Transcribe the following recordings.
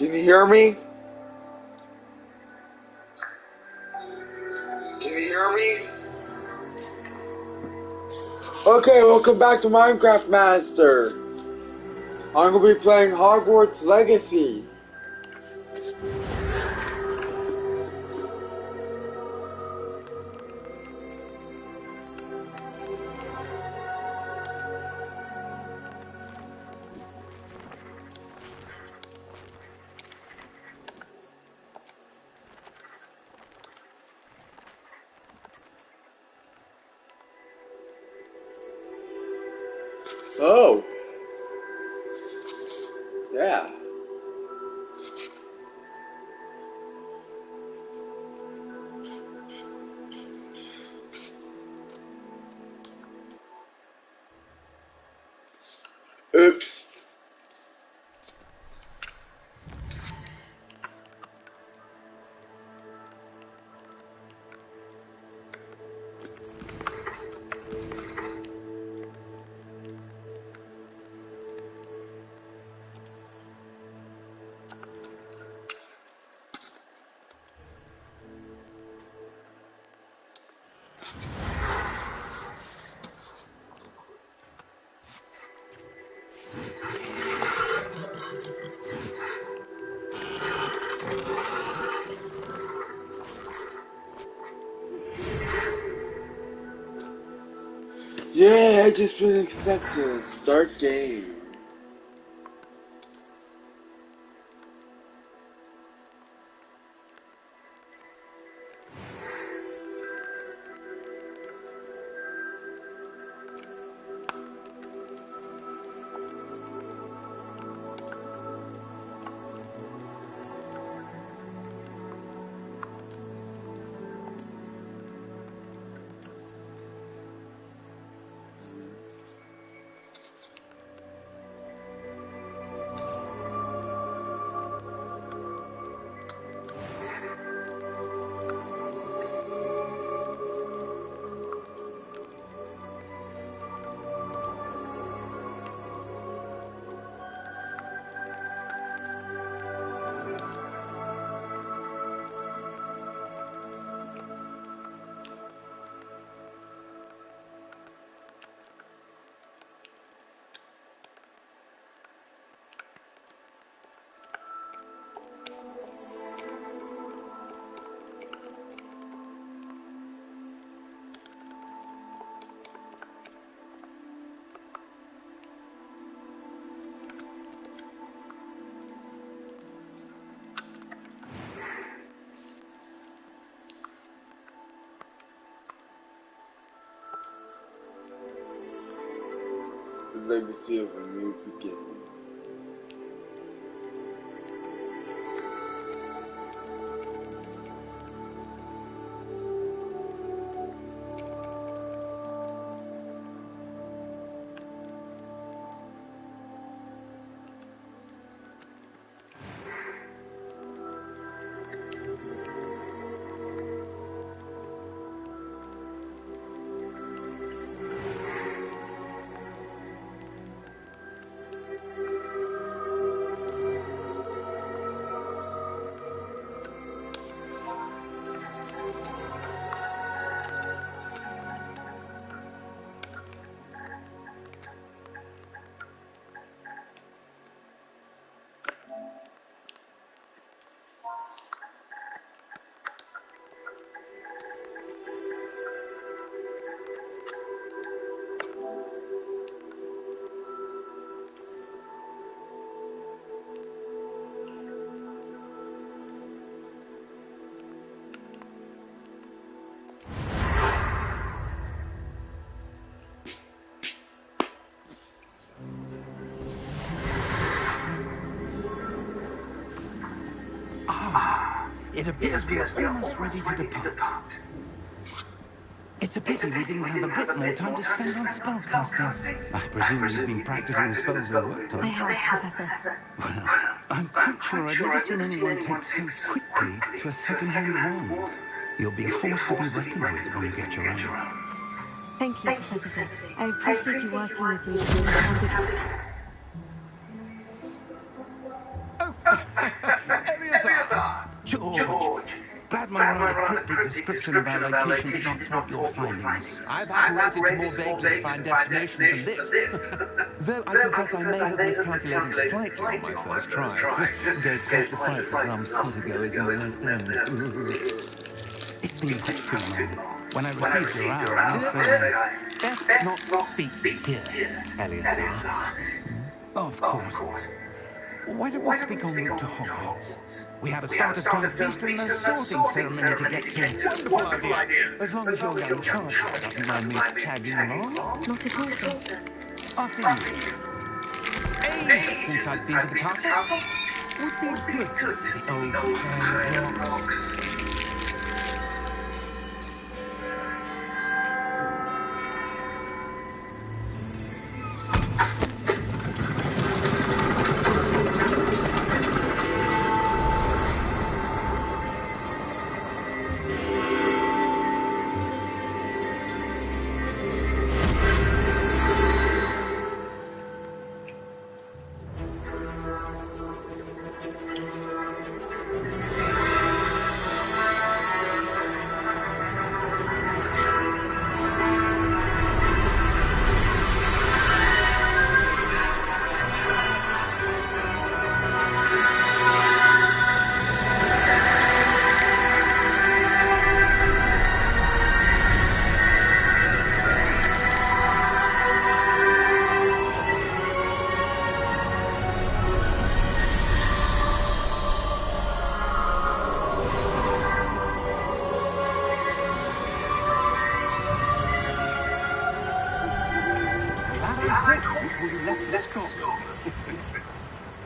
Can you hear me? Can you hear me? Okay, welcome back to Minecraft Master. I'm gonna be playing Hogwarts Legacy. Oh. Yeah. Oops. Yeah, I just been accepted. Start game. The legacy of a new beginning. It appears we are almost ready to depart. It's a pity we didn't have a bit more time to spend on spellcasting. I presume you've been practicing the spells we worked on. I have, Professor. Well, I'm quite sure I've never seen anyone take so quickly to a second-hand wand. You'll be a force to be reckoned with when you get your own. Thank you, Professor Fig. I appreciate you working with me during the time before. cryptic description of our location did not thwart your finding us. I've operated to more vaguely defined destination than this. Though I confess I may have miscalculated slightly on my first try. Gave quite the fight to some theatergoers in the West End. It's been much too long. When I received your hour, I must say, best not speak here, Eleazar. Of course. Why don't we speak en route to Hogwarts? We have a start-of-time feast and a sorting ceremony to get to. Wonderful idea. As long as your young charge doesn't mind me tagging along. Not at all, sir. After you. Ages since I've been to the castle. Would be good to see the old pile of rocks.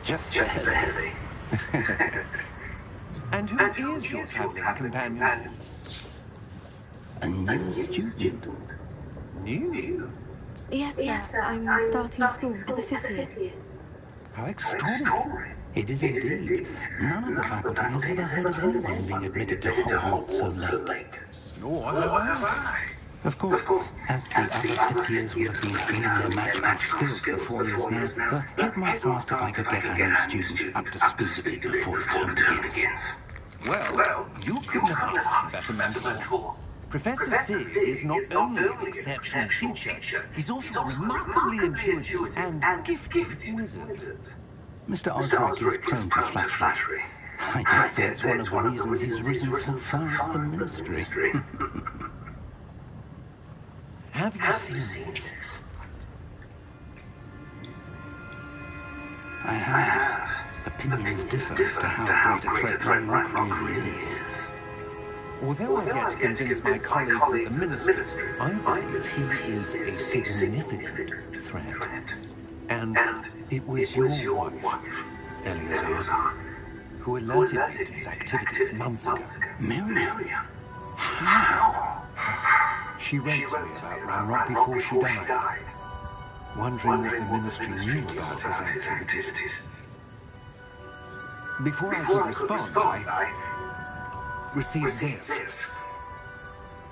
Just barely. And who is your traveling companion? A new student. New? Yes, sir. I'm starting school as a fifth year. How extraordinary. It is indeed. None of the faculty has ever heard of anyone being admitted to Hogwarts so late. Nor have I. Of course, as the other fifth years will have been honing their magical skills for 4 years now, the headmaster asked if I could get our new student up to speed a bit before the term begins. Well, you couldn't have asked for better mentor. Professor Fig is not only an exceptional teacher, he's also a remarkably intuitive and gifted wizard. Mr. Osric is prone to flattery. I dare say it's one of the reasons he's risen so far up the ministry. Have you seen these? I have. Opinions differ as to how great a threat Ranrock really is. Although I've yet to convince my colleagues at the Ministry, I believe he is a significant threat. And it was your wife, Eleazar, who alerted me to his activities months ago. Miriam? How? She wrote to me about Ranrock before she died, wondering what the Ministry knew about his activities. Before I could respond, I received this.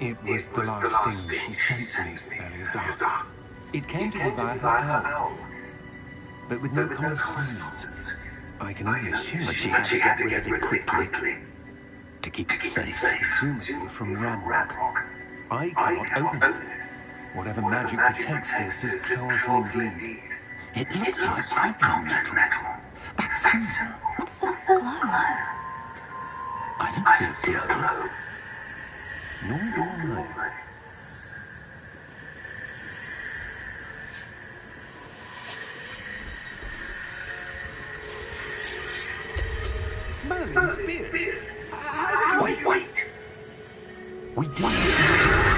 It was the last thing she sent me, Eleazar. It came to me via her owl, but with no correspondence. I can only assume that she had to get rid of it quickly to keep it safe, presumably from Ranrock. I cannot open it. Whatever magic protects this is powerful indeed. It looks like goblin metal. But What's that glow? I don't see a glow. Nor do I. Merlin's beard. Wait. We did.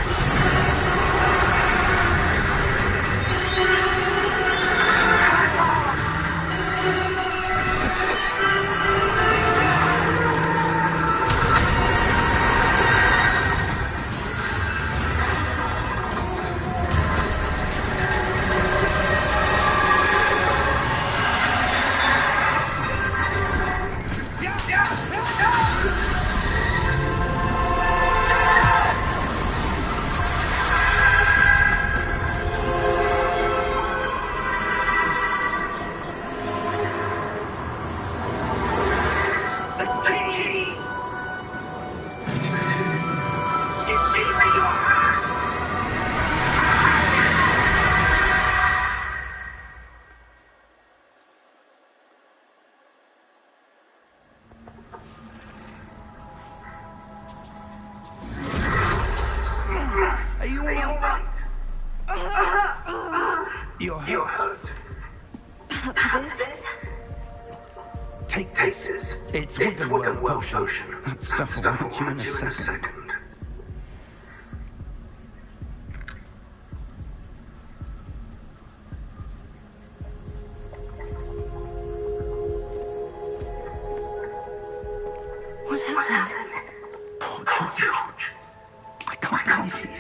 You're hurt. Perhaps it is. Take this. It's Wiggle potion. That stuff will wake you in a second. What happened? Poor George. I can't believe it.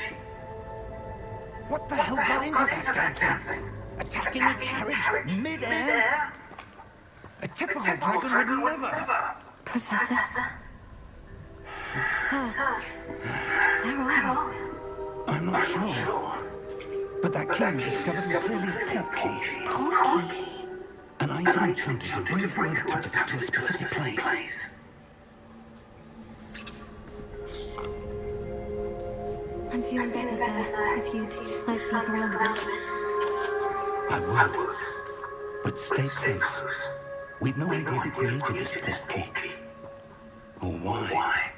What the hell got into that damn thing? Attacking the carriage mid-air? A typical dragon would never. Professor? Sir? Where are you? I'm not sure. But that key we discovered was clearly a portkey. Porky? An item enchanted to bring whoever touches it to a specific place. I'm feeling better, sir. If you'd like to look around a bit. I would. But stay close. We've no idea who created this portkey. Or why.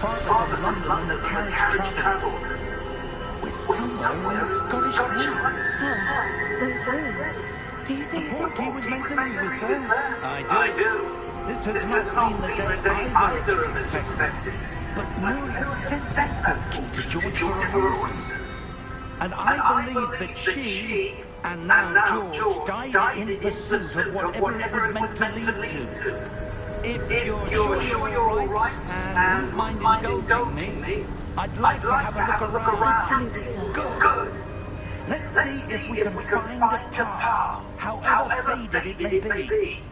Farther from London than the carriage travelled. We're somewhere in the Scottish Highlands. Sir, those ruins. Do you think... The portkey was meant to lead us there. I do. This has not been the day either of us expected. But Muriel sent that portkey to George for a reason. And I believe that she, and now George, died in pursuit of whatever it was meant to lead to. If you're sure you're all right and wouldn't mind indulging me, I'd like to have a look around. Absolutely, sir. Good. Let's see if we can find a path, however faded it may be.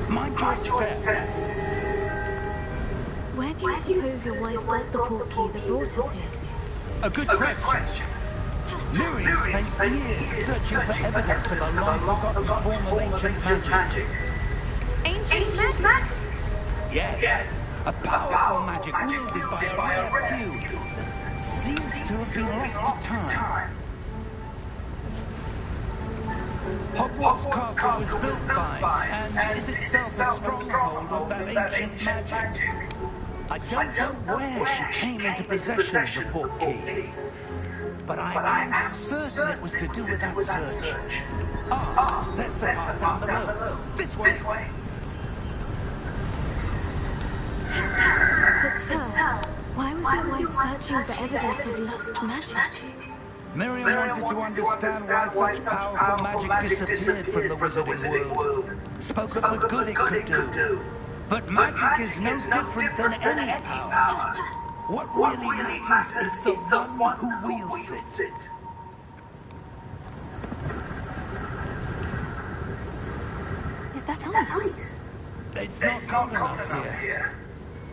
Mind your step. Where do you suppose your wife got the portkey that brought us here? A good question. Miriam spent years searching for evidence of a long-forgotten form of ancient magic. Ancient magic? Yes. A powerful magic wielded by a rare few that seems to have been lost to time. Hogwarts Castle was built by, and is itself a stronghold of that ancient magic. I don't know where she came into possession of the portkey, but I'm certain it was to do with that search. Ah, there's the path down below. This way. But sir, why was your wife searching for evidence of lost magic? Miriam wanted to understand why such powerful magic disappeared from the wizarding world. Spoke of the good it could do. But magic is no different than any power. What really matters is the one who wields it. Is that ice? It's not cold enough here.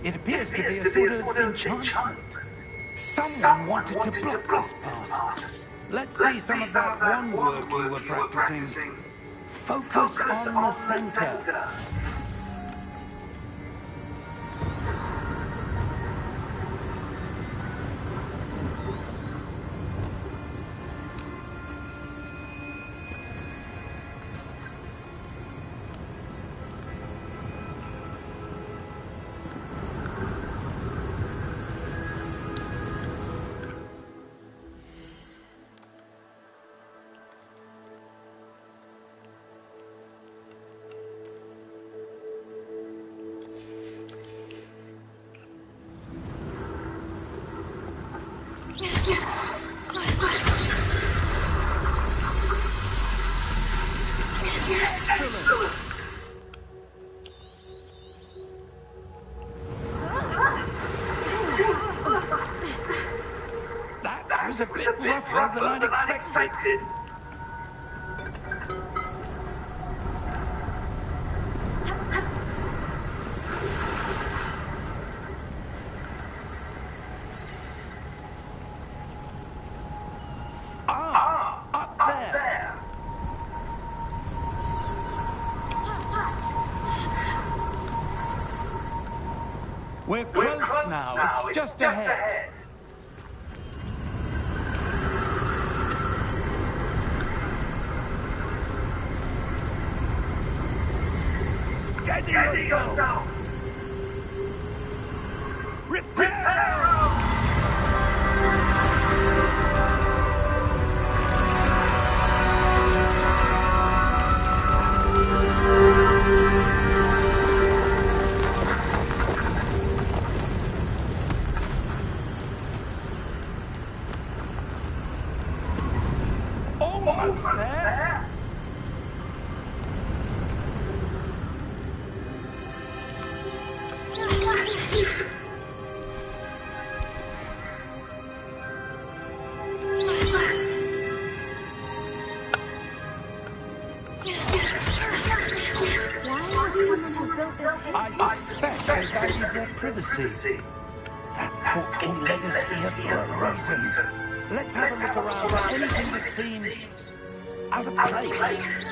It appears to be a sort of enchantment. Someone wanted to block this path. Let's see some of that one work you were practicing. Focus on the center. That was a bit rougher than I'd expected. Up there. We're close now. It's just ahead. Steady yourself! Repair! Almost there! I suspect they valued their privacy. That portkey led us here for a reason. Let's have a look around for anything that seems out of place.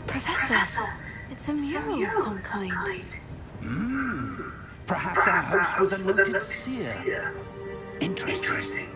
Professor, it's a mural of some kind. Perhaps our host was a noted seer. Interesting.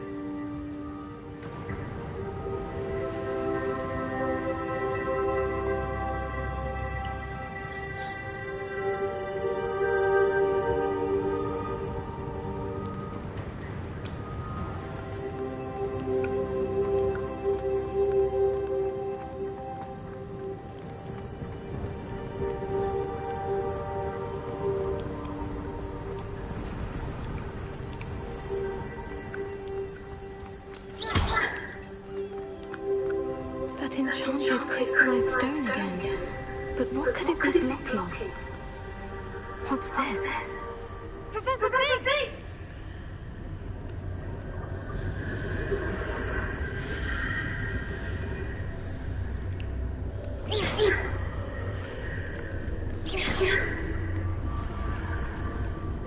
That enchanted crystallized stone again. But what could it be blocking? What's this? Professor Fig!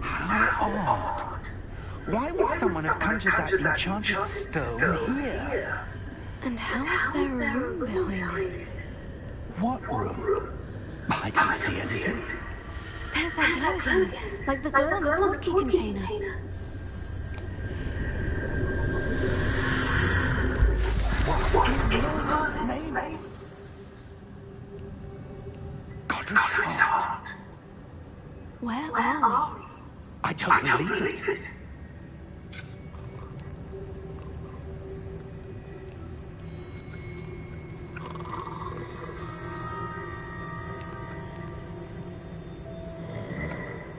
How odd. Why would someone have conjured that enchanted stone here? And how is there a room behind it? What room? I don't see anything. There's that glow again, like the glow on the portkey container. What in Lord's name? Godric's heart. Where are we? I don't believe it.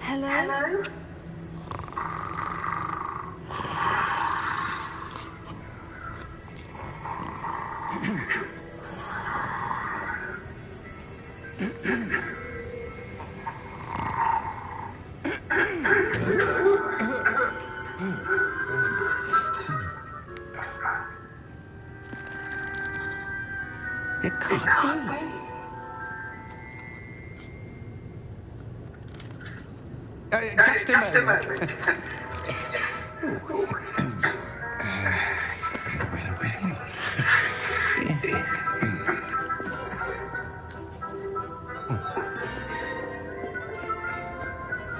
Hello? It can't be. Just a moment.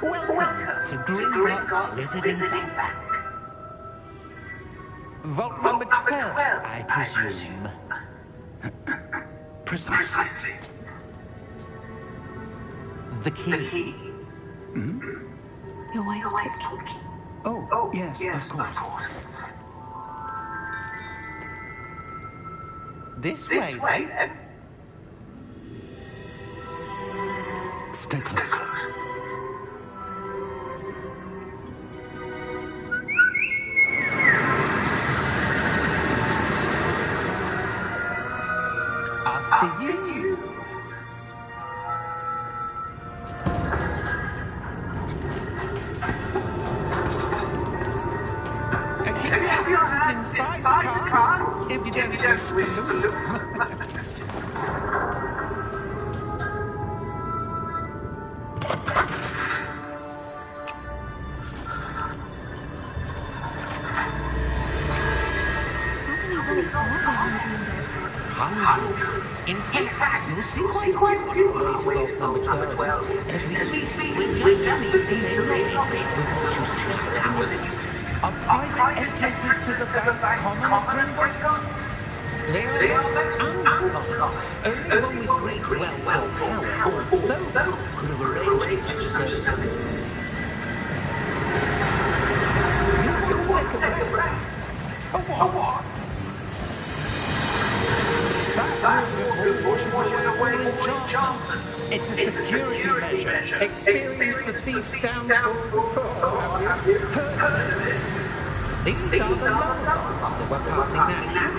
Welcome to Gringotts Visiting Bank. Vault number 12, I presume. Precisely. The key. Your wife's portkey. Oh, yes, of course. This way, then. Stay close. After you. wish to move. Hundreds. In fact, you'll see quite a few on the way to vault number 12. As we speak, we're just beneath the main lobby. The vaults you see on the list are private entrances to the bank, common and great. They are also uncommon. Only one with great wealth or power, or both, could have arranged for such a service. You want to take a breath? A what? It's a security measure. Experienced the thief's downfall before, have you? Heard of it? These are the lower vaults that we're passing now.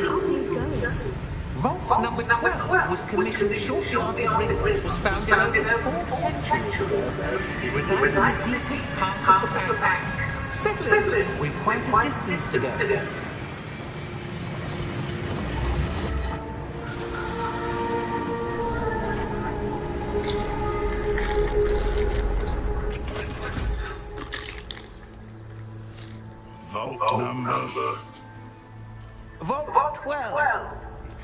Vault number 12 was commissioned shortly after Hogwarts was founded over 4 centuries ago. It resides in the deepest part of the bank. Settle in. We've quite a distance to go. Vault 12.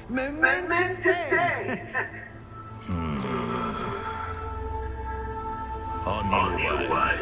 Momentous day. On your way.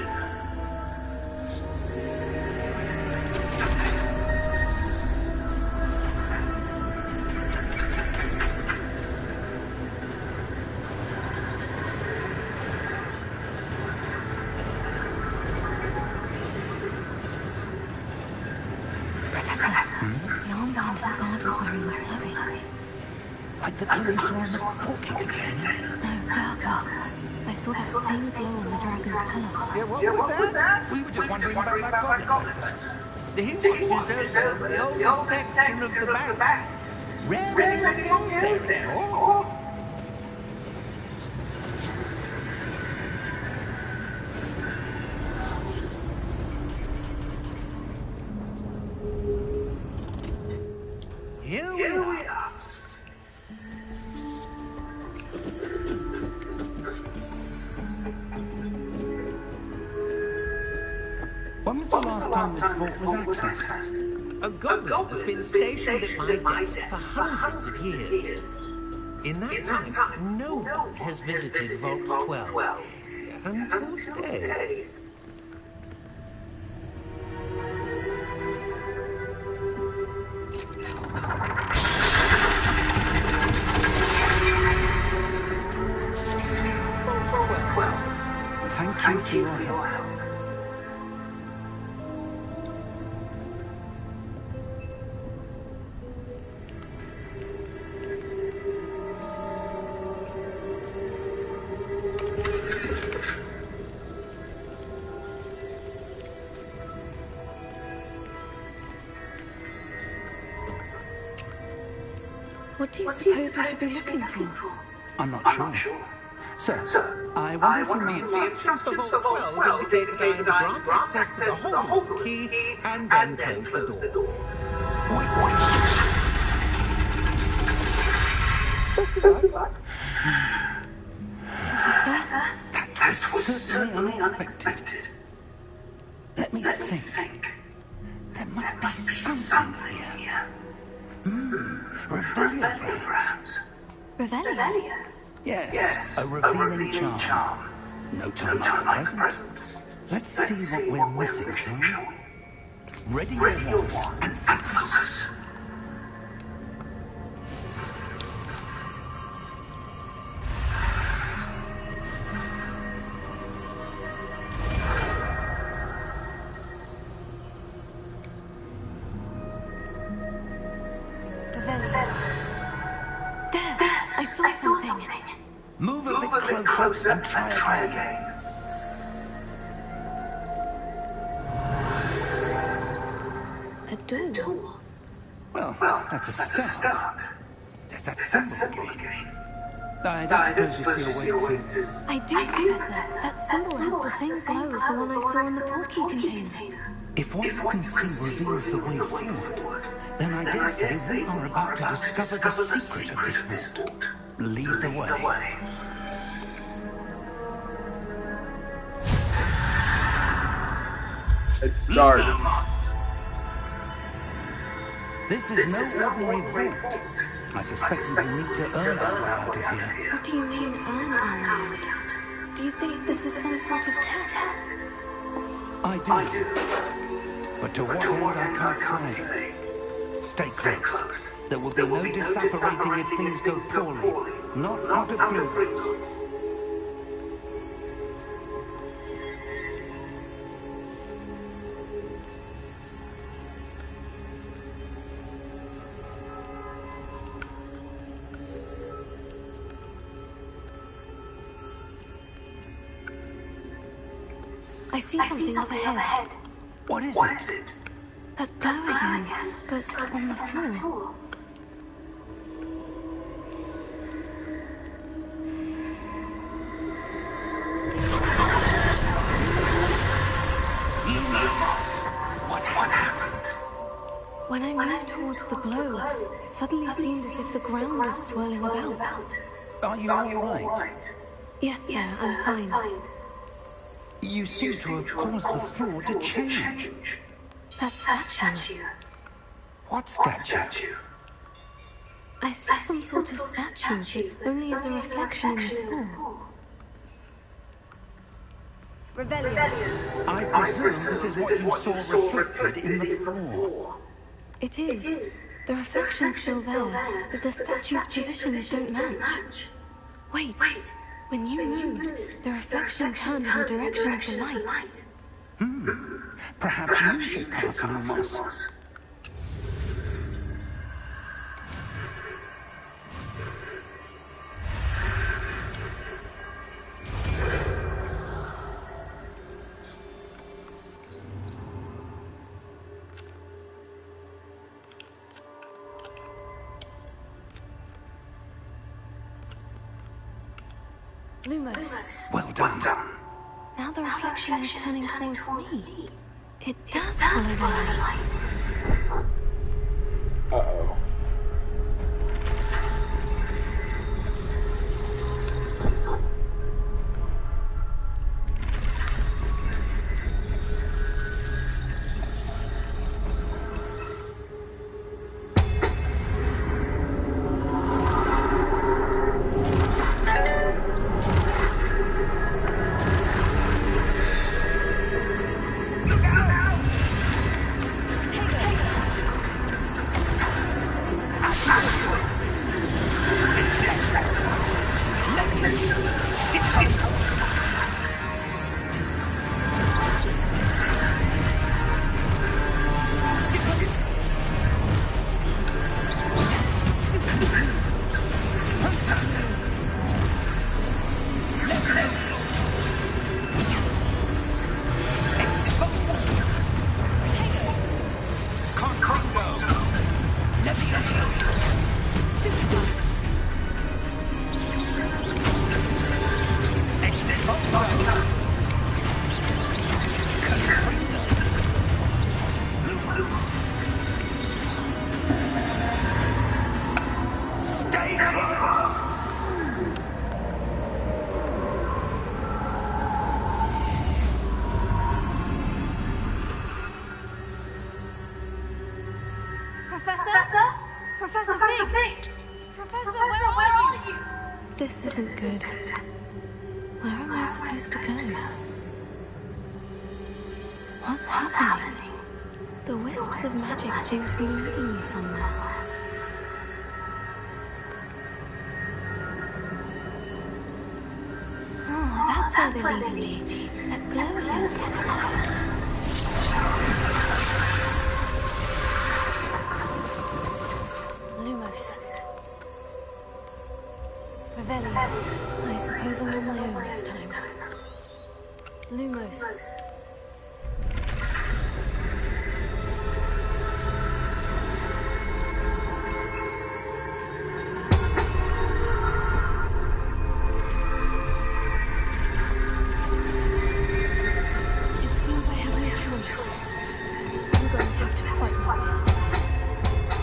Like the glow you saw on the porky container? No, darker. I saw that same glow on the dragon's collar. Yeah, what was that? We were just wondering about that goblin. He watches over the oldest section of the bank. Rarely goes there anymore. Here we are. When was the last time this vault was accessed? A goblin has been stationed at my desk for hundreds of years. In that time, no one has visited Vault 12 until today. Thank you for your help. What do you suppose we should be looking for? I'm not sure. Sir, I wonder if you mean the instructions for Vault 12 indicate that I am to grant access to the whole key and then close the door. Wait. Professor? That was certainly unexpected. Let me think. There must be something here. Revelia, perhaps. Revelia? Yes, a revealing charm. No time like the present. Let's see what we're missing, shall we? Ready your wand and focus. I saw something. Move a bit closer and try again. A door? Well, that's a start. There's that symbol again. I don't suppose you see a way to... I do, Professor. That symbol has the same glow as the one I saw in the portkey container. If what you can see reveals the way forward, Then I dare say we are about to discover the secret of this vault. Lead the way. It starts. This is no ordinary vault. I suspect we will need to earn our way out of here. What do you mean, earn our way out? Do you think this is some sort of test? I do. But to what end, I can't say. Stay close. There will be no disapparating if things go poorly. Not out of Hogwarts. I see something up ahead. What is it? That glow again, but on the floor. What happened? When I moved towards the glow, it suddenly seemed as if the ground was swirling about. Are you all right? Yes, sir, I'm fine. You seem to have caused the floor to change. That statue. What statue? I see some sort of statue, but only as a reflection in the floor. I presume this is what you saw reflected in the floor. It is. The reflection's still there, but the statue's positions don't match. Wait. When you moved, the reflection turned in the direction of the light. Perhaps you should cast Lumos. Lumos. Well done. Now the reflection is turning towards me. It does follow the light. Uh-oh. Professor Fig! Professor, where are you? This isn't good. Where am I supposed to go? What's happening? The wisps of magic seem to be leading me somewhere. Oh, that's where they're leading me. That glow again. Lumos. Revelio. I suppose I'm on my own this time. Lumos. It seems I have no choice. I'm going to have to fight my way out of here.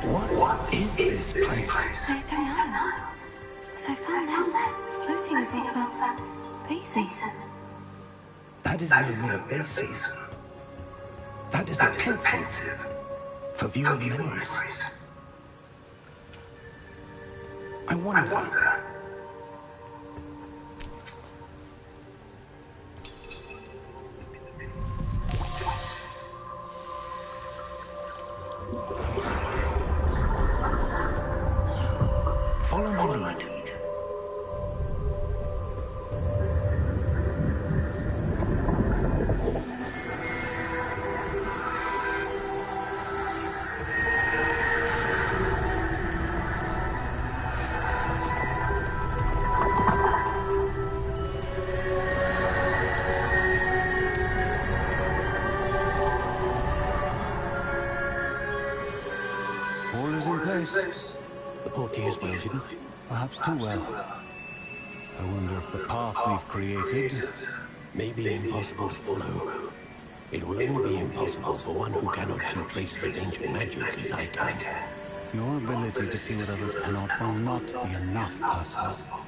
What is this place? I don't know. But I found this floating above a basin. That is no mere basin. That is a pensive for viewing memories. I wonder. Follow my lead. All is in place. The portkey is well hidden. Perhaps too well. I wonder if the path we've created May be impossible to follow. It will only be impossible for one who cannot see traces of ancient magic as I can. Your ability to see what others cannot will not be enough, Percival.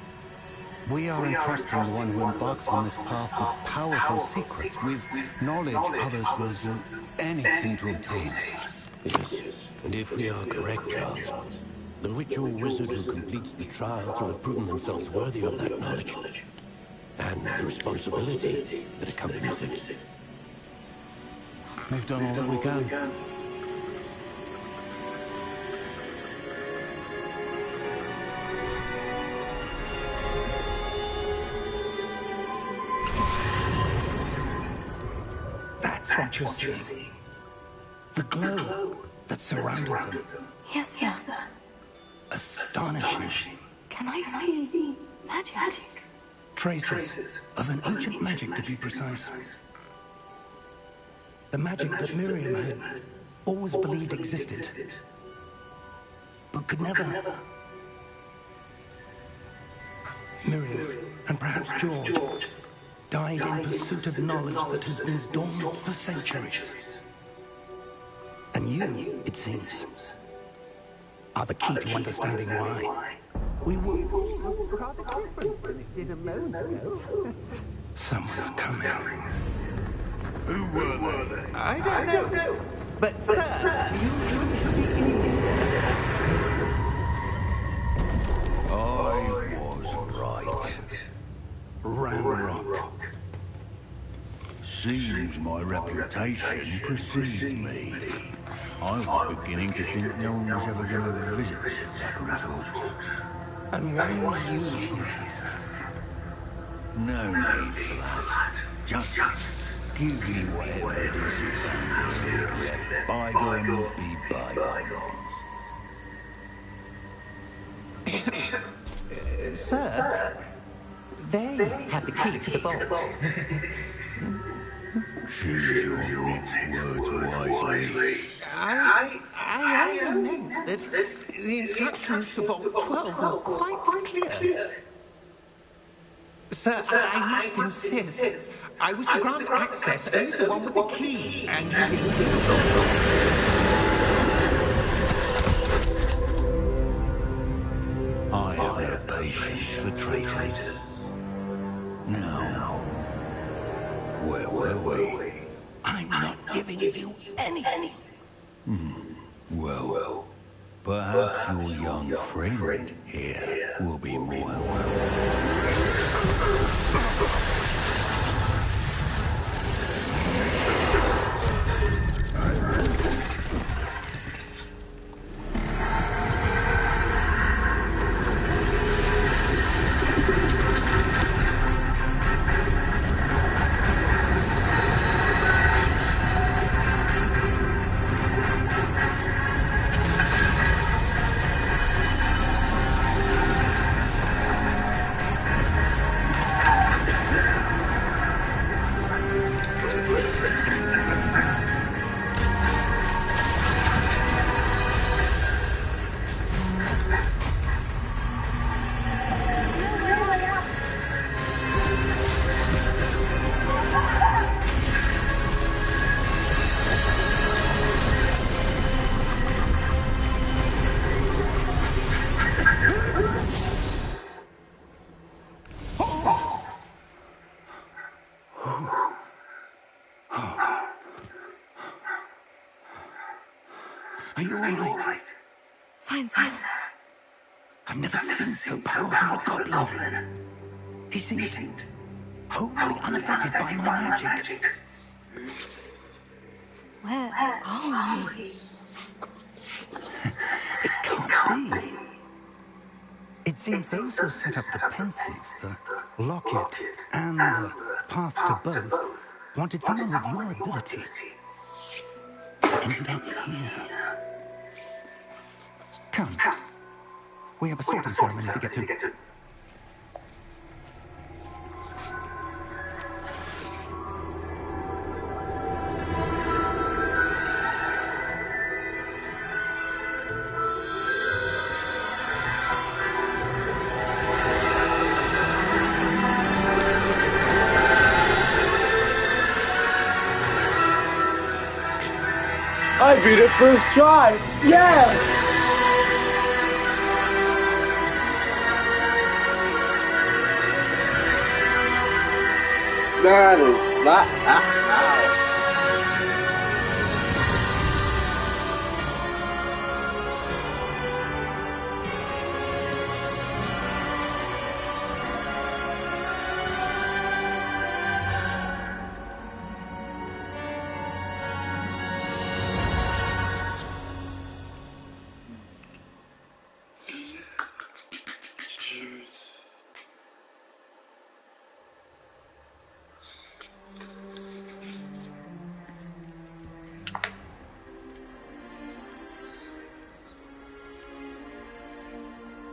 We are entrusting the one who embarks on this path with powerful secrets, with knowledge others will do anything to obtain. Yes, and if we are correct, Charles, the witch or wizard who completes the trials will have proven themselves worthy of that knowledge, and the responsibility that accompanies it. We've done all that we can. That's what you're seeing. The glow that surrounded them. Yes, sir. Astonishing. Can I see magic? Traces of an ancient magic, to be precise. The magic that Miriam had always believed existed, but could never. Miriam, and perhaps George, died in pursuit of knowledge that has been dormant for centuries. And you, it seems, are the key to understanding why. We were... Someone's coming. Who were they? I don't know. But, sir, you I was right. Ramrock. Seems my reputation precedes me. I was beginning to think no one was ever going to visit Hogwarts. And why were you here? No need for that. Just give me whatever it is you found here. Let bygones be bygones. Sir, they had the key to the vault. Choose your next words wisely. I only meant that the instructions to Vault 12 were quite clear. Sir, I must insist. I was to grant access only to the one with the key, and you didn't. I have no patience for traitors. Now, where were we? I'm not giving you any. Well, perhaps your young friend here will be more helpful. Are you all right? Fine, sir. I've never seen so powerful a goblin. He seemed wholly unaffected by my magic. Where are we? It can't be. It seems those who set up the pensive, the locket, and the path to both wanted someone with your ability to end up here. Come. We have a sorting ceremony to get to. I beat it first try! Yes! That is that.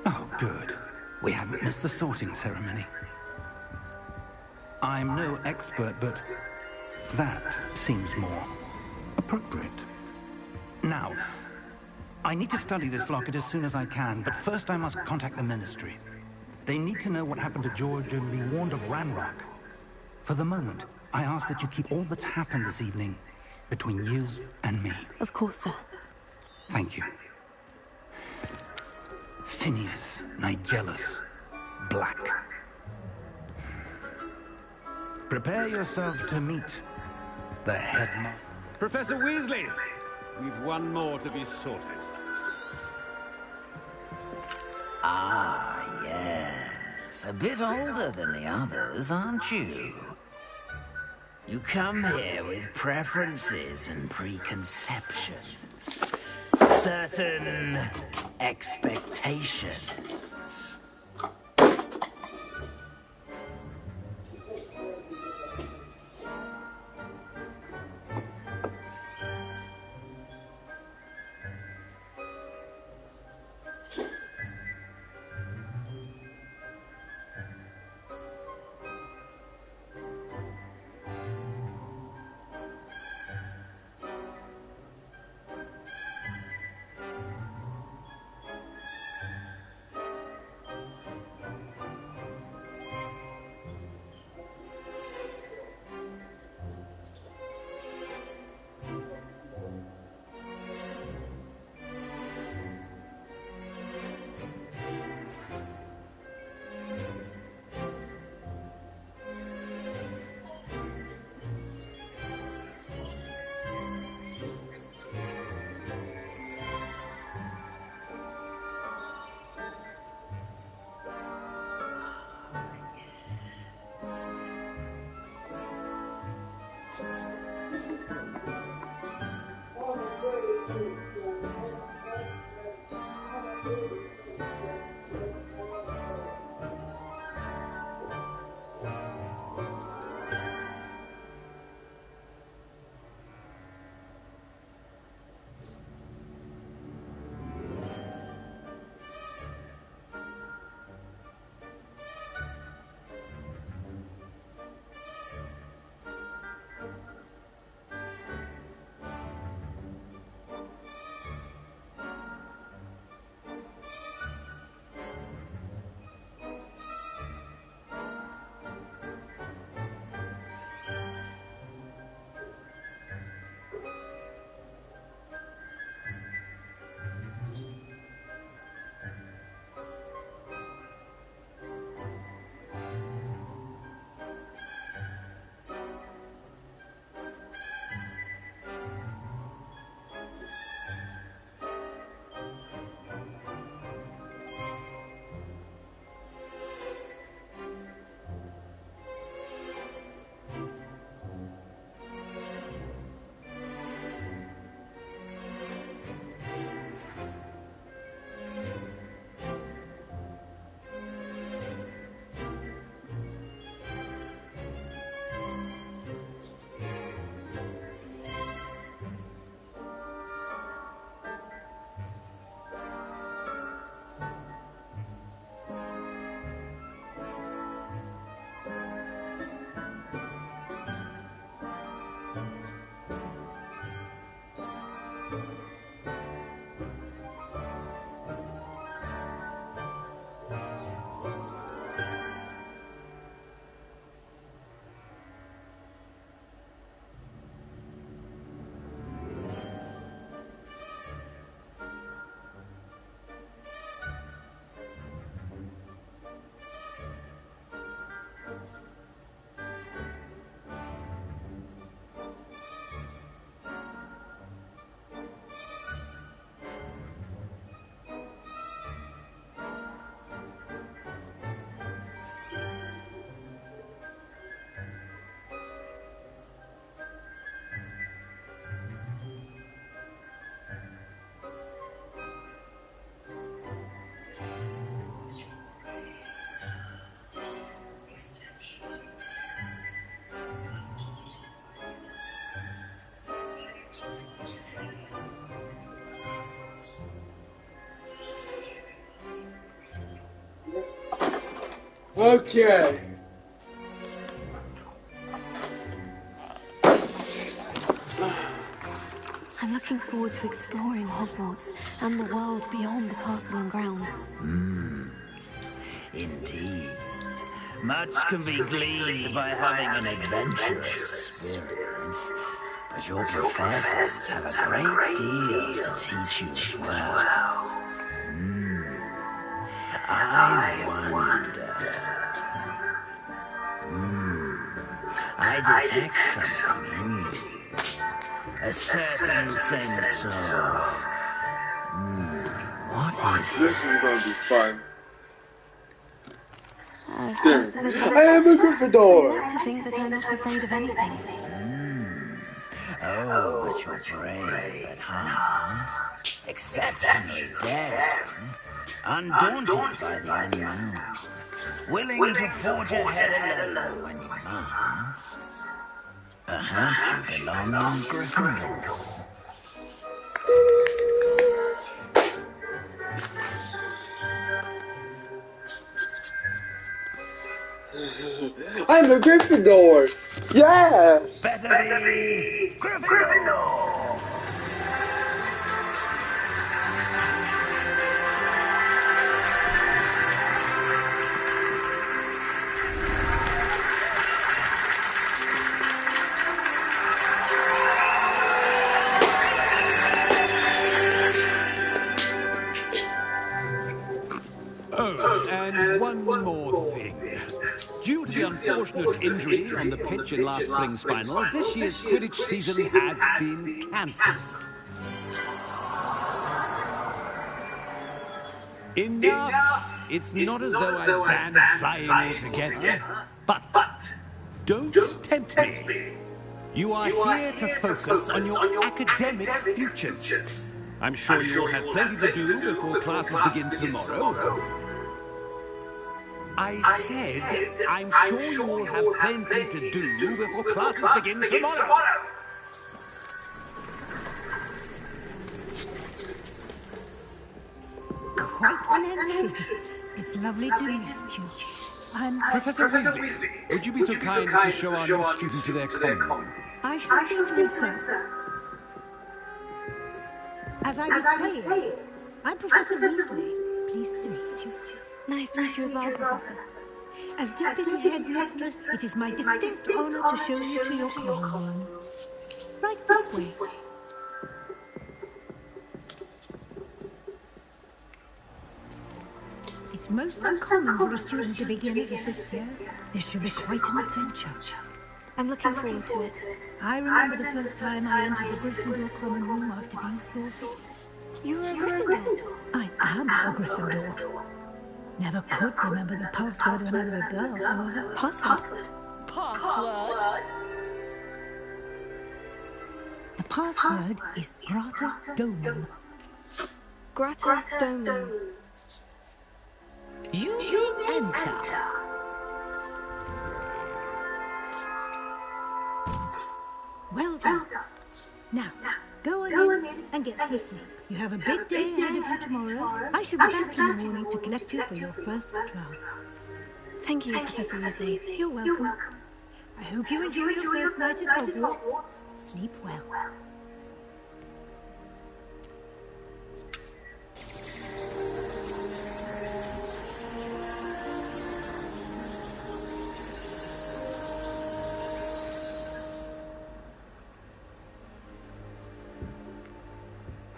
Oh, good. We haven't missed the sorting ceremony. I'm no expert, but that seems more appropriate. Now, I need to study this locket as soon as I can, but first I must contact the Ministry. They need to know what happened to George and be warned of Ranrock. For the moment, I ask that you keep all that's happened this evening between you and me. Of course, sir. Thank you. Phineas Nigellus Black. Prepare yourself to meet the headmaster. Professor Weasley! We've one more to be sorted. Ah, yes. A bit older than the others, aren't you? You come here with preferences and preconceptions. Certain expectations. Okay. I'm looking forward to exploring Hogwarts and the world beyond the castle and grounds. Indeed. Much can be gleaned by having an adventurous spirit. But your professors have a great deal to teach you as well. I wonder... I detect something in you. A certain sense of... what is This it? is going to be fun. Sense of I am a I Gryffindor. like to think that I'm not afraid of anything. Oh, but you're brave at heart. Exceptionally daring. Undaunted by the unknown. Willing to forge ahead alone when you must. Perhaps you belong in Gryffindor. I'm a Gryffindor. Yes. Better be Gryffindor! Oh, and one more thing. Due to the unfortunate injury on the pitch in last spring's final, this year's Quidditch season has been cancelled. Enough! It's not as though I've banned flying altogether, but don't tempt me. You are here to focus on your academic futures. I'm sure you'll have plenty to do before classes begin tomorrow. I said, I'm sure you will have plenty to do before classes begin tomorrow. Quite an entrance. It's lovely to meet you. I'm Professor Weasley, would you be so kind as to show our new student to their common room? I shall see to it, sir. As I was saying, I'm Professor Weasley. Pleased to meet you. Nice to meet you as well, Professor. As Deputy Headmistress, it is my distinct honor to show you to your common room. Right this way. It's most uncommon for a student to begin as a fifth year. This should be quite an adventure. I'm looking forward to it. I remember the first time I entered the Gryffindor common room after being sorted. You were a Gryffindor. I am a Gryffindor. Never could remember the password when I was a girl, however. Password? Password? The password is Grata Domum. Grata Domum. You may enter. Well done. Now, go on in and get some sleep. You have a big day ahead of you tomorrow. I shall be back in the morning to collect you for your first class. Thank you, Professor Weasley. You're welcome. I hope you enjoy your first night at Hogwarts. Sleep well.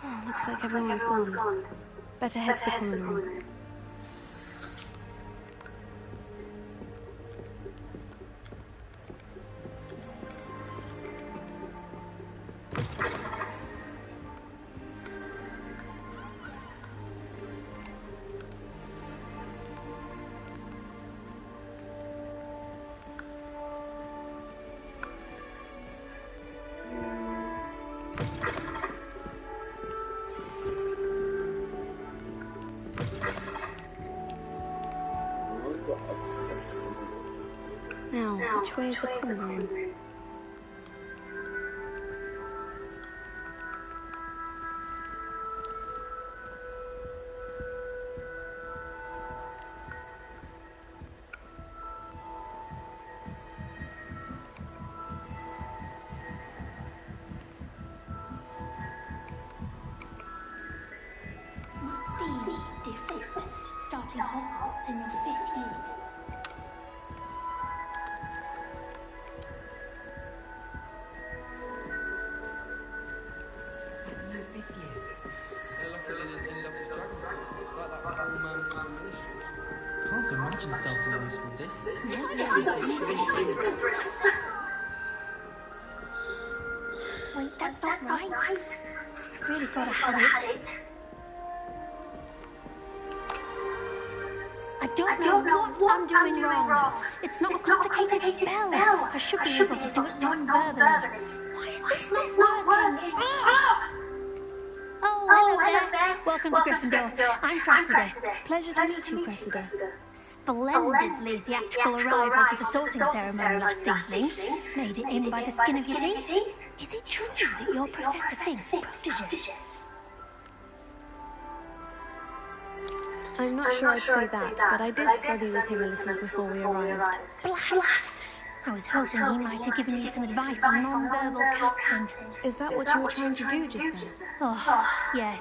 Oh, looks like everyone's gone. Better head to the common room. Now, which way is the common room? starting Hogwarts in your 5th year. Your 5th year. They're lucky in love with dragons. Like that tall man from the ministry. Can't imagine starting a new school this year. Wait, that's not right. I really thought I had it. I don't know what I'm doing wrong. It's not a complicated spell. I should be able to do it non-verbally. Why is this not working? Oh, hello there. Welcome to Gryffindor. I'm Cressida. Pleasure to meet you, Cressida. Splendidly theatrical arrival to the sorting ceremony last evening. Made it in by the skin of your teeth. Is it true that you're Professor Fig's protege? I'm not sure I'd say that, but I did study with him a little before we arrived. Blast! I was hoping he might have given you some advice on non-verbal casting. Is that what you were trying to do just then? Oh, yes.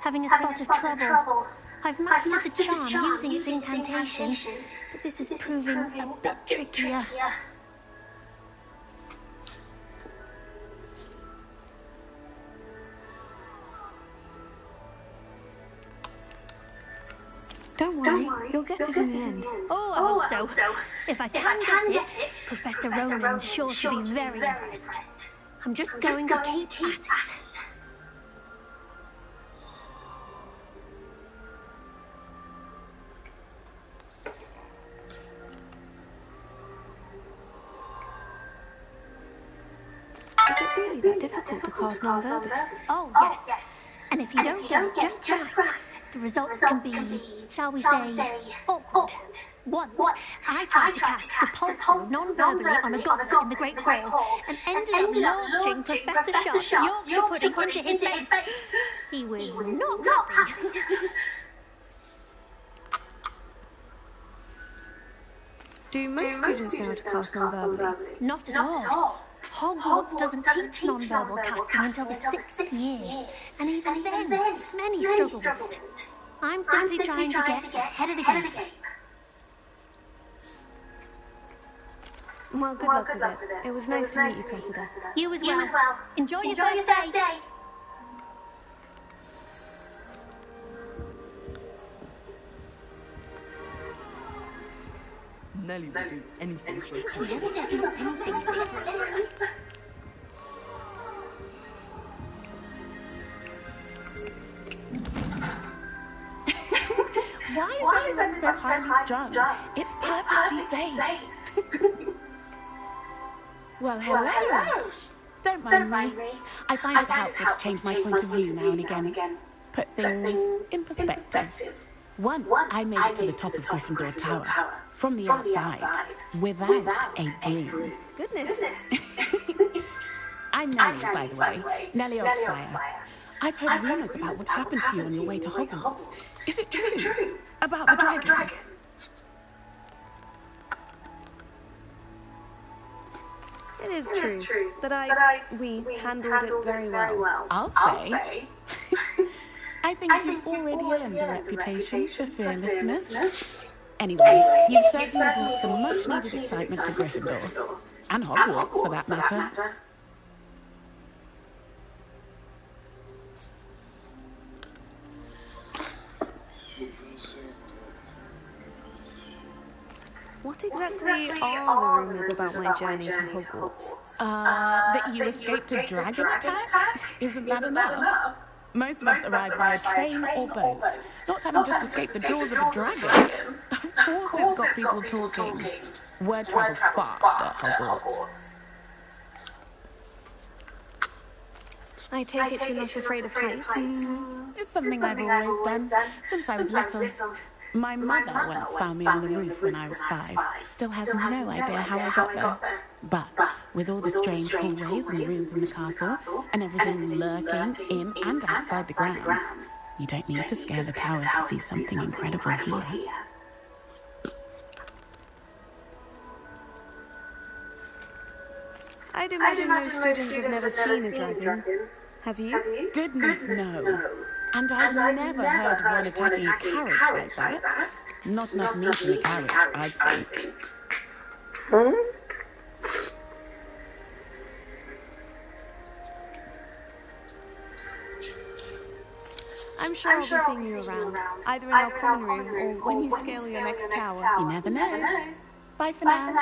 Having a spot of trouble. I've mastered the charm using its incantation, but this is proving a bit trickier. Don't worry, you'll get it in the end. Oh, I hope so. If I can get it, Professor Ronan's sure to be very impressed. I'm just going to keep at it. Is it really that difficult to cast non-verbal? Oh, yes. And if you don't get it just right, the results can be, shall we say, awkward. Once, I tried to cast Depulso non-verbally on a goblet in the Great Hall and ended up launching Professor Sharp's Yorkshire pudding into his face. He was not happy. Do most students know how to cast non-verbally? Not at all. Hogwarts doesn't teach non-verbal casting until the 6th year, and even then, many struggle with it. I'm simply trying to get ahead of the game. Well, good luck with it. It was nice to meet you, Cressida. You as well. Enjoy your first day. Nellie will do anything for it. Why is everyone so highly strung? It's perfectly safe. Well, hello. Don't mind me. I find it helpful to change my point of view now and again. Put things in perspective. Once I made it to the top of Gryffindor Tower, from the outside, without a broom. Goodness. I'm Nellie, by the way. Nellie Oxfire. I've heard rumours about what happened to you on your way to Hogwarts. Is it true? About the dragon? It is true, but we handled it very well. I'll say. I think you've already earned a reputation for fearlessness. Anyway, you've certainly brought some much-needed excitement to Gryffindor. And Hogwarts, for that matter. What exactly are the rumours about my journey to Hogwarts? That you escaped a dragon attack? Isn't that enough? Most of us arrive via train or boat, not having just escaped the jaws of a dragon. Of course it's got people talking. Word travels fast at Hogwarts. I take it you're not afraid of heights? It's something I've always done, since I was little. My mother once found me on the roof when I was 5. Still has no idea how I got there. But with all the strange hallways and rooms in the castle, and everything lurking in and outside the grounds, you don't need to scale the tower to see something incredible here. I'd imagine most students have never seen a dragon. Have you? Goodness, no. And I've never heard of one attacking a carriage like that. Not enough meat in a carriage, I think. I'm sure I'll be seeing you around, either in our common room or when you scale your next tower. You never know. Bye for now.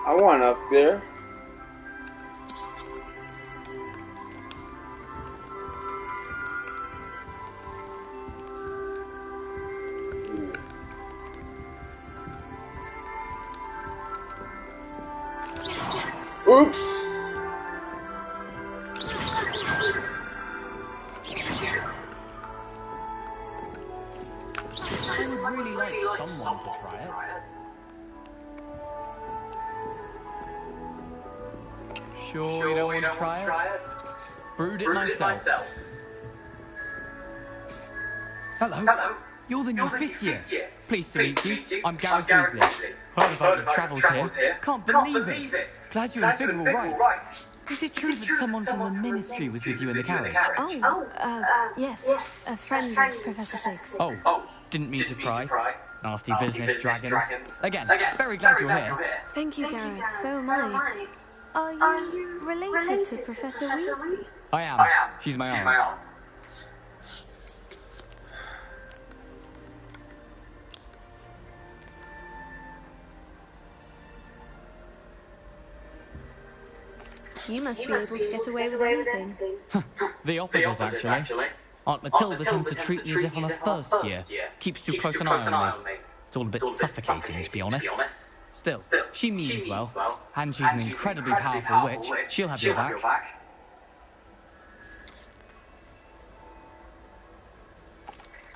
I want up there. Oops! I would really like someone to try it. Sure you don't want to try it? Brewed it myself. Hello. You're the new fifth year. Pleased to meet you. I'm Gareth Weasley. Heard about your travels here. Can't believe it. Glad you're in figure all right. Is it true that someone from the Ministry was with you in the carriage? Yes. A friend of Professor Fig's. Oh, didn't mean to pry. Nasty business, dragons. Again, very glad you're here. Thank you, Gareth. So am I. Are you related to Professor Weasley? I am. She's my aunt. You must be able to get away with anything. The opposite, actually. Aunt Matilda tends to treat me as if I'm a first year. Keeps too close an eye on me. It's all a bit suffocating, to be honest. Still, she means well. And she's an incredibly powerful witch. She'll have your back.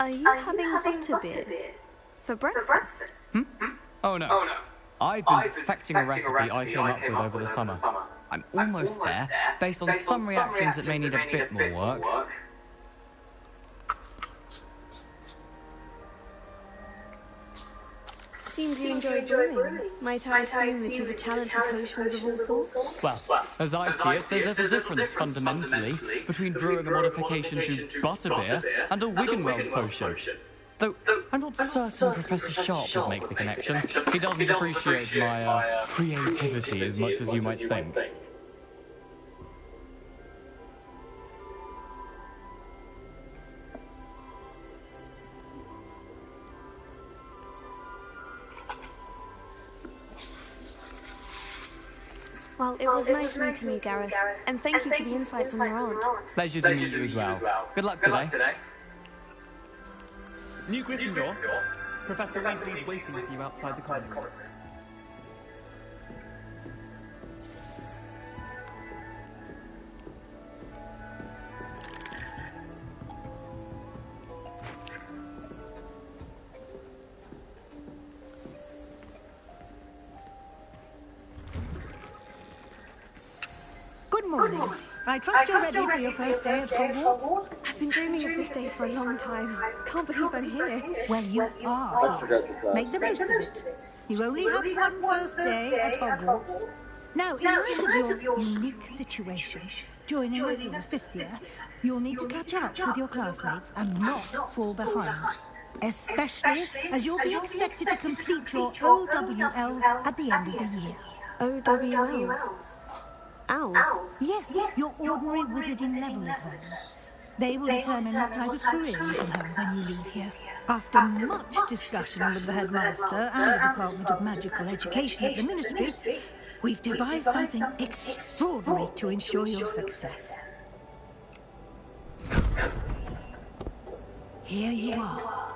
Are you having butterbeer for breakfast? Oh no. I've been perfecting a recipe I came up with over the summer. I'm almost there, based on some reactions that may need a bit more work. Seems you enjoy brewing. Might I assume that you have a talent for potions of all sorts? Well, as I see it, there's little difference, fundamentally, between brewing a modification to butterbeer and a Wiggenweld potion. Though, I'm not certain Professor Sharp would make the connection. He doesn't appreciate my, creativity as much as you might think. Well, it was nice meeting you, Gareth. And thank you for the insights on your aunt. Pleasure to meet you as well. Good luck today. New Gryffindor, Professor Weasley's waiting with you outside the common room. Good morning. I trust you're ready for your first day at Hogwarts. I've been dreaming of this day for a long time. Can't believe I'm here. Well, you are. Make the most of it. You only have one first day at Hogwarts. Now, in light of your unique situation, joining us as a fifth year, you'll need to catch up with your classmates and not fall behind. Especially as you'll be expected to complete your OWLs at the end of the year. OWLs? Owls? Yes, your ordinary wizarding level exams. They will determine what type of career you can have when you leave here. After much discussion with the headmaster and the Department of Magical Education at the Ministry, we've devised something extraordinary to ensure your success. Here you are.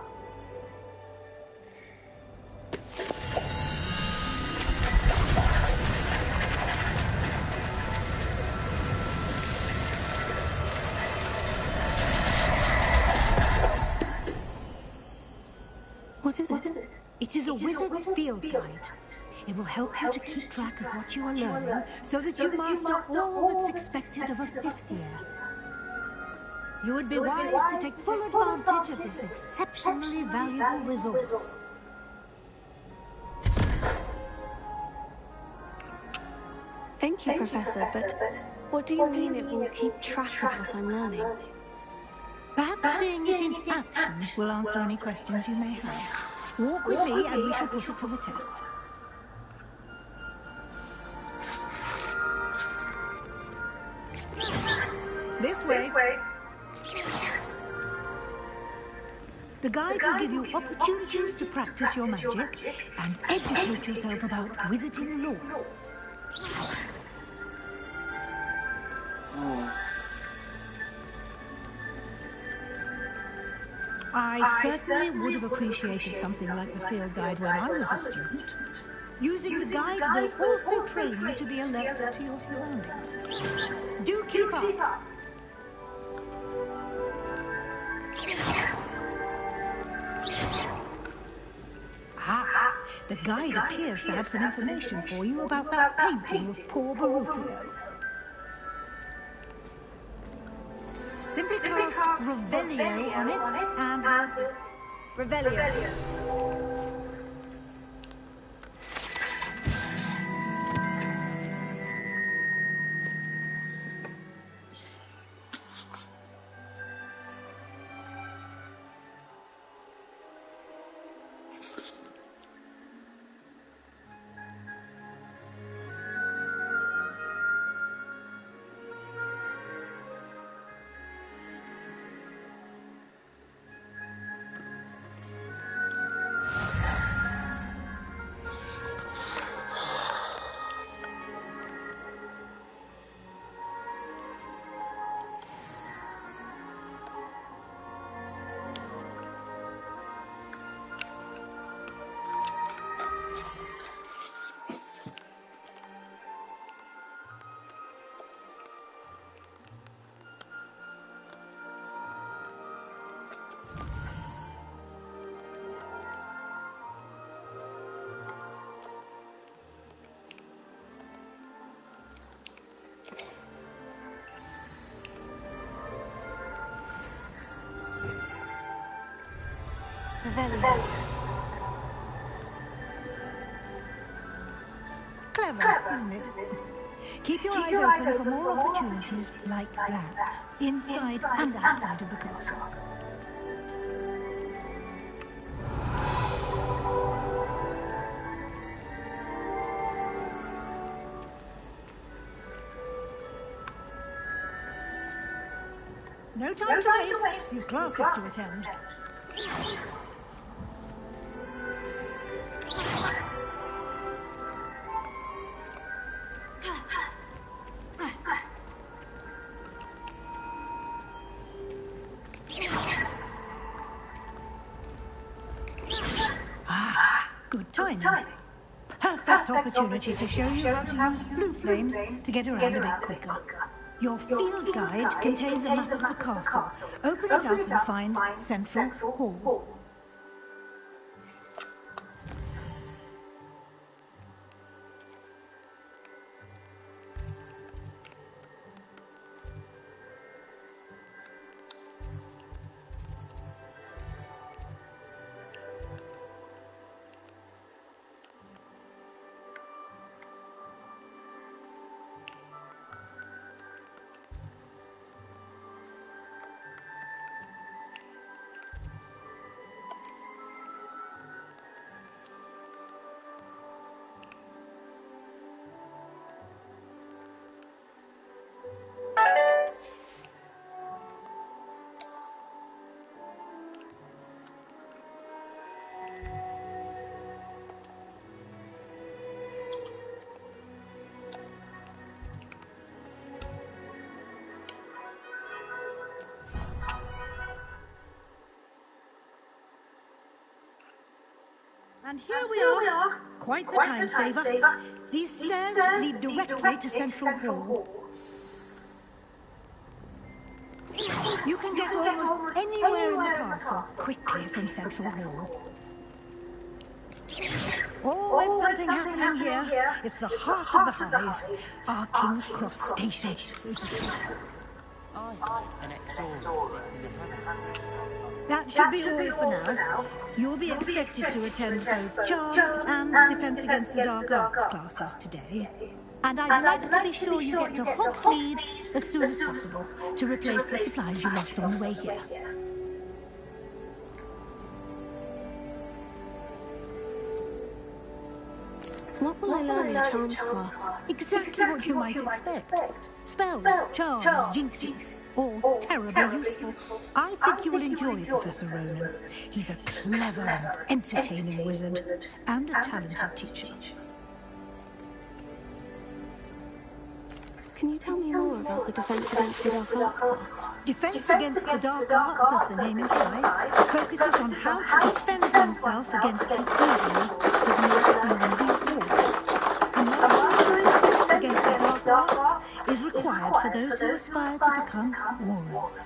What is it? It is a wizard's field guide. It will help you to keep track of what you are learning so that you master all that's expected of a fifth year. You would be wise to take full advantage of this exceptionally valuable resource. Thank you, Professor, but what do you mean it will keep track of what I'm learning? Perhaps seeing it in action will answer any questions you may have. Walk with me and we shall put it to the test. This way. The guide will give you opportunities to practice your magic and educate yourself about wizarding lore. I certainly would have appreciated something like the field guide when I was a student. Using the guide will also train you to be alert to your surroundings. Do keep up! Ah, the guide appears to have some information for you about that painting of poor Baruthio. Simply cast Revelio on it and answer. Revelio. Revelio. Clever, isn't it? Keep your eyes open for more opportunities like that, inside and outside of the castle. No time to waste. You've classes to attend. Good timing. Perfect opportunity to show you how to use blue flames to get around a bit quicker. Your field guide contains a map of the castle. Open it up and find Central Hall. And here we are. Quite the time saver. These stairs lead directly to Central Hall. You can get almost anywhere in the castle quickly from Central Hall. Always something happening here. It's the heart of the hive. Our King's Cross station. That should be all for now. You'll be expected to attend both Charms and Defense Against the Dark Arts classes today. And I'd like to be sure you get to Hogsmeade as soon as possible to replace the supplies you lost on the way here. What will I learn in Charms class? Exactly what you might expect. Spells, charms, jinxes, all terribly useful. I think you will enjoy Professor Ronan. He's a clever and entertaining wizard, and a talented teacher. Can you tell me more about the Defense Against the Dark Arts class? Defense Against the Dark Arts, as the name implies, focuses on how to defend oneself against the evils that lurk beyond these walls. A mastery of Defense Against the Dark Arts is required for those who aspire to become Aurors.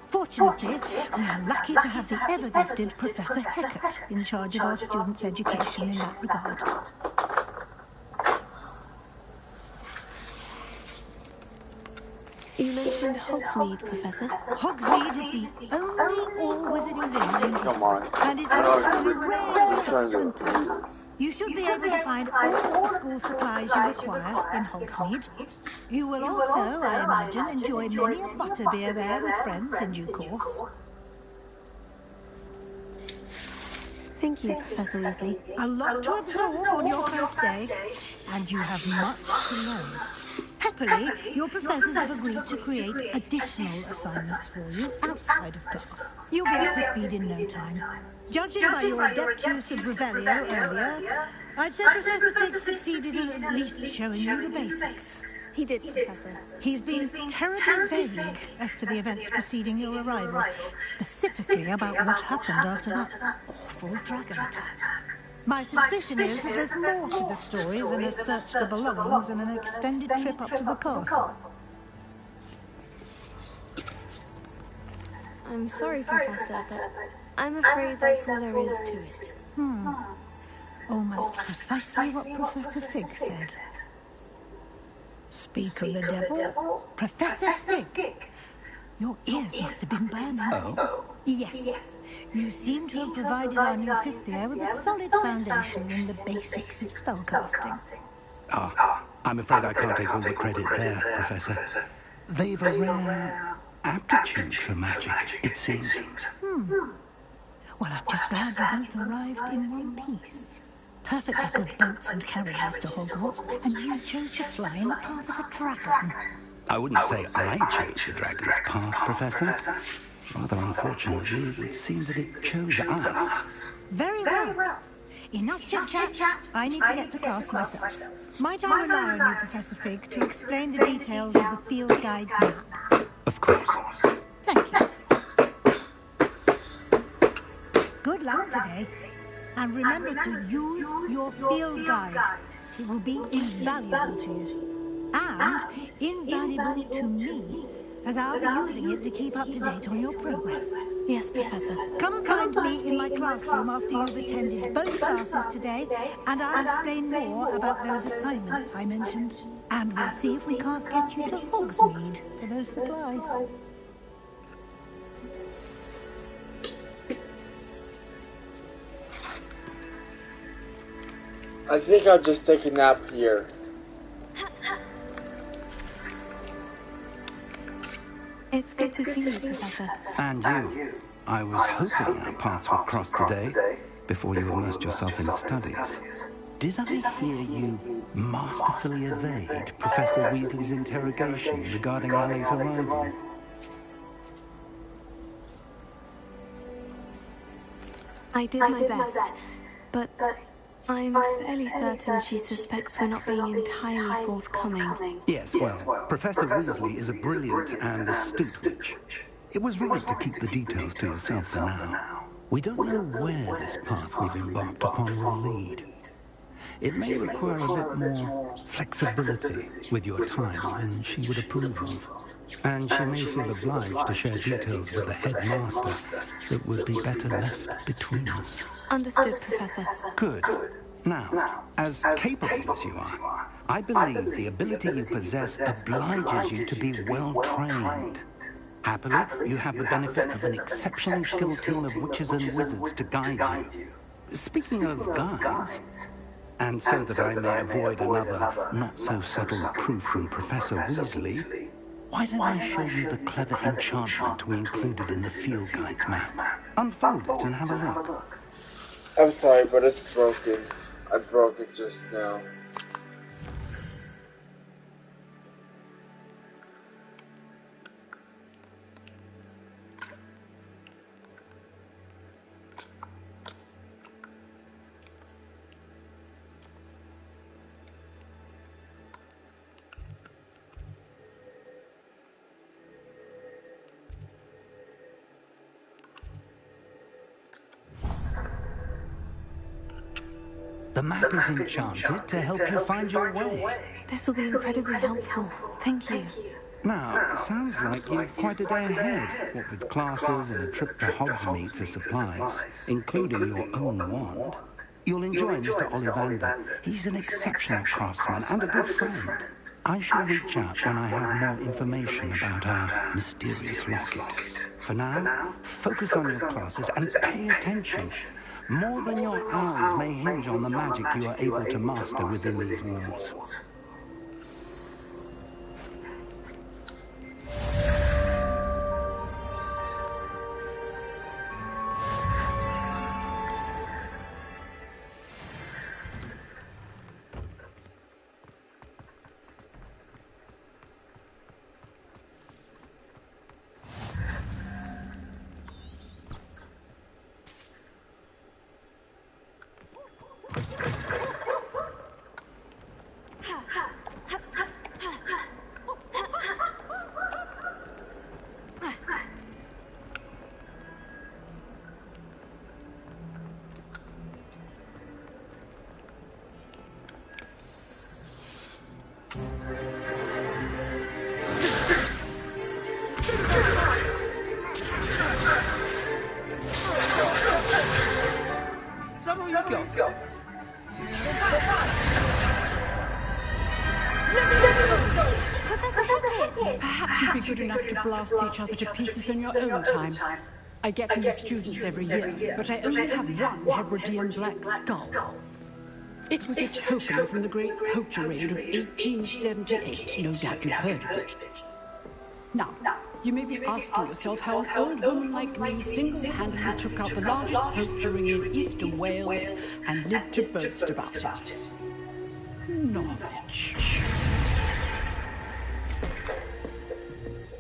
Fortunately, we are lucky to have the ever-gifted Professor Hecat in charge of our students' education in that regard. You mentioned Hogsmeade, Professor. Hogsmeade is the only all-wizarding village in Britain, and is home to an array of shops and pubs. You should be able to find all of the school supplies you require in Hogsmeade. You will also, I imagine, enjoy many a butterbeer there with friends in due course. Thank you, Professor Weasley. A lot to absorb on your first day, and you have much to learn. Happily, your professors have agreed to create additional assignments for you outside of class. You'll be up to speed in no time. Judging by your adept use of Revelio earlier, I'd say Professor Fig succeeded in at least showing you the basics. He did, Professor. He's been terribly vague as to the events preceding your arrival, specifically about what happened after that awful dragon attack. My suspicion is that there's more to the story than a search for belongings and an extended trip up to the castle. I'm sorry, Professor, but I'm afraid that's all there is to it. Almost precisely what Professor Fig said. Speak of the devil, Professor Fig. Your ears must have been burning. Oh? Yes. You seem to have provided our new fifth year with a solid foundation in the basics of spellcasting. I'm afraid I can't take all the credit there, Professor. They've a rare aptitude for magic, it seems. Well, I'm just glad you both arrived in one piece. Perfectly good boats and carriages to Hogwarts, and you chose to fly in the path of a dragon. I wouldn't say I chose the dragon's path, Professor. Rather unfortunately, it would seem that it chose us. Very well. Enough chit-chat. I need to get to class myself. Might I rely on you, Professor Fig, to explain the details of the field guide's map? Of course. Thank you. Good luck today. And remember to use your field guide. It will be invaluable to you. And invaluable to me, as I'll be using it to keep up to date on your progress. Yes, Professor. Come and find me in my classroom after you've attended both classes today, and I'll explain more about those assignments I mentioned. And we'll see if we can't get you to Hogsmeade for those supplies. I think I'll just take a nap here. It's good to see you, Professor. And you. I was hoping our paths would cross today, before you immersed yourself in studies. Did I hear you masterfully evade Professor Weasley's interrogation regarding our late arrival? I did my best, but I'm fairly certain she suspects we're not being entirely forthcoming. Yes, well, Professor Weasley is a brilliant and astute witch. It was right to keep the details to yourself for now. We don't know where this path we've embarked upon will lead. It may require a bit more flexibility with your time than she would approve of. And she may feel obliged to share details with the headmaster that would be better left between us. Understood, Professor. Good. Now, as capable as you are, I believe the ability you possess obliges you to be well-trained. Happily, you have the benefit of an exceptionally skilled team of witches and wizards to guide you. Speaking of guides, And so that I may avoid another not-so-subtle proof from Professor Weasley, why don't I show you the clever enchantment we included in the field guide's map? Unfold it and have a look. I'm sorry, but it's broken. I broke it just now. The map is enchanted to help you find your way. This will be incredibly helpful. Thank you. Now, it sounds like you've quite a day ahead, what with classes and a trip to Hogsmeade for supplies, including your own wand. You'll enjoy Mr. Ollivander. He's an exceptional craftsman and a good friend. I shall reach out when I have more information about our mysterious locket. For now, focus on your classes and pay attention. More than your hours may hinge on the magic you are able to master within these walls. Perhaps you'd be good enough to blast each other to pieces in your own time. I get new students every year, but I only have one Hebridean black skull. It was a token from the Great Poacher Raid of 1878. No doubt you've heard of it. Now, you may be asking yourself how an old woman like me single-handedly took out the largest poacher ring in eastern Wales and lived to boast about it. Knowledge.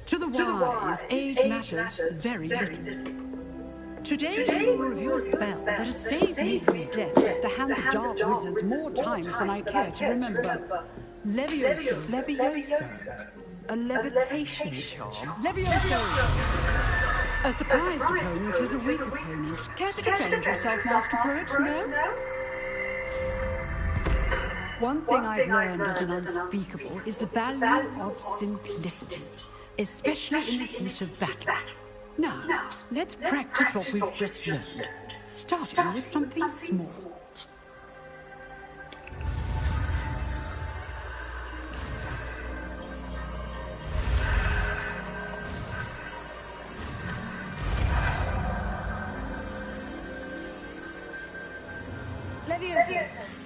To the wise, age matters very little. Today, we will review a spell that has saved me from death at the hands of dark wizards more times than I care to remember. Levioso. Levioso? A levitation charm? Levioso! A surprised opponent is a weak opponent. Care to defend yourself, Master Poet? No? One thing I've learned as an unspeakable is the value of simplicity, especially in the heat of battle. Now, let's practice what we've just learned, starting with something small. Leviosa.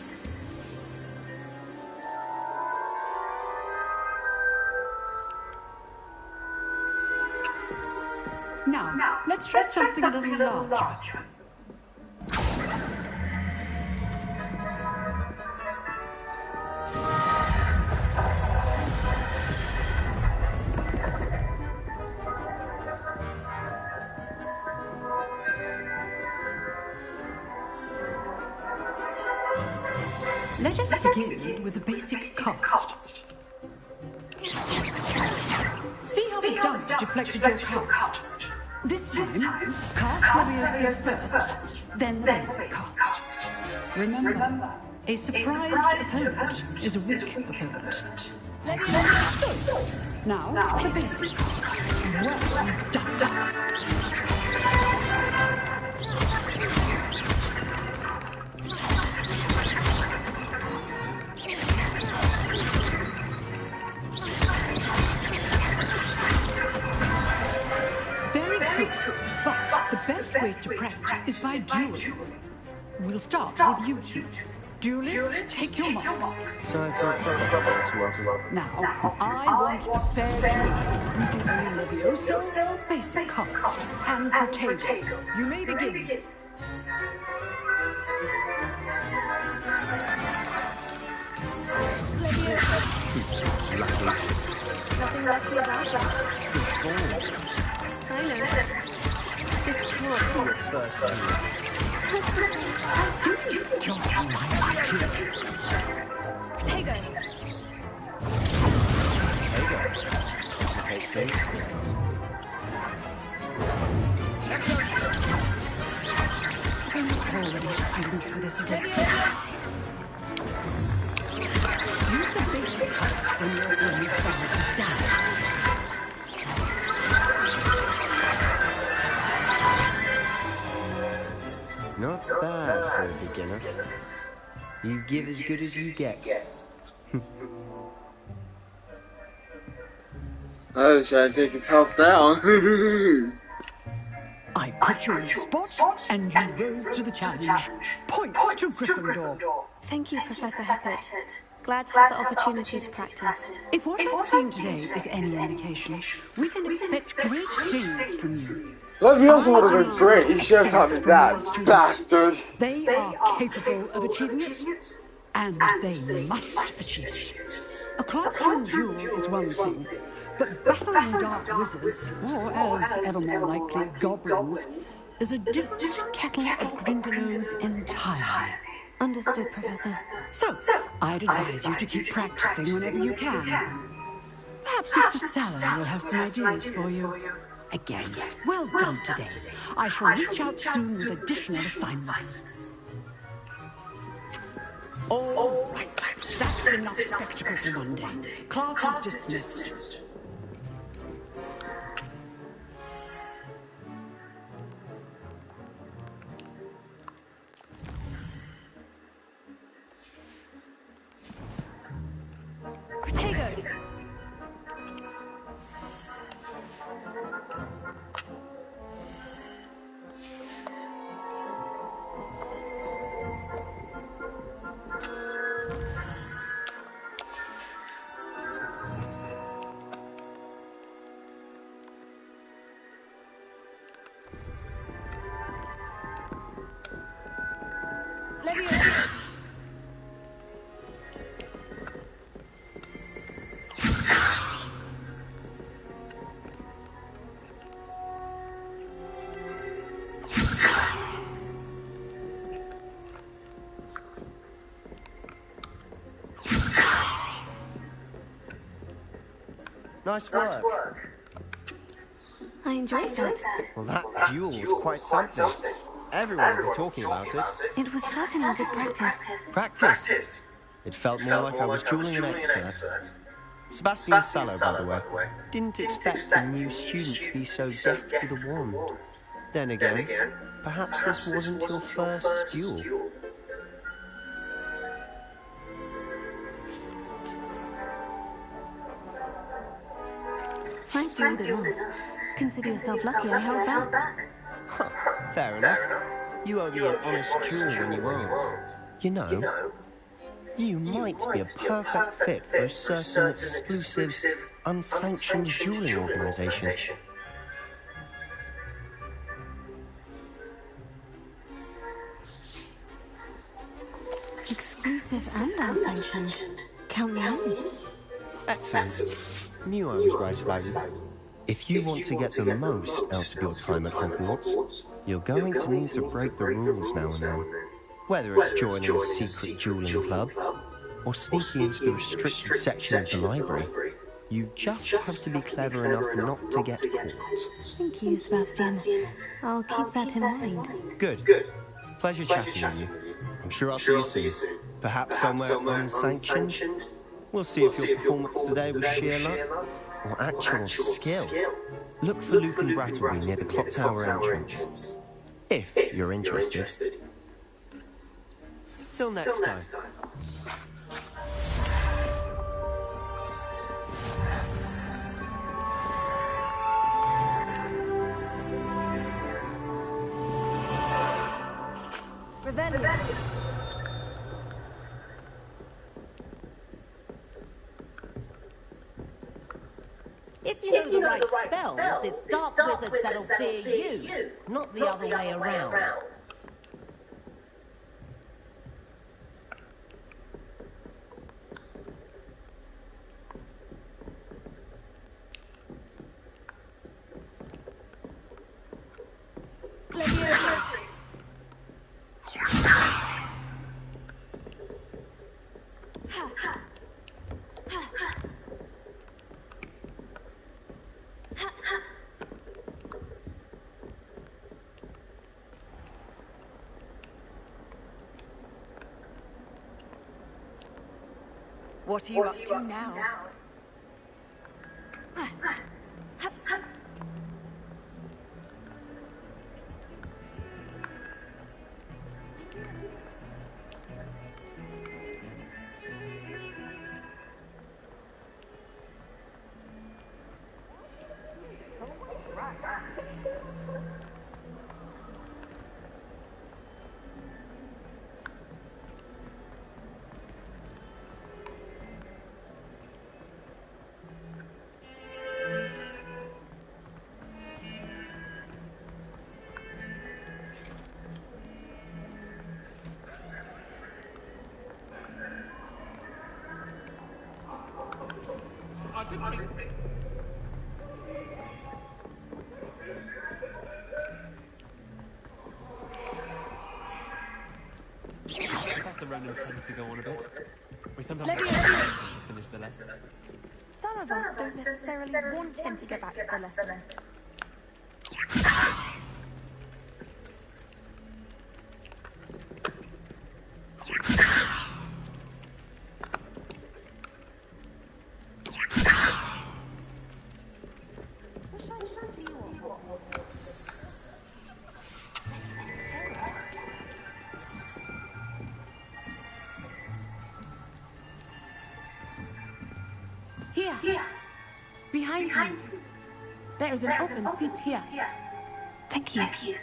Now, let's try something a little larger. Let us begin with a basic cast. See how the dunk deflected your cast? This time, cast Levioso first, then the basic cast. Remember, a surprised opponent is a weak opponent. Now, the basic cast. Well done. But the best way to practice is by dueling. We'll start with you two. Duelists, take your marks. Time for a proper Hogwarts welcome. Now, I want a fair duel using only Levioso, basic cast, and Protego. You may begin. Nothing lucky about it. I know. This can't be your first Protego. Complicates things. I'm already a student for this event. Use the basic cast when your opponent is down. Not bad for a beginner. You give as good as you get. I was trying to take his health down. I put you in the spot, and you rose to the challenge. Points to Gryffindor. Thank you, Professor Heppert. Glad to have the opportunity to practice. If what I've seen today is any indication, we can expect great things from you. Leviosa would have been great. He should have taught me that, bastard. They are capable of achieving it, and they must achieve it. A classroom duel is one thing, but battling dark wizards, or as ever more likely, goblins, is a different kettle of Grindylows entirely. Understood, Professor. So, I'd advise you to keep practicing whenever you can. Perhaps Mr. Sallow will have some ideas for you. Again, well done today. I shall reach out soon with additional assignments. All right, that's enough spectacle for one day. Class is dismissed. Protego. Leviosa. Nice work. I enjoyed that. Well, that duel was quite something. Everyone will be talking about it. It was certainly good practice. Practice? It felt more like I was dueling an expert. Sebastian Sallow, by the way, didn't expect a new student to be so deft with a wand. Then again, perhaps this wasn't your first duel. I've dueled enough. Consider yourself lucky I held back. Fair enough. You owe me an honest duel when you aren't. You know, you might be a perfect fit for a certain exclusive, unsanctioned dueling organisation. Exclusive and unsanctioned. Count me in. Excellent. Knew I was right about you. If you want to get the most out of your time at Hogwarts, you're going to need to break the rules now and then. Whether it's joining a secret dueling club, or sneaking into the restricted section of the library, you just have to be clever enough not to get caught. Thank you, Sebastian. I'll keep that in mind. Good. Pleasure chatting with you. I'm sure I'll see you soon. Perhaps somewhere unsanctioned? We'll see if your performance today was sheer luck or actual skill. Look for Luke and Brattleby near the clock tower entrance, if you're interested. Till next time. Revelio. It's dark wizards that'll fear you, not the other way around. What are you up to now? Professor Ronan tends to go on a bit. We sometimes have to finish the lesson. Some of us don't necessarily want him to get back to the lesson. Here. Behind you. There is an open seat here. Thank you.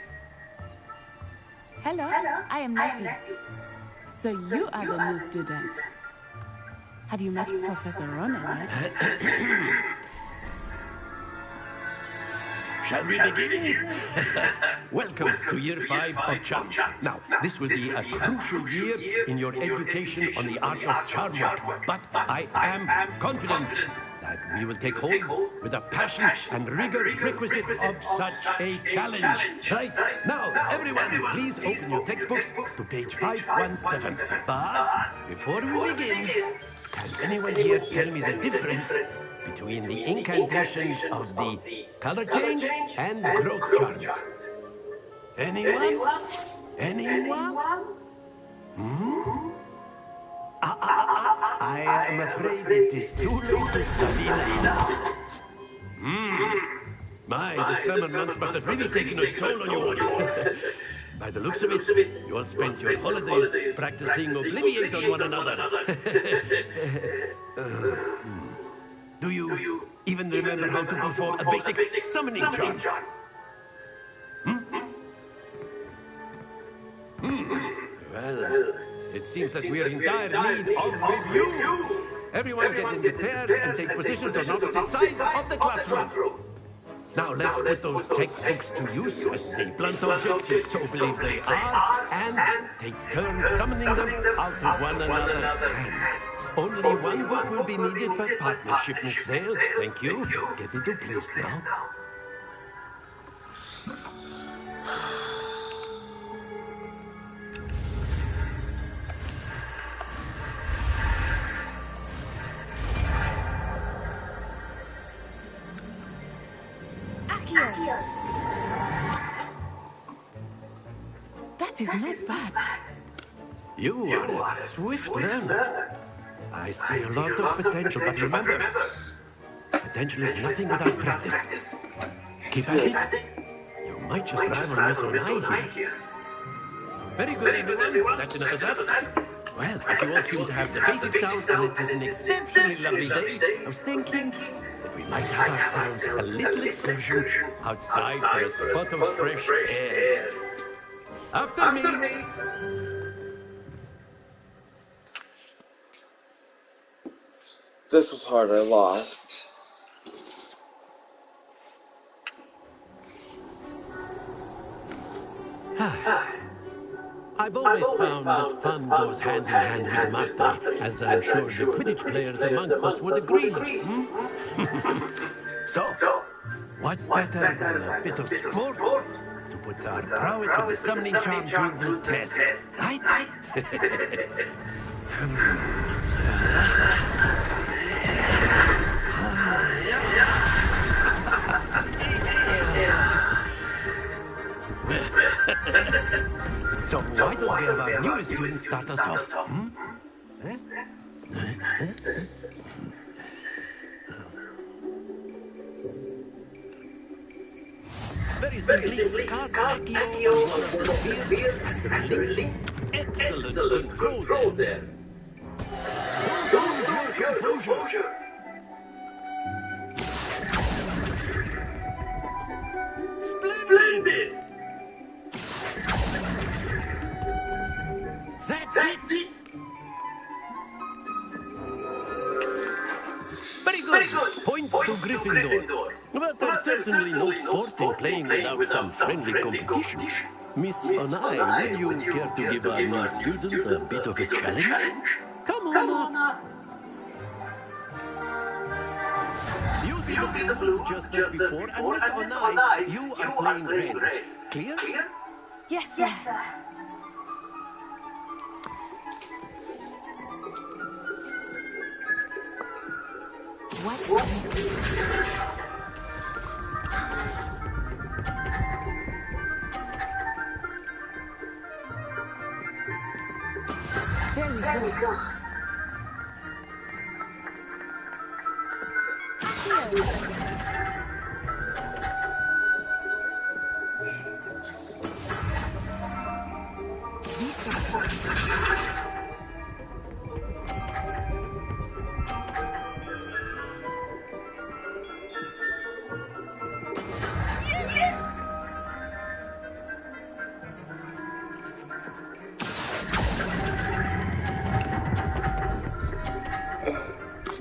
Hello, I am Nettie. So you are the new student. Have you met Professor Ronan yet? Shall we begin? Welcome to Year 5 of Charms. Now, this will be a crucial year in your education on the art of charm work, but I am confident that we will take hold with the passion and rigor requisite of such a challenge. Right? Now, everyone, please open your textbooks to page 517. But before we begin, can anyone here tell me the difference between the incantations of the color change and growth charms? Anyone? Anyone? I am afraid it is too late to study now. My, the summer months must have really taken a toll on you all. By the looks of it, you all spent your holidays practicing Obliviate on one another. Do you even remember how to perform a basic summoning charm? Well, it seems that we are in dire need of review. Everyone get into pairs and take positions on opposite sides of the classroom. Now let's put those textbooks to use as the blunt objects you so believe they are, and take turns summoning them out of one another's hands. Only one book will be needed per partnership, Miss Dale. Thank you. Get into place now. That is not bad. You are a swift learner. I see a lot of potential, but remember, potential is nothing without practice. Keep at it. You might just rival Miss Onai here. Very good, everyone. That's enough of that. Well, if you all seem to have the basics down, and it is an exceptionally lovely day, I was thinking that we might have ourselves a little excursion outside for a spot of fresh air. After me. This was hard, I lost. I've always found that fun goes hand in hand with mastery, as I'm sure the Quidditch players amongst us would agree. Hmm? So, what better than a bit of sport to put our prowess of the summoning charm to the test, right? So why don't we have our newest student start us off? Hmm? Very simply, cast Accio on one of the spheres and release. Excellent control there. Don't lose your composure. Splendid! That's it! Very good. Points to Gryffindor. But there's certainly no sport in playing without some friendly competition. Miss Onai, would you care to give our new student a bit of a challenge? Come on up. You'll be the blues just as before, and Miss Onai, you are playing red. Clear? Yes, sir. What? There we go.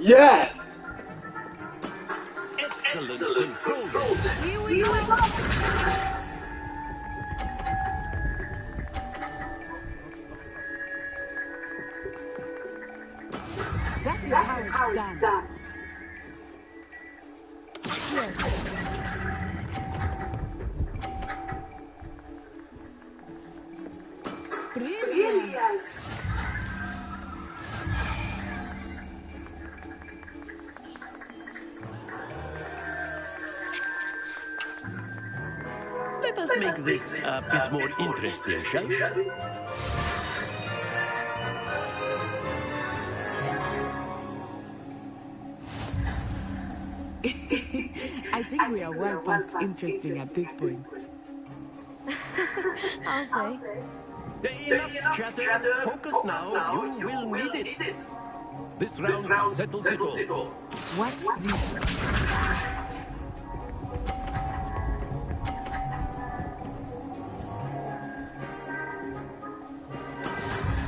Yes! Excellent control. Here we go. That is how it's done. Here. Brilliant. Let us make this a bit more interesting, shall we? I think we are well past interesting at this point. I'll say. Enough chatter. Focus now. You will need it. This round settles it all. Watch this.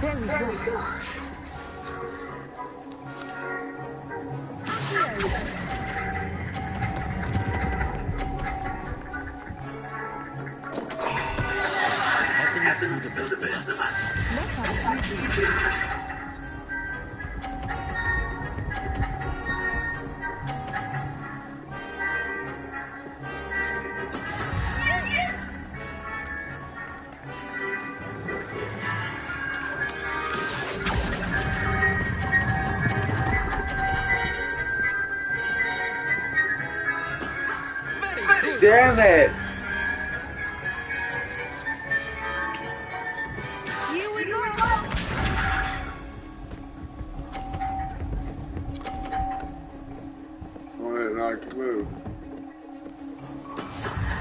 There we go. Happens to the best of us. Let us see this. Damn it! Here we go. Well, I can move.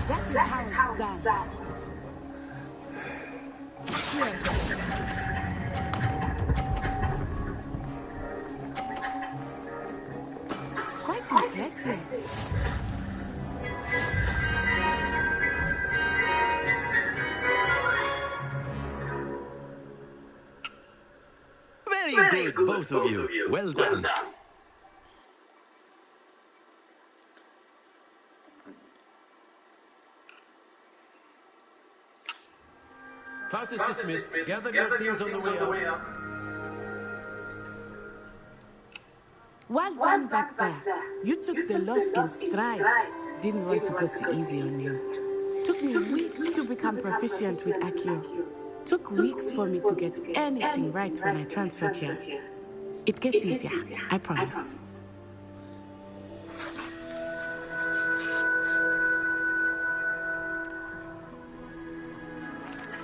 That is how it's done. Here. Quite impressive. Very good, both of you. Well done. Class is dismissed. Gather your things on the way out. Well done back there. You took the loss in stride. Didn't want to go too easy on you. Took me weeks to become proficient with Accio. Took weeks for me to get anything right when I transferred here. It gets easier, I promise.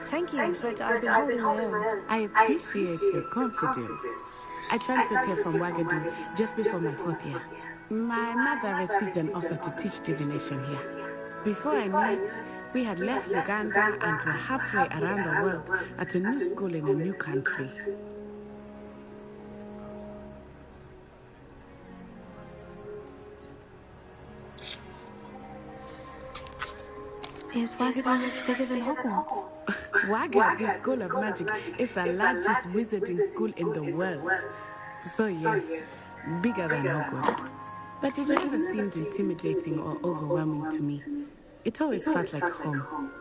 Thank you, but I've been holding my own. I appreciate your confidence. I transferred here from Wagadu just before my 4th year. My mother received an offer to teach divination here. Before I knew it, we had left Uganda and were halfway around the world at a new school in a new country. Is Wagadu much bigger than Hogwarts? Wagadu School of Magic is the largest wizarding school in the world. So yes, bigger than Hogwarts. But it never seemed intimidating or overwhelming to me. It always felt like home.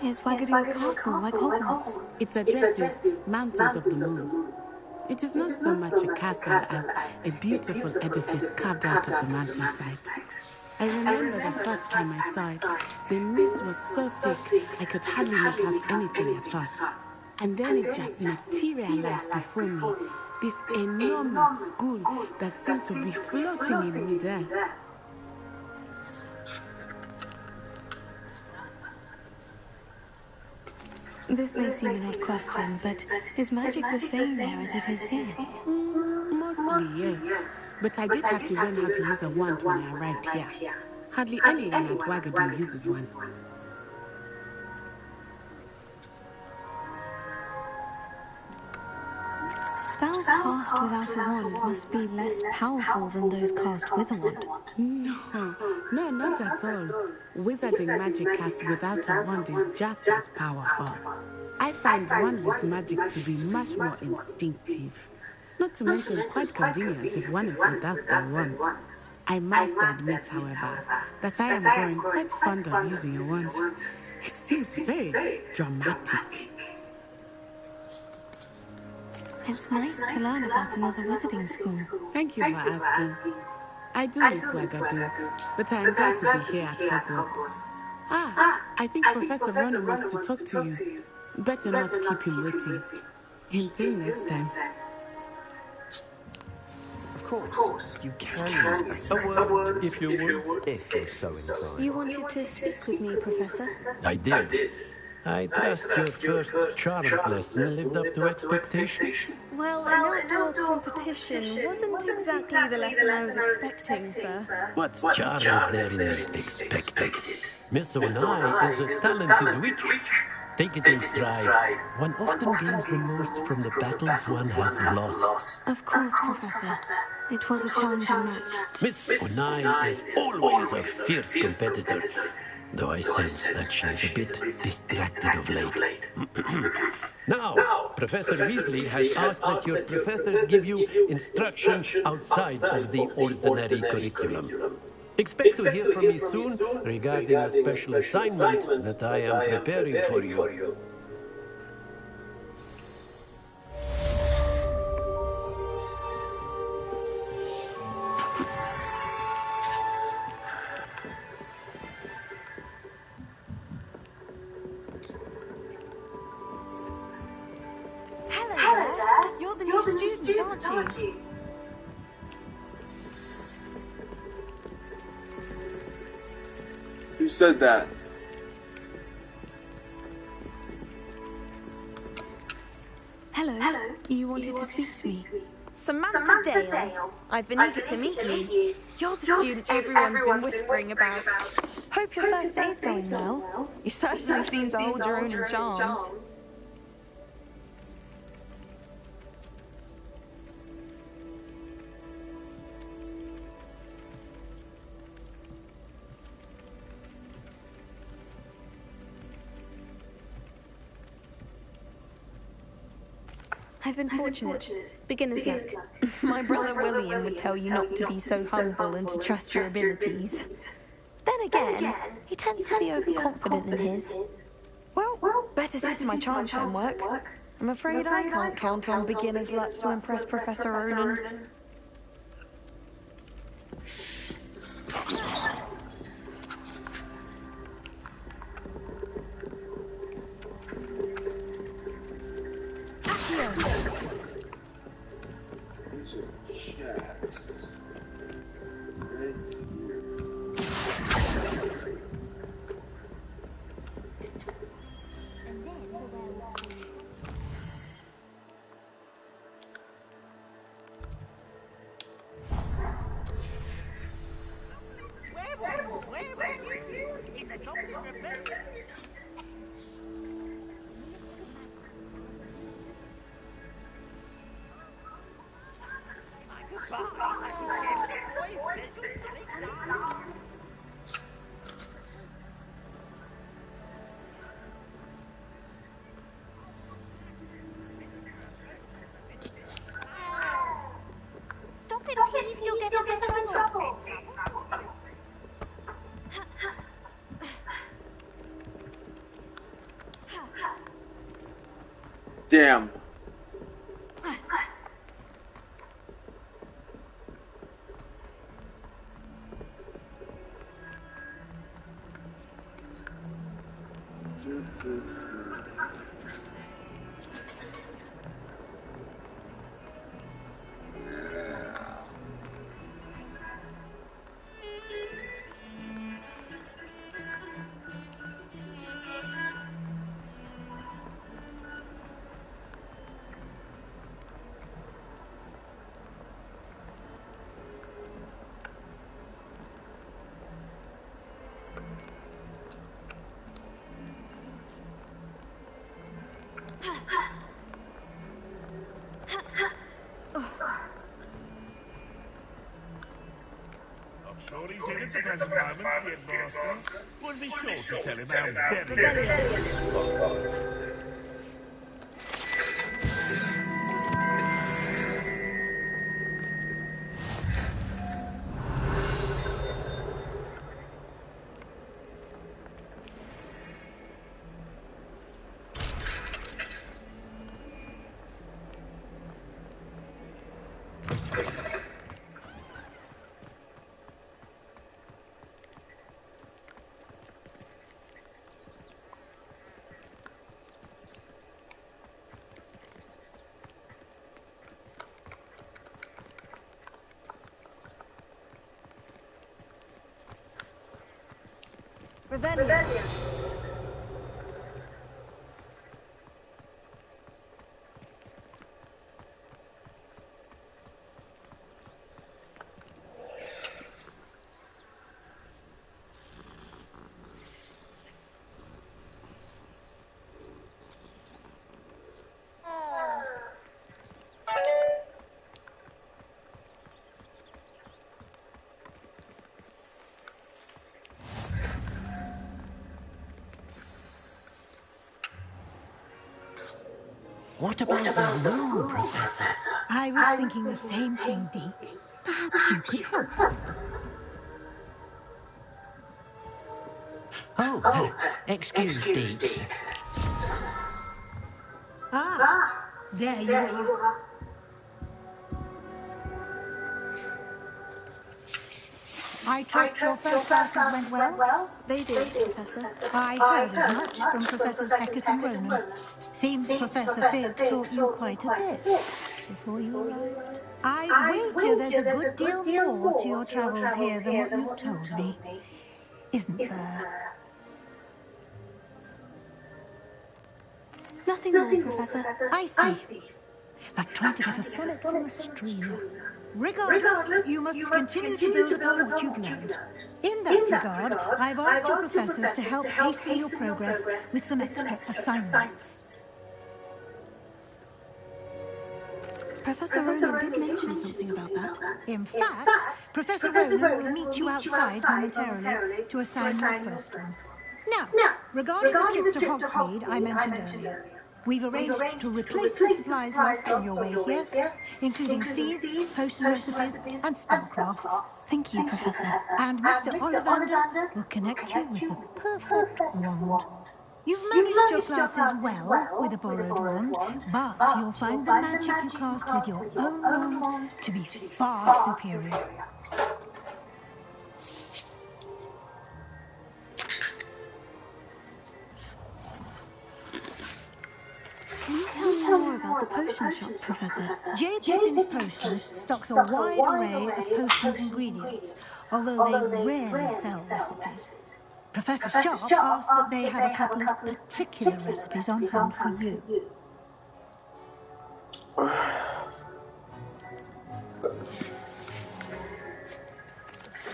Is Wagadu a castle like Hogwarts? Its address is Mountains of the Moon. It is not so much a castle as a beautiful edifice carved out of the mountainside. I remember the first time I saw it, the mist was so thick I could hardly make out anything at all. And then it just materialized before me, this enormous school that seemed to be floating in midair. This may seem an odd question, but is magic the same there as it is here? Mostly, yes. But I did have to learn how to use a wand when I arrived here. Hardly anyone at Wagadu uses one. Spells cast without a wand must be less powerful than those cast with a wand. No, not at all. Wizarding magic cast without a wand is just as powerful. I find wandless magic to be much more instinctive. Not to mention quite convenient if one is without the wand. I must admit, however, that I am growing quite fond of using a wand. It seems very dramatic. It's nice to learn about another wizarding school. Thank you for asking. I do miss Wagadu, but I am glad to be here at Hogwarts. I think Professor Vernon wants to talk to you. Better not keep him waiting. Until next time. Of course, you can use a word if you would, if you're so inclined. You wanted to speak with me, Professor? I did. I trust your first charms lesson lived up to expectation. Well, an outdoor competition wasn't exactly the lesson I was expecting, sir. What charm is there in the expected? Miss Onai is a talented witch. Take it in stride. One often gains the most from the battles one has lost. Of course, Professor. It was a challenging match. Miss Onai is always a fierce competitor, though I sense that she is a bit distracted of late. Now, Professor Weasley has asked that your professors give you instruction outside of the ordinary curriculum. Expect to hear from me soon regarding a special assignment that I am preparing for you. Hello there. You're the new student, aren't you? Who said that? Hello. You wanted to speak to me? Samantha Dale. I've been eager to meet you. You're the student everyone's been whispering about. Hope your first day's going well. You certainly seem to hold your own in charms. I've been fortunate. Beginner's luck. My brother William would tell you not to be so humble and to trust your abilities. Then again, he tends to be overconfident in his. Well, better see to my charge homework. I'm afraid I can't count on beginner's luck to impress Professor Onan. These are shafts. Right here. Stop it, please. You'll get us in trouble. Damn. I'm sure he's in at the present moment, the headmaster. Would be sure to tell him how very spot. Rebellion. What about the room, Professor? I was thinking the same thing, Deke. Perhaps you could help. Oh, excuse Deke. There you are. I trust your first classes went well? They did, Professor. I heard as much from Professors Hecat and Ronan. Seems Professor Fig taught you quite a bit before you arrived. I'd wager there's a good deal more to your travels here than what you've told me. isn't there? Nothing more, Professor. I see. Like trying to get a sonnet from a stream. Regardless, you must continue to build upon what you've learned. In that regard, I've asked your professors to help hasten your progress with some extra assignments. Professor Ronan did mention something about that. In fact, Professor Ronan will meet you outside momentarily to assign your first one. Now, regarding the trip to Hogsmeade I mentioned earlier, we've arranged to replace the supplies lost on your way here, including seeds, potion recipes, and spellcrafts. Thank you, Professor. And Mr. Ollivander will connect you with the perfect wand. You've managed your classes well with a borrowed wand, but you'll find the magic you cast with your own wand to be far superior. Can you tell me more about the potion shop, Professor? J. Pippin's Potions stocks a wide array of potions ingredients, although they rarely sell recipes. Professor Sharp asks that they have a couple of particular recipes on hand for you.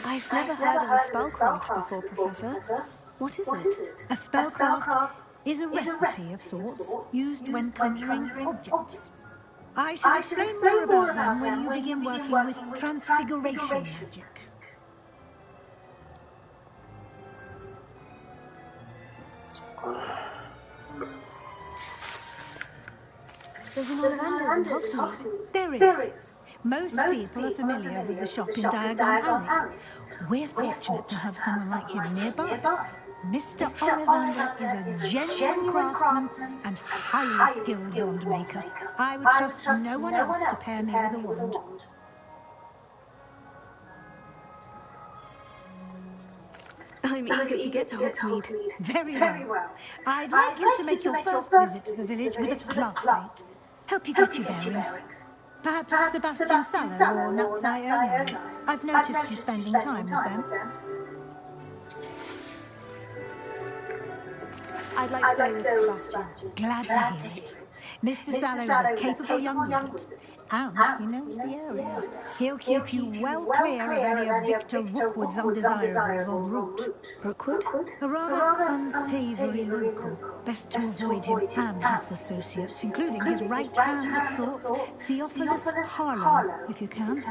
I've never heard of a spellcraft before, Professor. What is it? A spellcraft is a recipe of sorts used when conjuring objects. I shall explain more about them when you begin working with transfiguration magic. There's an Ollivander's in Hogsmeade. There is. Most people are familiar with the shop in Diagon Alley. We're fortunate to have someone like him nearby. Mr. Ollivander is a genuine craftsman and highly skilled wand maker. I would trust no one else to pair me with a wand. I'm eager to get to Hogsmeade. Very well. I'd like you to make your first visit to the village with a classmate. Help you get your bearings. Perhaps Sebastian Sallow or Natsai Only. I've noticed you spending time with them. I'd like to go with Sebastian. Glad to hear it. Mr. Sallow is a capable young wizard, and he knows the area. He'll keep you well clear of any of Victor Rookwood's undesirables en route. Rookwood? A rather unsavoury local. Best to avoid him and his associates, including his right hand of sorts, Theophilus Harlow, if you can.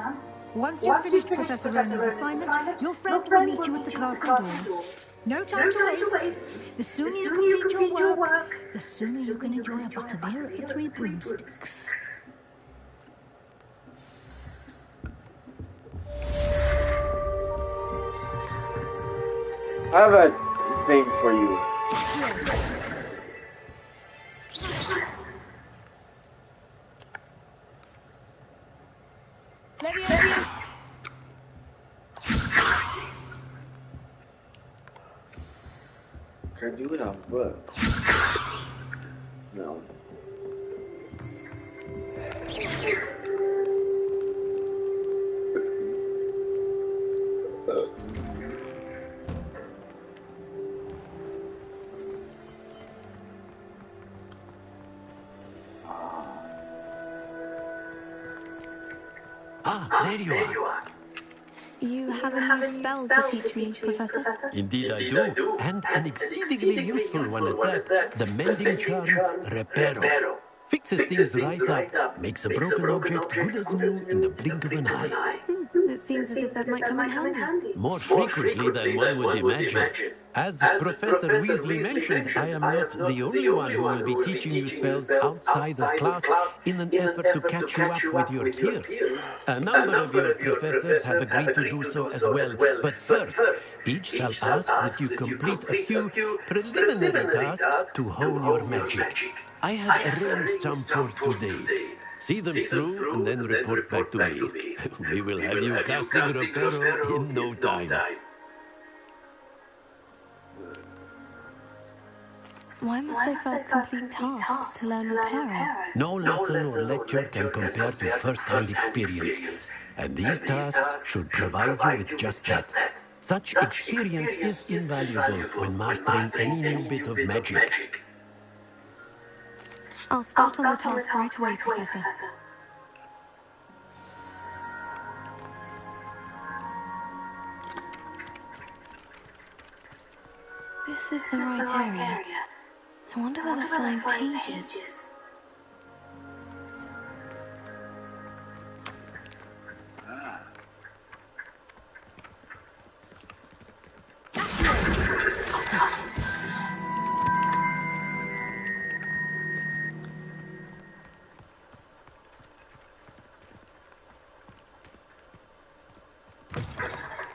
Once you've finished Professor Ronan's assignment, your friend will meet you at the castle doors. No time to waste. The sooner you complete your work, the sooner you can enjoy a butterbeer at the Three Broomsticks. I have a thing for you. Can I do it on foot? No. Ah, there you are. You have a new spell to teach me, Professor? Indeed I do, and an exceedingly useful one at that. The mending charm, Reparo. Fixes things right up, makes a broken object good as new in the blink of an eye. It seems as if that might come in handy. More frequently than one would imagine. As Professor Weasley mentioned, I am not the only one who will be teaching you spells outside of class in an effort to catch you up with your peers. A number of your professors have agreed to do so as well, but first, each shall ask that you complete a few preliminary tasks to hone your magic. I have arranged some for today. See them through and then report back to me. We will have you casting Reparo in no time. Why must I first complete tasks to learn Reparo? No lesson or lecture can compare to first-hand experience, and these tasks should provide you with just that. Such experience is invaluable when mastering any new bit of magic. I'll start on the task right away, Professor. This is the right area. I wonder where the flying page is.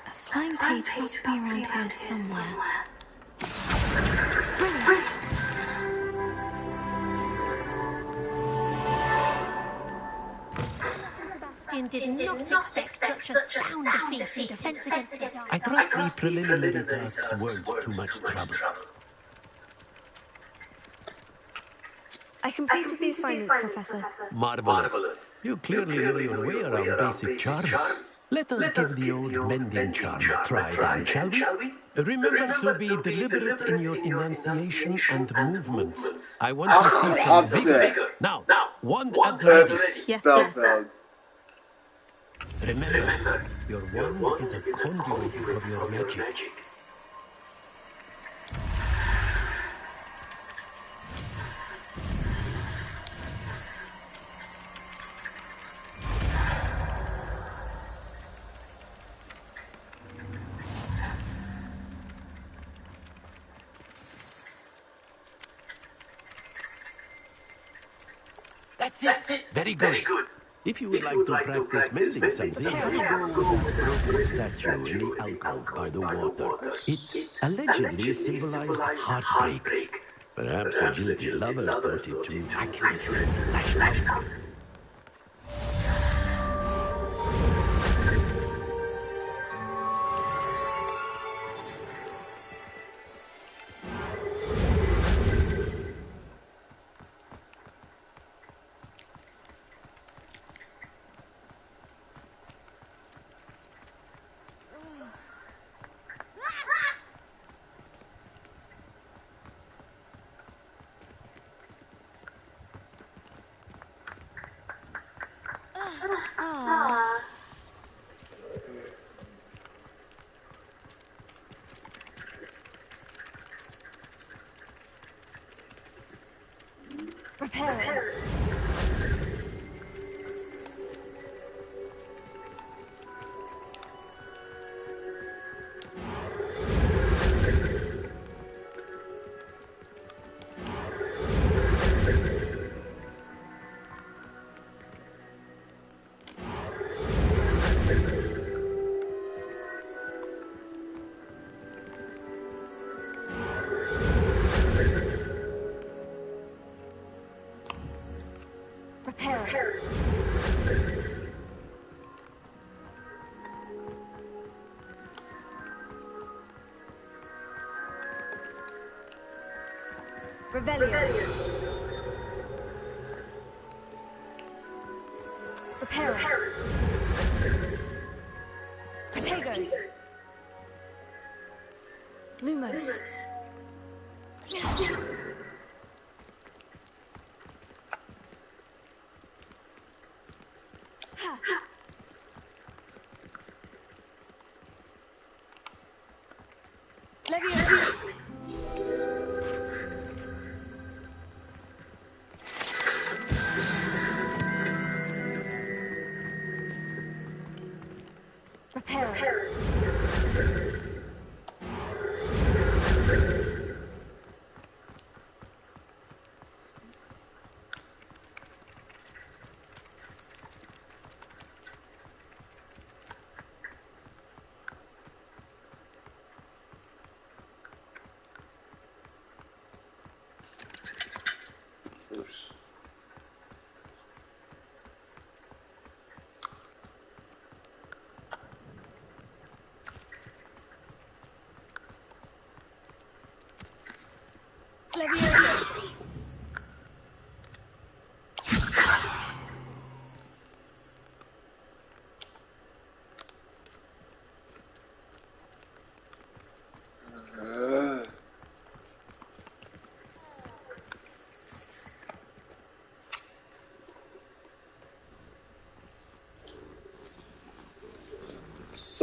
A flying page must be around here somewhere. Brilliant! Did not expect such a sound defeat in defense against the dark. I trust the preliminary tasks weren't too much trouble. I completed the assignments, Professor. Marvelous. You clearly know your way around basic charms. Let us give the old mending charm a try then, shall we? Remember to be deliberate in your enunciation and movements. I want to see some vigor. Now, wand at the ready. Yes, sir. Remember, your wand is a conduit of your magic. That's it. Very good. If you would like to practice mending something, I'll go with that broken statue in the alcove by the water. It allegedly symbolized heartbreak. Perhaps a jilted lover thought it too accurate. Lash out. Prepare. Revelio. Reparo. Protego. Lumos. Leviosa. Reparo. Leviosa.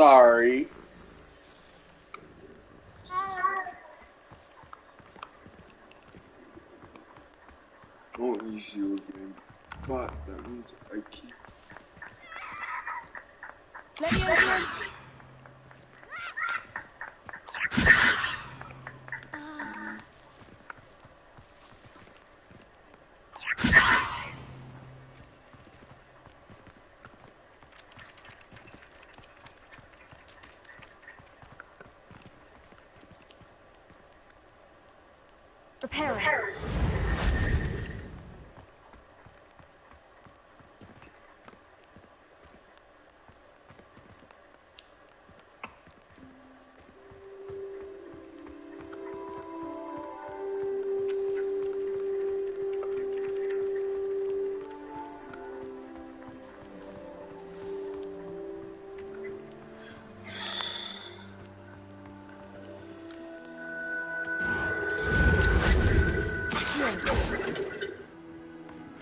sorry. Won't use you again. But that means I can't. Leviosa! Repairing.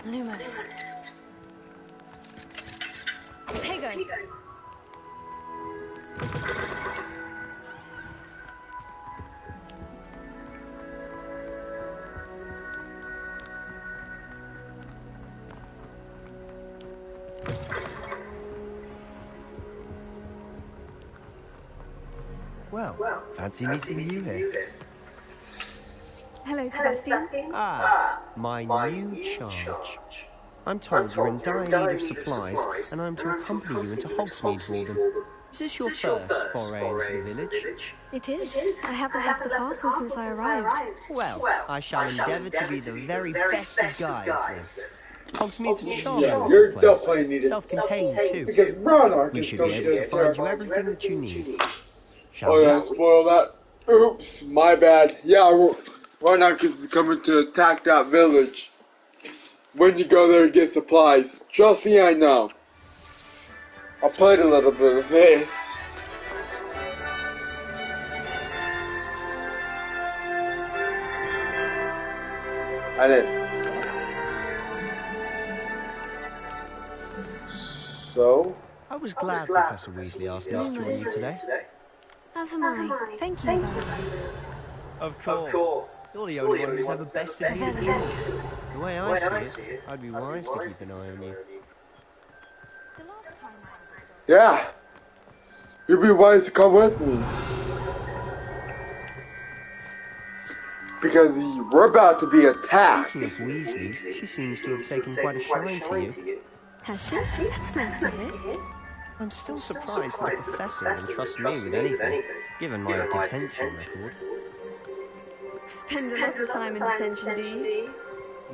Lumos. Tego. Well, fancy meeting you here. Hello, Sebastian. Ah, my new charge. I'm told you're in dire need of supplies, and I'm to accompany you into Hogsmeade for them. Is this your first foray into the village? It is. I haven't left the castle since I arrived. Well, I shall endeavour to be the very best of guides then. Hogsmeade's a charming little place, self-contained too. We should be able to find you everything that you need. Shall we? Yeah, spoil that. Oops, my bad. Yeah, Rhinoceros is coming to attack that village. When you go there to get supplies. Trust me, I know. I played a little bit of this. I did. So? I was glad Professor Weasley asked me to join you today. As am I. Thank you. Of course. You're the only one who's ever bested me. The way I see it, I'd be wise to keep an eye on you. Yeah. You'd be wise to come with me. Because we're about to be attacked. Speaking of Weasley, she seems to have taken quite a shine to you. Has she? That's nice to hear. I'm still surprised that a professor would entrust me with anything, given my detention record. Spend a lot of time in detention, do you?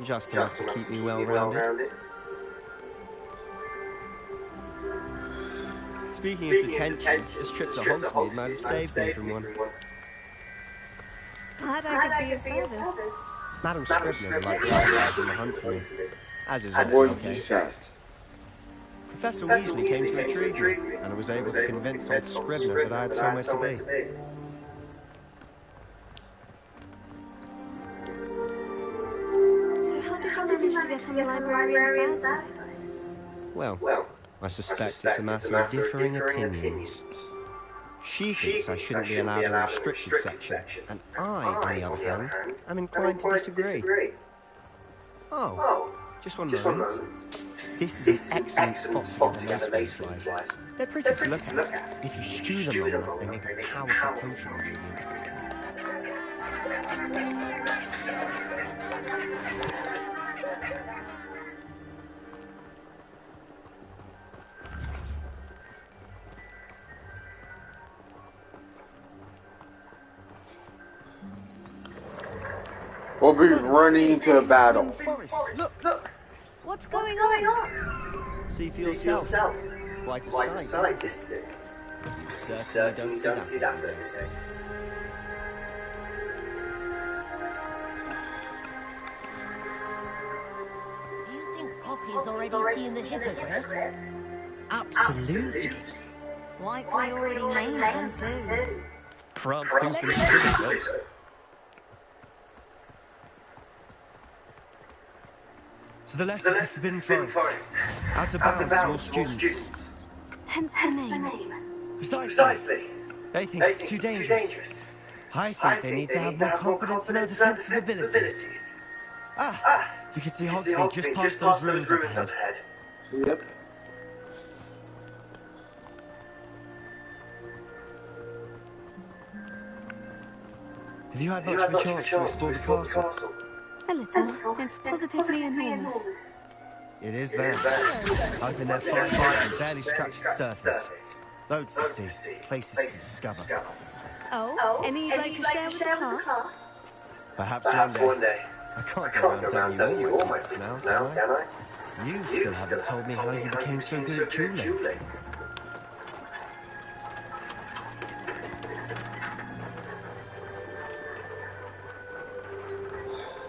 Just enough to keep me well-rounded. Speaking of detention, this trip to Hogsmeade might have saved me from one. Glad I could be of service. Madam Scribner would like to engage in the hunt for me, as is often the case. Professor Weasley came to retrieve me, and I was able to convince old Scribner that I had somewhere to be. So how did you manage to get on the librarian's bad side? Well, I suspect it's a matter of differing opinions. She thinks I shouldn't be allowed in the restricted section, and I, on the other hand, am inclined to disagree. Oh, just one moment. This is an excellent spot to get the lace flies. They're pretty to look at. If you stew them long enough, they make a powerful potion ingredient. We'll be running into a battle. Look! What's going on? See for yourself. Quite a sight, isn't it? You certainly don't see that every day. Do you think Poppy's already seen the hippogriffs? Absolutely. Likely already named them too. Prancing from Scribner. To the left is the Forbidden Forest. Out of bounds to all students. Hence the name. Precisely. They think it's too dangerous. I think they need to have more confidence in our defensive abilities. Ah, you can see Hogsmeade just past those rooms up ahead. Yep. Have you had much of a chance to explore the castle? A little. It's positively enormous. It is there. I've been there 5 years and barely scratched the surface. Loads to see, places to discover. Oh, any you'd like to share with the class? Perhaps one day. I can't go around telling you all my secrets now, can I? You still haven't told me how you became so good at dueling.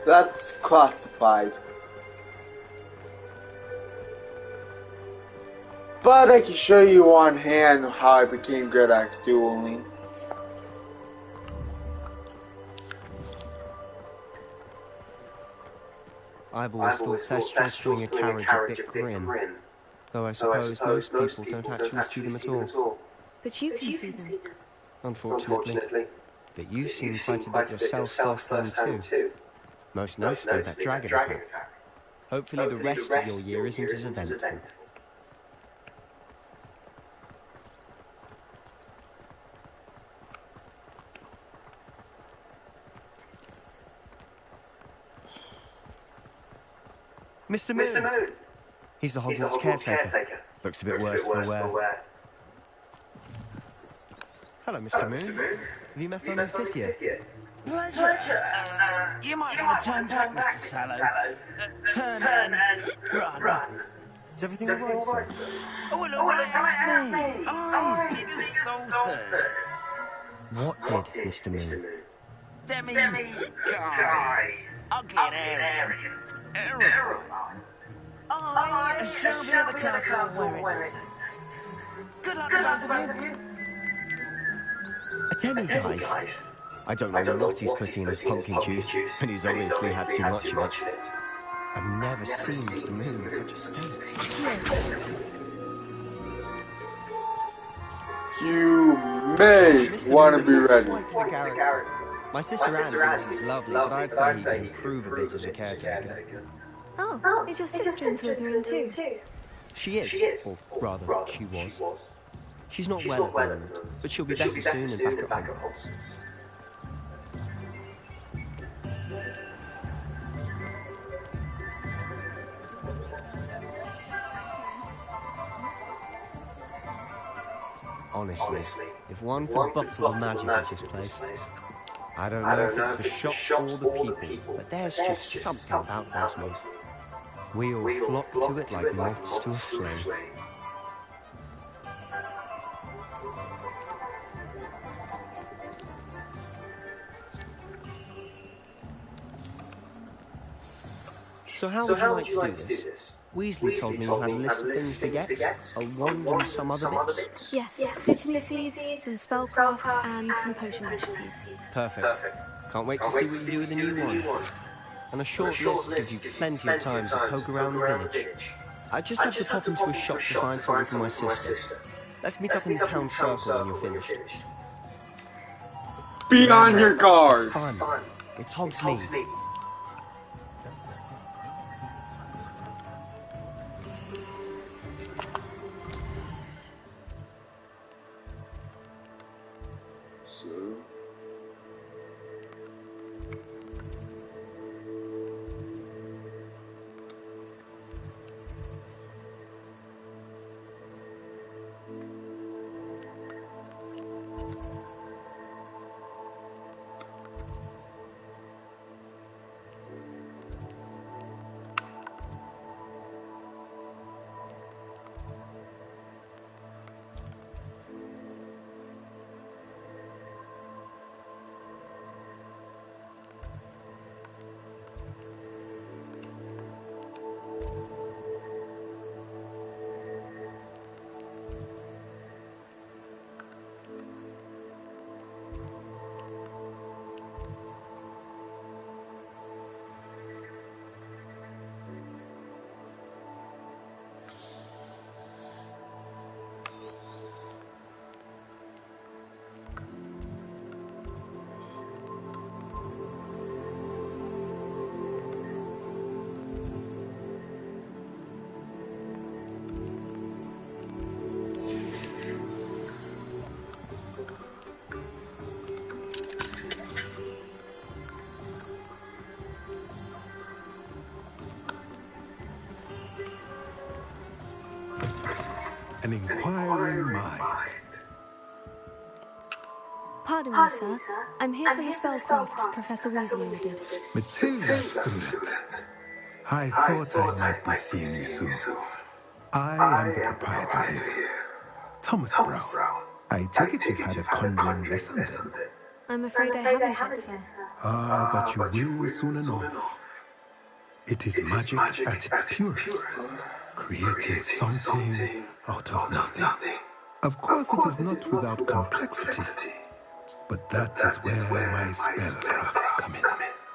That's classified. But I can show you on hand how I became good at dueling. I've always thought Thestrals bring a carriage a bit grim, though I suppose most people don't actually see them at all. But you can see them. Unfortunately. But you've seen quite a bit yourself firsthand too. Most notably that dragon attack. Hopefully the rest of your year isn't as eventful. Mr. Moon! He's the Hogwarts caretaker. Looks a bit worse for wear. Hello, Mr. Moon. Have you met on your 5th year? Pleasure. You might want to turn back, Mr. Sallow. Turn and run. Is everything all right, sir? Oh, look at me. Eyes big as saucers. What did Mr. Moon? Guys. Ugly and arrogant. Terrible. I shall be at the castle where it's safe. Good luck to both of you. A Demi, guys. I don't know what he's putting in his pumpkin juice, and he's obviously had too much of it. I've never seen Mr. Moon in such a state. You may want to be ready. My sister Anne thinks he's lovely, but I'd say he can improve a bit as a caretaker. Oh, is your sister in Slytherin too? She is, or rather, she was. She's not well at the moment, but she'll be better soon and back at Hogwarts. Honestly, if one could bottle the magic of this place, I don't know if it's the shops or the people, but there's just something about Hogsmeade. We all flock to it like moths to a flame. So how would you like to do this? Weasley told me you had a list of things to get, a wand and some other bits. Yes, Dittany seeds, some spellcrafts, and some potion recipes. Perfect. Can't wait to see what you do with the new one. And a short list gives you plenty of time to poke around the village. I just have to pop into a shop to find something for my sister. Let's meet up in the town circle when you're finished. Be on your guard! Fun. It's Hogsmeade. An inquiring mind. Pardon me, sir. I'm here for the spellcrafts Professor Weasley ordered. Matilda, student. I thought I might be seeing you soon. I am the proprietor here, Thomas Brown. I take it you've had a conjuring lesson then? I'm afraid I haven't yet, sir. Ah, but you will soon enough. It is magic at its purest, creating something out of nothing. Of course, it is not without complexity, but that is where my spellcrafts come in.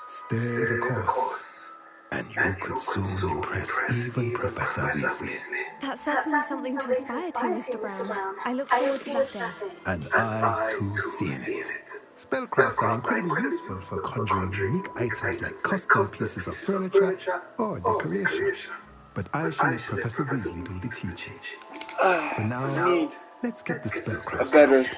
Stay the course, and you could soon impress even Professor Weasley. That's certainly something to aspire to, Mr. Brown. I look forward to that day. And I, too, seeing it. Spellcrafts are incredibly useful for conjuring unique items like custom pieces of furniture or decoration. But I shall let Professor Weasley do the teaching. For now, let's get the spellcrafts started.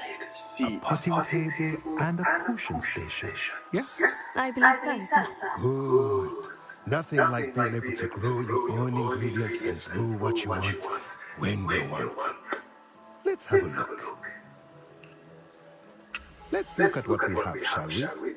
A potting table and a potion station. Yes? I believe so, sir. Good. Nothing like being able to grow your own ingredients and brew what you want, when you want. Let's have a look. Let's look at what we have, shall we?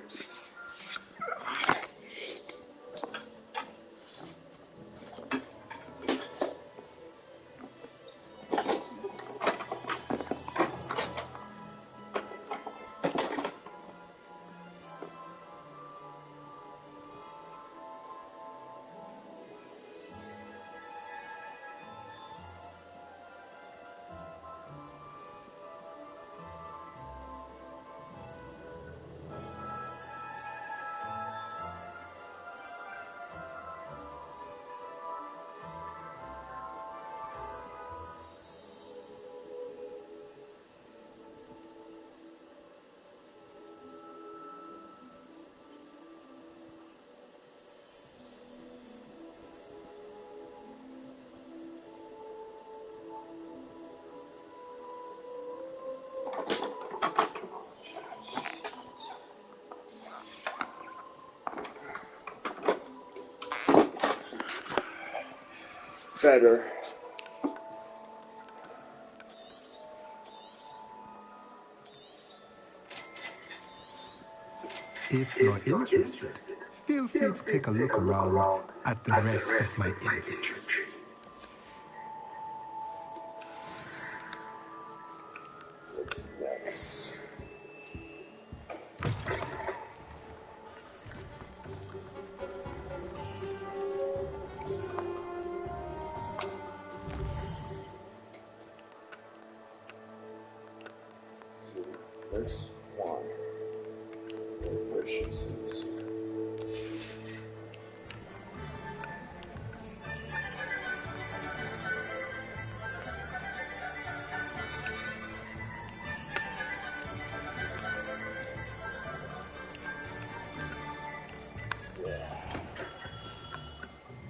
Better. If you're interested, feel free to take a look around at the rest of my inventory. What's next? Next one. Efficiencies.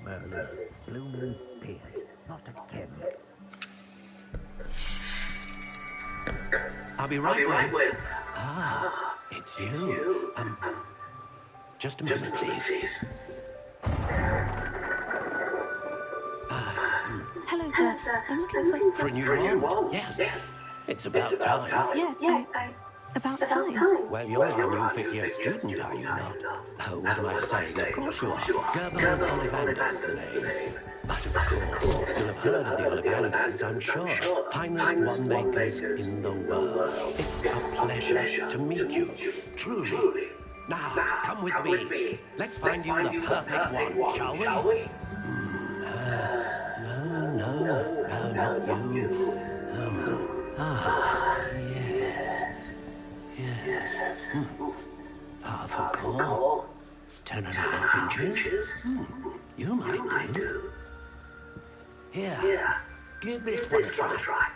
Merlin, blooming beard, not again. I'll be right with. Ah, it's you. Just a moment, please. Hello, sir. I'm looking For a new wand? Yes. It's about time. Yes, about time. Well, you're a new fifth-year student, are you not? Oh, what am I saying? Of course you are. Gerber Ollivander's the name. But of course, you'll have heard of the Ollivanders, I'm sure. Finest wand makers in the world. It's a pleasure to meet you, truly. Now, come with me. Let's find you the perfect one, shall we? No, not you. Yes. Half a core. 10.5 inches. You might do. Here, give this one a try.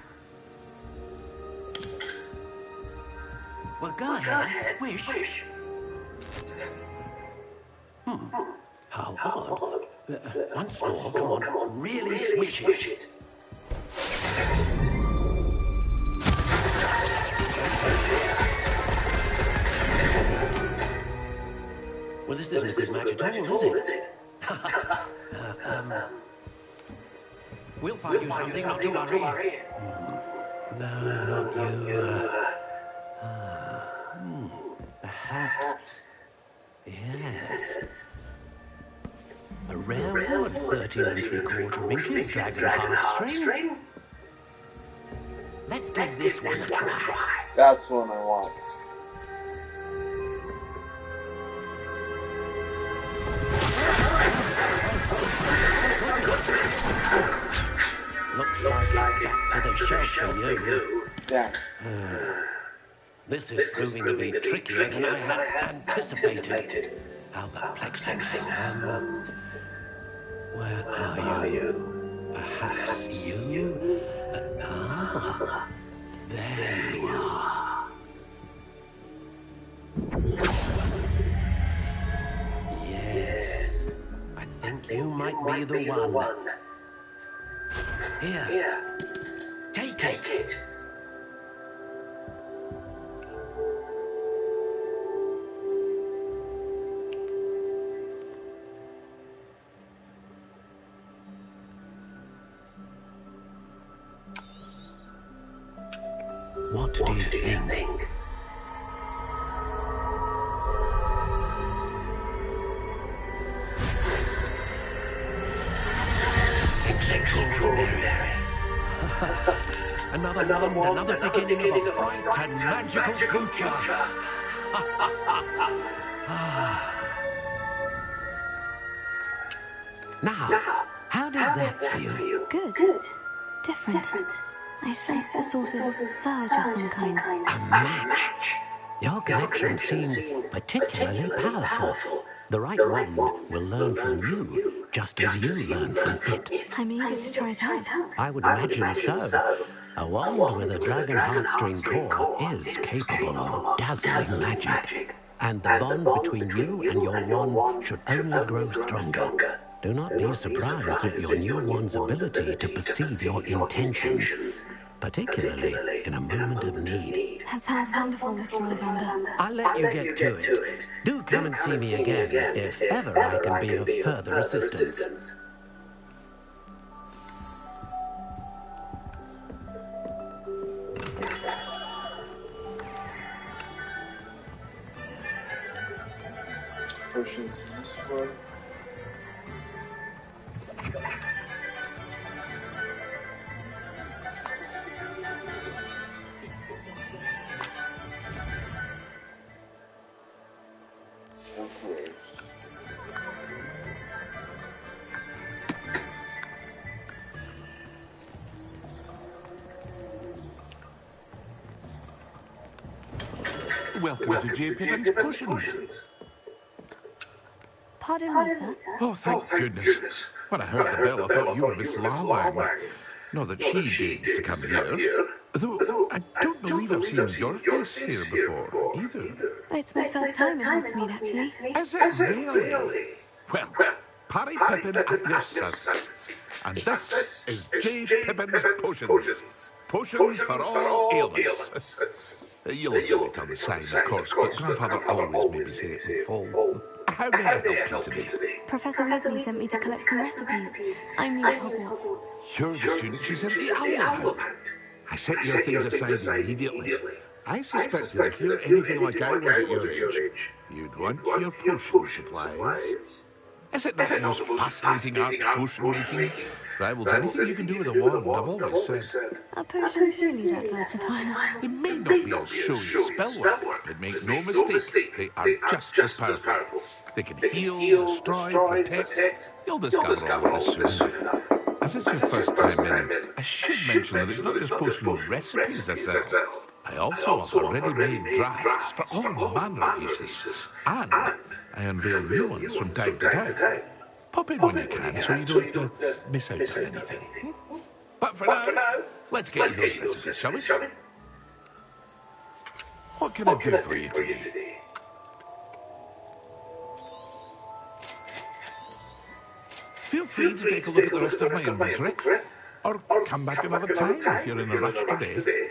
Well, go ahead, swish. How odd. Once more, come on, really swish it. Well, this isn't a good match at all, is it? We'll find you something, not to worry. No, not you. Perhaps. Yes. A rare wood, 13 3/4 inches, dragon heartstring. Let's give this one a try. That's what I want. Looks like it's back to the shelf for you. Yeah. This is proving to be trickier than I had anticipated. How perplexing. Where are you? Perhaps you? There you are. Yes, I think you might be the one. Here, take it. What do you think? Extraordinary. Another wand, another beginning of a bright and magical future. Now, how did that feel? Good. Different. I sensed a sort of surge of some kind. A match. Your connection seemed particularly powerful. The right wand will learn from you, just as you learn from it. I'm eager to try it out. I would imagine so. A wand with a dragon heartstring core is capable of dazzling magic. And the bond between you and your wand should only grow stronger. Do not be surprised at your new wand's ability to perceive your intentions, particularly in a moment of need. That sounds wonderful, Mr. Ollivander. I'll let you get to it. Do come and see me again if ever I can be of further assistance. Potions this way. Welcome to J. Pippin's Potions. Pardon me, sir. Oh, thank goodness. When I heard the bell, I thought you were Miss Larwang. Not that she deigns to come here. Though I don't believe I've seen your face here before, either. It's my first time in Hogsmeade, actually. Is it really? Well, Parry Pippin at your service. And this is J. Pippin's Potions. Potions for all ailments. You'll have it on the sign, of course, but Grandfather always made me say it in full. How may I help you today? Professor Weasley sent me to collect some recipes. I'm new at Hogwarts. You're the student she sent the owl hunt. I set your things aside immediately. I suspected if you're anything like I was at your age, you'd want your potion supplies. Is it not the most fascinating art potion making? Rivals anything you can do with a wand, I've always said. Are potions really that versatile? They may not be as showy as spellwork, but make no mistake, they are just as powerful. They can heal, destroy, protect. You'll discover all of this soon enough. As it's your first time in, I should mention that it's not just potion recipes I sell. I also offer ready-made drafts for all manner of uses. And I unveil new ones from time to time. Pop in when you can so you don't miss out on anything. But for now, let's get you those recipes, shall we? What can I do for you today? Feel free to take a look at the rest of my inventory, or come back another time if you're in a rush today.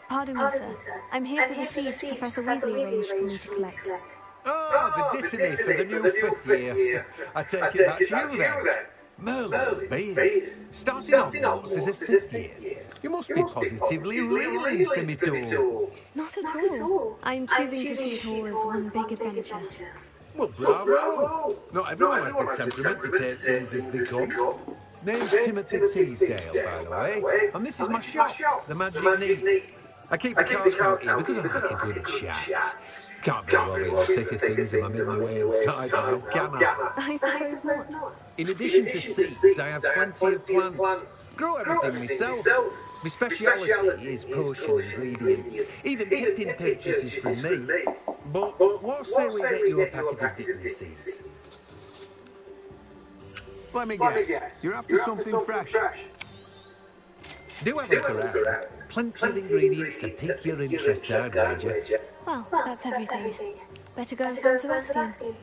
Pardon me, sir. I'm here for the seeds Professor Weasley arranged for me to collect. Oh, the dittany for the new fifth year. I take it that's you then. Merlin's beard. Starting Hogwarts as a fifth year. You must be positively reeling from it all. Not at all. I'm choosing to see it all as one big adventure. Well, bravo. Not everyone has the temperament to take things as they come. Name's Timothy Teasdale, by the way. And this is my shop, the Magic Neat. I keep the cards out here because I like a good chat. Can't very well be in the thick of things if I'm in my way inside now, can I? I suppose not. In addition to seeds, I have plenty of plants. Grow everything myself. My speciality is potion ingredients. Even pippin purchases from me. But what say we get you a packet of dittany seeds? Let me guess, you're after something fresh. Do have a look around. Plenty of ingredients to pique your interest, I'd wager. Well, that's everything. Better go and find Sebastian.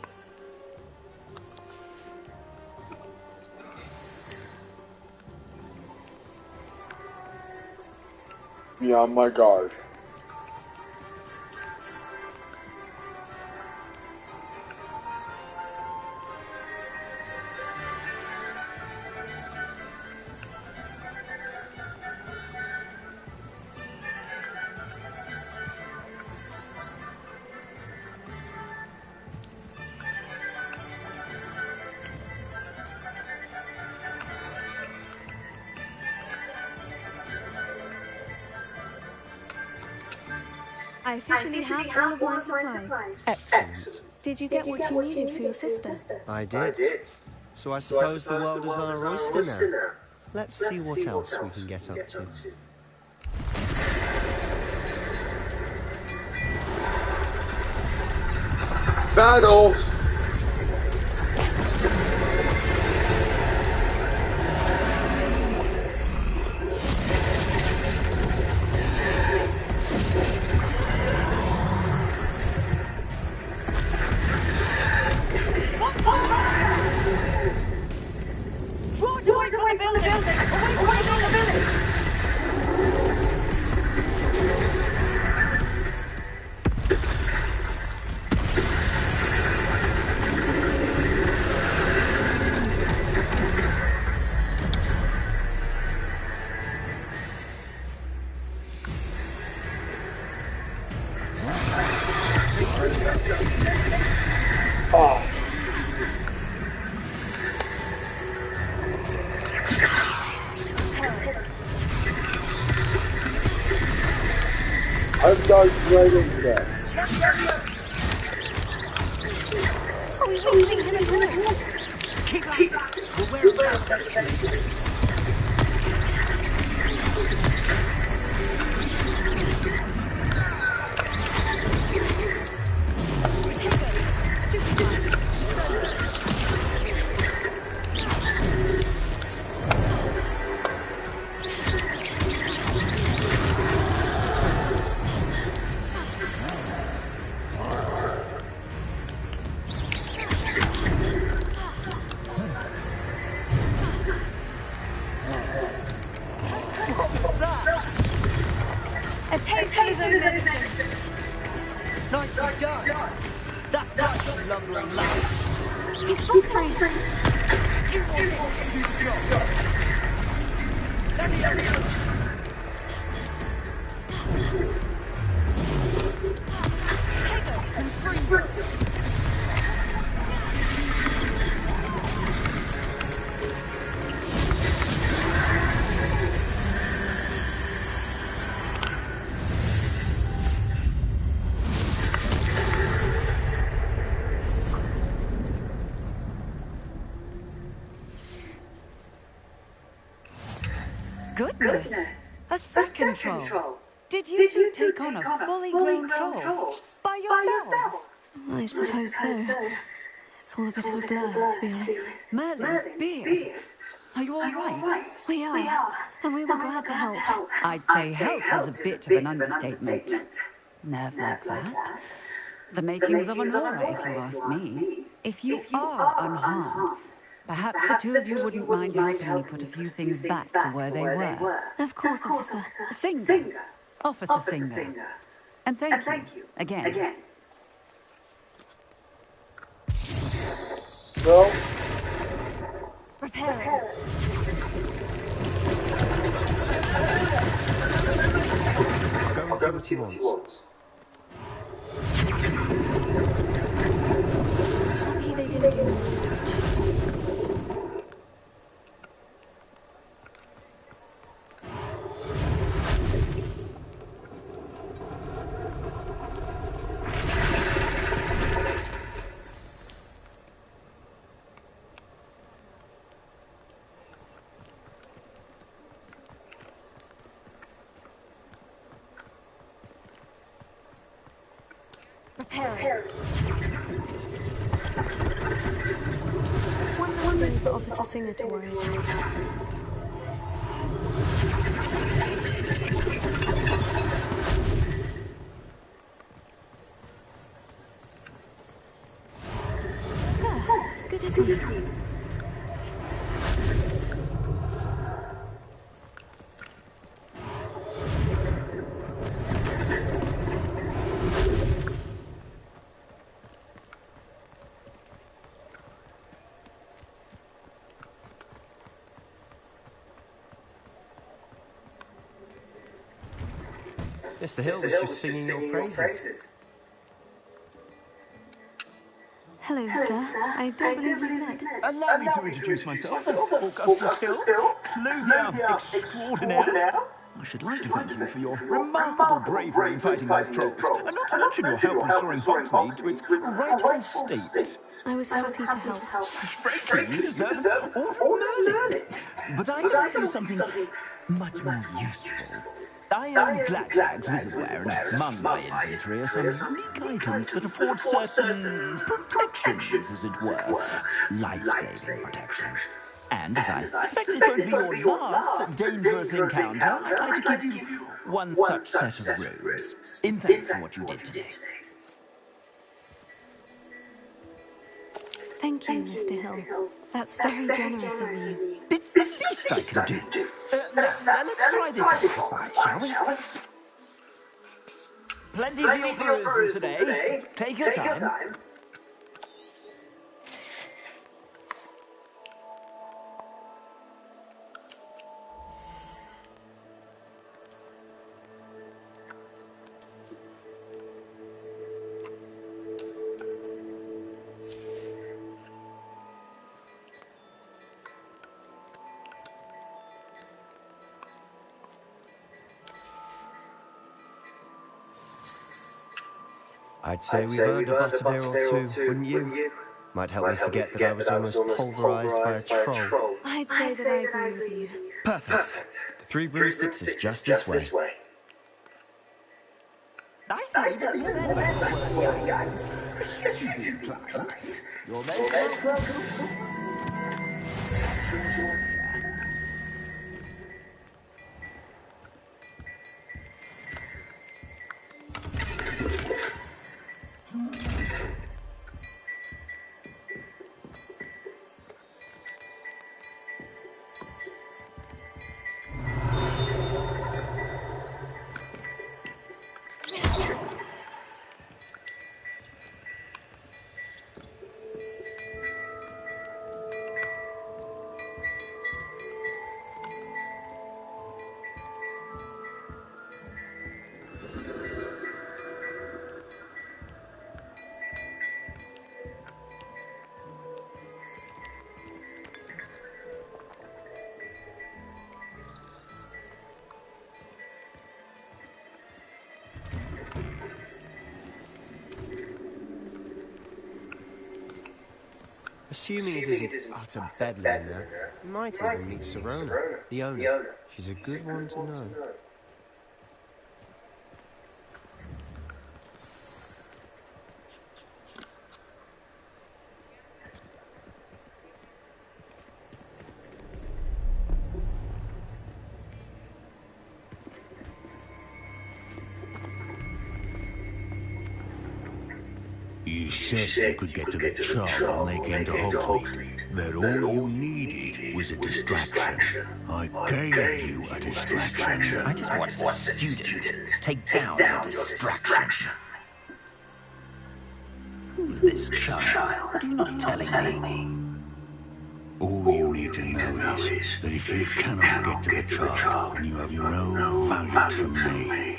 Be on my guard. I officially have all of my supplies. Excellent. Did you get what you needed for your sister? I did. So I suppose the world is our oyster now. Let's see what else we can get up to. Battles! I've dug right into that. Are we leaving him as well? Keep at it. We'll wear it out eventually. A taste of his own medicine. Nicely done. That's right, you lumbering lad. He's faltering. You want to do the job. Let me help you. goodness! A second troll. Did you two take on a fully grown troll? By yourselves? I suppose so. It's all a bit of a blur, to be honest. Merlin's beard. Are you all right? We are, and we were glad to help. I'd say help is a bit of an understatement. Nerve like that. The makings of an aura, if you ask me. If you are unharmed, perhaps the two of you wouldn't mind helping me put a few things back to where they were. Of course, officer. Singer. Officer Singer. And thank you, again. No. Repairing. I'll go and see what he wants. Lucky they didn't do much. Repairing. One less thing for Officer Singer to worry about. Good, isn't it? Mr. Hill was just singing your praises. Hello, sir. I don't believe we've met. Allow me to introduce myself, Augustus Hill, clothier extraordinaire. I should like to thank you for your remarkable bravery in fighting those trolls, and not to mention your help in restoring Hogsmeade to its rightful state. I was happy to help. Frankly, you deserve an order of Merlin. But I can offer you something much more useful. I own Gladbag's Wizardware, and among my inventory are some unique items that afford certain protections, as it were. Life-saving protections. And as I suspect this won't be your last dangerous encounter, I'd like to give you one such set of robes, in thanks for what you did today. Thank you, Mr. Hill. That's very generous of you. It's the least I can do. Now, let's try this exercise, shall we? Plenty for your perusal today. Take your time. I'd say we've earned a butterbeer or two, wouldn't you? Might help me forget that I was almost pulverized by a troll. I'd say that I agree with you. Perfect. The 3 broomsticks is just this way. I say that with any items, should you be inclined, you're most welcome. Assuming it isn't utter bedlam in there, we might even meet Serona. The owner. She's a good one to know. You said you could get to the Charm when they came to Hogsmeade. That all you needed was a distraction. I gave you a distraction. I just watched a student take down your distraction. Who's this child? What are you not telling me? All you need to know is that if you cannot get to the child, then you have no value to me.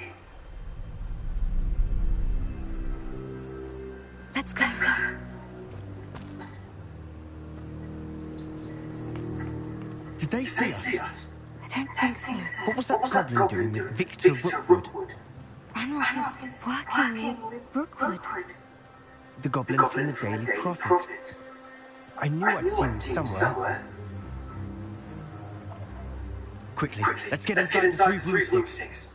Let's go. Did they see us? I don't think so. What was that goblin doing with Victor Rookwood? Ranrock is working with Rookwood. The goblin from the Daily Prophet. I knew I'd seen him somewhere. Quickly, let's get inside the three broomsticks.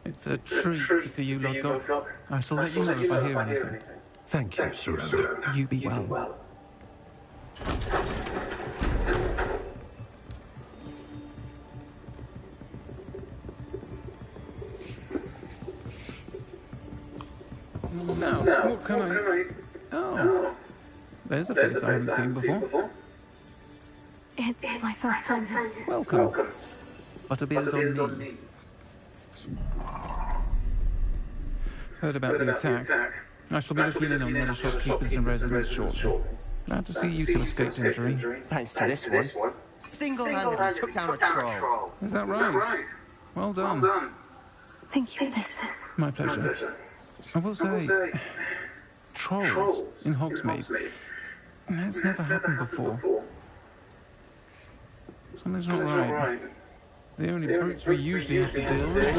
It's a treat to see you, Lodgok. I shall let you know if I hear anything. Thank you, Surrender. You be well. Now, what can I... Oh, there's a face I haven't seen before. It's my first time here. Welcome. Butterbeer's on me. Heard about the attack. I shall be looking in on the shopkeepers and residents shortly. Glad to see you two escaped injury. Thanks to this one. Single-handedly took down a troll. Is that right? Well done. Thank you for this. My pleasure. I will say, trolls in Hogsmeade. That's never happened before. Something's not right. The only brutes we usually have to deal with.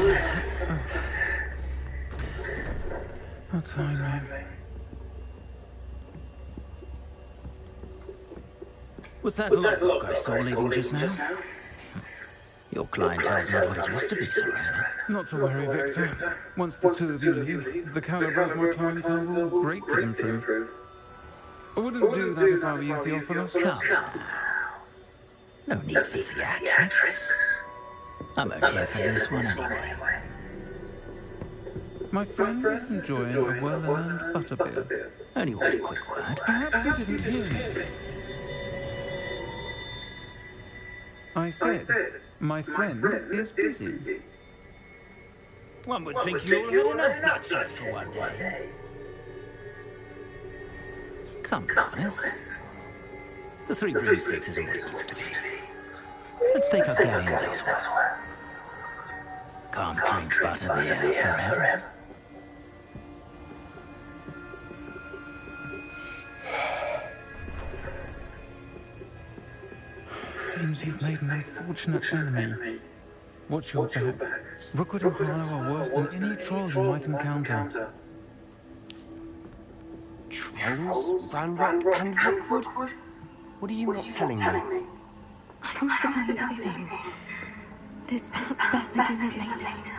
What timing? Was that Lodgok I saw leaving just now? Your clientele's not what it used to be, Surrender. Not to worry, Victor. Once the two of you leave, the caliber of my clientele will greatly improve. I wouldn't do that if I were you, Theophilus. Come now. No need for theatrics. I'm only here for this one anyway. My friend is enjoying a well-earned butterbeer. Only want a quick word. Perhaps you didn't hear me. I said, my friend is busy. One would think you all had enough bloodshed for one day. Come, Thomas. The three broomsticks isn't what it used to be. Let's take our galleons elsewhere. Can't drink butterbeer forever. Seems you've made an unfortunate enemy. Watch your back. Rookwood and Harlow are worse than any troll you might encounter. Trolls? Ranrock and Rookwood? What are you not telling me? I promise to tell you everything. But it's perhaps best we do that later.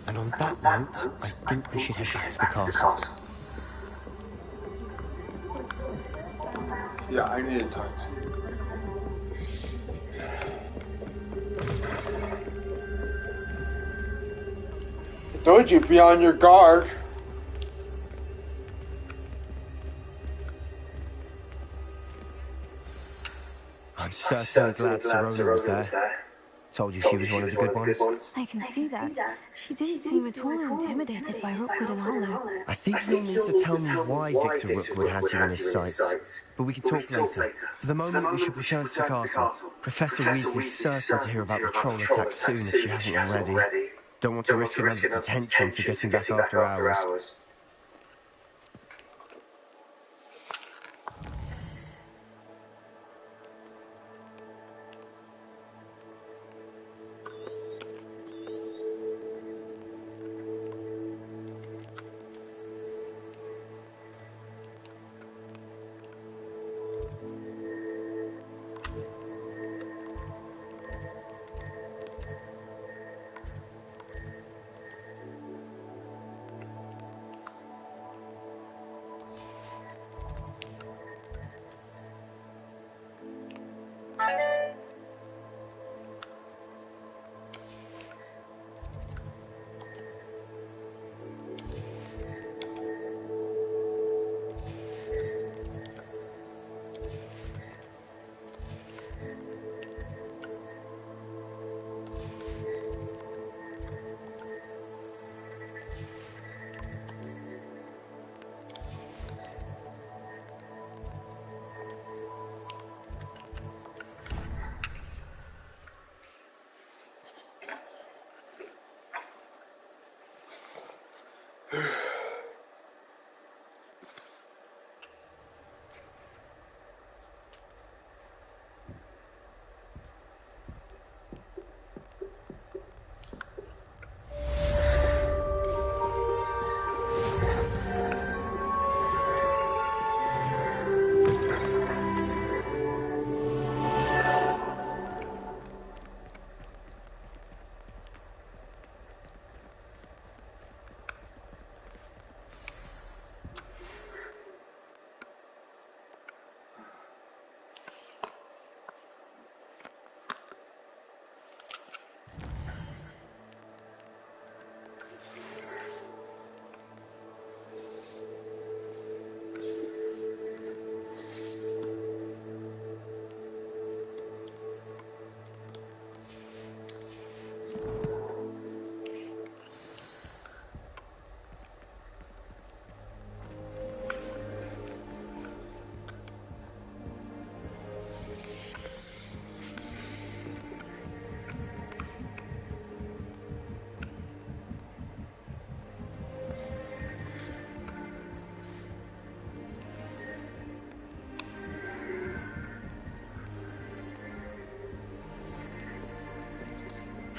And on that note, I think we should head back to the castle. Yeah, I need to talk to you. I told you, be on your guard. I'm certainly glad Serona was there. Told you she was one of the good ones. I can see that. She didn't seem at all intimidated by Rookwood and Harlow. I think you'll need to tell me why Victor Rookwood has you in his sights. But we can talk later. For the moment, we should return to the castle. Professor Weasley's certain to hear about the troll attack soon if she hasn't already. Don't want to risk another detention for getting back after hours.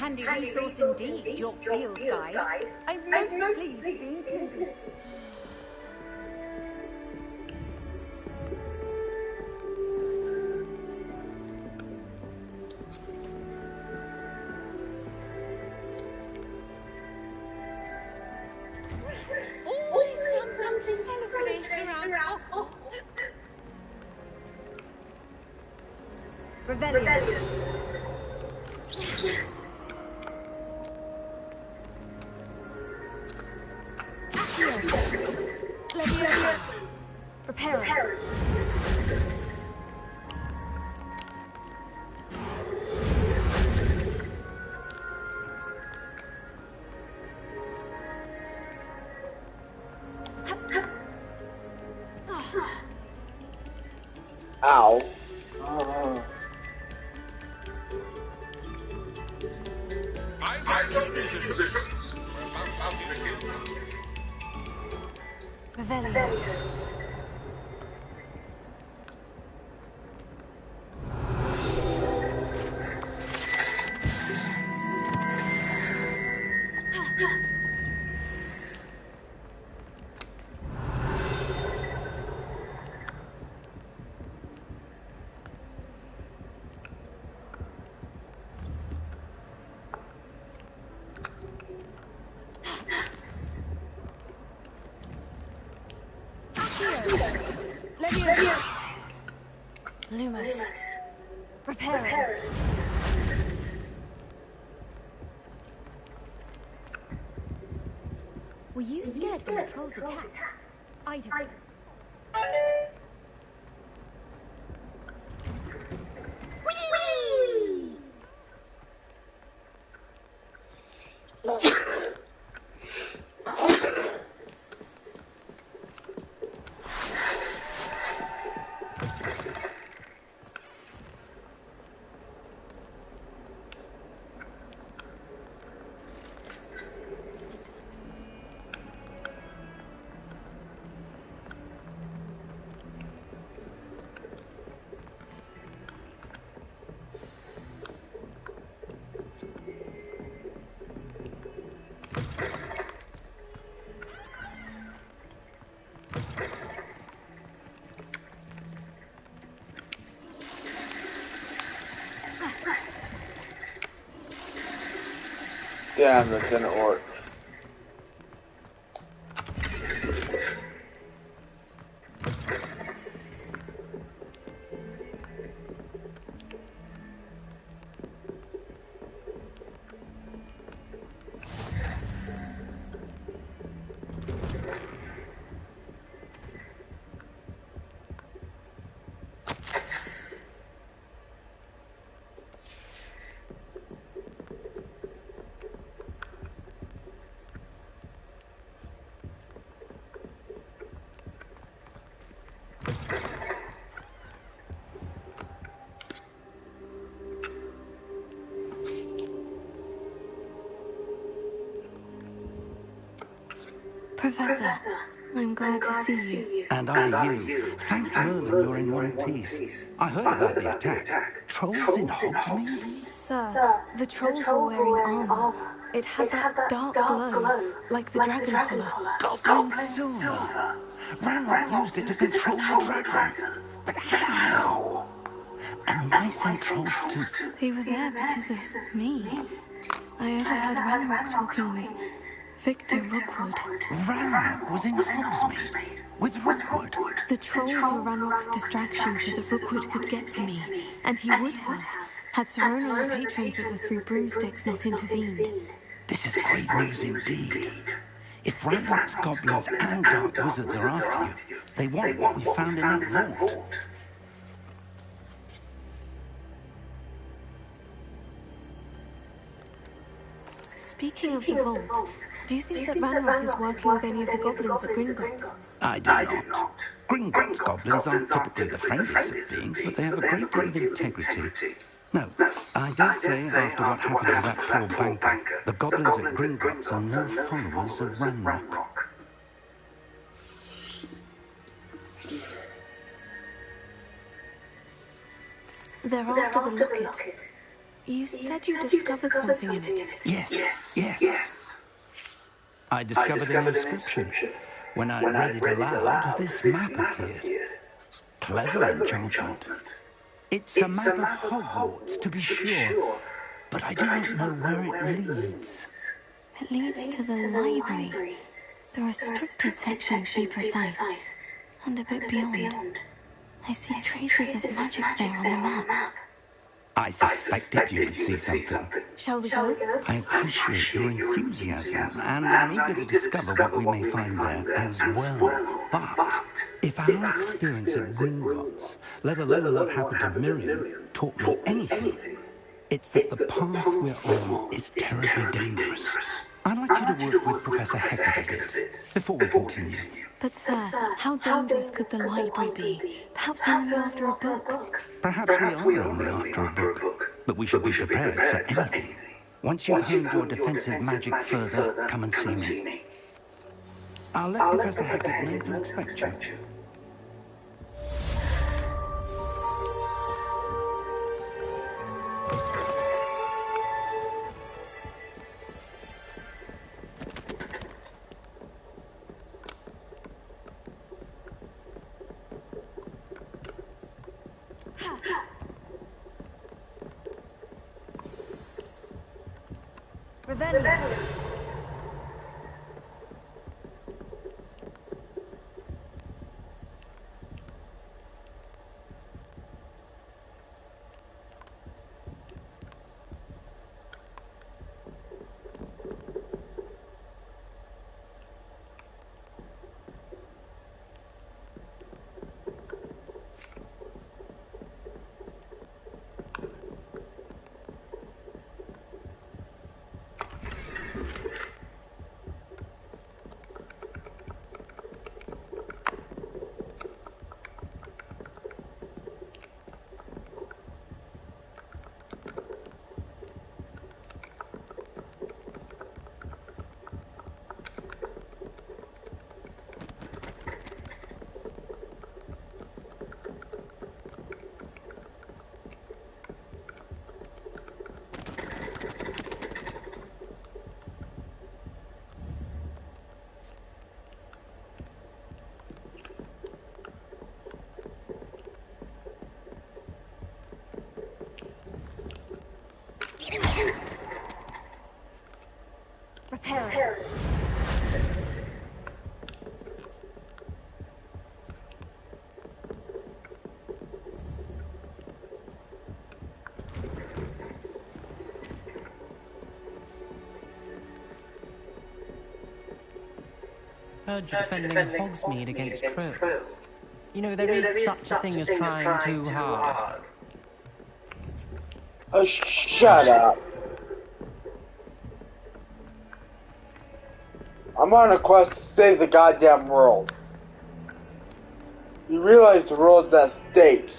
handy resource indeed, your field guide. I'm most pleased to be included. Always something to celebrate around Hogwarts. Revelio. Leviosa. Reparo. Ow. Eyes on positions. Revelio. Leviosa. Lumos. Reparo. Were you scared when the trolls attacked? I don't. Damn, that didn't work. Professor, I'm glad to see you. And I you. Thank Merlin you're in one piece. I heard about the attack. Trolls in Hogsmeade? Sir, the trolls were wearing armor. It had that dark glow, like the dragon collar. Goblin silver. Ranrock used it to control the dragon. But how? And why send trolls to... They were there because of me. I overheard Ranrock talking with Victor Rookwood. Ranrock was in Hogsmeade with Rookwood. The trolls were Ranrock's distraction so that Rookwood could get to me, and he would have, had Serona and the patrons of the Three Broomsticks not intervened. This is great news indeed. If Ranrock's goblins and dark wizards are after you, they want what we found in that vault. Speaking of the vault, do you think that Ranrock is working with any of the goblins at Gringotts? I do not. Gringotts goblins aren't typically the friendliest of beings, but they have a great deal of integrity. No, I dare say after what happened to that poor banker, the goblins at Gringotts are no followers of Ranrock. They're after the locket. You said you discovered something in it. Yes. I discovered an inscription. When I read it aloud, this map appeared. Clever enchantment. It's a map of Hogwarts, to be sure, but I do not know where it leads. It leads to the library. The restricted section, to be precise. And a bit beyond. I see traces of magic there on the map. I suspected you would see something. Shall we go? I appreciate your enthusiasm, and I'm eager to discover what we may find there as well. But if our experience at Gringotts, let alone what happened to Miriam, taught me anything, it's that the path we're on is terribly dangerous. I'd like you to work with Professor Hecat a bit before we continue. But sir, how dangerous could the library be? Perhaps we're only after a book. Perhaps we are only after a book, but we should be prepared for anything. Once you've honed your defensive magic further, come and see me. I'll let Professor Hecat know to expect you. Repair it. Heard you're defending Hogsmeade against Crows. You know, there is such a thing as trying too hard. Oh, shut up. I'm on a quest to save the goddamn world. You realize the world's at stake,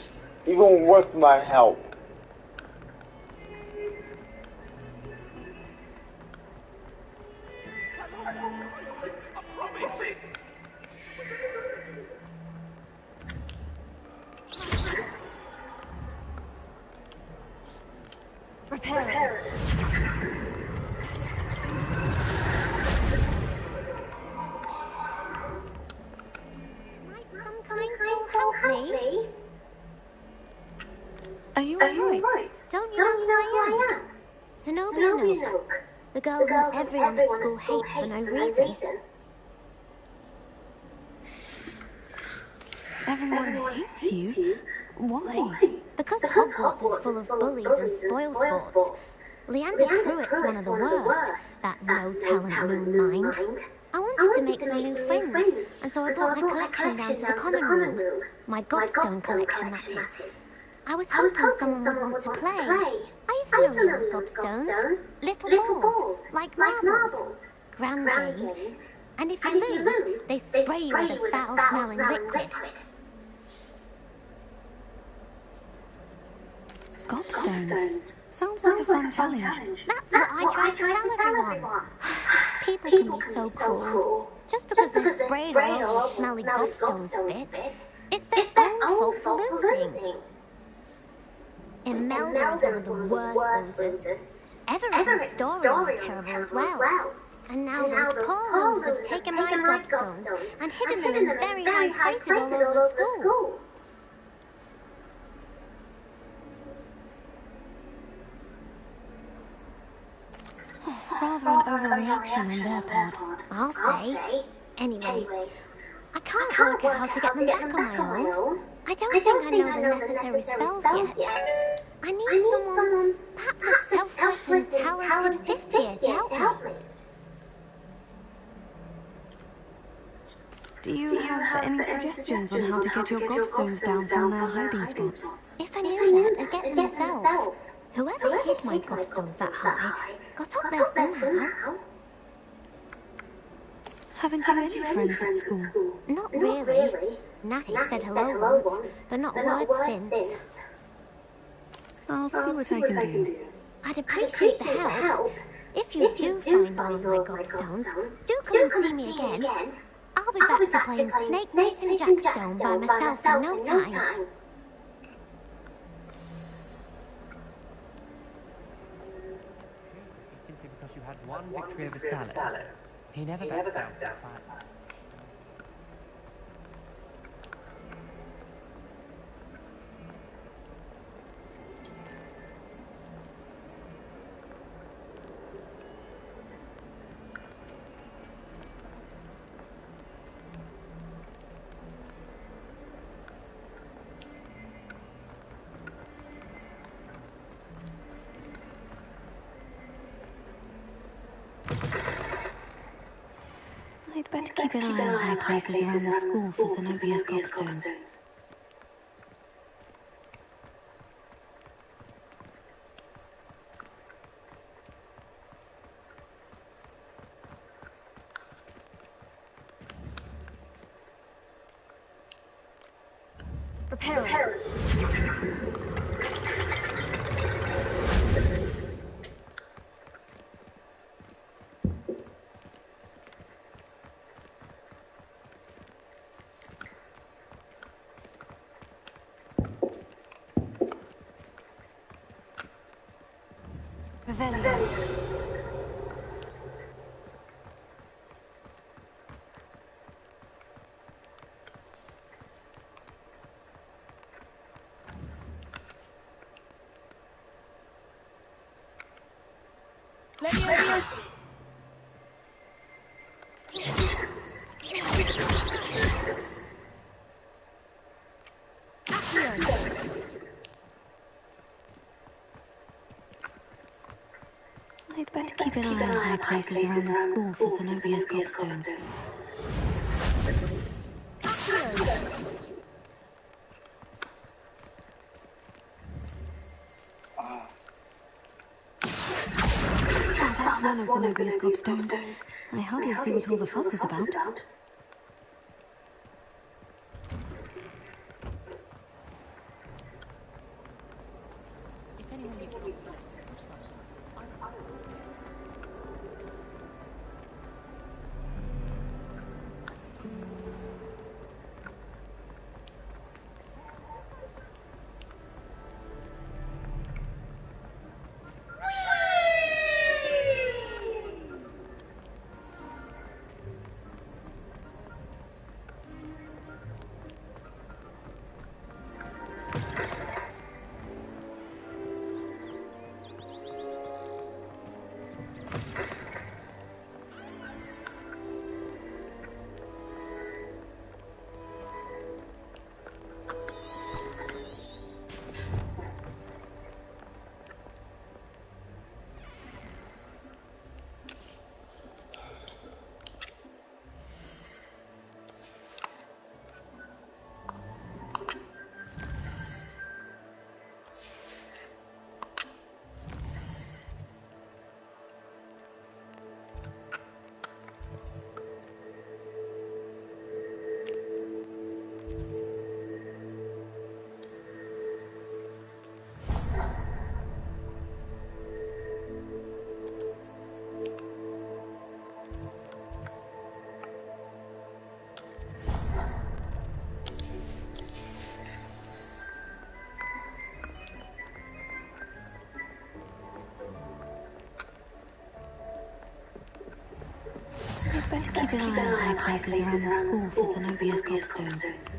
even with my help. Repair it. Me? Are you alright? Don't you know who I am? Zenobia Nook, the girl whom everyone at school hates for no reason. Everyone hates you? Why? Because Hogwarts is full of bullies and spoilsports. Leander Pruitt's one of the worst, that no-talent moon mind. I wanted to make some new friends, and so I brought my collection down to the common room. My gobstone collection, that is. I was hoping someone would want to play. Are you familiar with gobstones? Little balls, like marbles. Grand game. And if you lose, they spray you with a foul-smelling liquid. Gobstones? Sounds like a fun challenge. That's what I tried to tell everyone. People can be so cruel. Just because they're sprayed all over with smelly gobstone spit, it's their own fault for losing. Imelda is one of the worst losers. Everyone's story is terrible as well. And now those poor losers have taken my gobstones and hidden them in very high places all over the school. Rather an overreaction on their part. I'll say. Anyway, I can't work out how to get them back on my own. I don't think I know the necessary spells yet. I need someone, perhaps a selfless and talented fifth year to help me. Do you have any suggestions on how to get your gobstones down from their hiding spots? If I knew that, I'd get them myself. Whoever hid my gobstones that high got up there somehow. Haven't you any friends at school? Not really. Natty said hello once, but not a word since. I'll see what I can do. I'd appreciate the help. If you do find all of my gobstones, do come and see me again. I'll be back to playing Snake Knight and Jackstone by myself in no time. Simply because you had one victory over Salad. He never backs down. I'd better keep an eye on high places around the school for Zenobia's gobstones. Repair. I'd better keep an eye on high places around the school for Zenobia's gobstones. That's one of Zenobia's gobstones. I hardly see what all the fuss is about. If anyone needs help with this or something, better keep an eye on high places around the school for Zenobia's gobstones.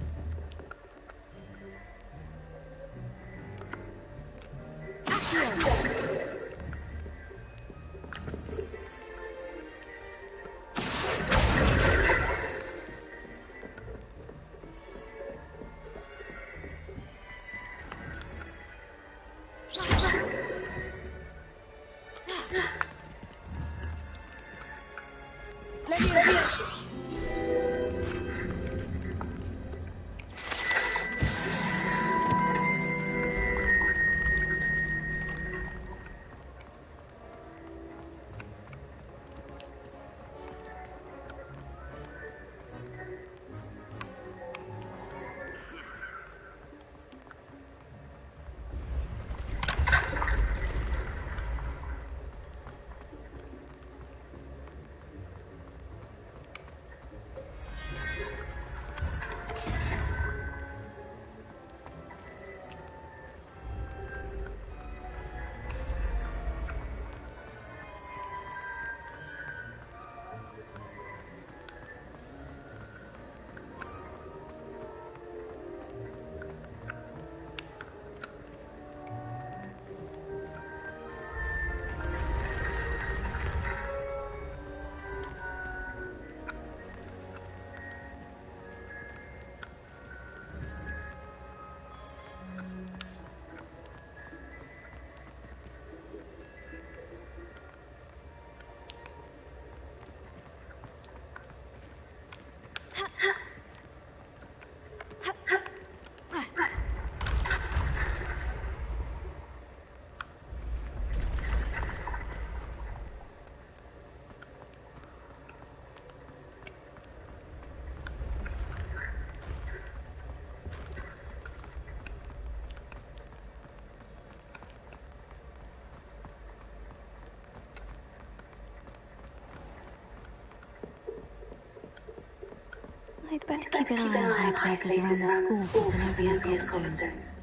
I'd better keep an eye on high places around the school for Zenobia's gobstones.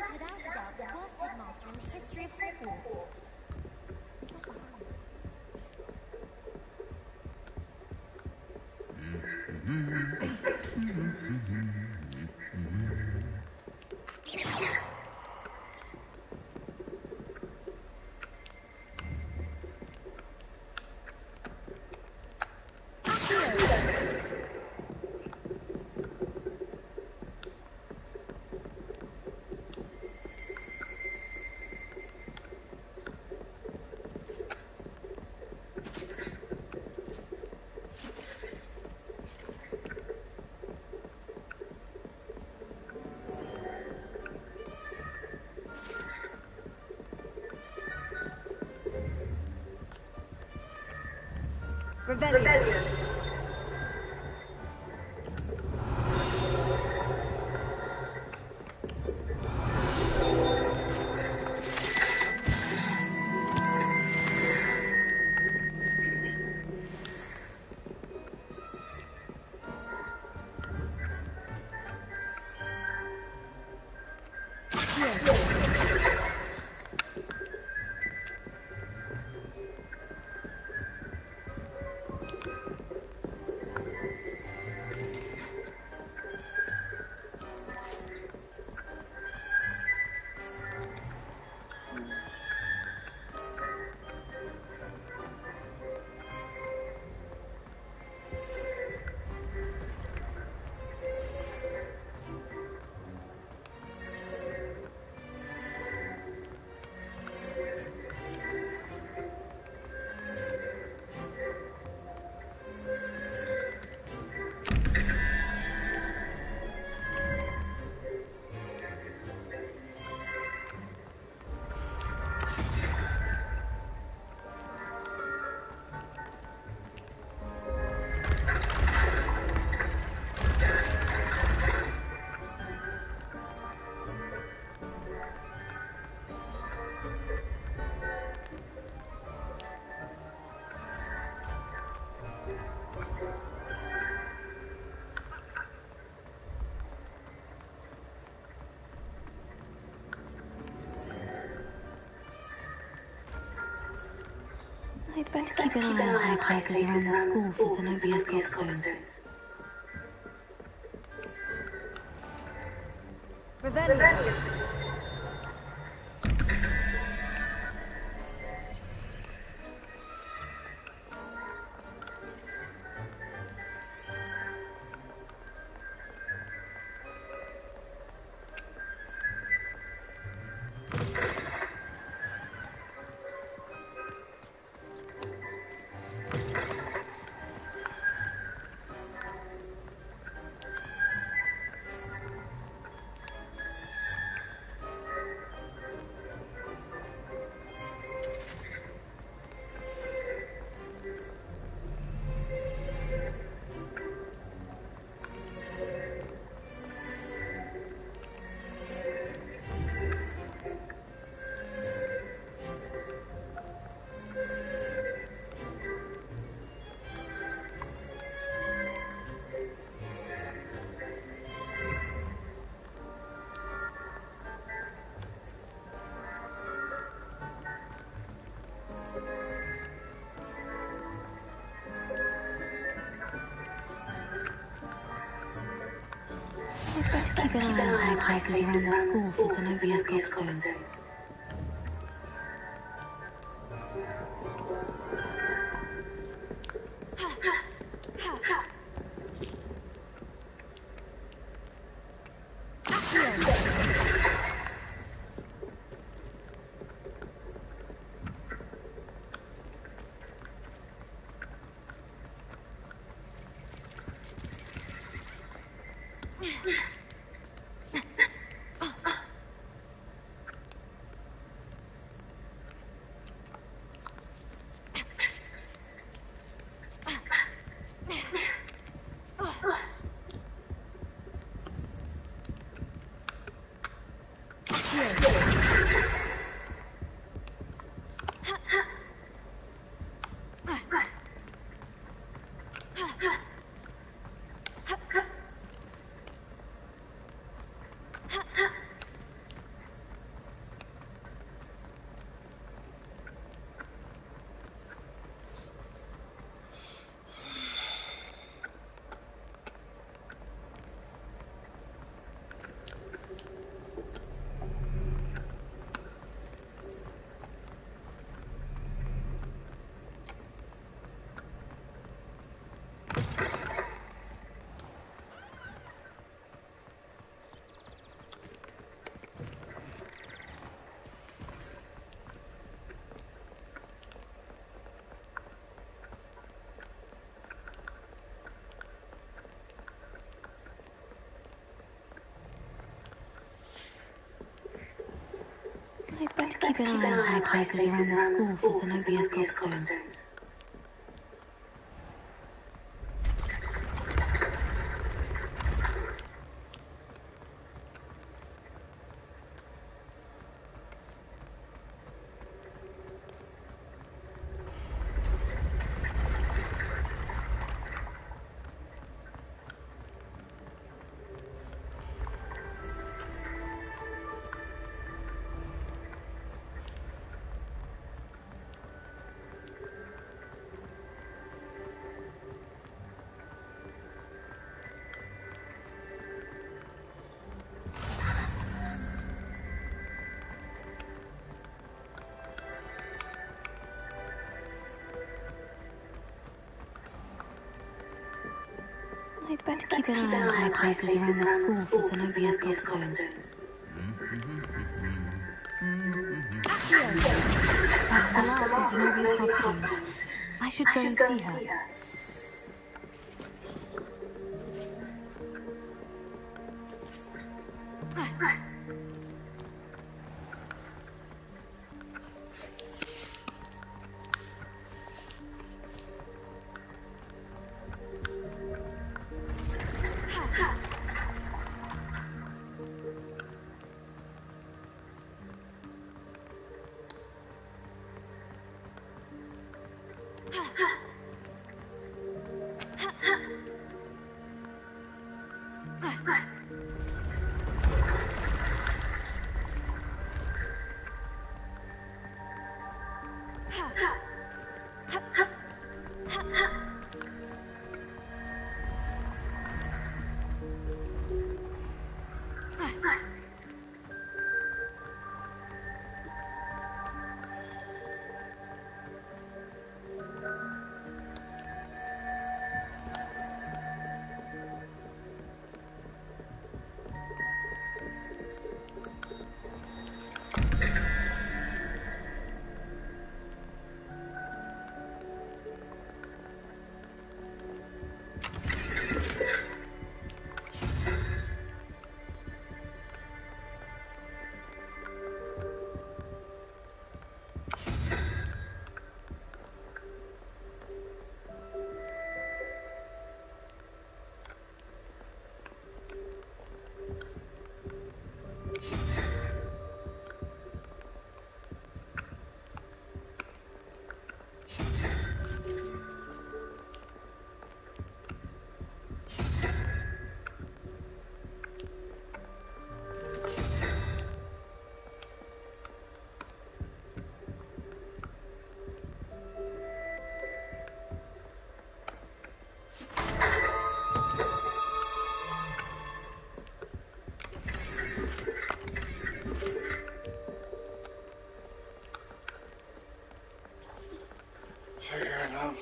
Without a doubt, the worst headmaster in the history of Hogwarts. Rebellion. I'd better keep an eye on high places around the school for Zenobia's gobstones. Revelio. I'd better keep an eye on high places around the school for Zenobia's gobstones. I'd better keep an eye on high places around the school for Zenobia's gobstones. I'd better keep an eye on high places around the school for Zenobia's gobstones. That's the last of Zenobia's gobstones. I should go and see her.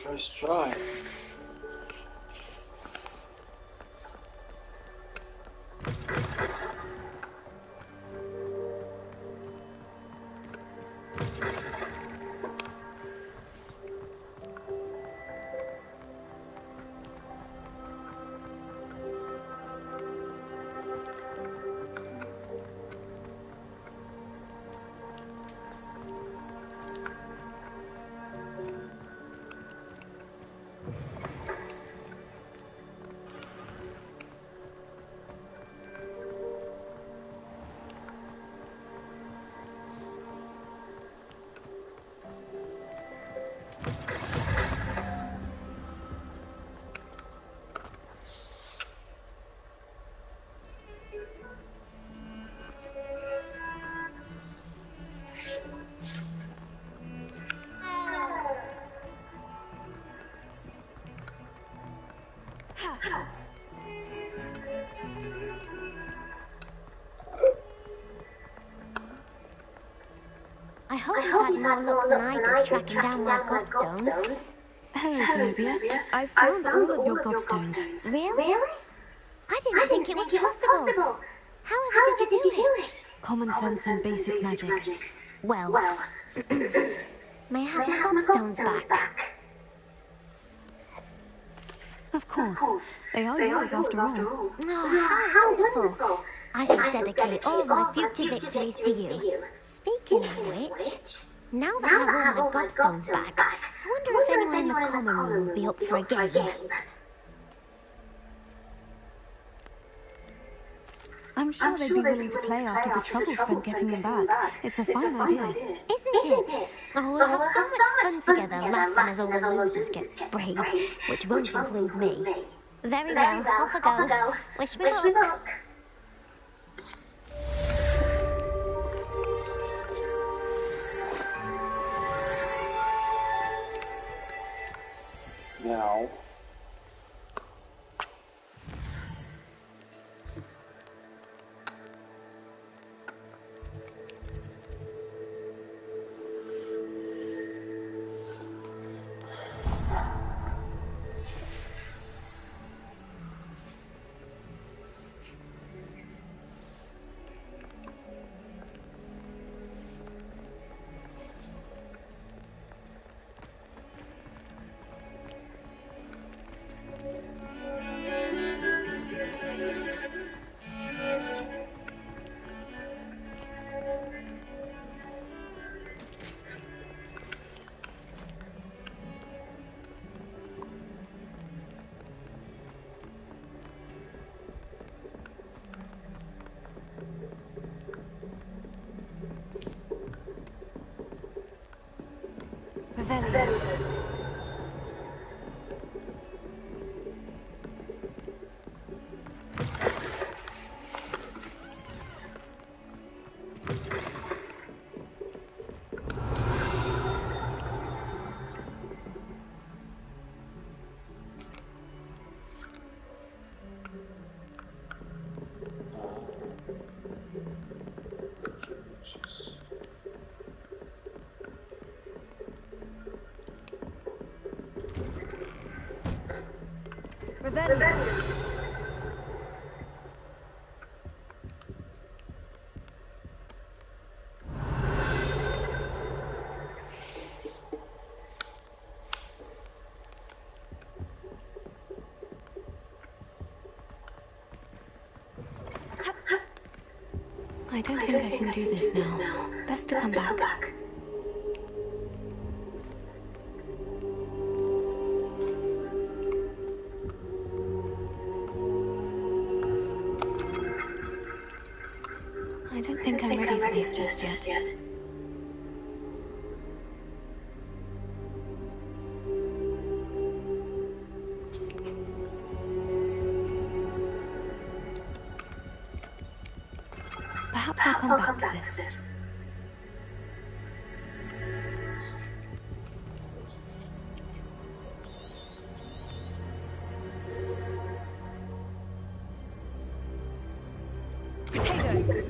First try. I hope you've had more luck than I did tracking down my gobstones. Hello, Zenobia. I found all of your gobstones. Really? I didn't think it was possible. However did you do it? Common sense and basic magic. Well, may I have my gobstones back? Of course. They are yours after all. Oh, how wonderful. I shall dedicate all my future victories to you. Speaking of which, now that I have all my gobstones back, I wonder if anyone in the common room would be up for a game. I'm sure they'd be willing to play after the trouble spent getting them back. It's a fine idea. Isn't it? Oh, we'll have so much fun together, laughing as all the losers get sprayed, which won't include me. Very well, off I go. Wish me luck. Now. I don't think I can do this now. Best to come back. I don't think I'm ready for this just yet. Perhaps I'll come back to this. Potato!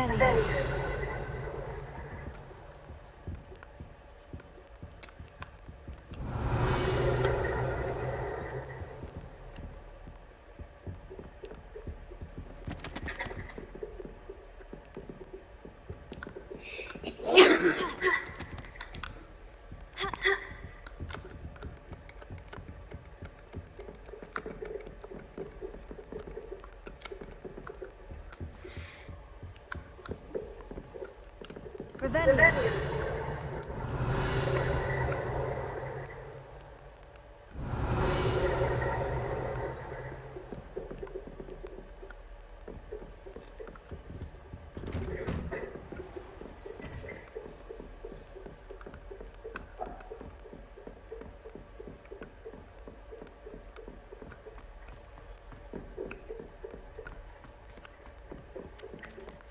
Revelio. Revelio.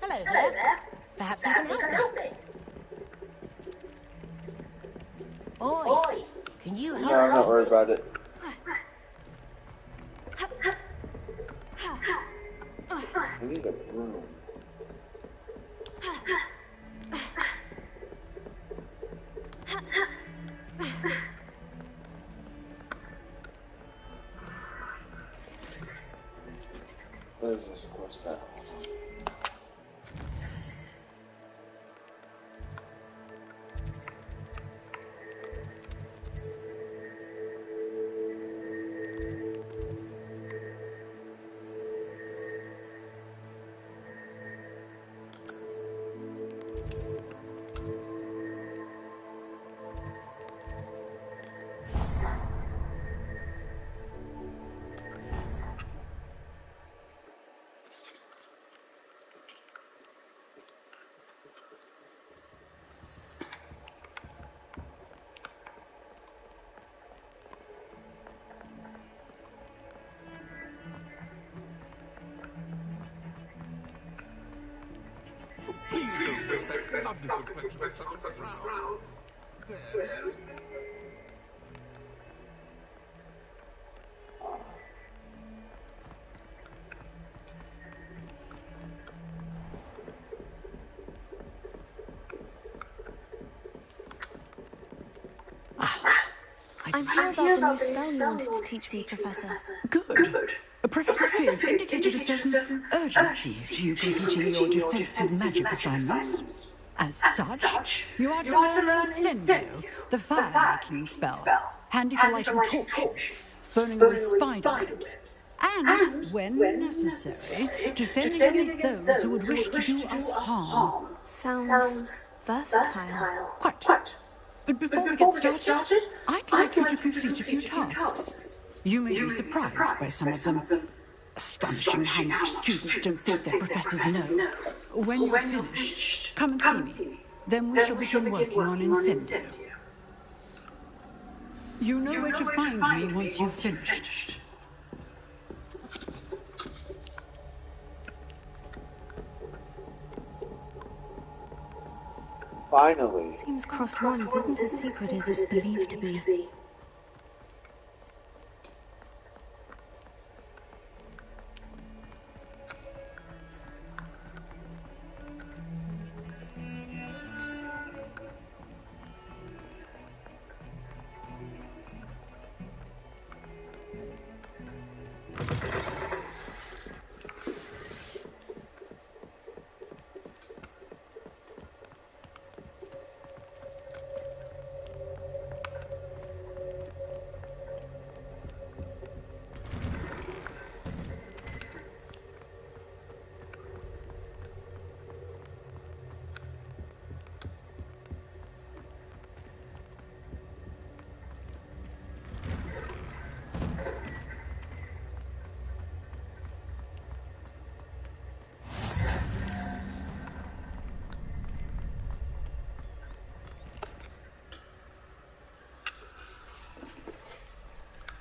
Hello there. Perhaps you can help me. Oi, can you help me? No, I'm not worried about it. I need a broom. What is this? What's that? Please don't waste that lovely complexion on such a crowd. There. I'm here about the new spell you wanted to teach me, Professor. Good. Professor Fig indicated a certain urgency to you completing your defensive magic assignments. As such, you are to learn Incendio, the fire-making spell, handy for lighting torches, burning away spider webs, and, when necessary, defending against those who would wish to do us harm. Sounds versatile. Quite. But before we get started, I'd like you to complete a few tasks. You may be surprised by some of them. Astonishing how much students don't think their professors know. When you're finished, come and see me. Then we shall begin working on Incendio. You know where to find me once you've finished. Finally. Seems crossed wands isn't as secret as it's believed to be.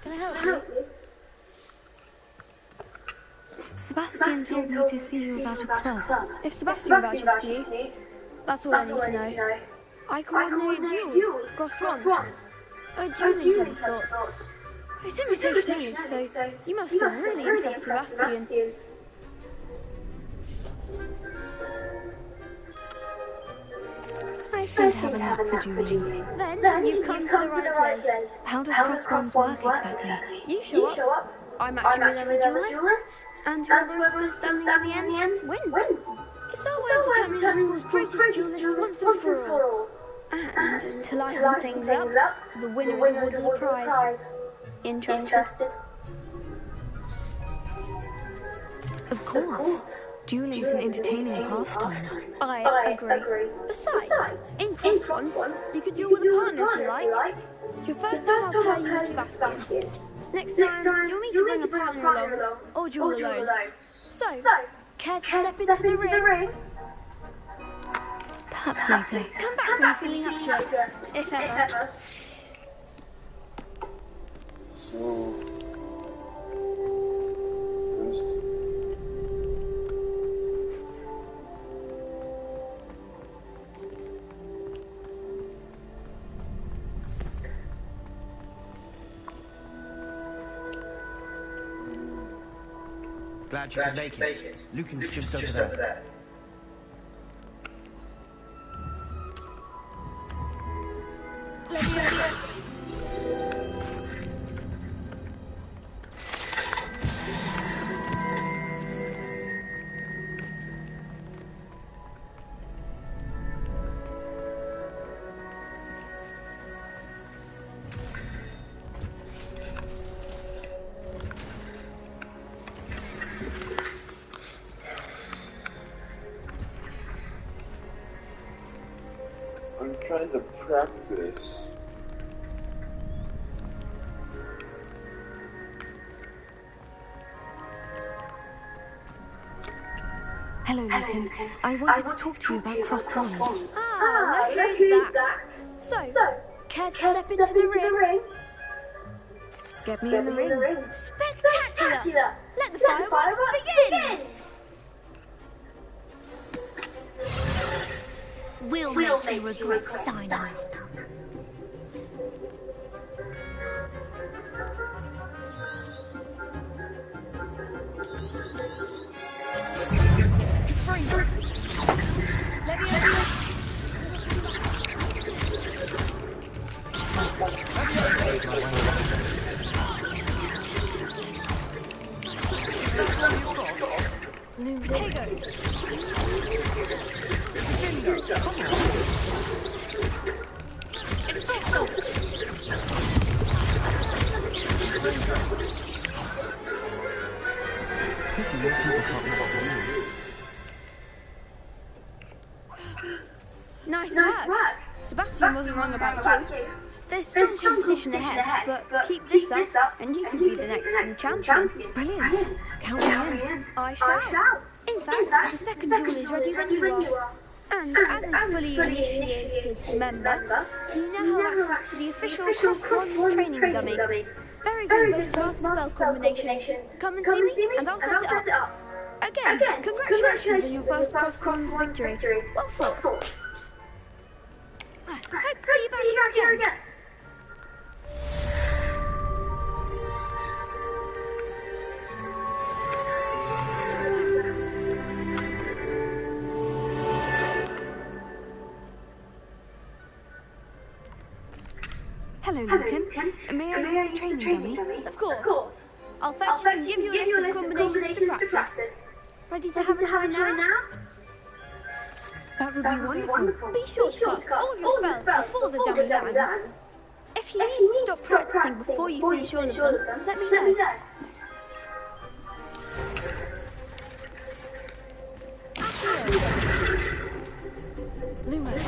Can I help you? Sebastian told me to see you about a club. If Sebastian vouches to you, that's all I need to know. I coordinate duels across wands. A dueling club of sorts. It's invitation only, so you must have really impressed Sebastian. guys seem to have a knack for dueling. Then you've come to the right place. How does crossbones work exactly? You show up, I match you with other duelists, and whoever is still standing at the end wins. It's our way of determining the school's greatest duelist once and for all. And to lighten things up, the winner is awarded a prize. Interested? Of course. Dueling's an entertaining pastime. I agree. Besides, in cross ones, you can duel with a partner if you like. Your first time I'll pair you with Sebastian. Next time, you'll need to bring a partner along, or duel alone. So, care to step into the ring? Perhaps later. Come back when you're feeling up to it, if ever. So... Glad you could make it. Lucan's just over there. I'm trying to practice. Hello, Lucan. I wanted to talk to you about crossbones. Ah, look who's back. So, care to step into the ring? Get me in the ring. Spectacular! Let the fireworks begin! We'll make you regret signing up. Nice work. Sebastian wasn't wrong about you. There's strong competition ahead, but keep this up and you could be the next champion. Brilliant. Count me in. I shall. In fact, the second duel is ready when you are. And as a fully initiated member, you now have access to the official Cross-Wands training dummy. Very good with to master spell combinations. Come and see me, and I'll set it up. Again, congratulations on your first Cross-Wands victory. Well fought. Hope to see you back here again. Hello, Lucan. May I use the training dummy? Of course. I'll fetch it and give you a list of combinations to practice. Ready to have a try now? That would be wonderful. Be sure to cast all your spells before the dummy lands. If you need to stop practicing before you finish all of them, let me know. Lumos.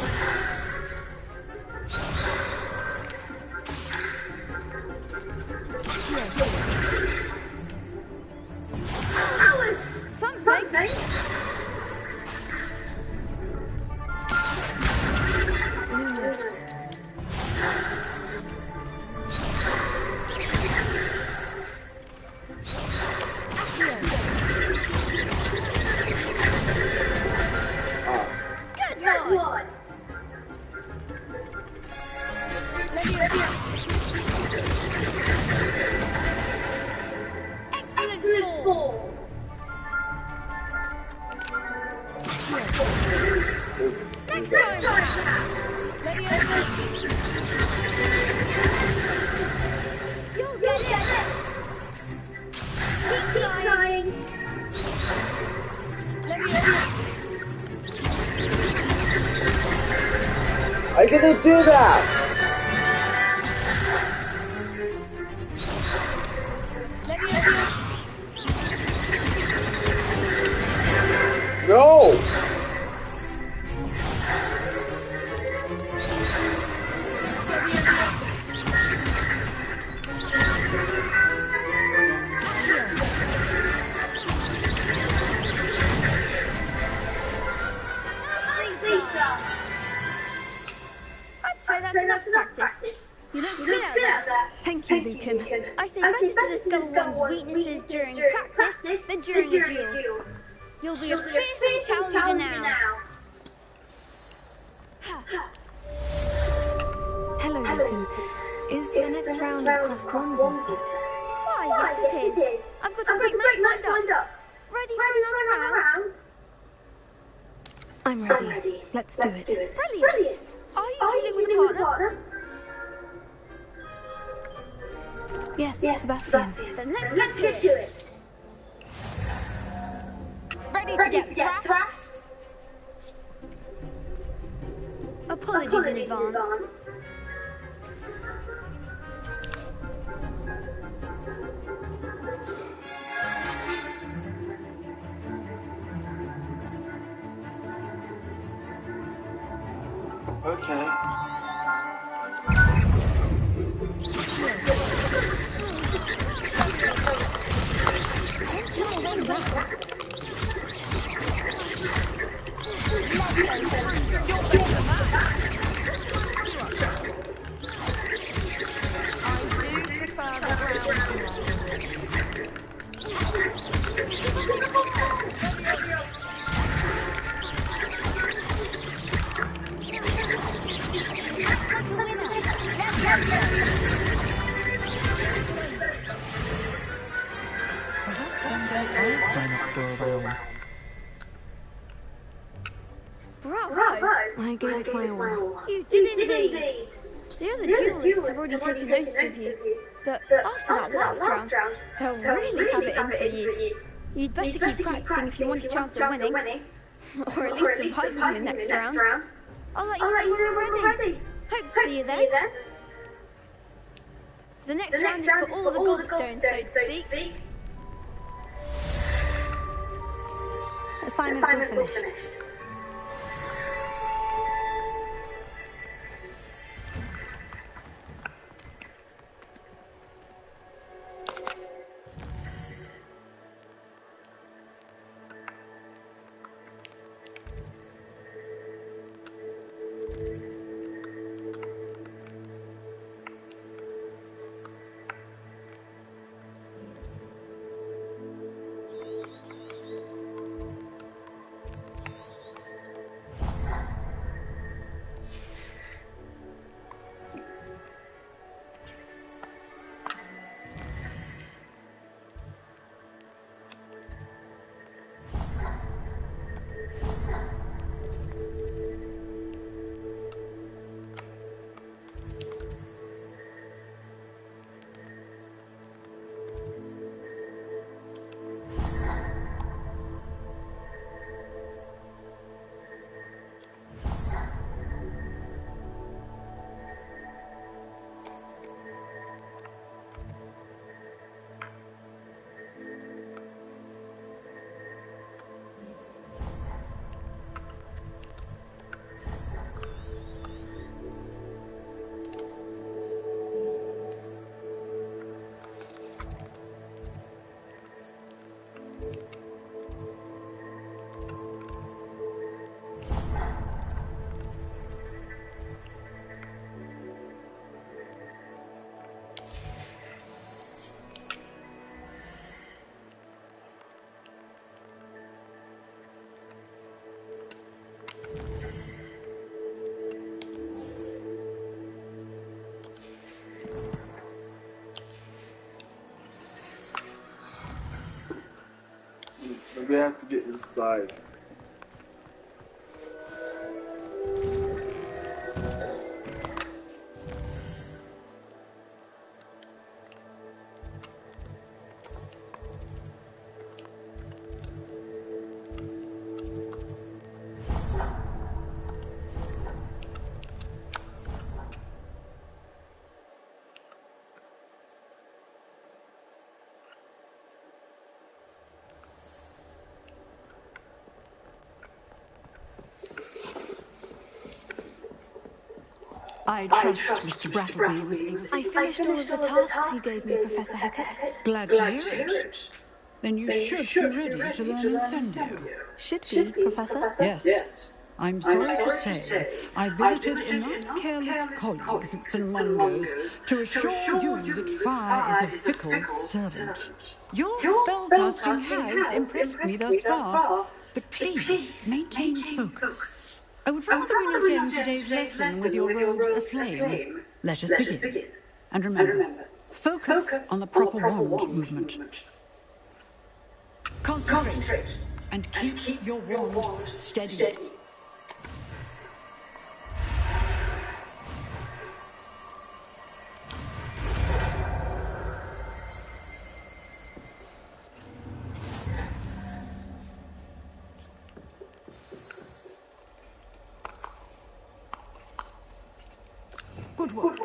Something. Lumos. Good Lord. Excellent ball. Next time. can he do that? No! I'd say that's enough practice. You looked good out there. Thank you, Lucan. I say better to discover one's weaknesses during practice than during a duel. You'll be a fearsome challenger now. Hello, Lucan. Is the next round of crossed wands all set? Why, yes it is. I've got a great match lined up. Ready for another round? I'm ready. Let's do it. Brilliant. Are you dueling with a partner? Yes, Sebastian. Then let's get to it. Ready to get thrashed? Apologies in advance. Okay. I'll sign up for a round. Bravo! I gave it my all. You did indeed. The other duelists have already taken notice of you, but after that last round, they'll really have it in for you. You'd better keep practicing if you want a chance at winning, or at least surviving the next round. I'll let you know when we're ready. Hope to see you then. The next round is for all the gobstones, so to speak. Assignments all finished. Maybe I have to get inside. I trust Mr. Brattleby was able to... I finished all of the tasks you gave me, Professor Hecat. Glad to hear it. Then you should be ready to learn Incendio. Should be, Professor? Yes. I'm sorry to say, I visited enough careless colleagues at St. Mungo's to assure you that fire is a fickle servant. Your spellcasting has impressed me thus far, but please maintain focus. I would rather we not end today's lesson with your robes aflame. Let us begin. And remember, focus on the proper wand movement. Concentrate and keep your wand steady. Good work.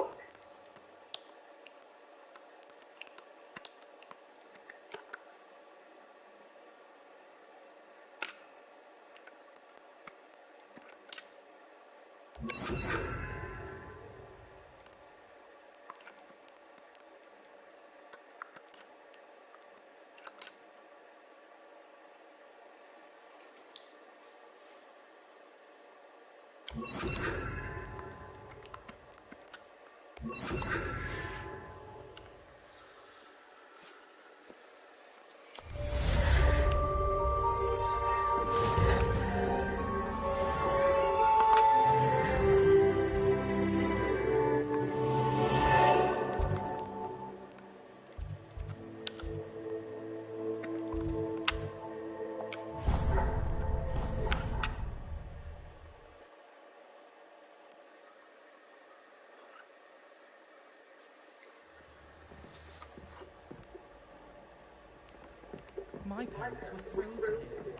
My parents were thrilled to hear that.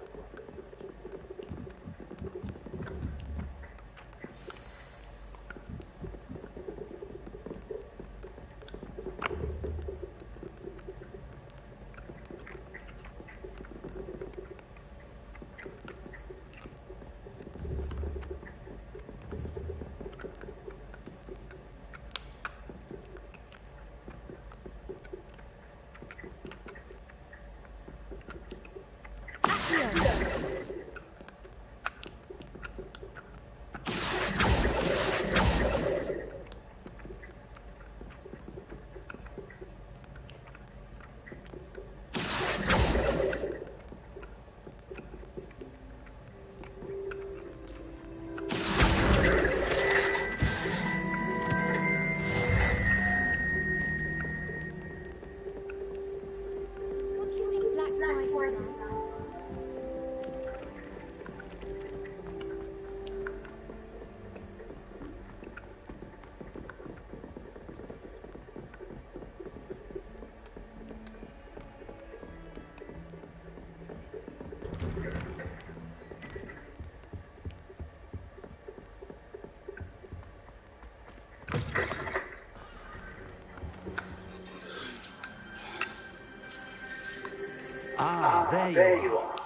Ah, there you are.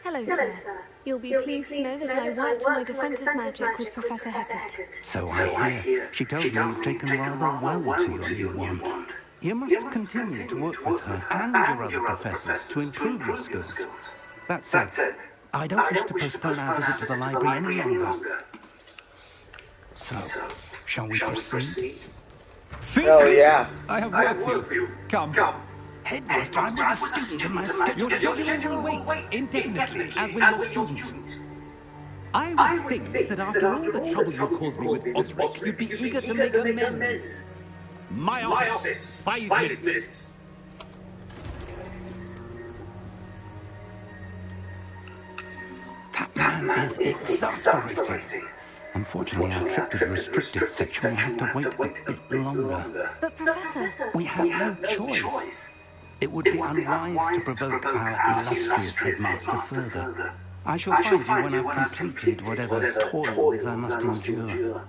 Hello, sir. You'll be pleased to know that I worked on my defensive magic with Professor Hecat. So I hear. She tells me you've taken rather well to your new wand. You must continue to work with her and your other professors to improve your skills. That said, I don't wish to postpone our visit to the library any longer. So, shall we proceed? Hell yeah. I have work for you. Come. Headmaster, I'm not a student and my schedule... Your schedule will wait indefinitely, as will your student. I would think that after all the trouble you caused me with Osric, you'd be eager to make amends. My office. 5 minutes. That man is exasperating. Unfortunately, our trip to the restricted section will have to wait a bit longer. But, Professor... We have no choice. It would be unwise to provoke our illustrious headmaster further. I shall find you when I've completed whatever toils I must endure.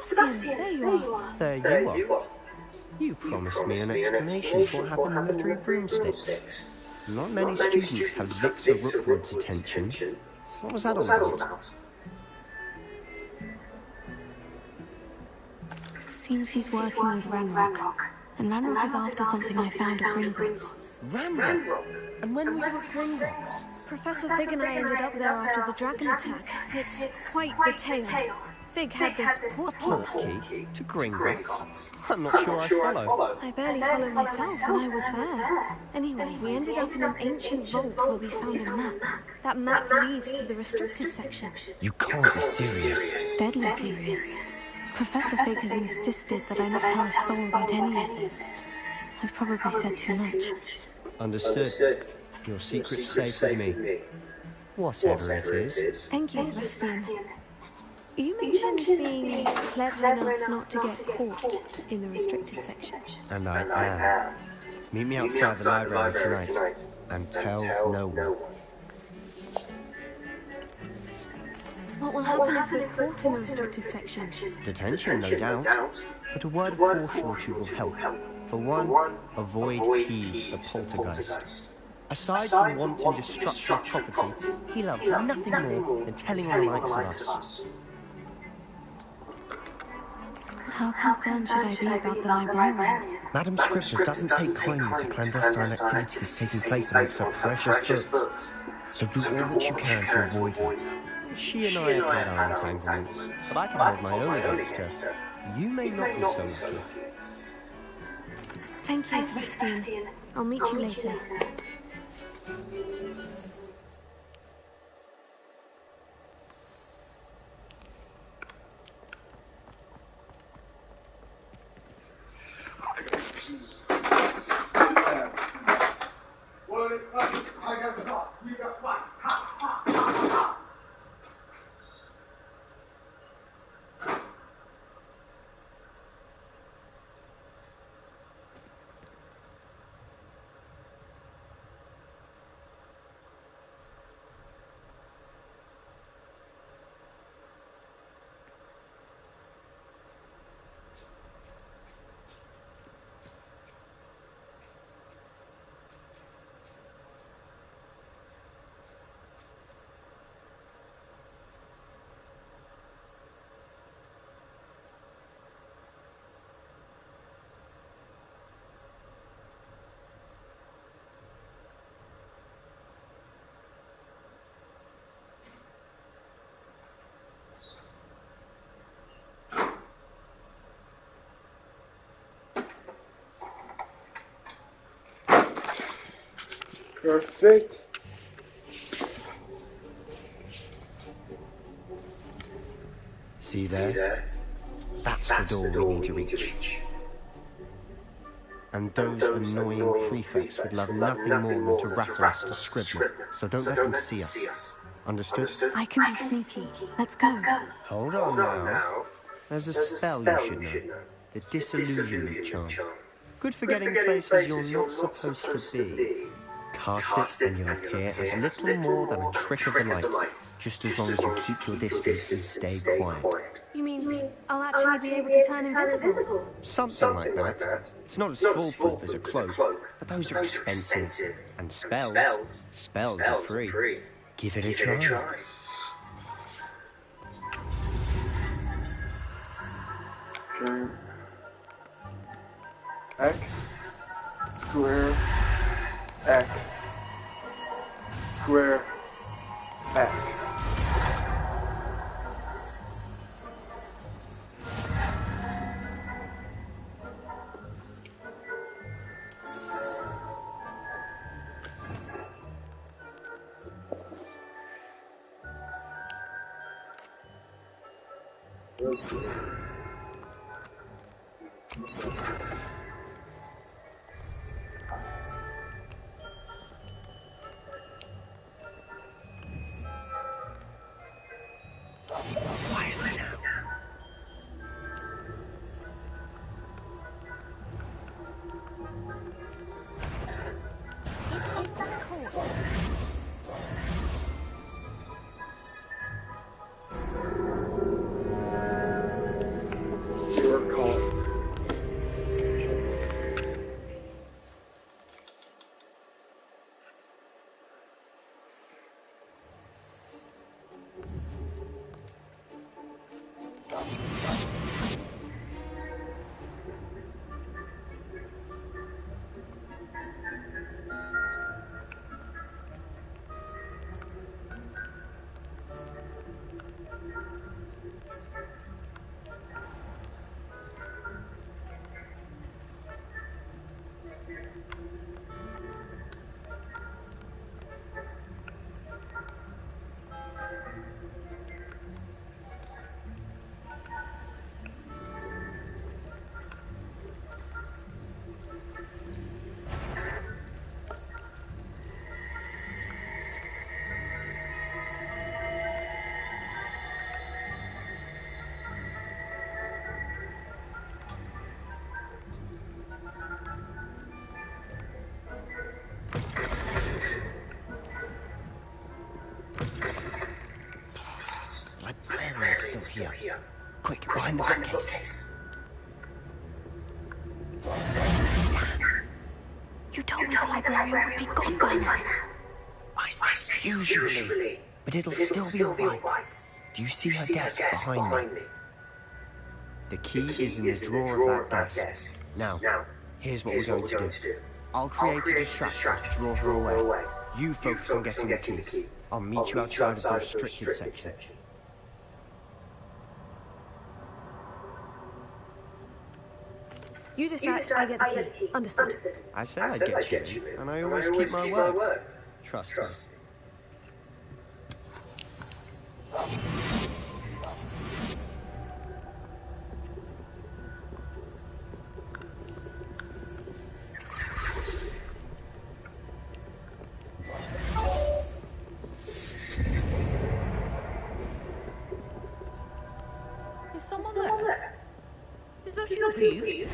Sebastian, there you are. There you are. You promised me an explanation for what happened in the 3 broomsticks. Not many students have Victor Rookwood's attention. What was that all about? Seems he's working with Ranrock. And Ranrock is after something I found at Gringotts. Ranrock? And when were you at Gringotts? Professor Fig and I ended up there after the dragon attack. It's quite the tale. Fig had this portkey to Gringotts? I'm not sure I follow. I barely follow myself, and I was there. Anyway, we ended up in an ancient vault where we found a map. That map leads to the restricted section. You can't be serious. Deadly serious. Professor Fig has insisted that I not tell a soul about any of this. I've probably said too much. Understood. Your secret's safe with me. Whatever it is. Thank you, Sebastian. You mentioned being clever enough not to get caught in the restricted section. And I am. Meet me outside the library tonight. And tell no one. What will happen if we're caught in the restricted section? Detention, no doubt. But a word of caution or two will help. For one, avoid Peeves, the poltergeist. Aside from wanting destruction of property, he loves nothing more than telling on the likes of us. How concerned should I be about the librarian? Madam Scribbner doesn't take kindly to clandestine activities taking place amongst her precious books. So do all that you can to avoid her. She and I have had our entanglements, but I can hold my own against her. You may not be so lucky. Thank you, Sebastian. I'll meet you later. Perfect. See there? That's the door we need to reach. And those annoying prefects would love nothing more than to rattle us to Scribbner, so don't let them see us. Understood? I can be sneaky. Let's go. Hold on now. There's a spell you should know. The disillusionment charm. Good for getting places you're not supposed to be. Cast it and you'll appear as little more than a trick of the light, just as long as you keep your distance and stay quiet. You mean I'll actually be able to turn invisible? Something like that. It's not as foolproof as a cloak, but those are expensive. And spells are free. Give it a try. Turn X square X square X. Let's go. still here. Quick, behind the bookcase. You told me the librarian would be gone by now. I said usually, but it'll still be alright. Do you see her desk behind me? The key is in the drawer of that desk. Now, here's what we're going to do. I'll create a distraction to draw her away. You focus on getting the key. I'll meet you outside of the restricted section. You distract, I get the key. Understood. I said I'd get you in, and I always keep my word. Trust me. Is someone there? Is that your Peeves?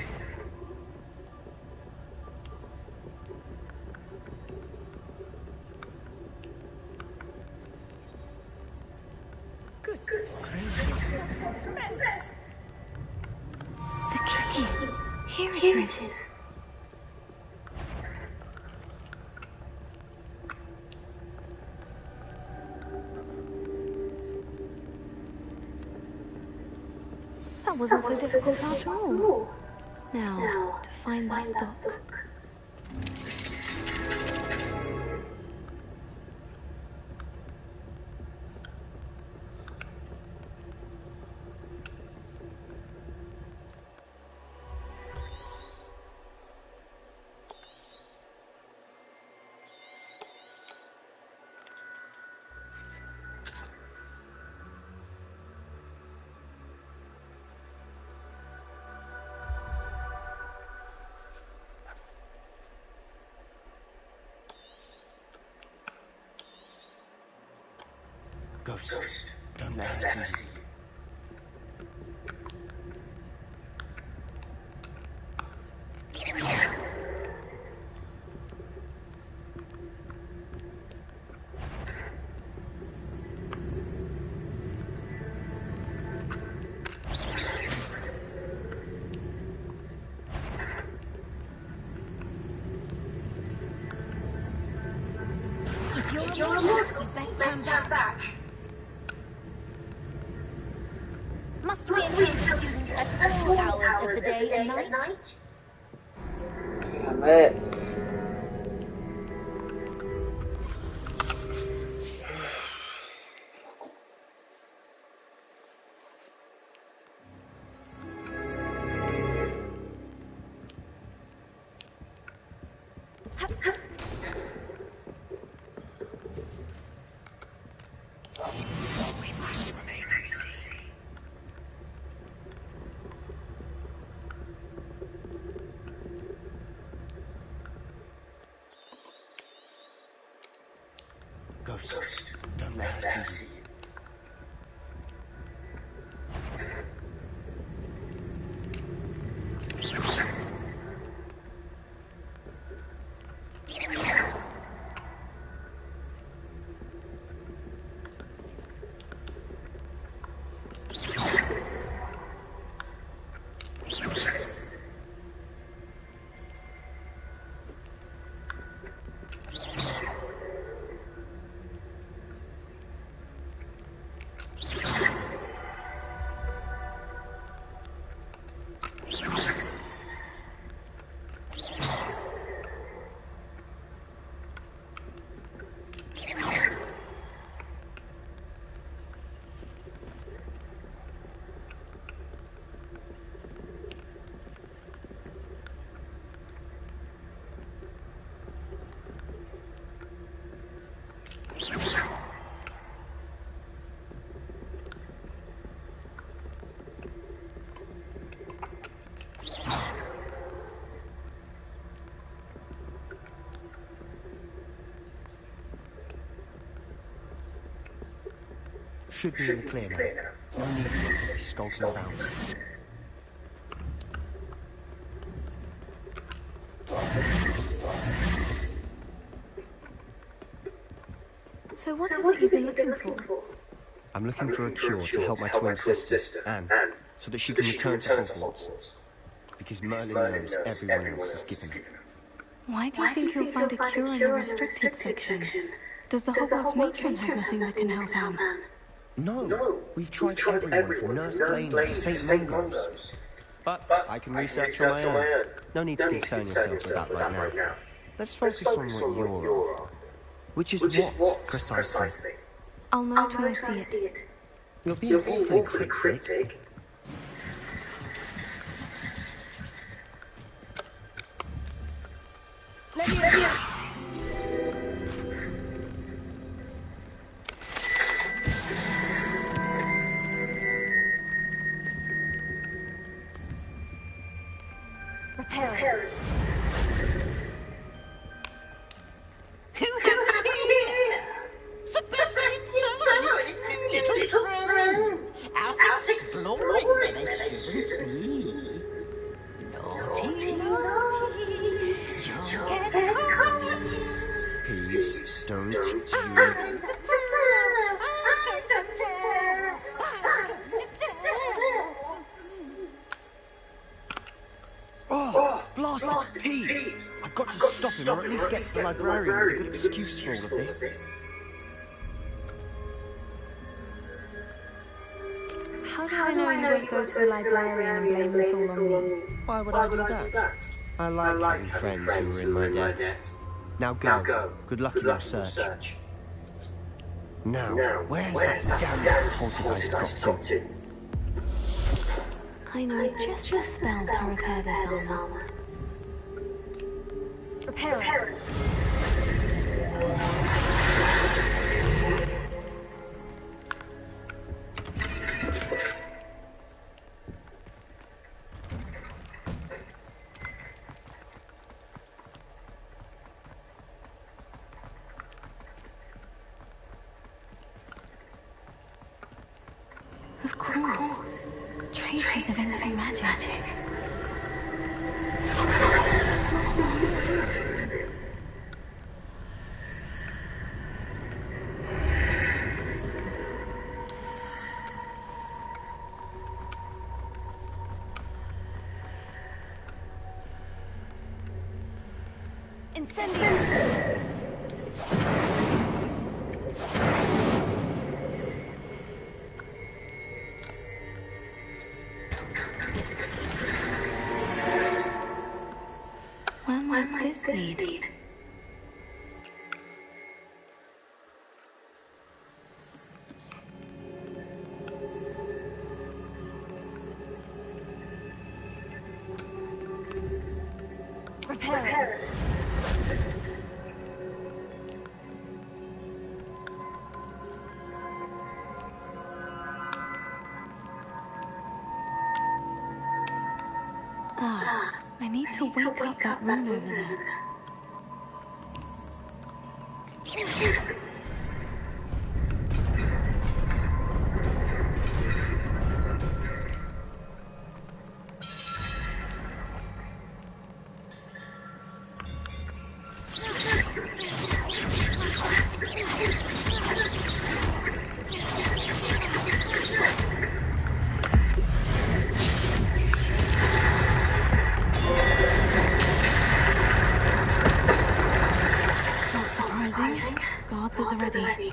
Goodness gracious, what a mess! The key. Here it is. That wasn't so difficult after all. Now, to find that book. Ghost, don't let her see you. If you're a monk, you'd best stand back. Must we encounter students at all hours of the day and night? Damn it. We must remain unseen. Ghost, don't let her see you. Should be in the clear now. No need for you to be skulking around. So what is it you've been looking for? A I'm looking for a cure to help my twin sister, Anne, so that she can return to Hogwarts. Because Merlin knows everyone else is given it. Why do you think you'll find a cure in the restricted section? Does the Hogwarts matron have nothing that can help Anne? No, we've tried everyone from Nurse Blaine to St. Mungo's. But I can research on my own. No need to concern yourself with that right now. Let's focus on what you're after. Which is what, precisely? I'll know it when I see it. You're being awfully cryptic. Let me in. Prepare. Who have we here? Sebastian Sun and his new little friend. Out exploring where they shouldn't be. Naughty. You'll get caught. Peeves, don't you... I'm going to tell. Oh, blasted Peeves! I've got to stop him, or at least get to the librarian with a good excuse for all of this. How do I know you won't go to the librarian and blame this all on me? Why would I do that? I like having friends who are in my debt. Now go. Good luck in your search. Now, where's that damned poltergeist got to? I know just the spell to repair this armor. Repair it. Of course. Traces of infant magic. Must be you. Incendio! Where might this lead? Repair it. I need to wake up that rune over there. Guards at the ready.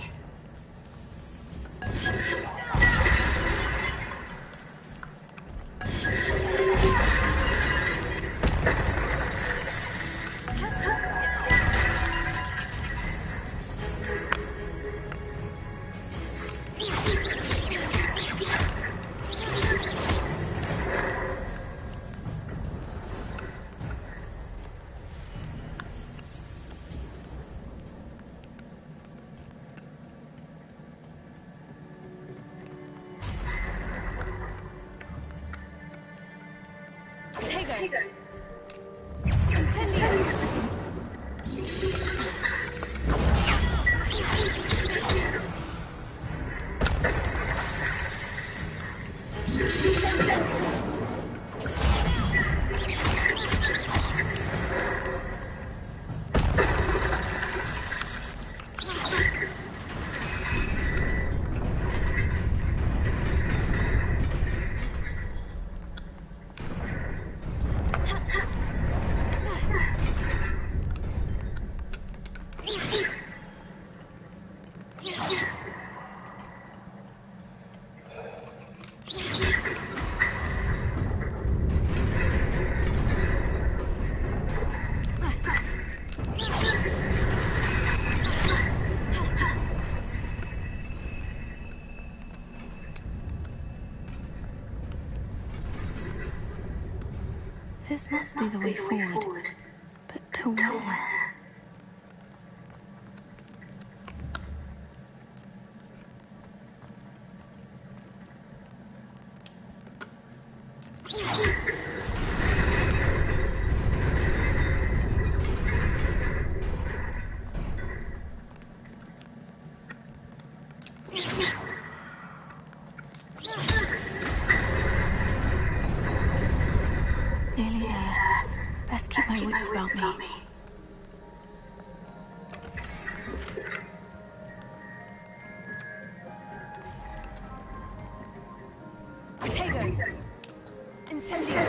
This must be the way forward. But to where? Nearly there. Best keep my wits about me. Potato! Incendio!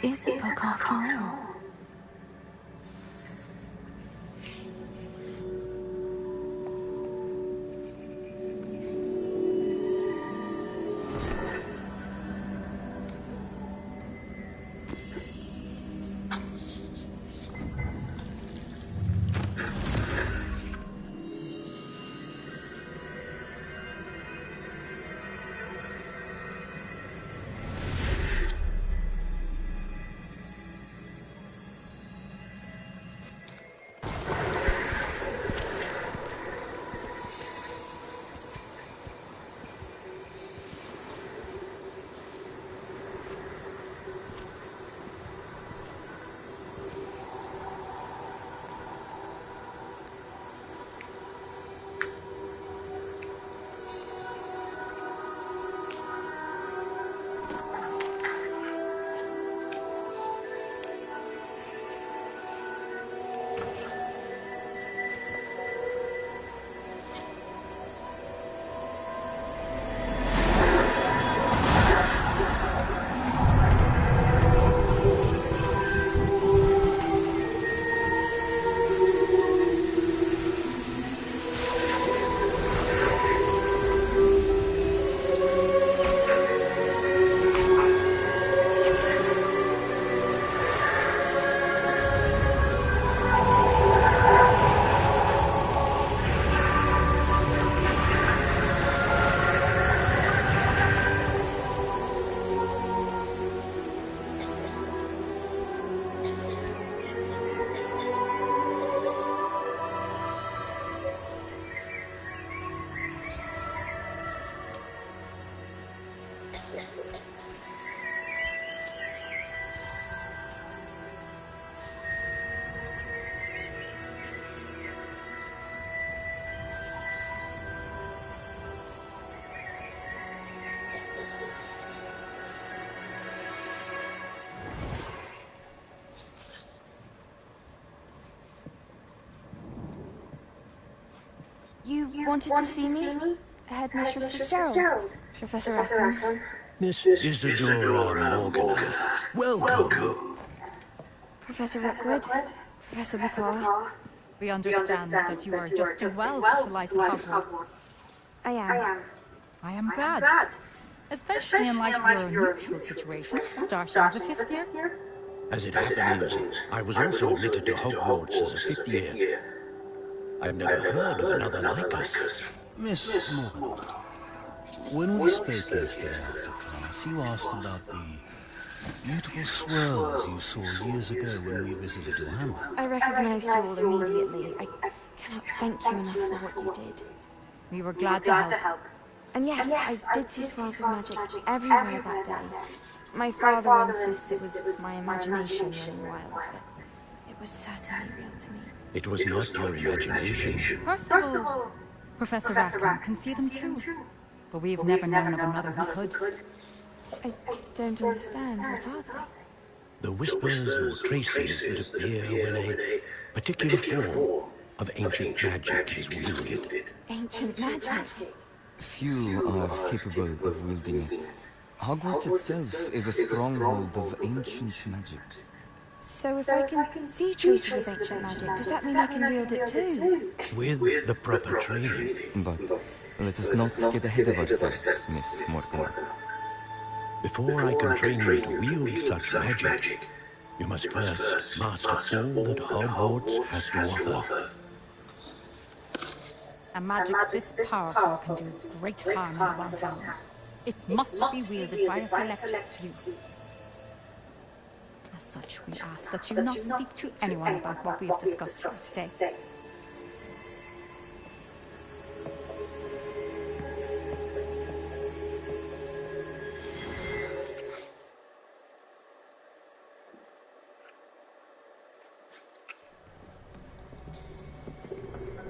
Is a book after all. You wanted to see me? Headmistress Fitzgerald. Professor Rackham. Miss Isadora Morgana, welcome. Professor Rookwood. Professor Picard. We understand that you are adjusting well to life at Hogwarts. I am. I am glad. Especially in light of your unusual situation, starting as a fifth year. As it happens, I was also admitted to Hogwarts as a fifth year. I've never heard of another like us. Miss Morgan, when we spoke yesterday after class, you asked about the beautiful swirls you saw years ago when we visited Warhammer. I recognized you all immediately. I cannot thank you enough for what you did. We were glad to help. And yes, I did see swirls of magic everywhere that day. My father insists it was my imagination running wild, but it was certainly real to me. It was not your imagination. Percival, Professor Rackham can see them too. But we've never known of another who could. I don't understand. What are they? The whispers or traces that appear when a particular form of ancient magic is wielded. Ancient magic? Few are capable of wielding it. Hogwarts itself is a stronghold of ancient magic. So if I can see traces of ancient magic, does that mean I can wield it too? With the proper training. But let us not get ahead of ourselves, Miss Morgan. Before I can train you to wield such magic, you must first master all that Hogwarts has to offer. A magic this powerful can do great harm in the wrong hands. It must be wielded by a select few. As such, we ask that you not speak to anyone about what we have discussed here today.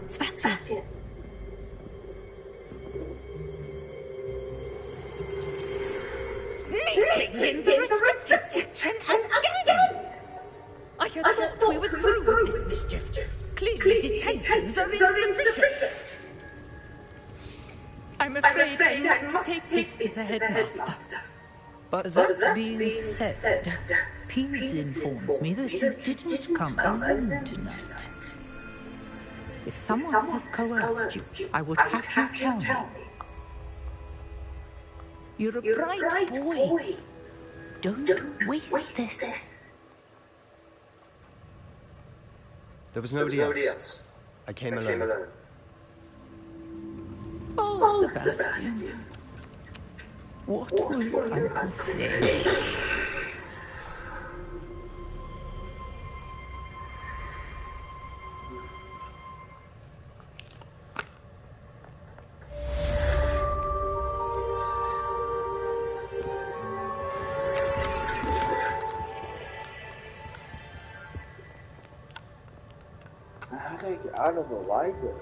Sebastian! Sneaking in the restricted section again! I had thought we were through with this mischief. Clearly detentions are insufficient. I'm afraid I must take this to the headmaster. But that being said, Peeves informs me that you didn't come alone tonight. If someone has coerced you, I would have you tell me. You're a bright boy. Don't waste this. There was nobody else. I came alone. Oh, Sebastian. What will your uncle say? How did I get out of the library?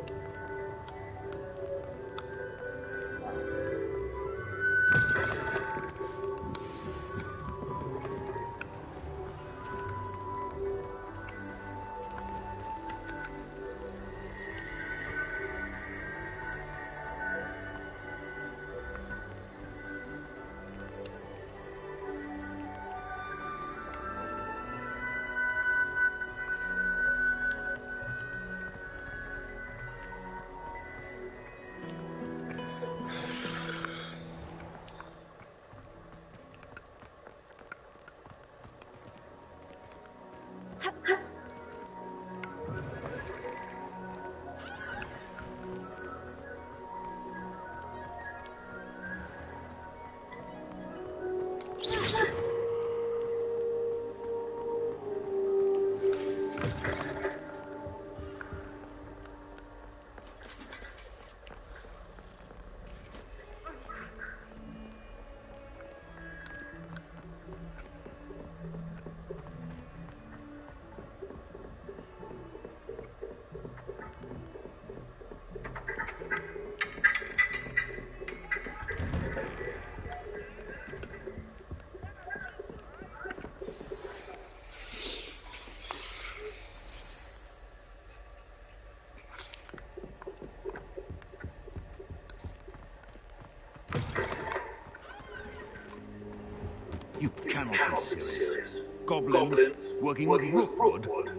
Canopy series. Goblins working with rookwood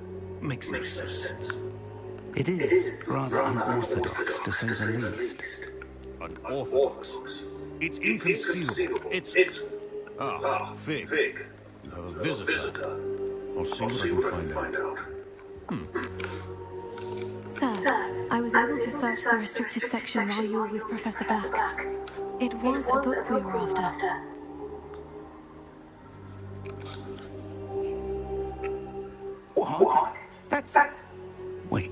makes no sense. It is rather unorthodox, to say the least. Unorthodox? It's inconceivable. It's... Ah, Fig. You have a visitor. I'll see what I can find out. Sir, I was able to search the restricted section while you were with Professor Black. It was a book we were after. What? That's... Wait.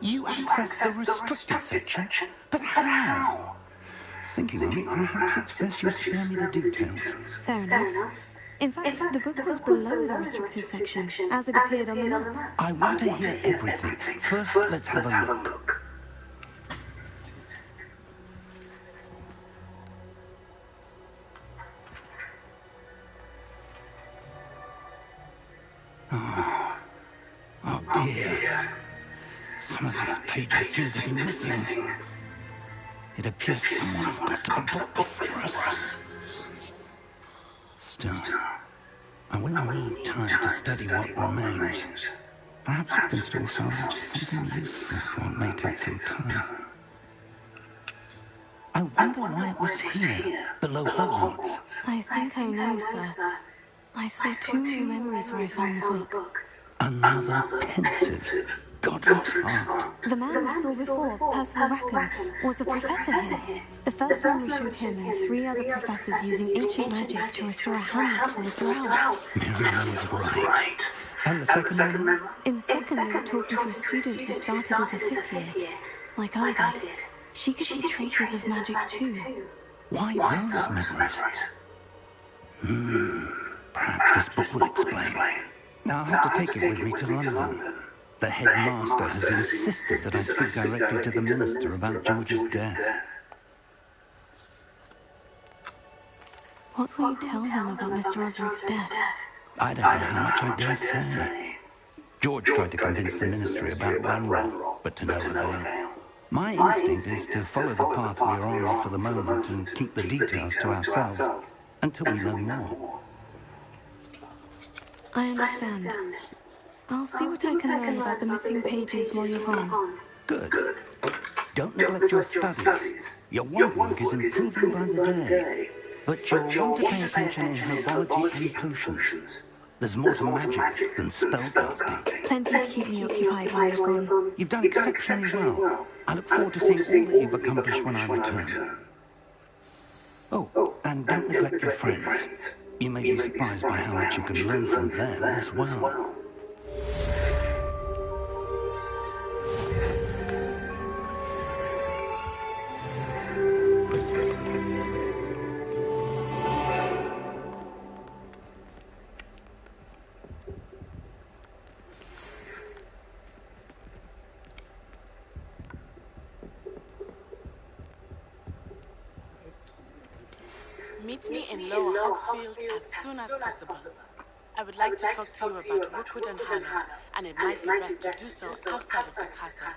You access the restricted section? But how? Thinking on it, perhaps it's best you spare me the details. Fair enough. In fact, the book was below the restricted section, as it appeared on the map. I want to hear everything. First, let's have a look. Oh dear. Some of these pages seem to be missing. It appears someone has got to the book before us. Still, I will need time to study what remains. Perhaps we can still salvage something useful, or it may take some time. I wonder why it was here, below Hogwarts. I think I know, sir. I saw two more memories where I found the book. Another pensive, godless heart. The man we saw before, Percival Rackham, was a professor here. The first memory showed him and 3 other professors using ancient magic to restore a hamlet from a drought. Miriam was right. And the second memory? In the second, they were talking to a student who started as a 5th year, like I did. She could see traces of magic too. Why those memories? Perhaps this book will explain. Now I'll have to take it with me to London. The headmaster has insisted that I speak directly to the minister about George's death. What will you tell him about Mr. Osric's death? I don't know how much I dare say. George tried to convince the ministry about Ranrock, but to no avail. My instinct is to follow the path we are on for the moment and keep the details to ourselves until we know more. I understand. I'll see what I can learn about the missing pages while you're gone. Good. Don't neglect your studies. Your wand work is improving by the day. But you'll want to pay attention in herbology and potions. There's more to magic than spellcasting. Plenty to keep me occupied while you're gone. You've done exceptionally well. I look forward to seeing all that you've accomplished when I return. Oh, and don't neglect your friends. You may be surprised by how much you can learn from them as well. Meet me in Lower Hogsfield as soon as possible. I would like to talk to you about Rookwood and Harlow, and it might be best to do so outside of the castle.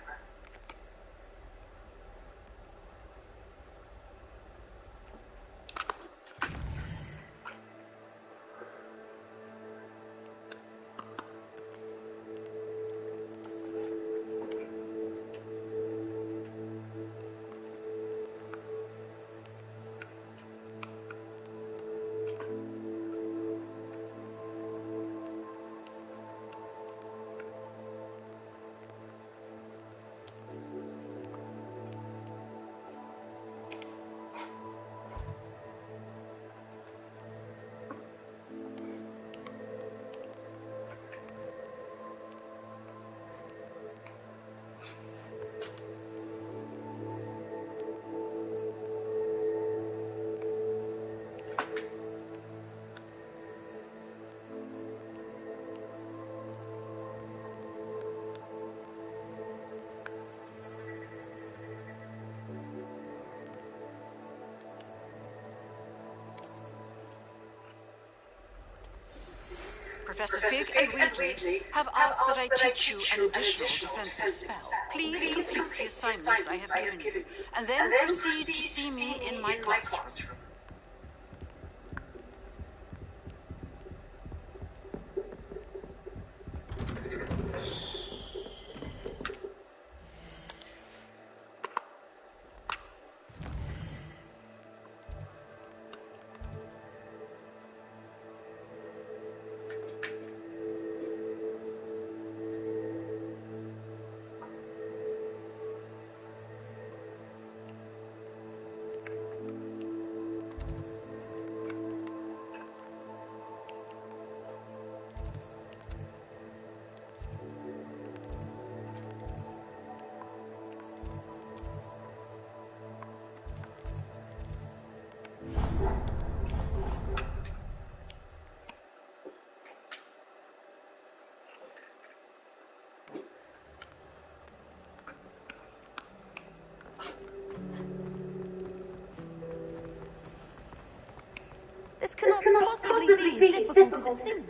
Professor Fig and Weasley have asked that I teach you an additional defensive spell. Please complete the assignments I have given you, and then proceed to see me in my classroom. cannot possibly be as difficult as it seems.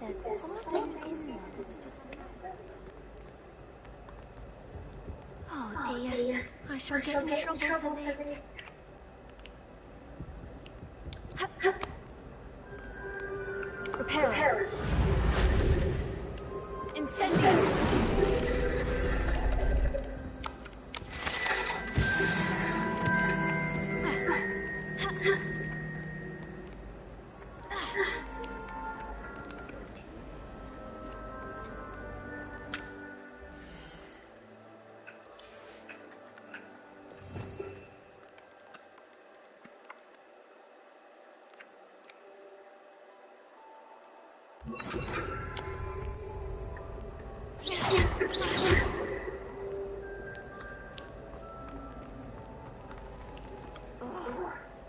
There's something in there. Oh dear. I shall get in trouble for this. Repair. Incendiary.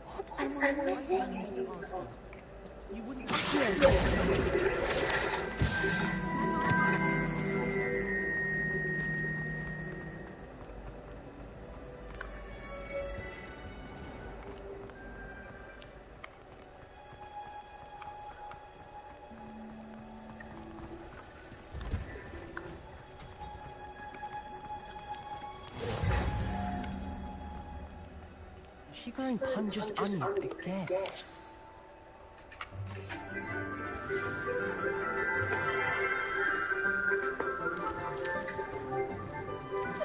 What am I missing? You wouldn't Is she going Punja's onion again?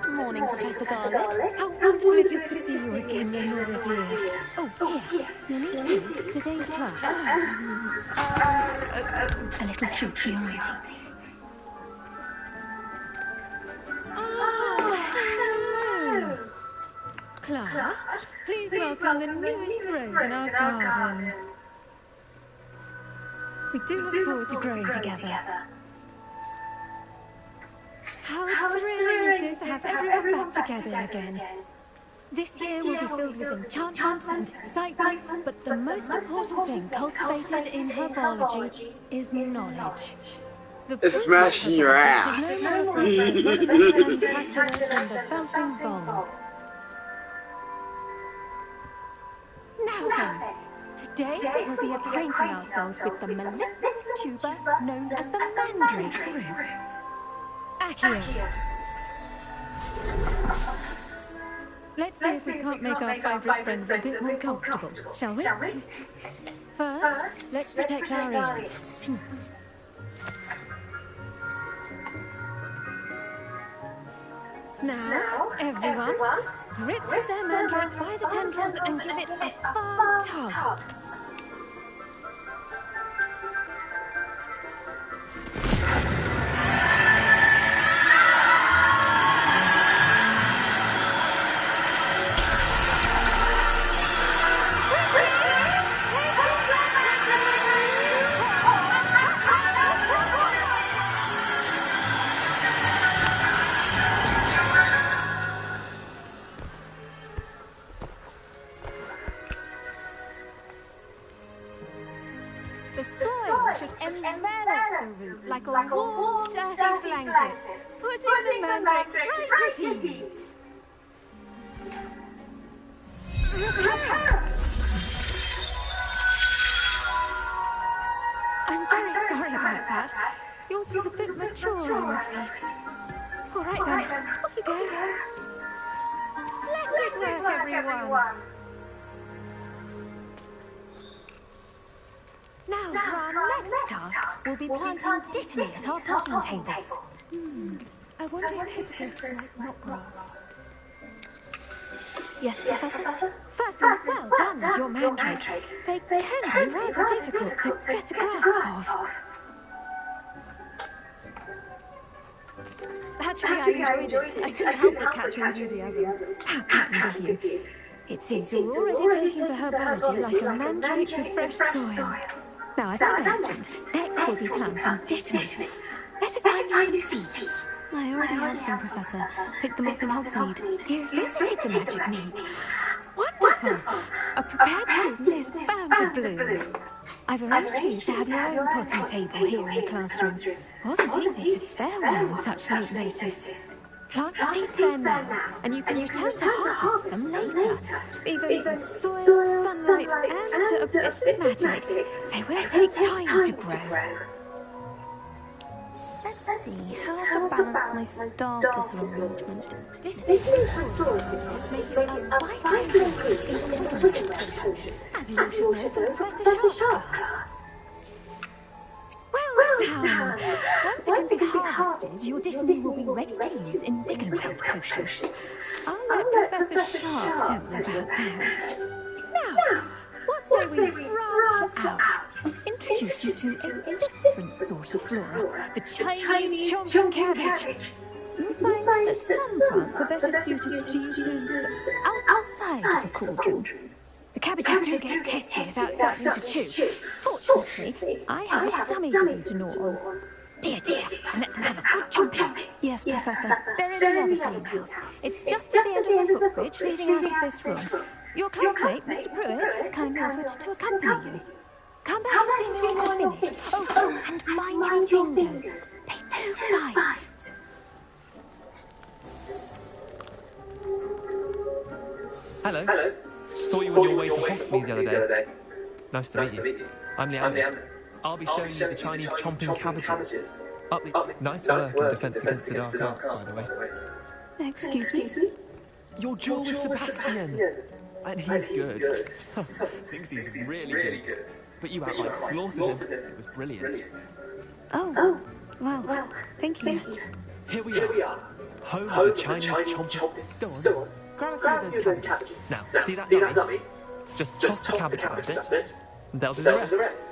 Good morning, Professor Garlick. How wonderful it is to see you again, Lenora dear. Oh, here. You'll need these for today's class. A little treat for your auntie. Hello. Class, please welcome the newest rose in our garden. We do look forward to growing together. How thrilling it is to have everyone back together again. This year will be filled with enchantment and excitement, but the most important thing cultivated in herbology is knowledge. It's smashing your ass. Is no more spectacular than the bouncing ball. Now then, today we will be acquainting ourselves with the mellifluous tuber known as the mandrake root. Accio. Let's see if we can't make our fibrous friends a bit more comfortable, shall we? First, let's protect our ears. Now, everyone, grip their mandrake by the tendrils and give it a firm tug. The soil should envelop the root like a warm, dirty blanket, putting the mandrake right at ease. I'm very sorry about that. Yours was a bit mature, I'm afraid. All right then, off you go. Splendid work, everyone. Now, for our next task, we'll be planting dittany at our potting tables. I wonder if hippogriffs like knotgrass. Yes, Professor? Firstly, well done with your mandrake. They can be rather difficult to get a grasp of. Actually, I enjoyed it. I couldn't help but catch your enthusiasm. How kind of you. It seems you're already taking to herbology like a mandrake to fresh soil. Now, as I mentioned, next we'll be planting dittany. Better find you some seeds. I already have some, Professor. Picked them up in Hogsmeade. You visited the Magic Mead. Wonderful! A prepared student is bound to bloom. I've arranged for you to have your own potting table here in the classroom. Wasn't easy to spare one on such late notice. Plant the seeds there now, and you can return to harvest them later. Even with soil, sunlight, and a bit of magic, they will take time to grow. Let's see, how to balance my star thistle arrangement. Dittany's restorative make it a vital ingredient in the wiggle potion, as you should know from Professor Sharp's class. Well, Tom, once it can be harvested, your dittany will be ready to use in Wiggle potion. I'll let Professor Sharp tell you about that. Now, what say we branch out? Introduce you to a different sort of flora, the Chinese chomping cabbage. You'll find that some plants are better suited to uses outside of a cauldron. The cabbages do get tasty without something to chew. Fortunately, I have a dummy for them to gnaw on. Be a dear and let them have a good chomping. Yes, Professor. They're in the other greenhouse. It's just at the end of the footbridge leading out of this room. Your classmate, Mr. Pruitt, has kindly offered to accompany you. Come back and see me when you're finished. Oh, and mind your fingers. They do bite. Hello. Saw you on your way to Hogsmeade the other day. Nice to meet you. I'm Leander. I'll be showing you the Chinese chomping cabbages. Nice work in Defence Against the Dark Arts, by the way. Excuse me? Your duel with Sebastian. And he's good. Thinks he's really good. But you outright slaughtered him. It was brilliant. Oh, well, thank you. Here we are. Home of the Chinese chomping. Go on. Grab a few of those cabbages. Now, see that dummy? Just toss the cabbages at it, and they'll do the rest.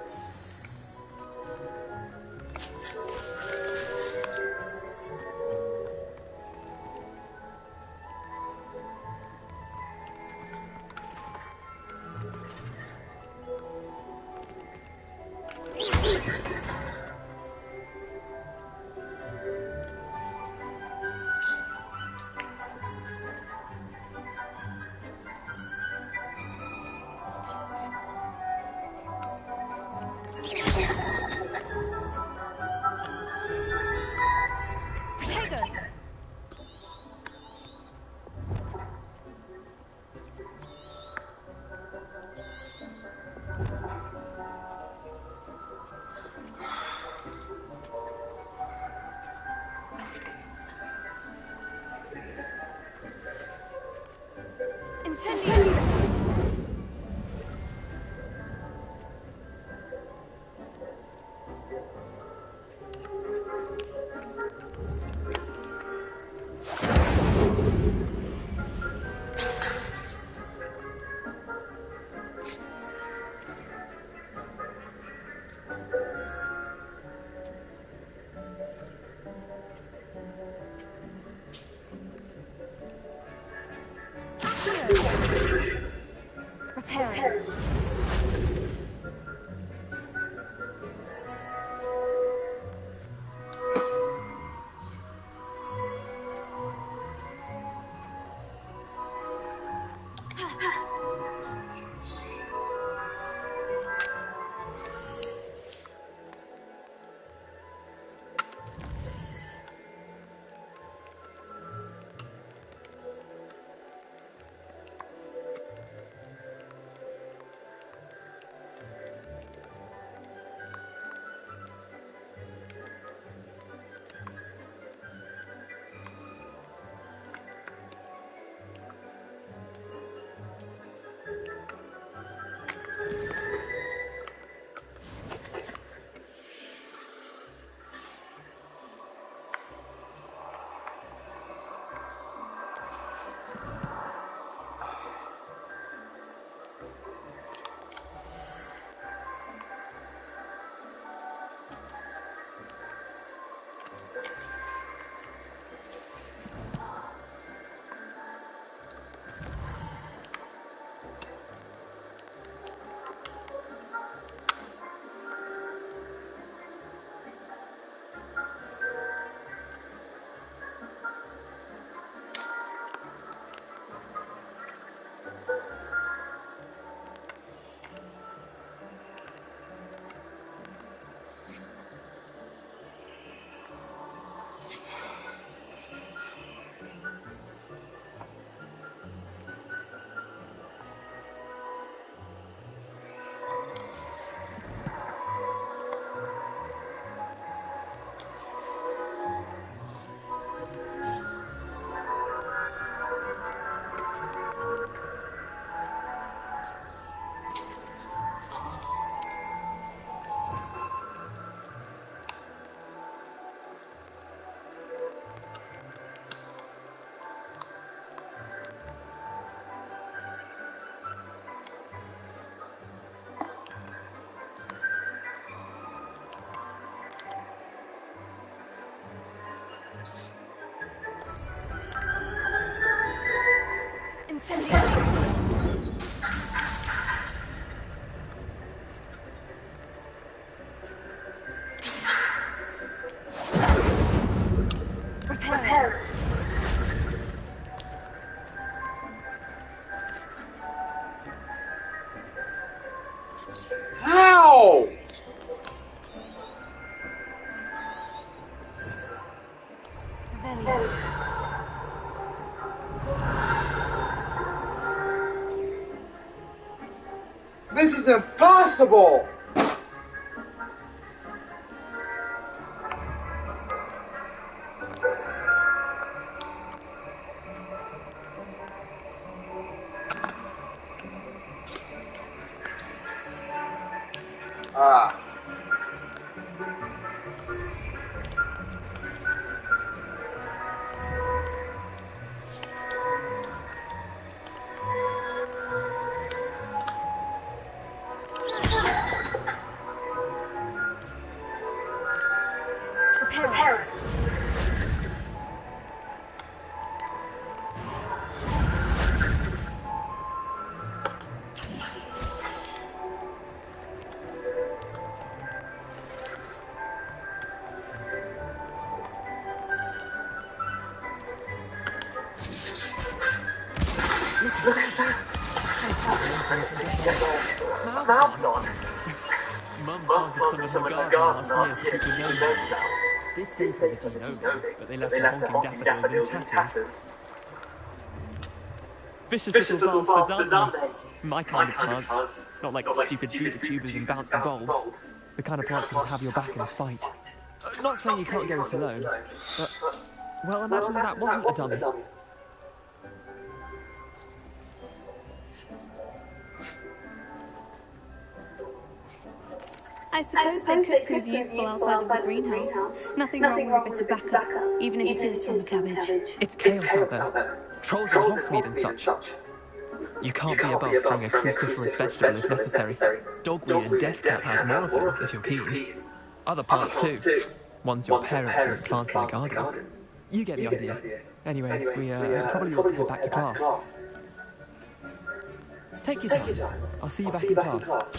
Preparing. Repair. How? This is impossible! Ah. Repair. Mouths on. Mum planted some in her garden last year to keep the gnomes out. Did say so the gnome, but they left her honking daffodils in tatters. Vicious little bastards, aren't they? My kind of plants. Not like stupid Buddha tubers and bouncing bulbs. The kind of plants that have your back in a fight. Not saying you can't get it alone, but... Well, imagine that wasn't a dummy. I suppose they could prove useful outside of the greenhouse. Nothing wrong with a bit of backup, even if it is from the cabbage. It's chaos out there. Trolls and hogsmeade and such. You can't be above throwing a cruciferous vegetable if necessary. Dogweed and deathcap has more of them, if you're keen. Other plants too. Ones your parents won't plant in the garden. You get the idea. Anyway, we probably ought to head back to class. Take your time. I'll see you back in class.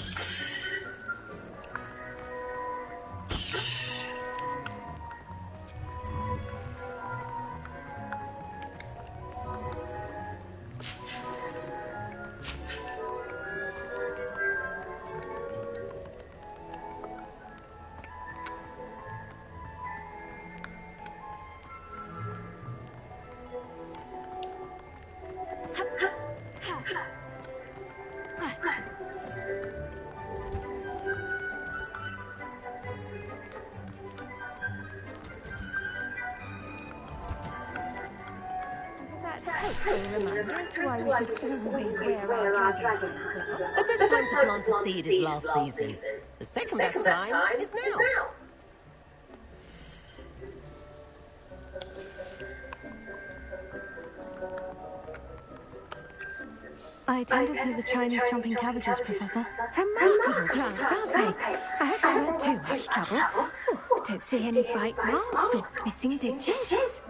Reminder as to why we should always wear our dragon cloak. The best time to plant a seed is last season. The second best time is now. I attended to the Chinese chomping cabbages, Professor. Remarkable plants, aren't they? I hope they weren't too much trouble. Oh, don't see any bite marks or missing digits.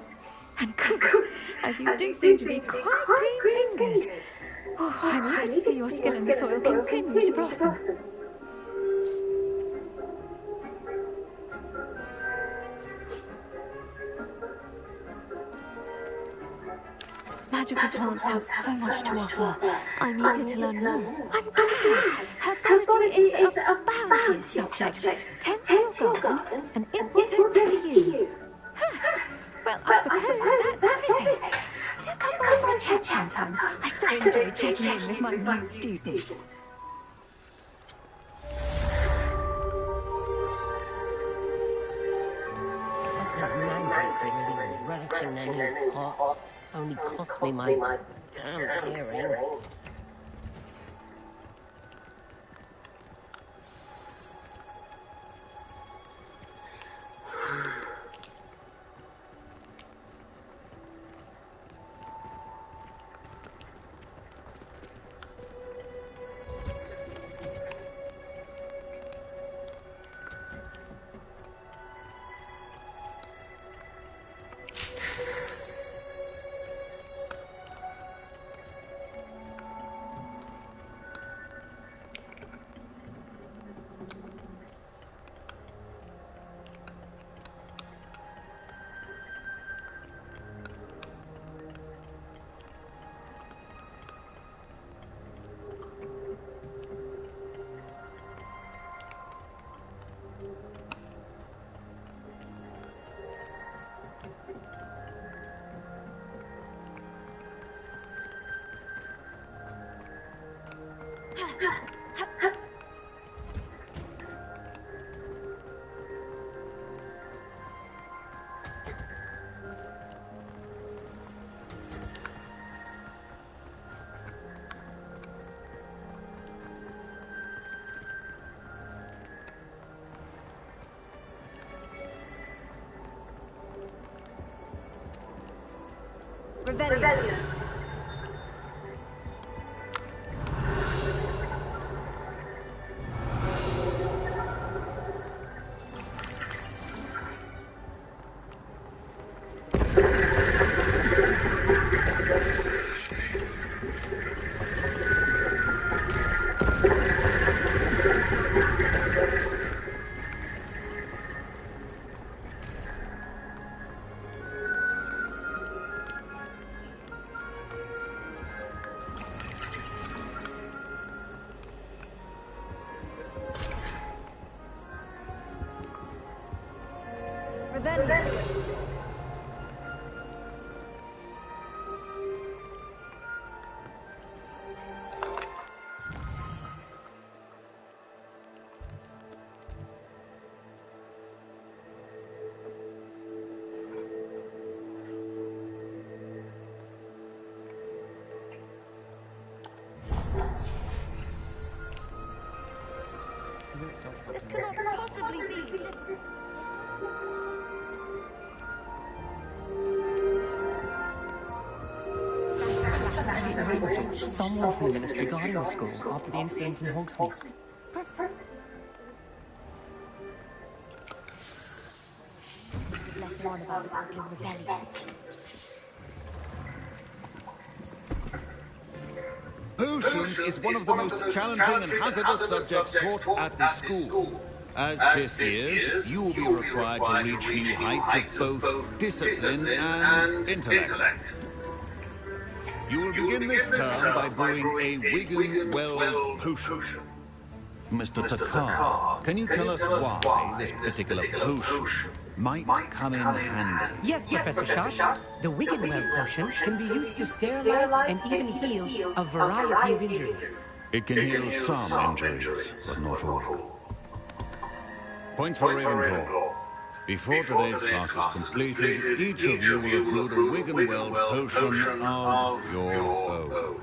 And good, as you do seem to be quite green-fingered. Oh, I'm eager to see your skill in the soil continue to blossom. magical plants have so much to offer. I'm eager to learn more. I'm glad. Herbology is a bounteous subject. Tend to your garden, and it will tend to you. Well, I suppose that's everything. Do come by for a chat sometime. I so enjoy checking in with my new students. These mandrakes are really relishing their new pots. Only cost me my damned hearing. Rebellion. This cannot possibly be. Someone from the ministry guarding the school after the incident in Hogsmeade. Letter on about the Goblin Rebellion. Potions is one of the most challenging and hazardous subjects taught at this school. As fifth years, you will be required to reach new heights of both discipline and intellect. You will begin this term by brewing a Wigan-Weld potion. Mr. Takar, can you tell us why this particular potion might come in handy? Yes, Professor Sharp. The Wiggenweld potion can be used to sterilize and even heal a variety of injuries. It can heal some injuries, but not all. Point for Ravenclaw. Before today's class is completed, each of you will have brewed a Wiggenweld potion of your own.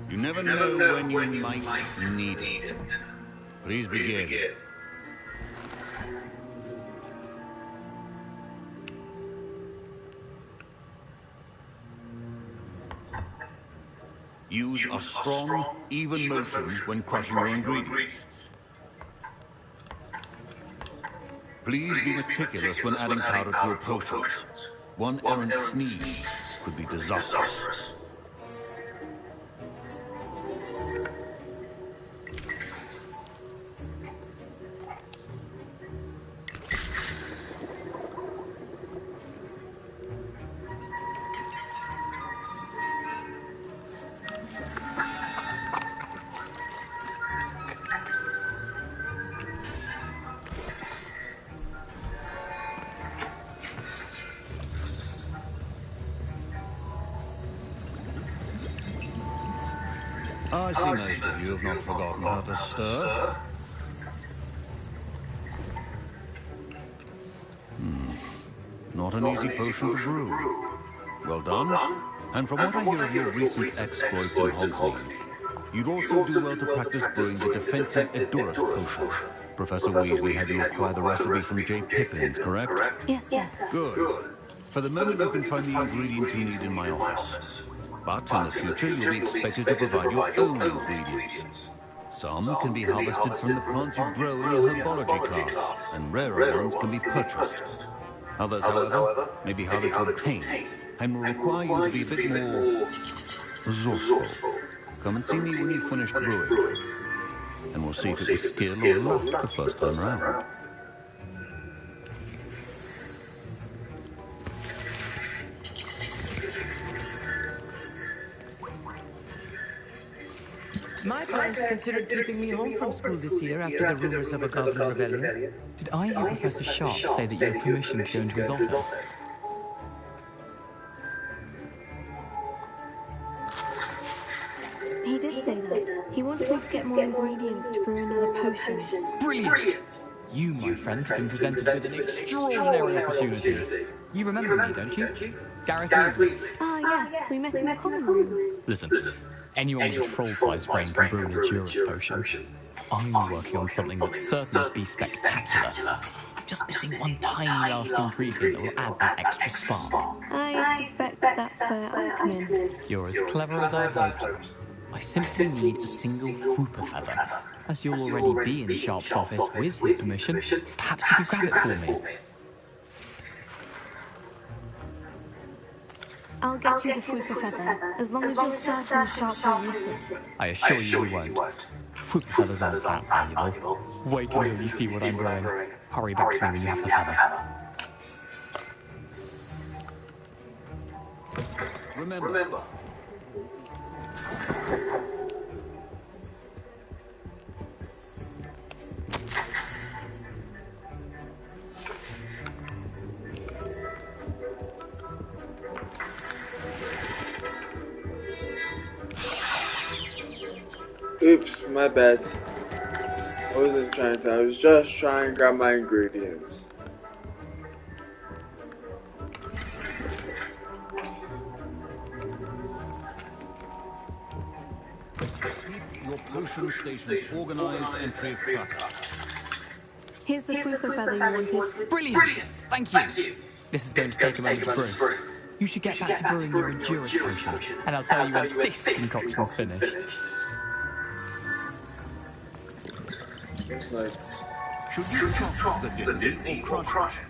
You never know when you might need it. Please begin. Use a strong, even motion when crushing your ingredients. Please be meticulous when adding powder to your potions. One errant sneeze could be disastrous. I see most of you have not forgotten how to stir. Not an easy potion to brew. Well done. And from what I hear of your recent exploits in Hogsmeade, you'd also do well to practice brewing the defensive Edurus potion. Professor Weasley had you acquire the recipe from J. Pippins, correct? Yes, sir. Good. For the moment, you can find the ingredients you need in my office. But in the future, you'll be expected to provide your own ingredients. Some can be harvested from the plants you grow in your herbology class, and rarer ones can be purchased. Others, however, may be harder to obtain, and will require you to be a bit more resourceful. Come and see me when you've finished brewing, and we'll see if it was skill or luck the first time round. My parents considered keeping me home from school this year after the rumors of a goblin rebellion. Did I hear Professor Sharp say that you had permission to go into his office? He did say that. He wants me to get more ingredients to brew another potion. Brilliant! You, my friend, have been presented with an extraordinary opportunity. You remember me, don't you? Gareth Weasley. Ah, yes, we met in the common room. Listen, anyone with a troll-sized brain can brew an Edurus potion. I'm working on something that's certain to be spectacular. I'm just missing one tiny last ingredient that will add that extra spark. I suspect that's where I come in. You're as clever as I hoped. I simply need a single Whooper feather. As you'll already be in Sharp's office with his permission, perhaps you could grab it for me. I'll get you the Whooper feather, as long as you're certain Sharp will use it. I assure you he won't. Whooper feathers aren't that valuable. Wait until you see what I'm brewing. Hurry back to me when you have the feather. Remember. Oops, my bad. I wasn't trying to, I was just trying to grab my ingredients. Your potion stations organized and free of clutter. Here's the Whooper feather you wanted. Brilliant! Thank you! This is going to take a moment to brew. You should get back to brewing your Edurus potion, and I'll tell you when this concoction's finished. Should you chop the dindin or crush it?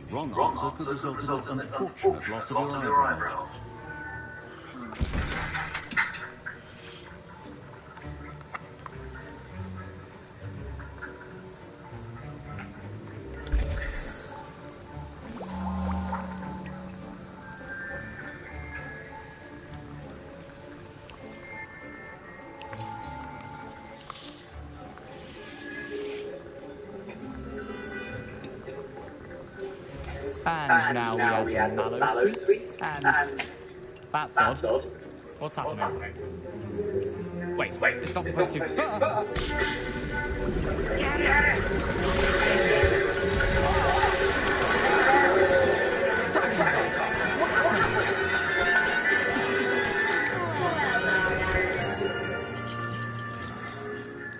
The wrong answer could result in an unfortunate loss of your eyebrows. And now we add the mallow sweet, and that's odd. What's happening? Wait, it's not supposed to.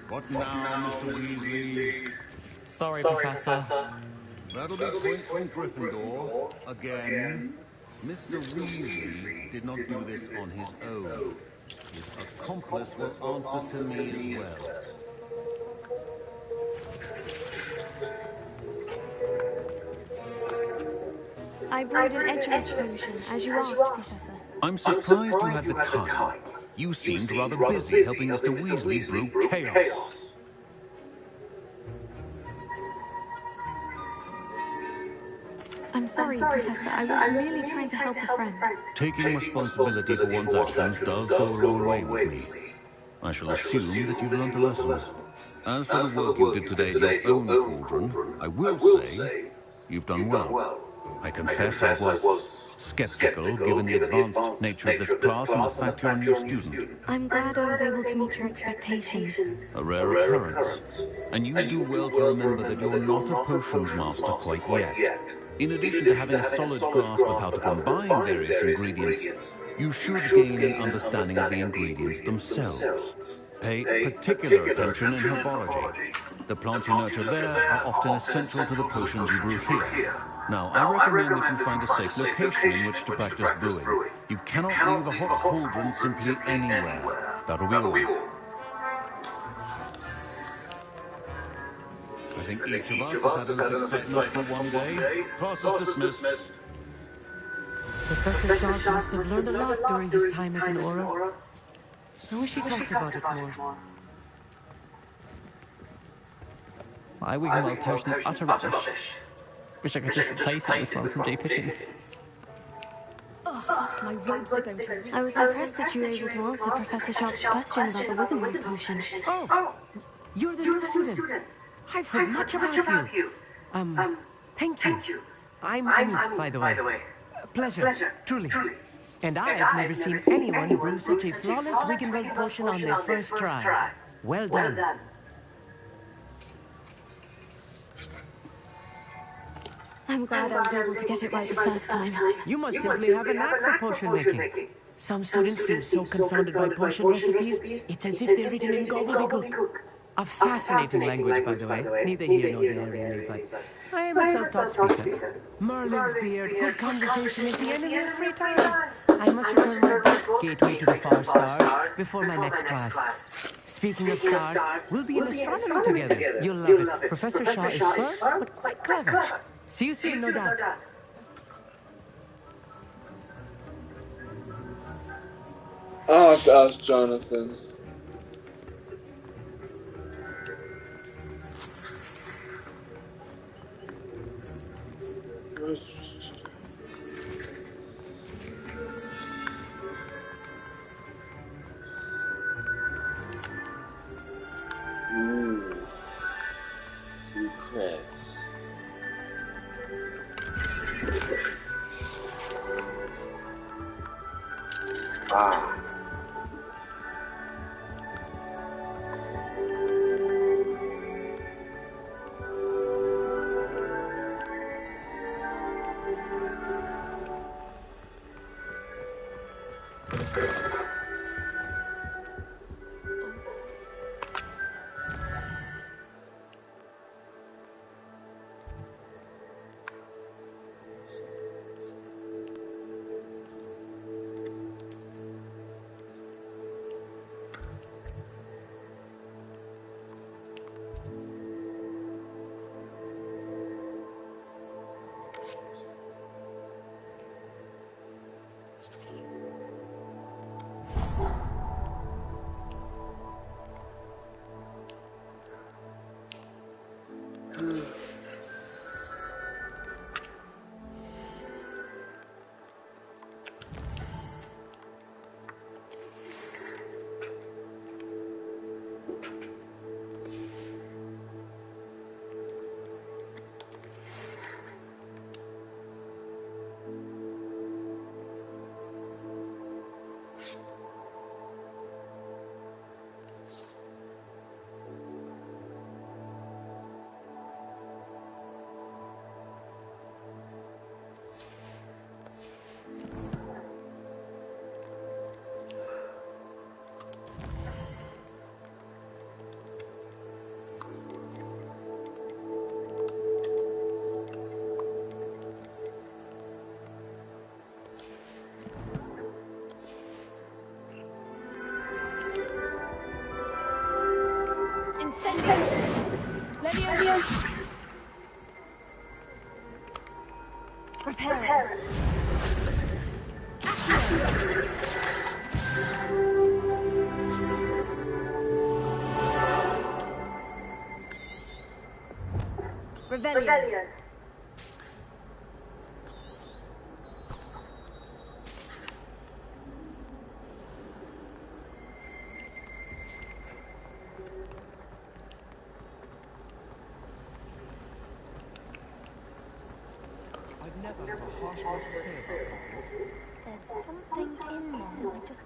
What now, Mr. Weasley? Sorry, Professor. That'll be points from Gryffindor. Again, Mr. Weasley did not do this on his own. His accomplice will answer to me as well. I brewed an Edurus potion, as you asked, Professor. I'm surprised you had the time. You seemed rather busy helping Mr. Weasley brew chaos. I'm sorry, Professor. I was merely trying to help a friend. Taking responsibility for one's actions does go a long way with me. I shall assume that you've learned a lesson. As for the work you did today in your own cauldron, I will say you've done well. I confess I was skeptical given the advanced nature of this class and the fact you're a new student. I'm glad I was able to meet your expectations. A rare occurrence. And you do well to remember that you're not a potions master quite yet. In addition to having a solid grasp of how to combine various ingredients, you should gain an understanding of the ingredients themselves. Pay particular attention in herbology. The plants you nurture there are often essential to the potions you brew here. Now, I recommend that you find a safe location in which to practice brewing. You cannot leave a hot cauldron simply anywhere. That'll be all. I think each of us has had enough excitement for one day. Class is dismissed. Professor Sharp must have learned a lot during his time as an Auror. I wish he talked about it more. My Wiggenweld potion's utter rubbish. Wish I could just replace it with one from J. Pickens. My robes are going to... I was impressed that you were able to answer Professor Sharp's question about the Wiggenweld potion. Oh, you're the new student. I've heard much about you. Thank you. I'm Amit, by the way. Pleasure, truly. And I've never seen anyone brew such a flawless Wiggenweld potion on their first try. Well done. I'm glad I was able to get it right the first time. You must simply have a knack for potion making. Some students seem so confounded by potion recipes, it's as if they're written in gobbledygook. A fascinating language, by the way. Neither here nor there, really, but I am a self-taught speaker. Merlin's beard, good conversation is the enemy of free time. I must return my book, Gateway to the Far Stars, before my next class. Speaking of stars, we'll be in astronomy together. You'll love it. Professor Shaw is firm, but quite clever. See you soon, no doubt. I'll have to ask Jonathan. Ooh. Secrets. Ah. Repair. Revelio. I've never had a harsh word to say about Hogwarts. there's something in there. We just...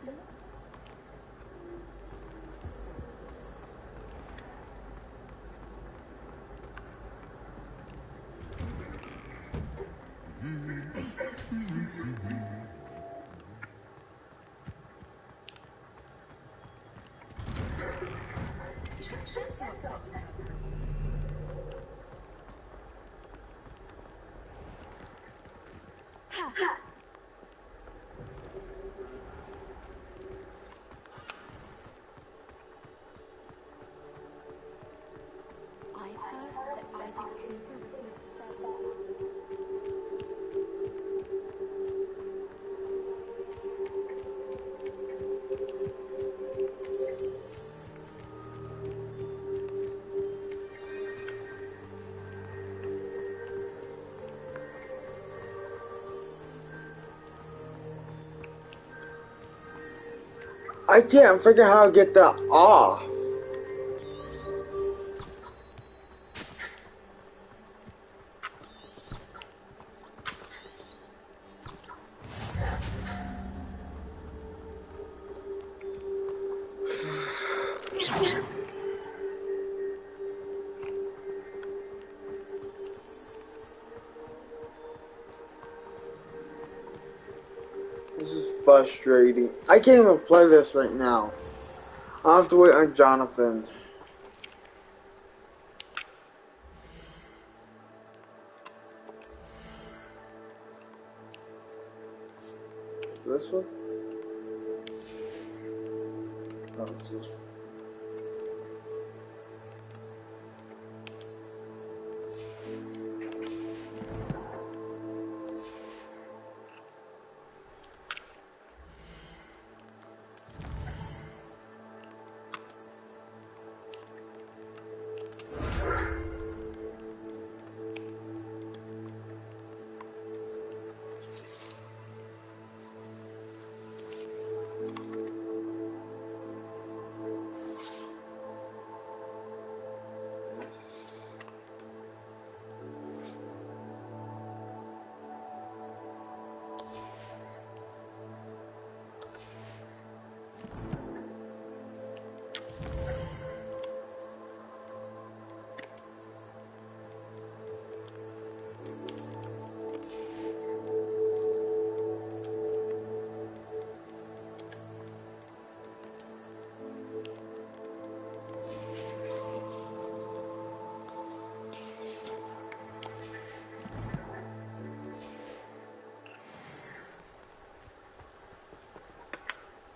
You shouldn't get so upset about it. I've heard that Isaac Cooper refused to sell back. I can't figure out how to get that off. This is frustrating. I can't even play this right now. I'll have to wait on Jonathan. This one? No, it's this one.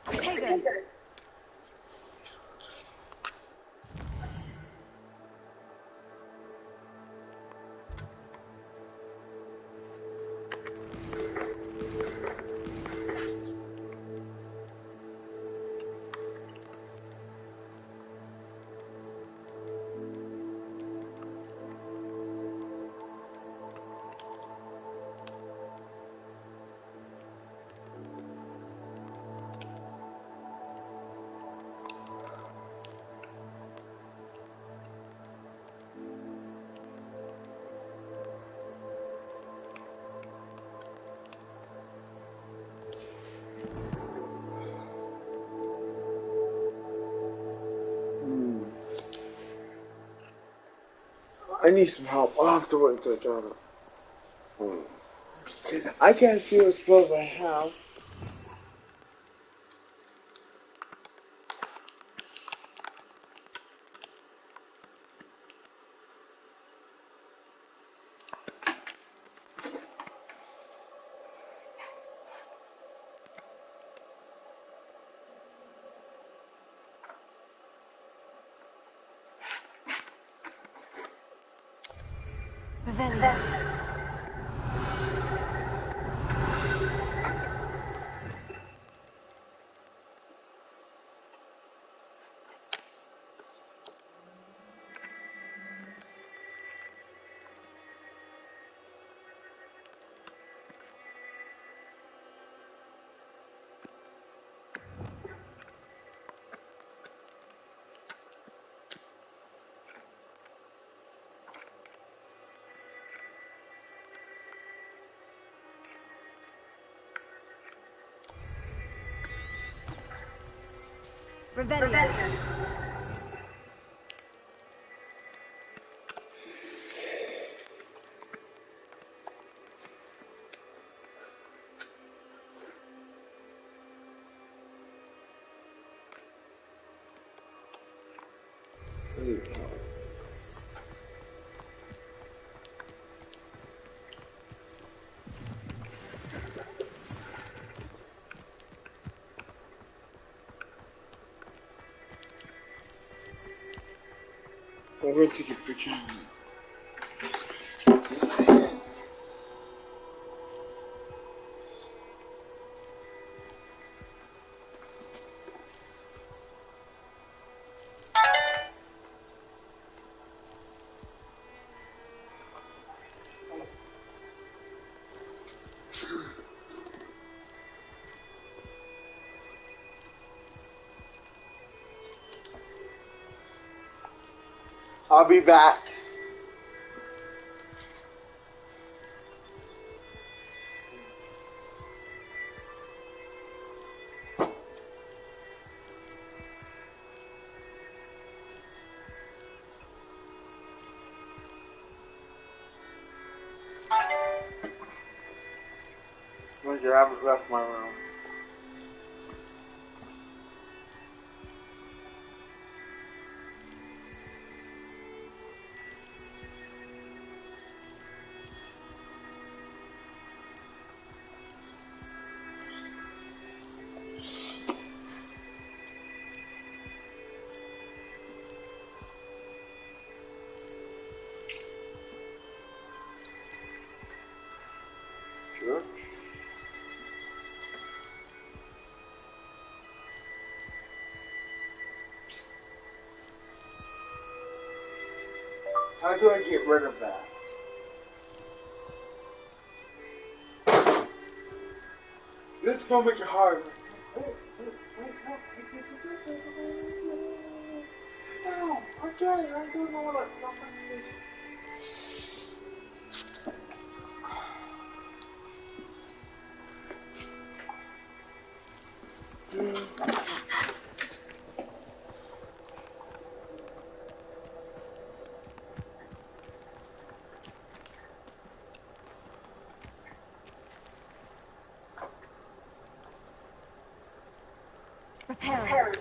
Potato! I need some help. I'll have to wait until Jonathan. I can't see what spells I have. Revelio. Revelio. I'm going to take a picture. I'll be back. I haven't left my room. Sure. How do I get rid of that? This is gonna make it hard. No, okay, I don't know what I'm using. Repel.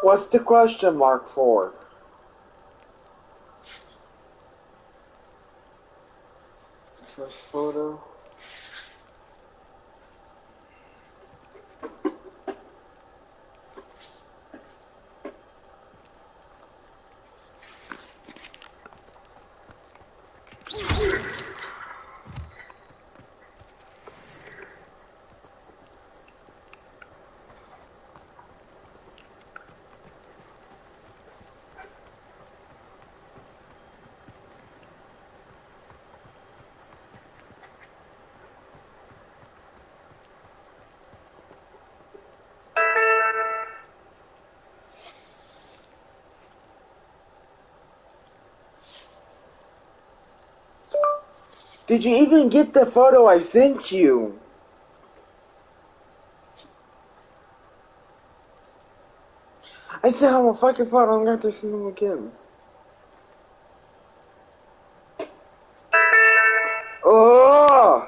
What's the question mark for? The first photo. Did you even get the photo I sent you? I sent him a fucking photo. I'm going to send him again. Oh!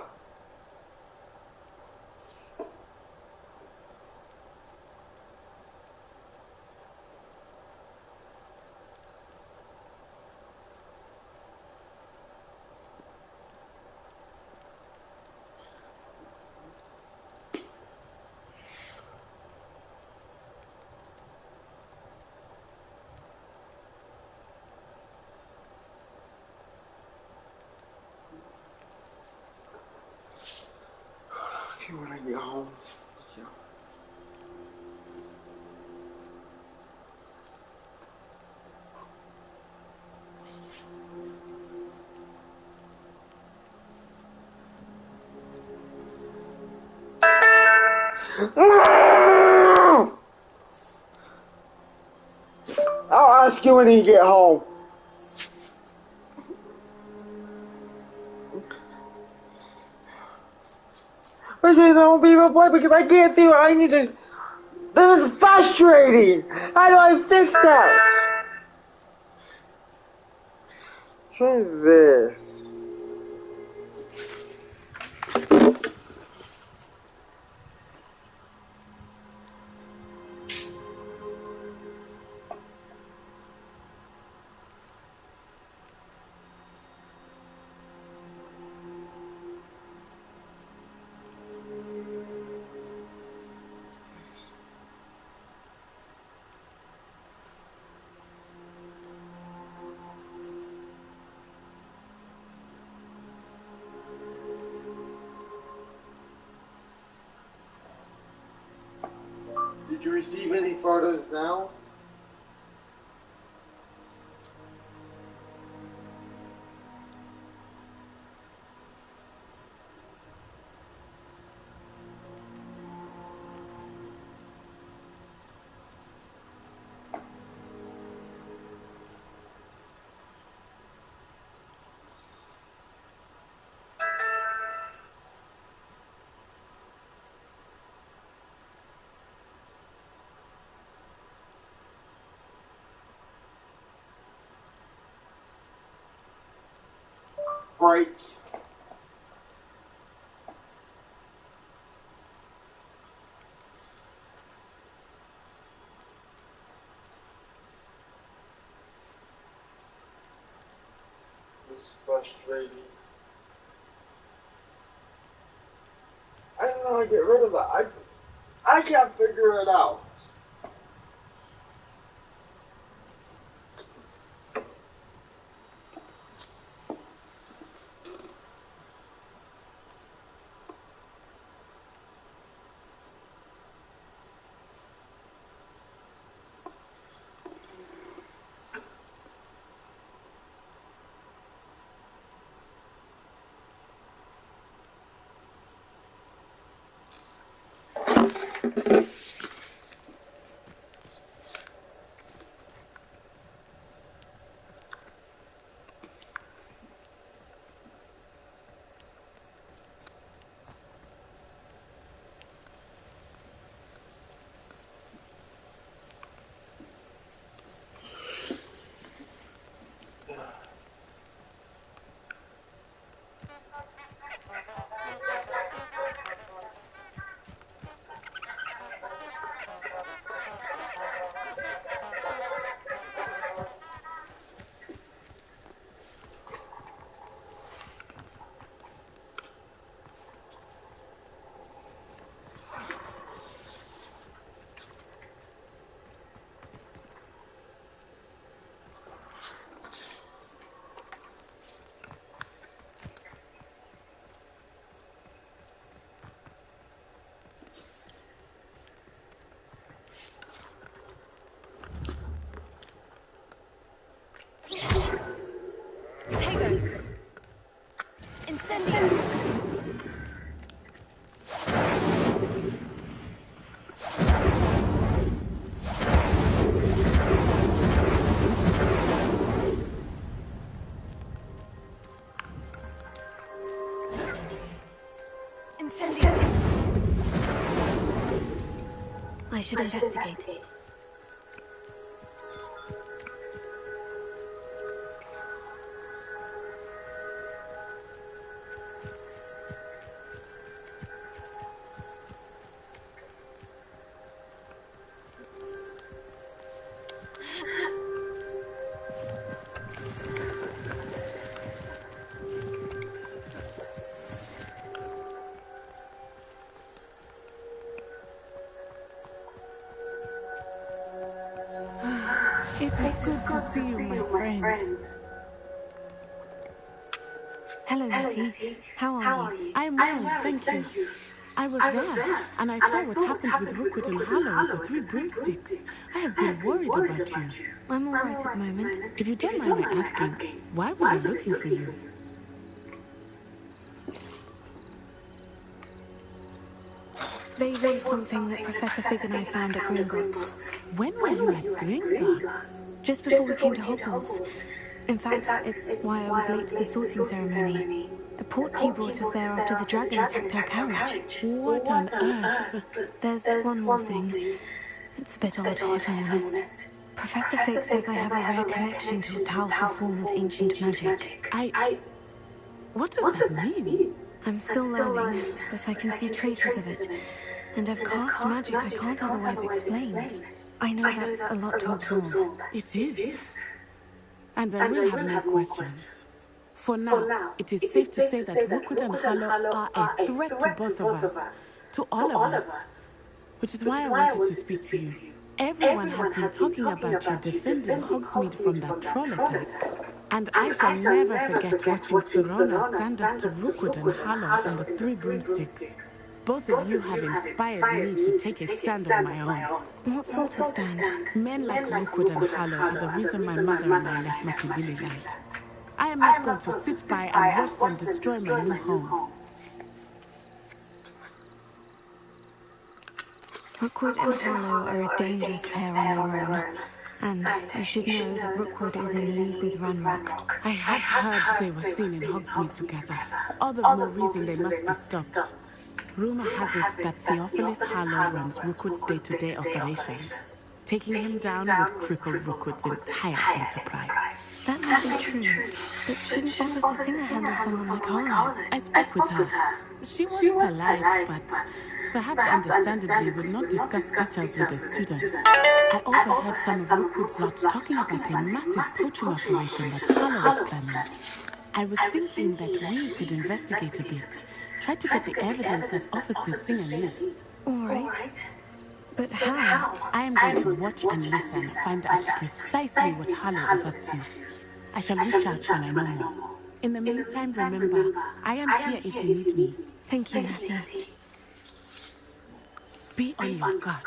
Okay, when I get home. Yeah. I'll ask you when you get home. Which means I won't be able to play because I can't see what I need to. This is frustrating. How do I fix that? Try this. Did you receive any photos now? Break. It's frustrating. I don't know how to get rid of that. I can't figure it out. I should investigate. It's good to see you, my friend. Hello, Letty. How are you? I'm well, thank you. I was there, and I saw what happened with Rookwood and Harlow at the Three Broomsticks. I have been worried about you. I'm all right at the moment. If you don't mind my asking, why were they looking for you? They want something that Professor Fig and I found at Gringotts. When were you at Gringotts? Just before we came to Hogwarts. In fact, it's why I was late to the sorting ceremony. A portkey brought us there after the dragon attacked our carriage. What on earth? There's one more thing. It's a bit odd, if I'm honest. Professor Fig says I have a rare connection to a powerful form of ancient magic. What does that mean? I'm still learning, but I can see traces of it. And I've cast magic I can't otherwise explain. I know that's a lot to absorb. It is. And I will have no questions. For now, it is safe to say that Rookwood and Harlow are a threat to both of us. To all of us. Which is why I wanted to speak to you. Everyone has been talking about you defending Hogsmeade from that troll attack. And I shall never forget watching Serona stand up to Rookwood and Harlow and the Three Broomsticks. Both of you have inspired me to take a stand of my own. What sort of stand? Men like Rookwood and Harlow are the reason my mother and I left Machibilliland. I am not going to sit by and watch them destroy my new home. Rookwood and Harlow are a dangerous pair on their own. And you should know that Rookwood is in league with Ranrock. I had heard they were seen in Hogsmeade together. All the more reason they must be stopped. Rumor has it that Theophilus Harlow runs Rookwood's day-to-day operations. Taking him down would cripple Rookwood's entire enterprise. That may be true, but shouldn't Officer Singer handle someone like Harlow? I spoke with her. She was polite, but perhaps understandably would not discuss details with the students. I overheard some of Rookwood's lot talking about a massive poaching operation that Harlow is planning. I was thinking that we could investigate a bit. Try to get the evidence that Officer Singer needs. All right. But how? I am going to watch and listen, find out precisely what Harlow is up to. I shall reach out when I know more. In the meantime, remember, I am here if you need me. Thank you, Natty. Be on your guard.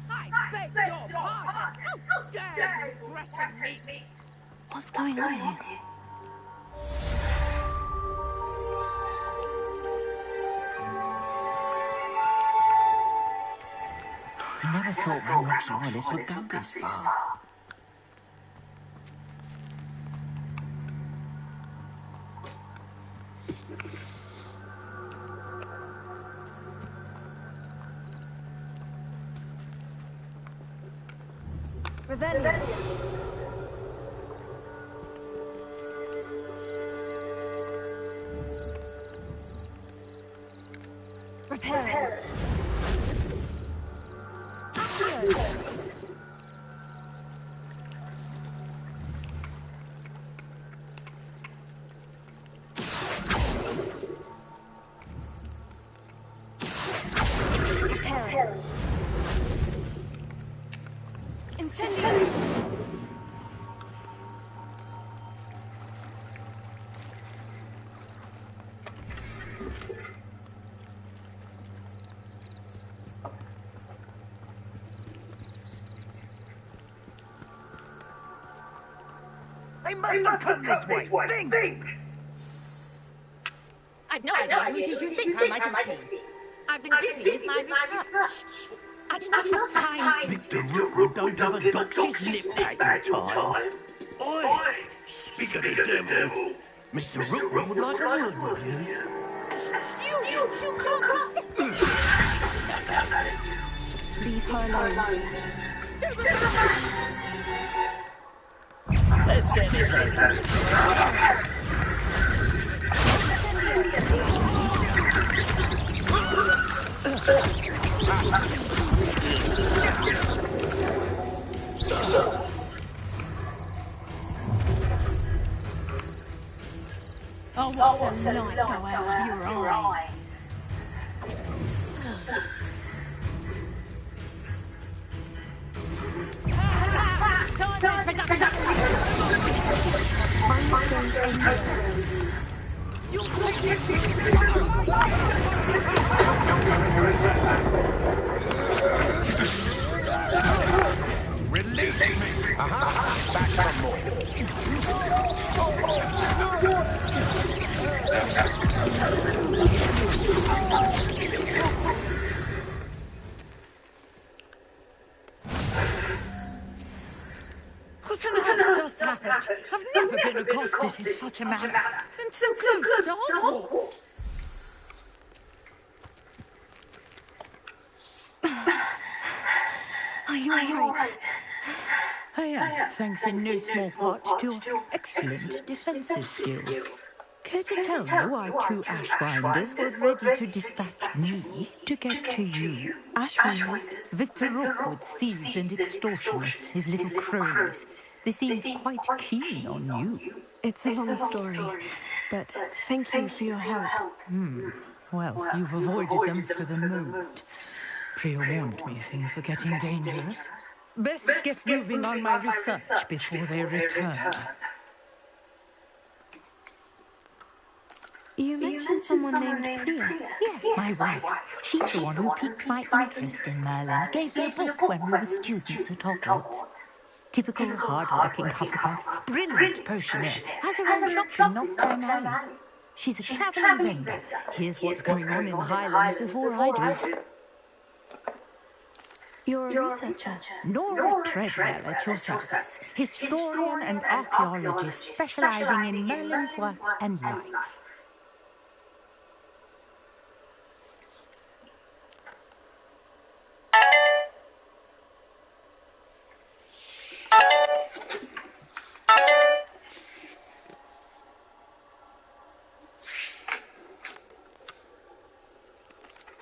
I beg your pardon! How dare you threaten me? What's going on here? I never thought Ranrock's loyalists would go this far. Revelio. Repair. Incendio. They must have come this way. Think! I've no idea who it is you think I might have seen. I've been busy with my research. I do not have time to... Mr. Rookwood don't have a doxy's nip at your time. Oi! Speak of the devil. Mr. Rookwood would like a word with you. You can't be... Leave her alone. Let's get this over. Oh, watch the light go out of your eyes. Release me! Back for more. happened. I've never been accosted in such a manner. And so close to Hogwarts. Are you all right? I am, thanks in no small part to your excellent defensive skills. Care to tell me why two Ashwinders were ready to dispatch me to get to you? Ashwinders? Victor Rookwood's thieves and extortionists, his little cronies. They seemed quite keen on you. It's a long story, but thank you for your help. Well, you've avoided them for the moment. Priya warned me things were getting dangerous. Best get moving on my research before they return. You mentioned someone named Priya. Yes, my wife. She's the one who piqued my interest in Merlin, gave me a book when we were students at Hogwarts. Typical hard-working Hufflepuff, brilliant potioneer, has her own shop in Knockdown Alley. She's a travelling vendor. Here's what's going on in the Highlands before I do. You're a researcher. Nora Treadwell at your service, historian and archaeologist specialising in Merlin's work and life.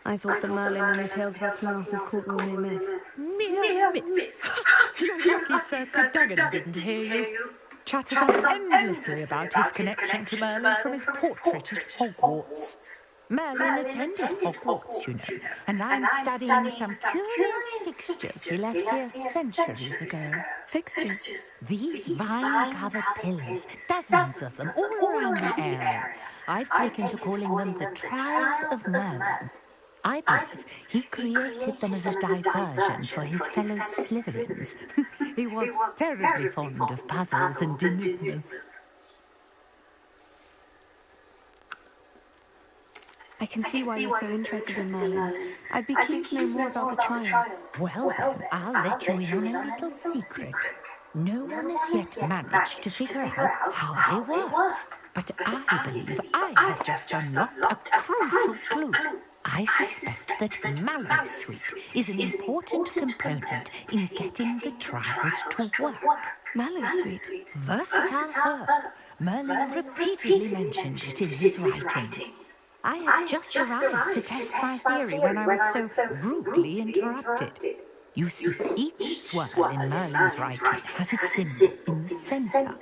I thought the Merlin in the Tales of King Arthur's Court were mere myth. Mere myth. You're lucky Sir Cadogan didn't hear you. Chatters on endlessly about his connection to Merlin from his portrait at Hogwarts. Merlin attended Hogwarts, you know, and I'm studying some curious fixtures he left here centuries ago. Fixtures? These vine-covered pillars, dozens of them, all around the area. I've taken to calling them the Trials of Merlin. I believe he created them as a diversion for his fellow Slytherins. He was terribly fond of puzzles and enigmas. I can see why you're so interested in Merlin. I'd be keen to know more about the trials. Well then, I'll let you in on a little secret. No one has yet managed to figure out how they work. But I believe I have just unlocked a crucial clue. I suspect that Mallowsweet is an important component in getting the trials to work. Mallowsweet? Versatile herb. Merlin repeatedly mentioned it in his writings. I had just arrived to test my theory when I was so rudely interrupted. You see, each swirl in Merlin's writing has its symbol in the centre.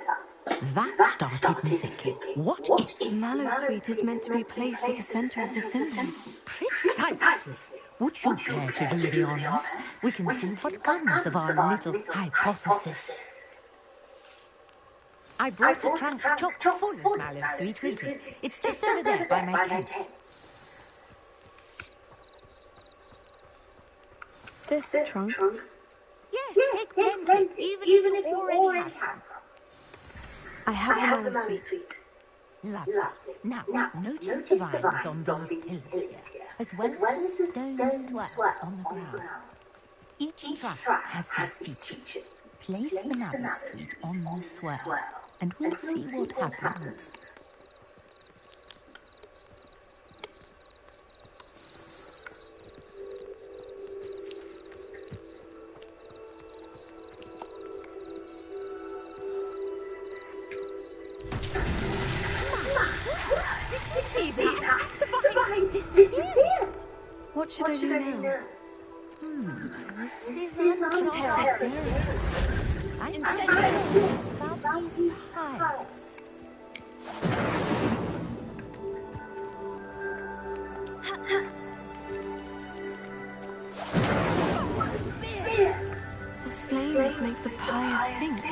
That started me thinking, what if... Mallowsweet is meant to be placed at the centre of the symbols. Precisely. Would you care to do the honours? We can see what comes of our little hypothesis. I brought a trunk chock full of Mallowsweet with me. It's just over there by my tent. This trunk? Yes, take plenty, even if you already have some. I have a Mallowsweet. Lovely. Now, notice the vines on these pillars here, as well as a stone swirl on the ground. Each trunk has these features. Place the Mallowsweet on the swirl, and we'll see what happens. What should I do now? This is uncharted territory. I'm curious about these piles. The flames make the pyre sink.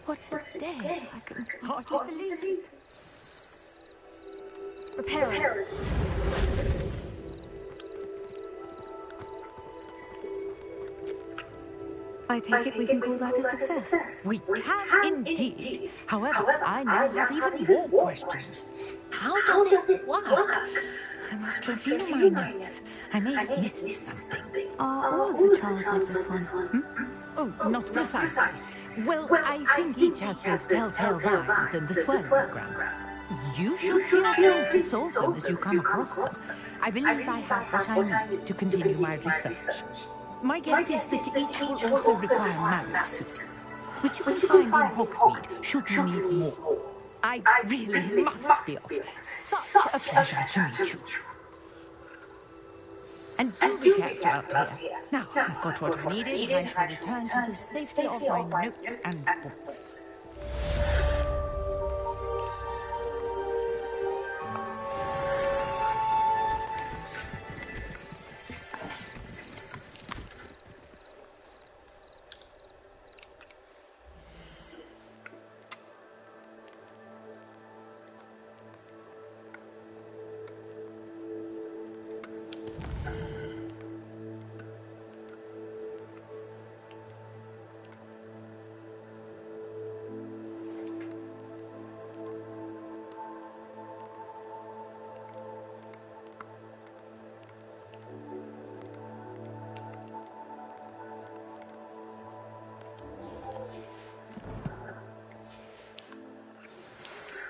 What a day. I can hardly believe it. Repair it. I take it we can call that a success. We can indeed. However, I now have even more questions. How does it work? I must review my notes. I may have missed something. Are all of the trials like this one? Oh, not precisely. Well, I think each has those telltale vines and the swirling program. You should feel free to solve them as you come across them. I believe I have what I need to continue my research. My guess is that each will also require magic soup, which you can find in Hogsmeade should you need more. I really must be off. Such a pleasure to meet you. And do be careful out here. Now, I've got what I needed, and I shall return to the safety of my notes and books.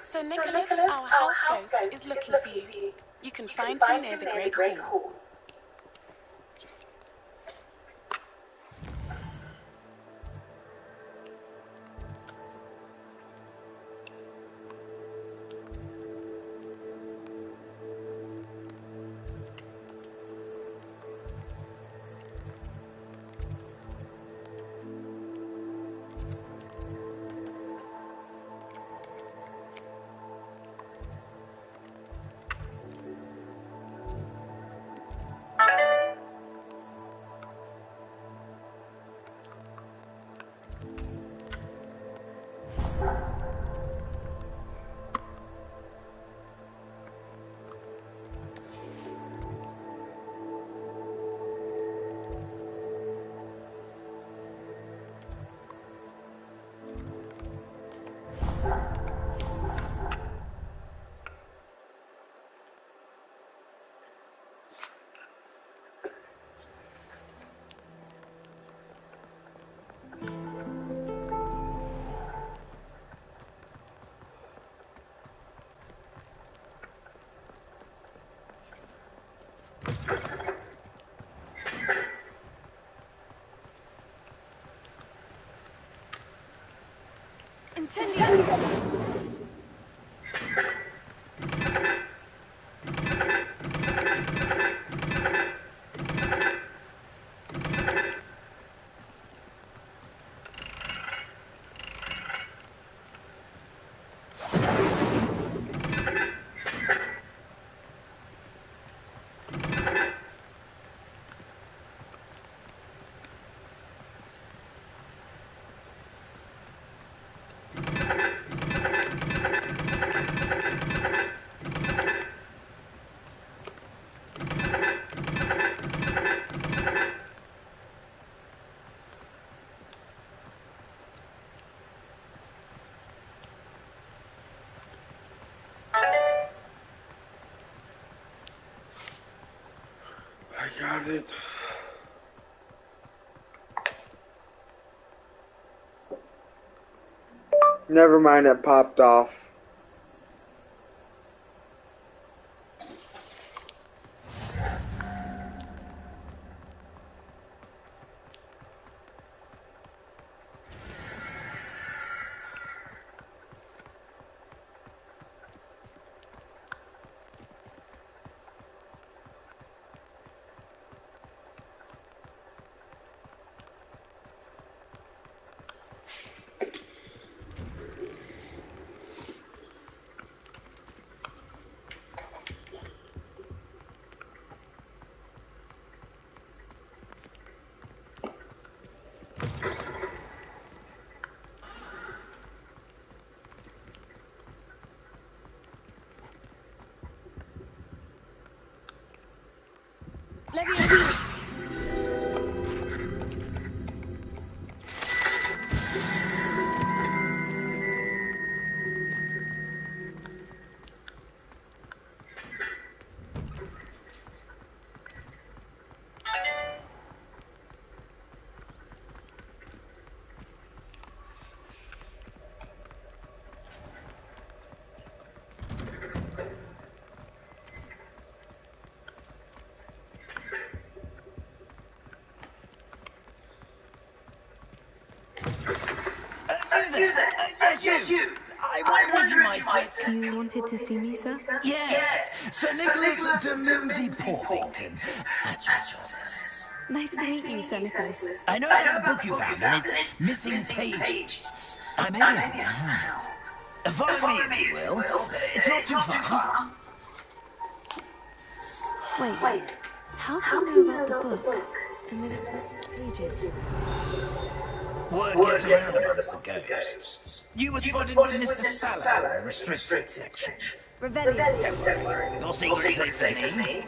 Sir Nicholas, our house ghost, is looking for you. You can find him near the Great Hall. Incendio! I got it. Never mind, it popped off. Yes, you. I wonder if you might... You wanted to see me, sir? Yes, Sir Nicholas de Mimsy Porpington. That's what yours is. Nice to meet you, Sir Nicholas. I know about the book you found and its missing pages. I may be able to help. Follow me, if you will. It's not too far. Wait. How do you know about the book? And then it's missing pages. Word gets around amongst the ghosts. You were spotted with Mr. Sallow in the restricted section. Revelio. Don't worry. Your secret's safe with me.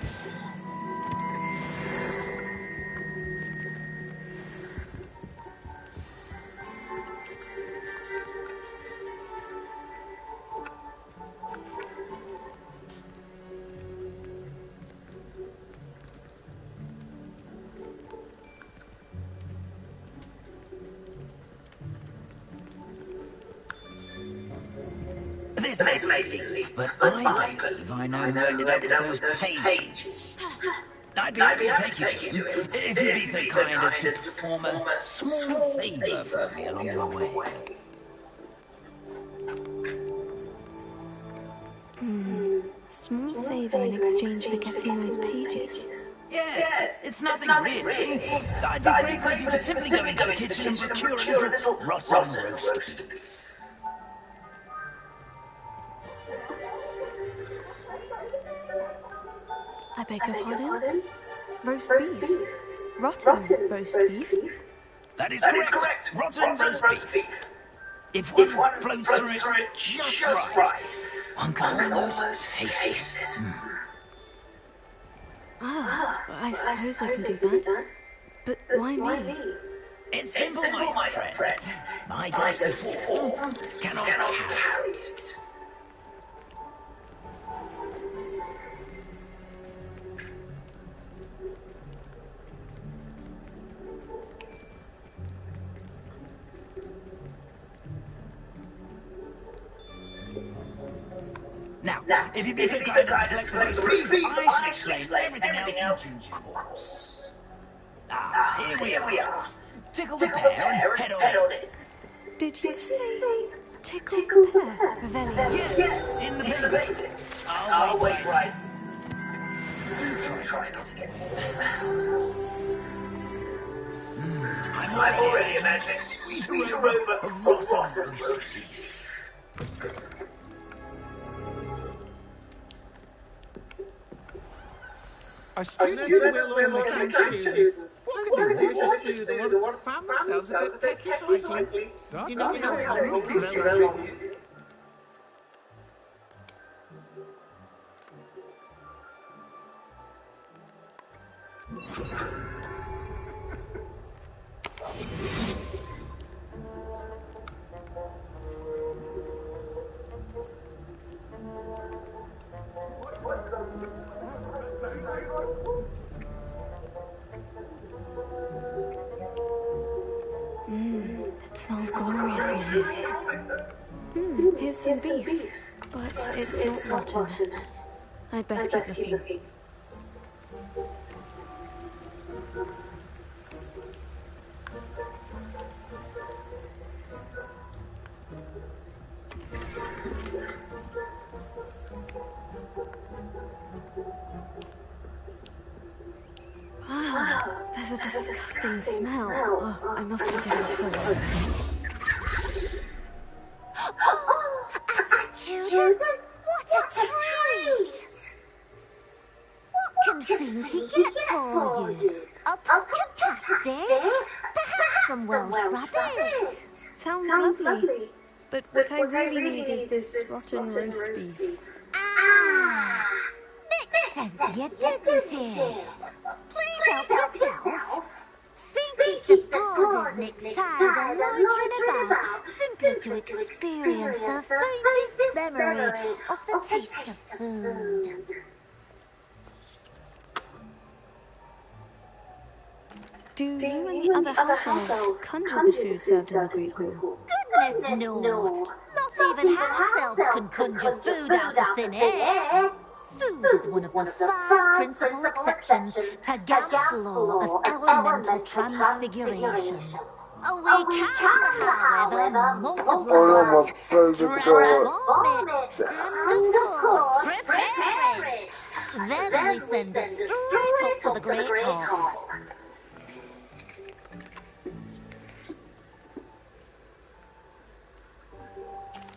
This may leave, but I believe I know who ended up with those pages. I'd be happy to take you to him, if you'd be so kind as to perform a small favour for me along the way. Small favour in exchange for getting those pages. Yes, it's nothing really. I'd be grateful if you could simply go into the kitchen and procure a little rotten roast beef. I beg your pardon? Roast beef? Rotten roast beef? That is correct. Rotten roast beef. If one floats through it just right, one can almost taste it. I suppose I can do that. But why me? It's simple, my friend. My ghostly form cannot carry it. Now, if you'd be so kind as to collect the roast beef, I shall explain everything else in due course. Here we are. Tickle the pear and head on in. Did you say tickle the pear, Revelio? Yes, in the painting. I'll wait right. Do try to get I'm already imagining sweet aroma of rotten roast beef. A student who will understand students. What can the vicious student want found themselves a bit peckish lately? You know how monkeys relative. It smells glorious in here. Here's some beef, but it's not rotten. I'd best keep looking. There's a disgusting smell. Oh, I must be getting close. Oh, a student? What a treat! What can Finky get for you? A pumpkin pasty? Perhaps some Welsh rabbit? Sounds lovely. But what I really need is this rotten roast beef. Ah! Nick sent you, didn't he? Please help yourself. Finky supposes Nick's tired of loitering about simply to experience the faintest memory of the taste of food. Do you and the other house elves conjure the food served in the Great Hall? Goodness, no. Not even house elves can conjure food out of thin air. Food is one of the 5 principal exceptions to Gamp's law of elemental transfiguration. We can, however, multiply Oh it, no, my favorite color. transform it, and of course, prepare it. Then we send it straight up to the Great Hall.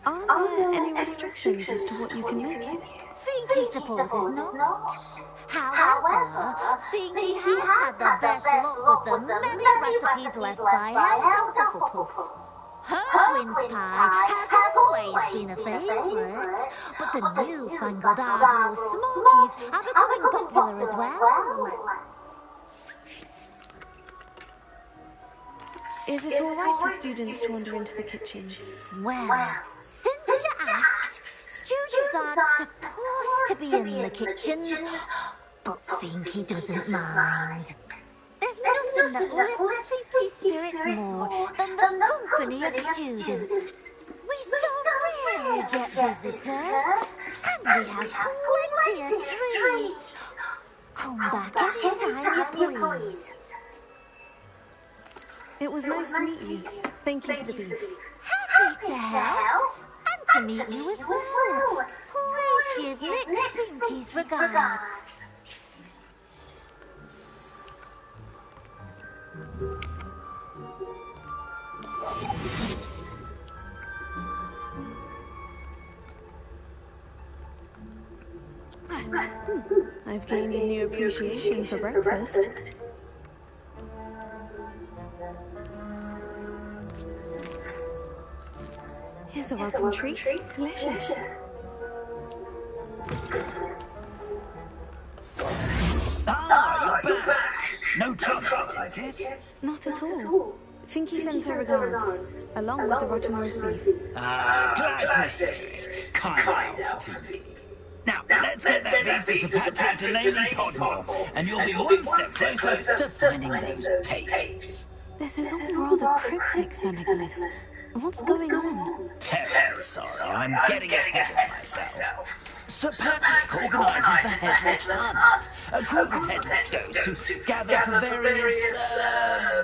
Are there any restrictions as to what you can make here? Finky supposes not. However, Finky has had the best luck with the many recipes left by Helga Hufflepuff. Her quince pie has always been a favourite, but the newfangled Arbor Smokies are becoming popular as well. Is it all right for students to wander into the kitchens? Well, since you asked, students aren't supposed to be in the kitchens, but Finky doesn't mind. There's nothing that lifts Finky's spirits more than the company of students. We so rarely get visitors, and we have plenty of treats. Come back anytime you please. It was nice to meet you. Thank you for the beef. Happy to help, and to meet you as well. Please give Nick Finky's regards. I've gained a new appreciation for breakfast. Here's a welcome treat. Delicious. Ah, you're back. No trouble, I take it? Not at all. Finky sends her regards, along with the rotten roast beef. Ah, glad to hear it. Kind of for Finky. Now, let's get that beef to Sir Patrick to name in Podmore, and you'll be one step closer to finding those pages. This is all rather cryptic, Sir Nicholas. What's going on? Terribly sorry, I'm getting ahead of myself. Sir Patrick organises the Headless Hunt, a group of headless ghosts who gather for various,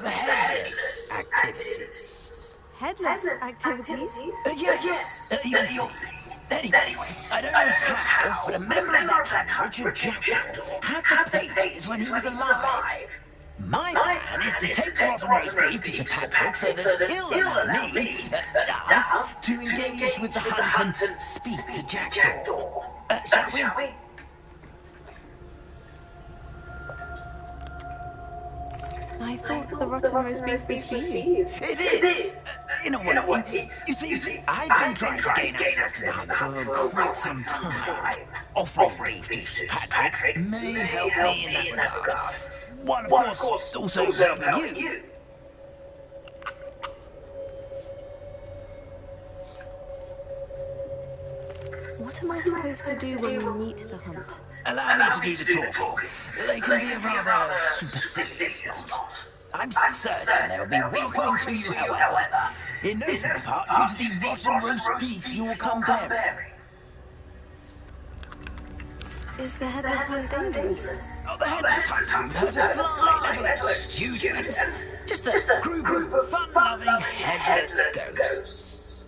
headless activities. Headless activities? Yes, you'll see. Anyway, I don't know how, but a member of that clan, Richard Jackdaw, had the pages when he was alive. My plan is to take the rotten roast beef to Sir Patrick so that he'll allow me, us, to engage with the hunt and speak to Jackdaw. Shall we? I thought the rotten roast beef was for you. It is! In a way. You see, I've been trying to gain access to the hunt for quite some time. Offering beef to Sir Patrick may help me in that regard. One, of course, also helping you. What am I supposed to do when we meet the hunt? Allow me to do the talking. They can be a rather superstitious lot. I'm certain they'll be welcoming to you, however. In no small part due to the rotten roast beef you will come bearing. Is the headless hunt dangerous? Oh, the headless hunt wouldn't hurt a fly, let alone a student. Just a group of fun-loving headless ghosts.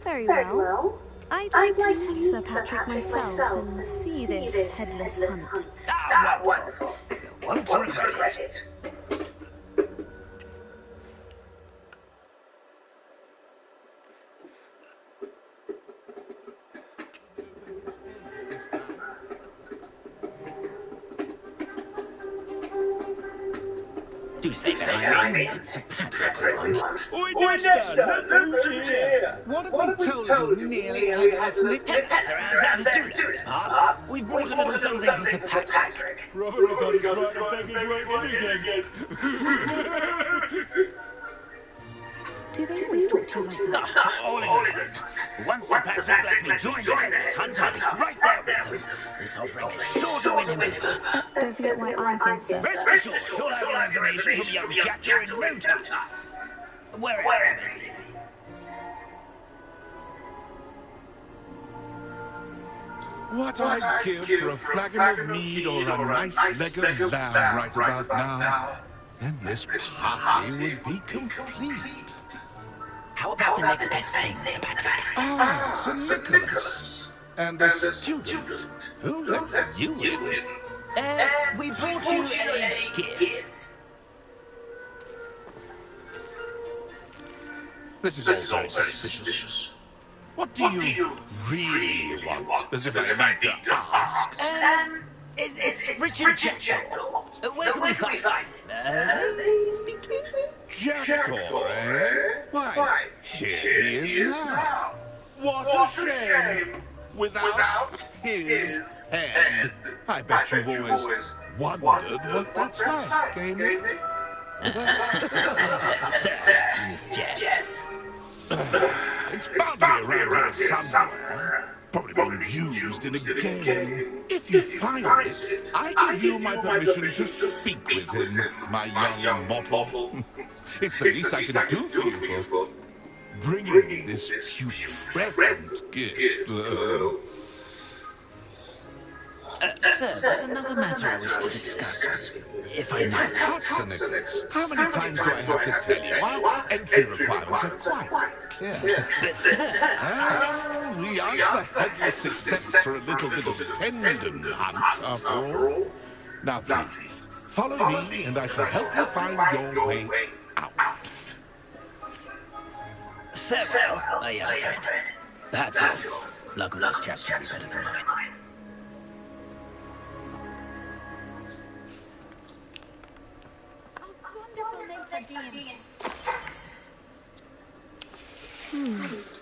Very well. I'd like to meet Sir Patrick myself and see this headless hunt. Ah, well, you won't regret it. Do stay behind me. It's Sir Patrick, everyone. Oi, Nesta, look who's here! What have we told you nearly headless Nick? Headless around out of Doodles, Pass. We brought a little something for Sir Patrick. Probably got to try to beg his way in again. Do they always talk to you like that? All in good fun. Once Sir Patrick lets me join the headless hunt, I'll be right there with him. This offering is sure to win him over. Don't forget why I'm here, sir. Rest assured, you'll have your information from young Jackdaw in no time. Wherever it may be. What I'd give for a flagon of mead or a nice leg of lamb right about now. then this party would be complete. How about the next best thing, Sir Patrick? Ah, Sir Nicholas. And the student. Who let you in? We brought you a gift. This is all very suspicious. What do you really want? As if I need to ask. It's Richard Jackdaw. Where can we find him? Speak to me? Jackdaw, eh? Why, here he is now. What a shame! Without his head. I bet you've always wondered what that's like, ain't it? Yes. It's bound to be around here somewhere. Probably been used in a game. If you find it, I give you my permission to speak with him, my young mortal. It's the least I can do for you for bringing this putrescent gift. Sir, there's another matter I wish to discuss with you, if I may. Sir Nicholas, how many times do I have to tell you? Our entry requirements are quite clear. But, sir... We aren't the headless except for a little bit of tendon hunt, after all. Now, please, follow me, and I shall help you find your way out. Farewell, my young friend. Perhaps your luck with those chaps will be better than mine.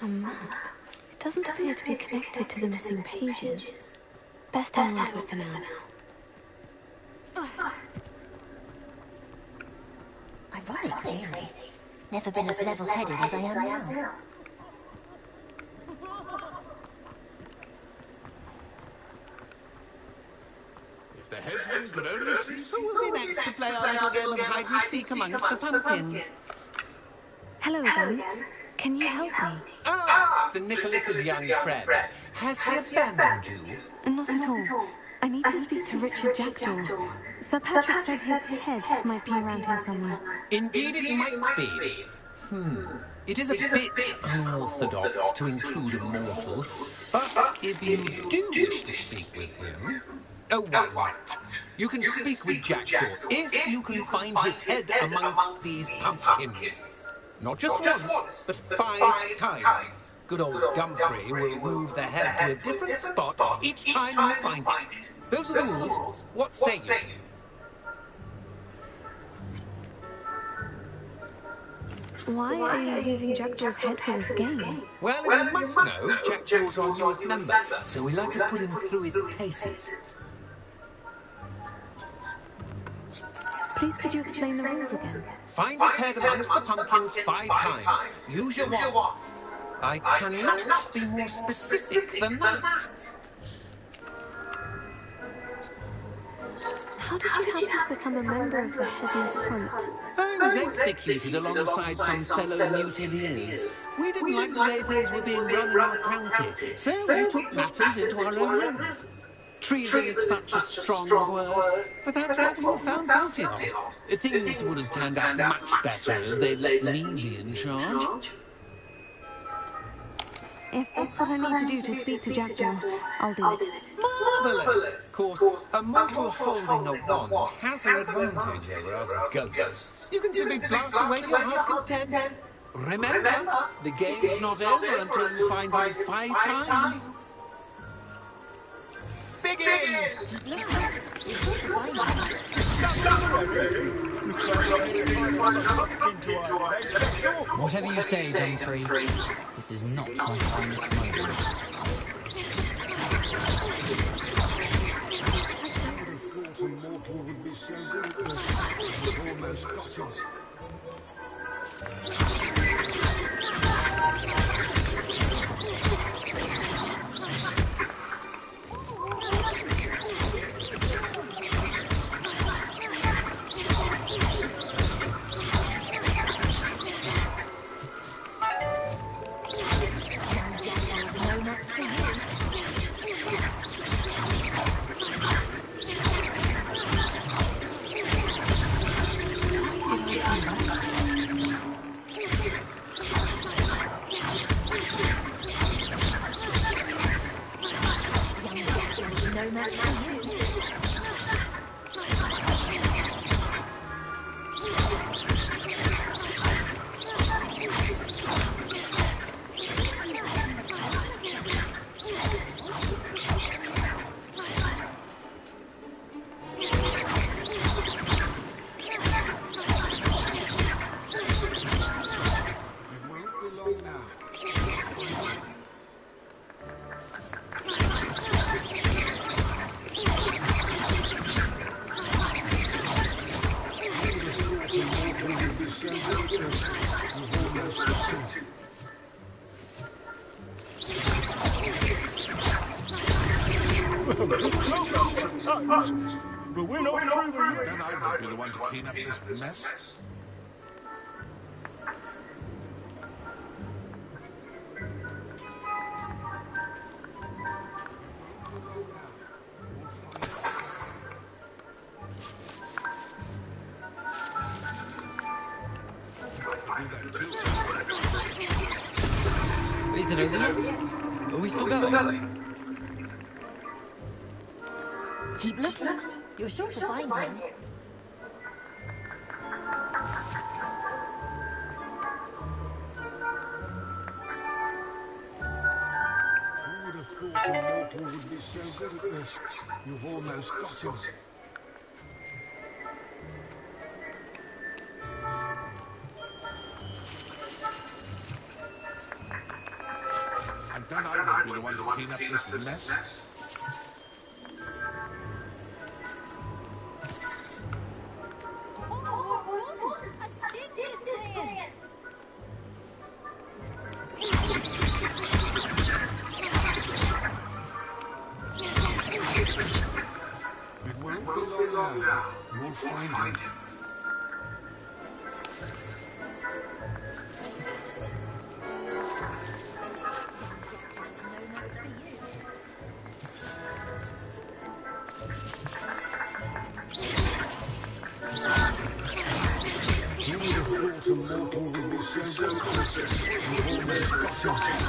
A map. It doesn't appear to be connected to the missing pages. Best hang on to it for now. Ironic, really. Never been as level-headed as I am now. If the headsman could only see... Who will be next to play our little game of hide-and-seek amongst the pumpkins? Hello again. Can you help me? Ah, Sir Nicholas's young friend. Has he abandoned you? Not at all. I need to speak to Richard Jackdaw. Sir Patrick said his head might be around here somewhere. Indeed it might be. It is a bit unorthodox to include a mortal, but if you do wish to speak with him... Oh, well, right. You can speak with Jackdaw if you can find his head amongst these pumpkins. Not just once, but 5 times. Good old Dumfrey will move the head to a different spot each time you find it. Those are the rules. What say you? Why are you using Jackdaw's head for this game? Well, you must know Jackdaw's our newest member, so we like to put him through his paces. Please could you explain the rules again? Find his head amongst the pumpkins 5 times. Use your wand. I cannot be more specific than that. How did you happen to become a member of the Headless Hunt? I was executed alongside some fellow mutineers. We didn't like the way things were being run in our county, so we took matters into our own hands. Treason is such a strong word, but that's what we were found guilty of. Things would have turned out much better if they'd let me be in charge. If that's what I need to do to speak to Jackdaw, I'll do it. Marvellous! Of course, a mortal holding a wand has an advantage over us ghosts. You can simply blast away to your heart's content. Remember, the game's not over until you find him 5 times. Begin! Whatever you say, Dumfrey, this is not my finest moment. I would have thought a mortal would be so good at this. I've almost got him. But we're not through the year. Then I won't be the one to clean up this mess. Is it over yet? Are we still going? Keep looking. You're sure to find him. Who would have thought a mortal would be so good at this? You've almost got him. And then I will be the one to clean up this mess. It won't be long now. You'll find him. Who would have thought a mortal would be so good at this? You've almost got him.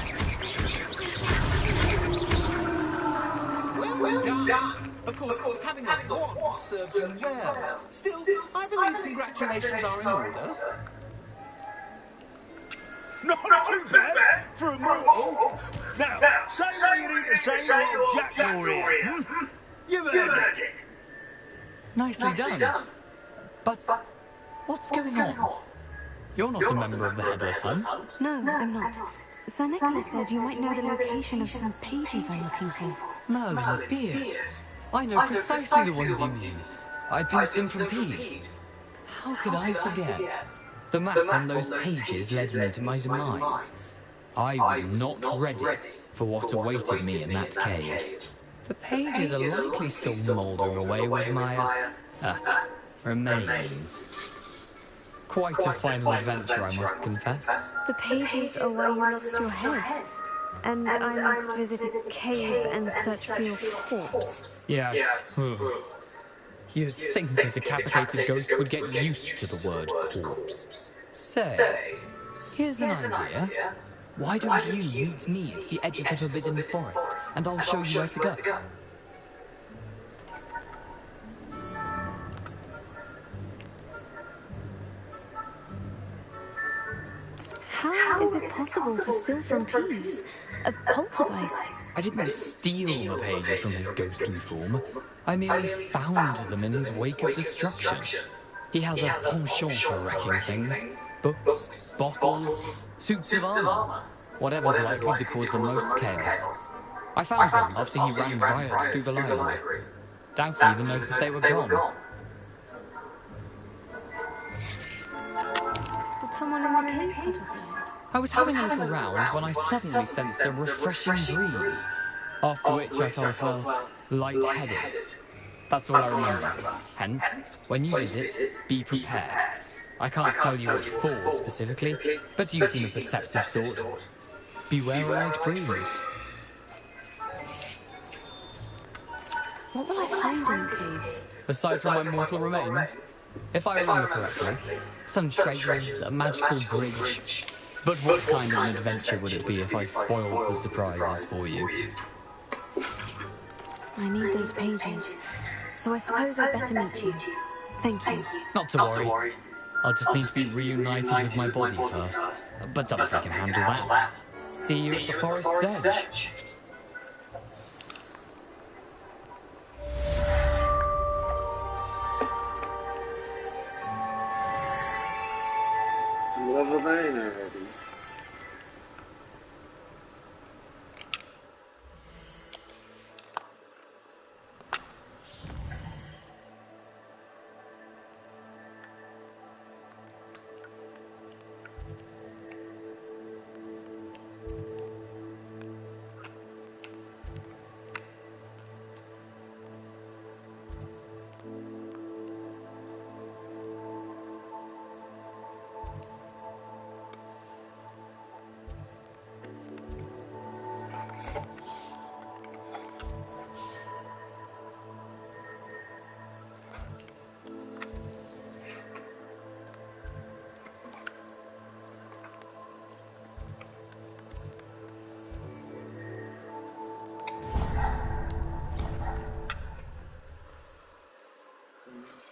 Well done. Of course, having a wand served you well. Still, I believe congratulations are in order. Not too bad for a mortal. Now, say what you need to say while Jack you're here. You've heard it. Nicely done. But what's going on? You're not a member of the Headless Hunt. No, I'm not. Sir Nicholas said you might know the location of some pages I'm looking for. Merlin's beard. I know precisely the ones you mean. I pinched them from Peeves. How could I forget? The map on those pages led me to my demise. I was not ready for what awaited me in that cave. The pages are likely still mouldering away with my, remains. Quite a final adventure, I must confess. The pages are where you lost your head. And I must visit a cave and search for your corpse. Yes. You'd think a decapitated ghost would get used to the word corpse. Say, here's an idea. Why don't you meet me at the edge of the Forbidden Forest, and I'll show you where to go. How is it possible to steal from Peeves? A poltergeist? I didn't steal the pages from his ghostly form. I merely found them in his wake of destruction. He has a penchant for wrecking things. Books, bottles, suits of armor. Whatever's likely to cause the most chaos. I found them after he ran riot through the library. Doubt he even noticed they were gone. Did someone in the cave cut off your head? I was having a look around when I suddenly sensed a refreshing breeze. After which I felt, well, light-headed. That's all I remember. Hence, when you visit, be prepared. I can't tell you what for specifically, but you seem a perceptive sort. Beware a light breeze. What will I find in the cave? Aside from my mortal remains, if I remember correctly, some treasures, a magical bridge. But what kind of an adventure would it be if I spoiled the surprises for you? I need those pages, so I suppose I'd better meet you. Thank you. Not to worry. I'll just need to be reunited with my body first. But don't think I can handle that. See you at the forest's edge. Level 9 already. Oh.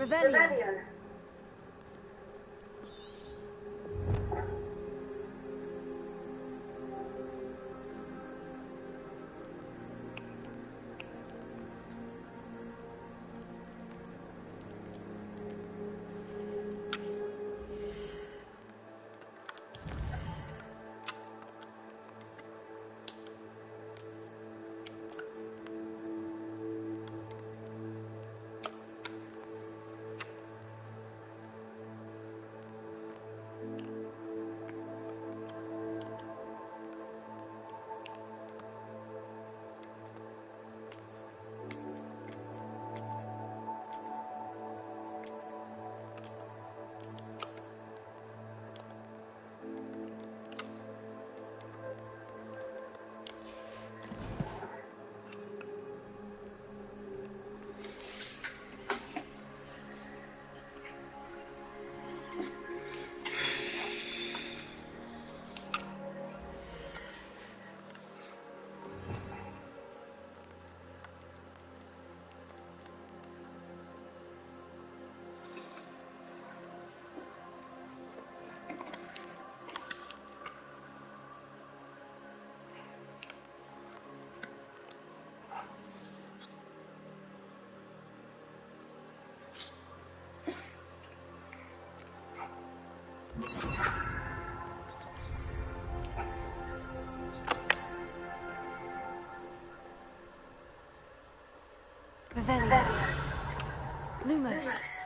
Revelio. Revelio. Lumos.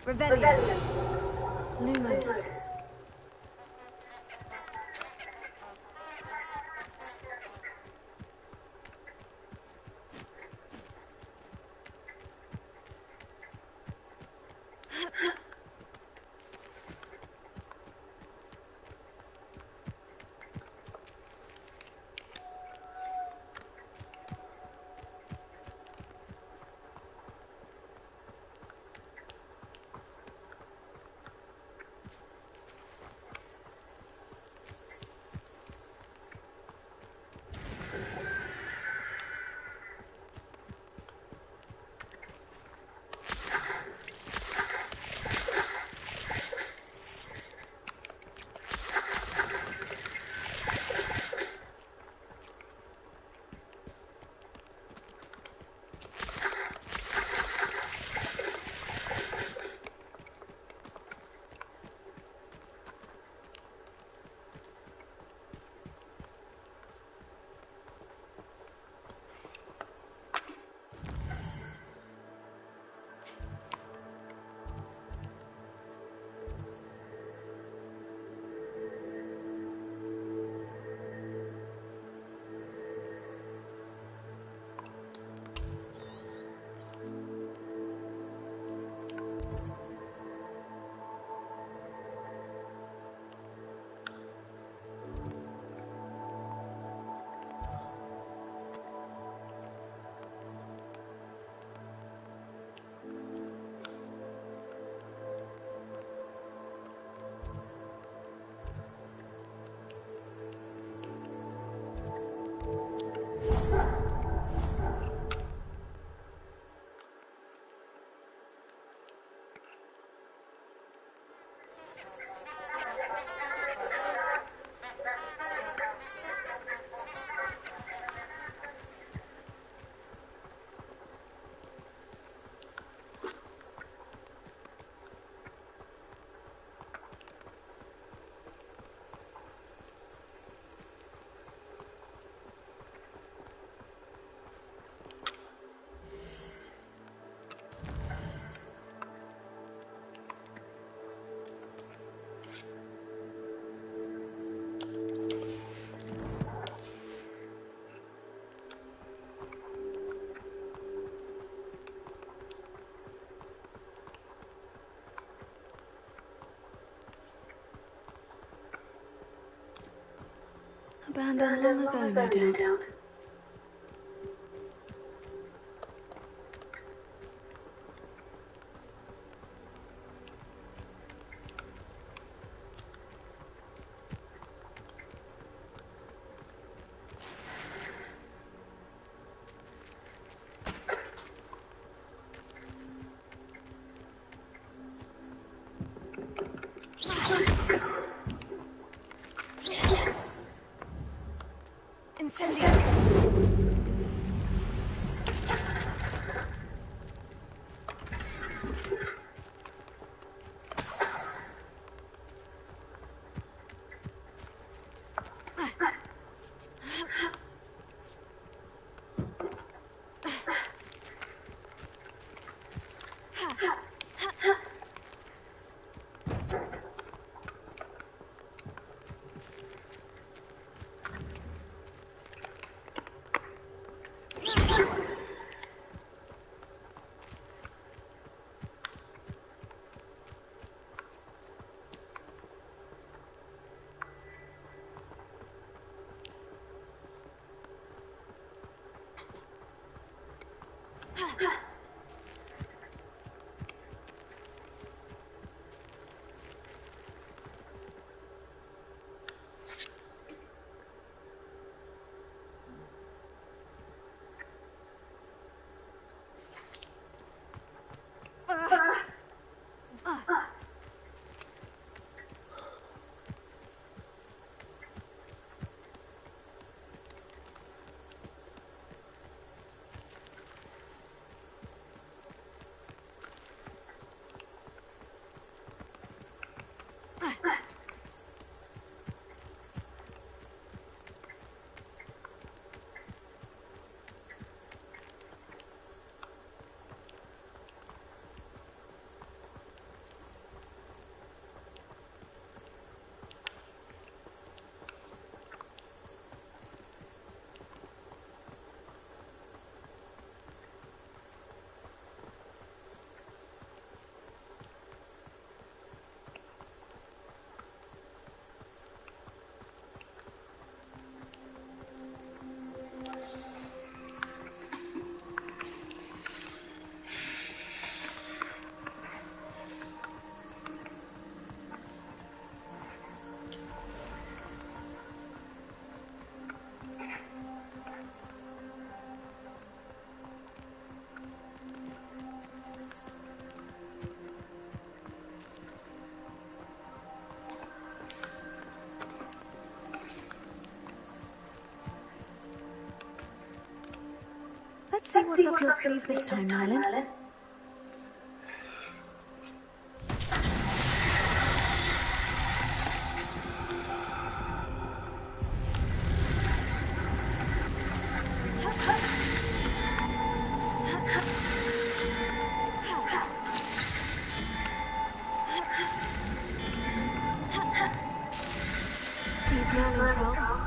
Revelio. Lumos. Abandoned long ago, no doubt. Let's see what's up your sleeve this time, Merlin. Please, Merlin, troll.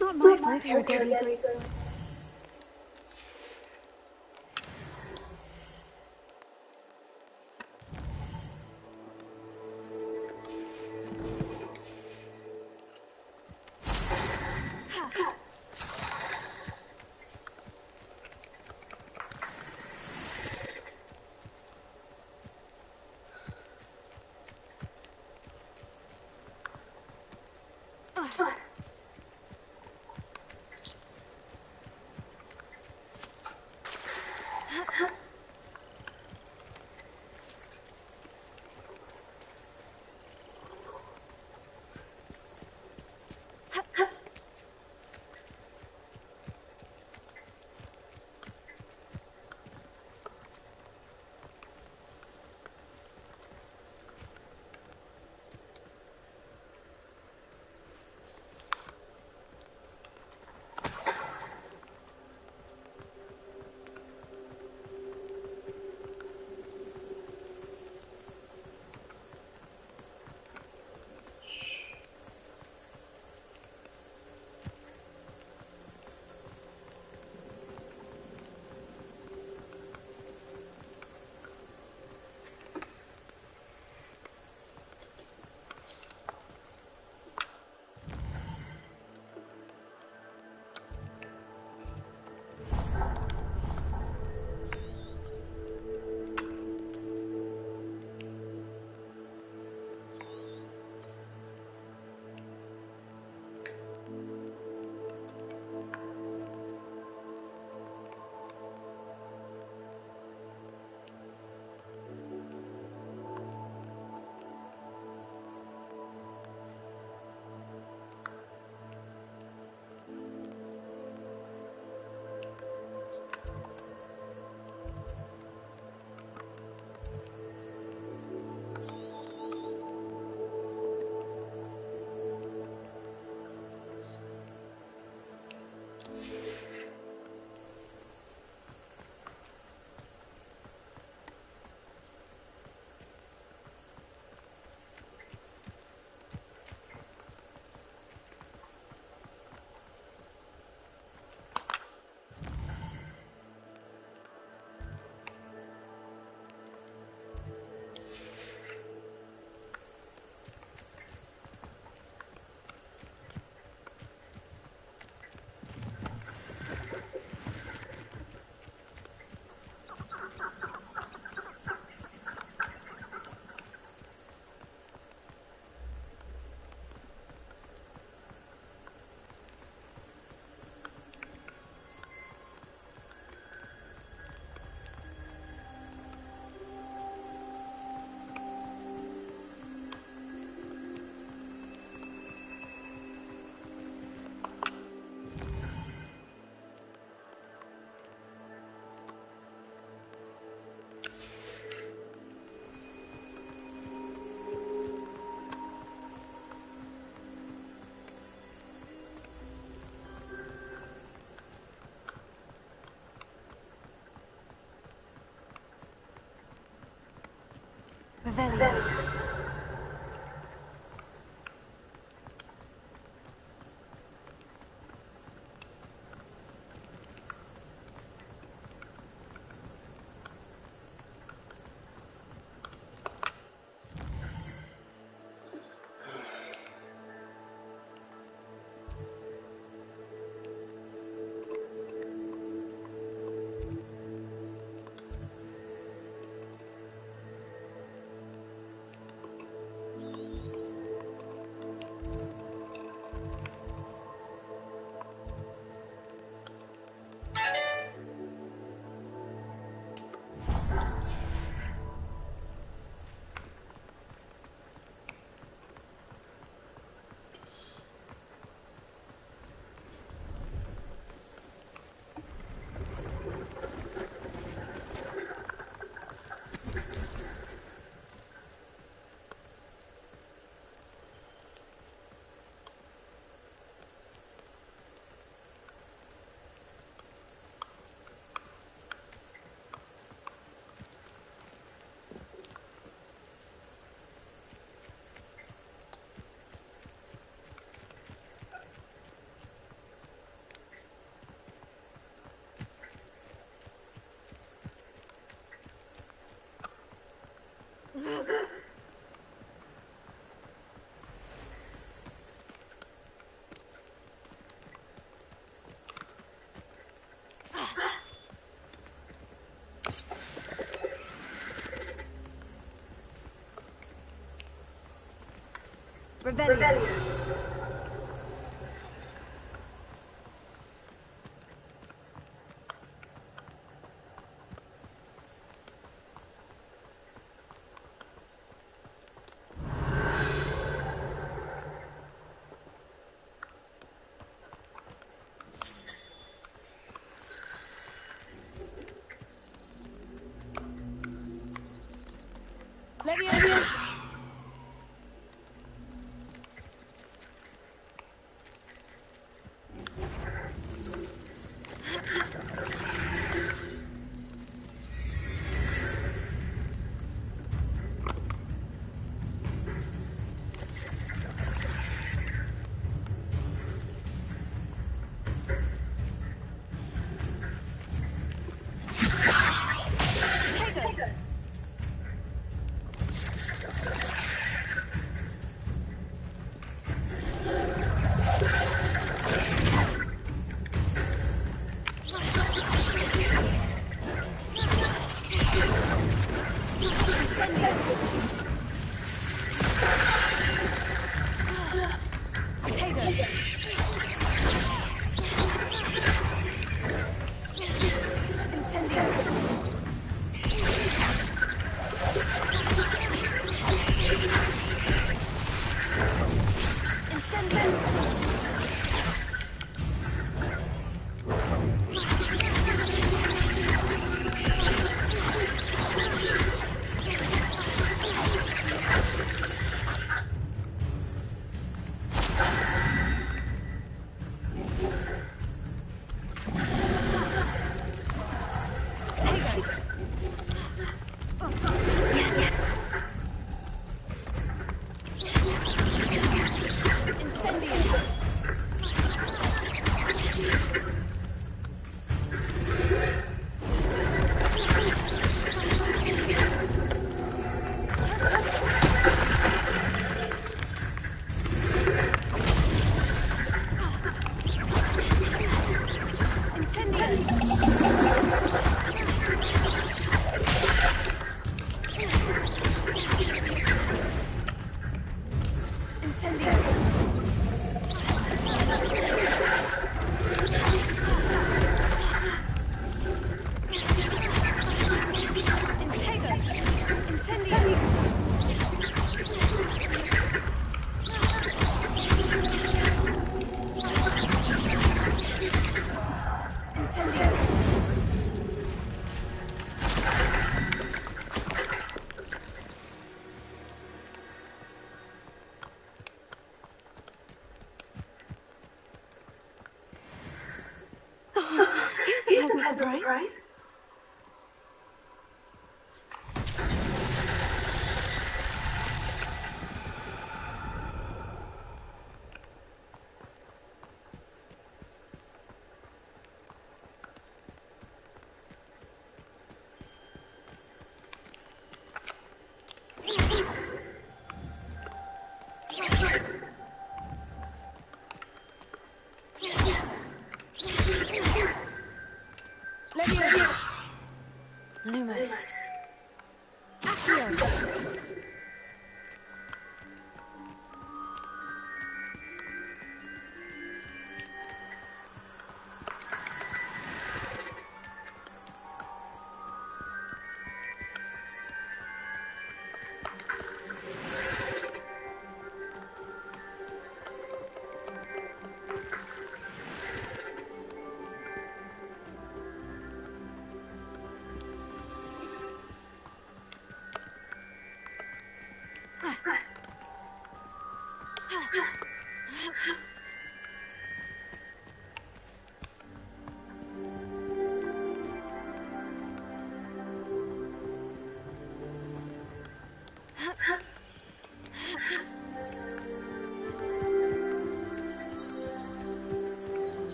Not my fault you're deadly greatsword. Revelio. Revelio. Leviosa. Leviosa.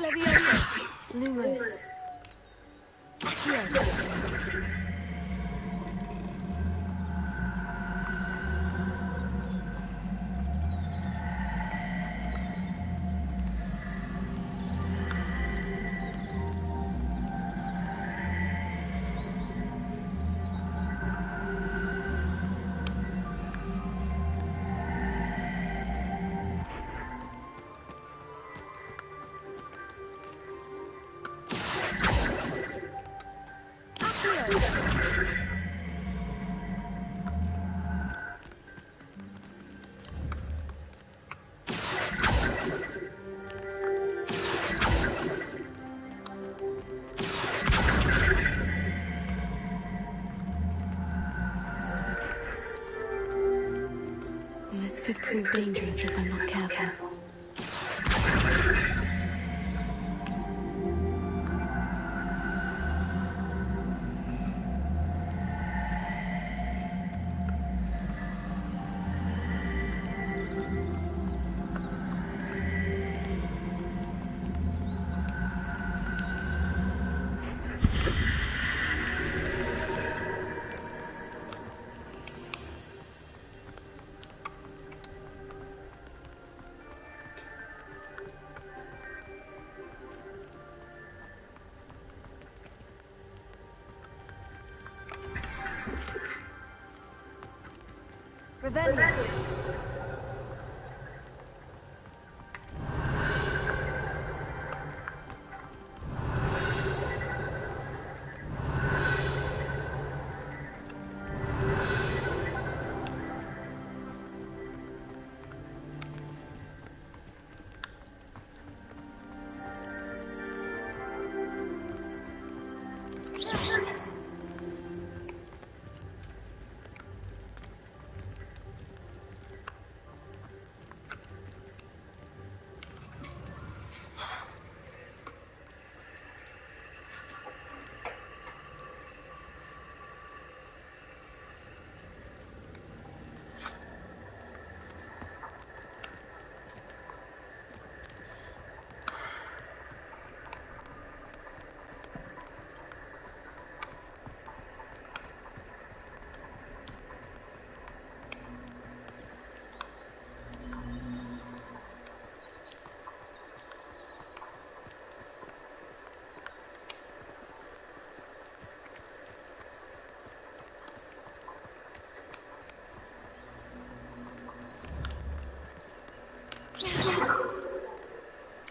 Leviosa. Lumos. Accio. This could prove dangerous if I'm not careful. Revelio.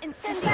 Incendio!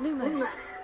Lumos.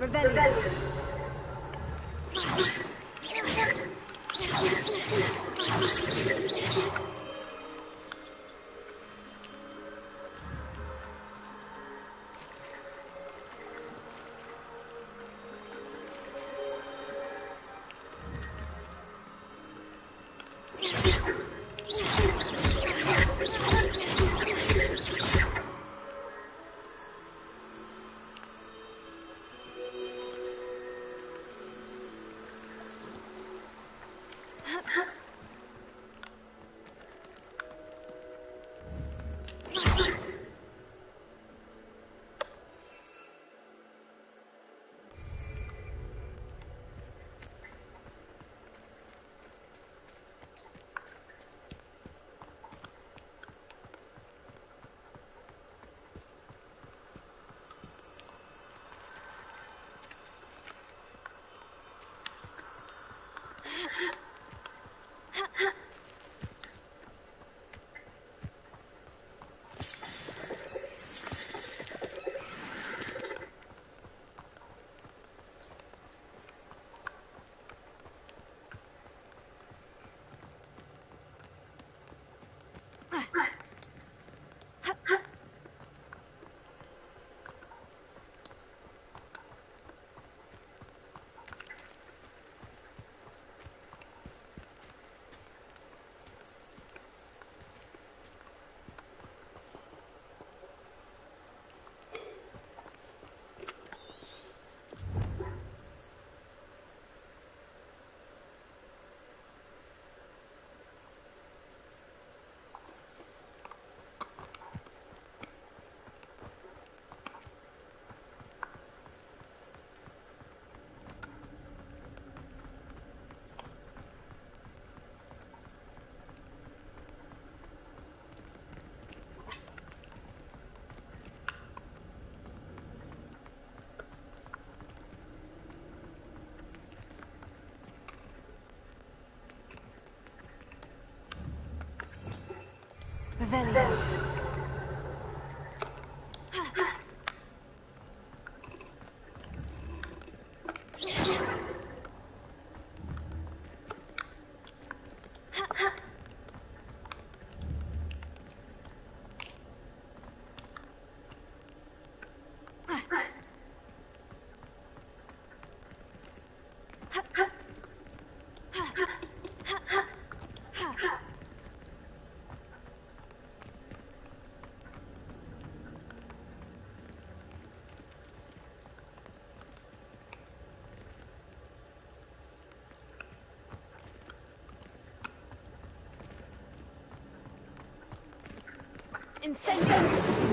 Rebellion. Revelio. Incendio!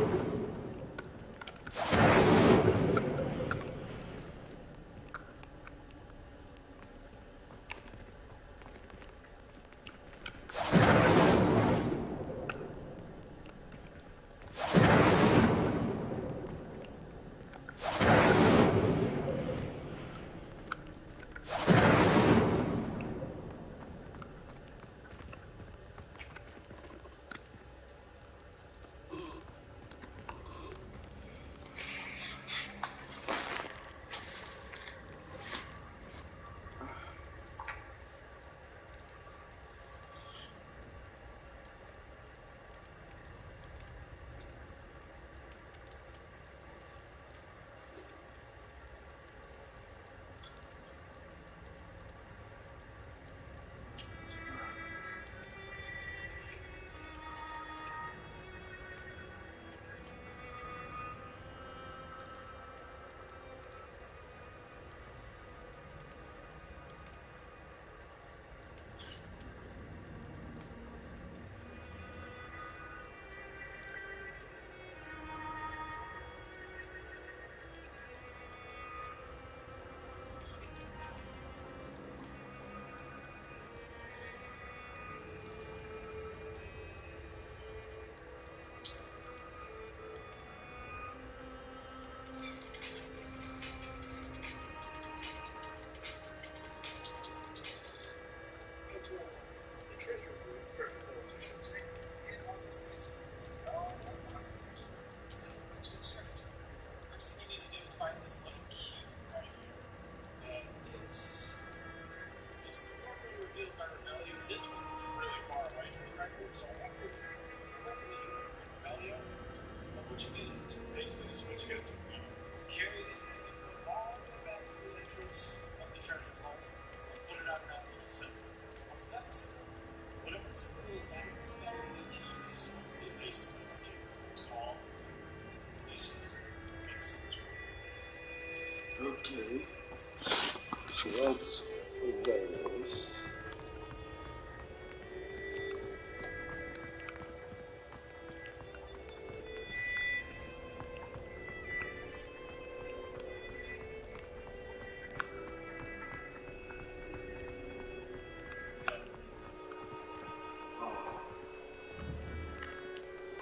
Okay, so that's what that is.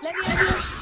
Leviosa!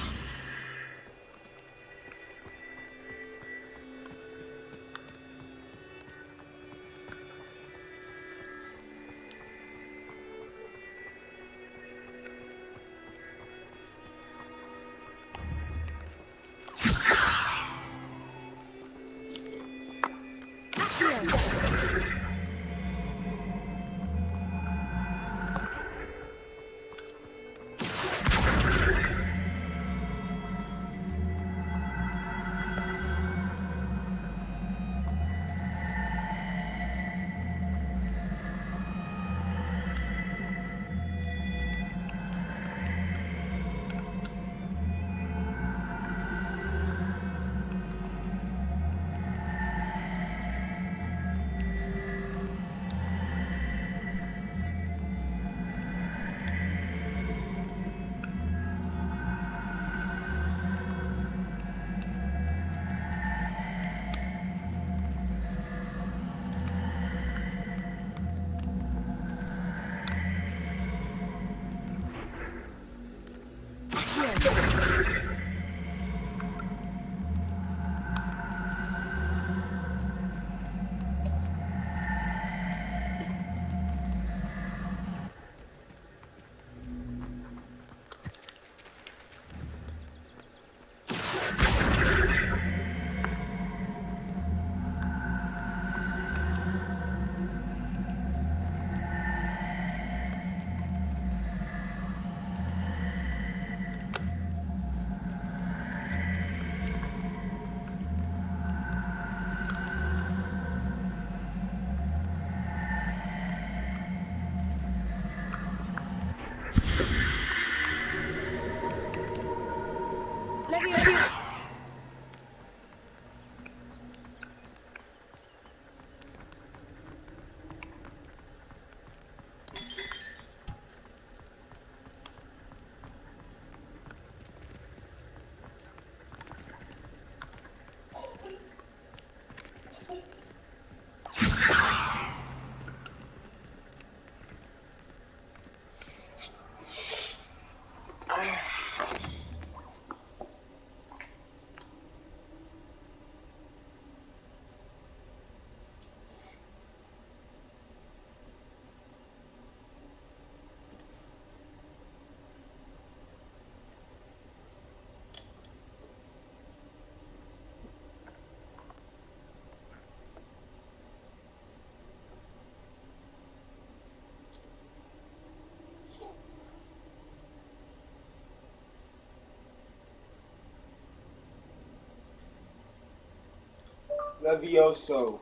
Levioso.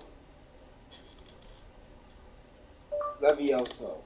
Levioso.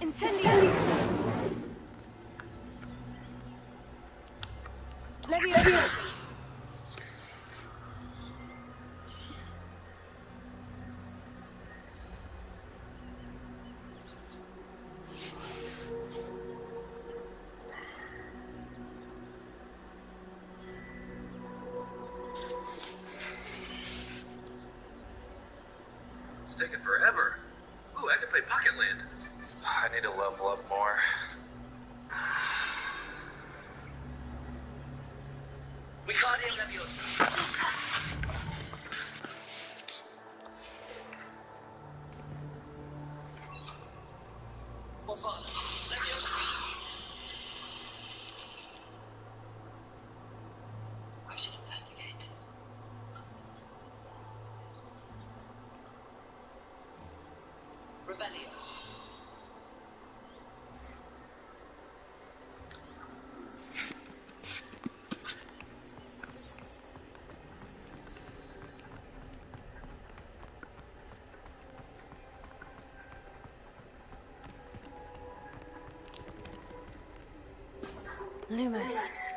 Incendio! Levioso! It's taking forever. Ooh, I can play Pocket Land. I need to level up more. We caught him, Leviosa. I should investigate. Rebellion. Lumos.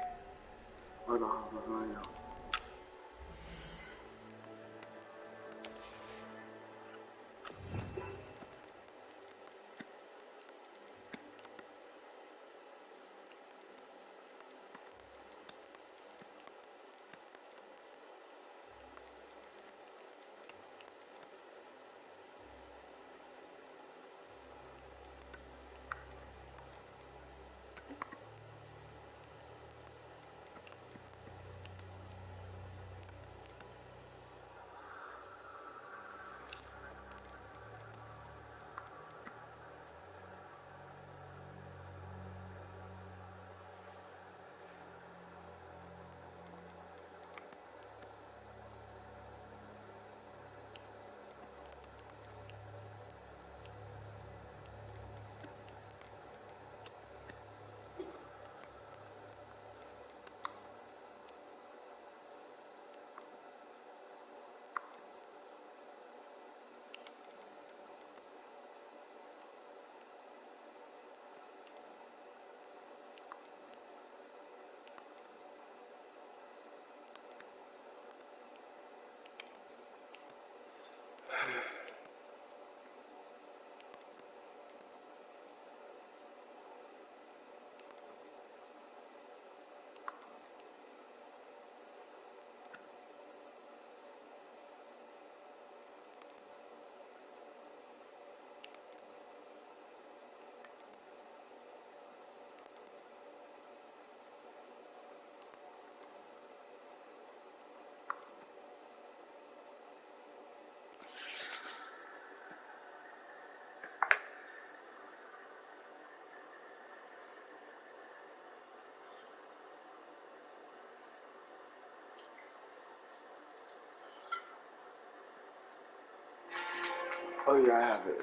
Oh yeah, I have it.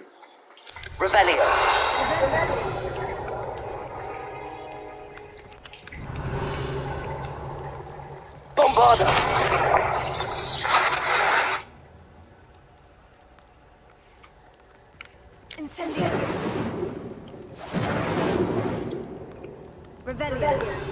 Rebellion. Bombarda. Incendio! Revelio!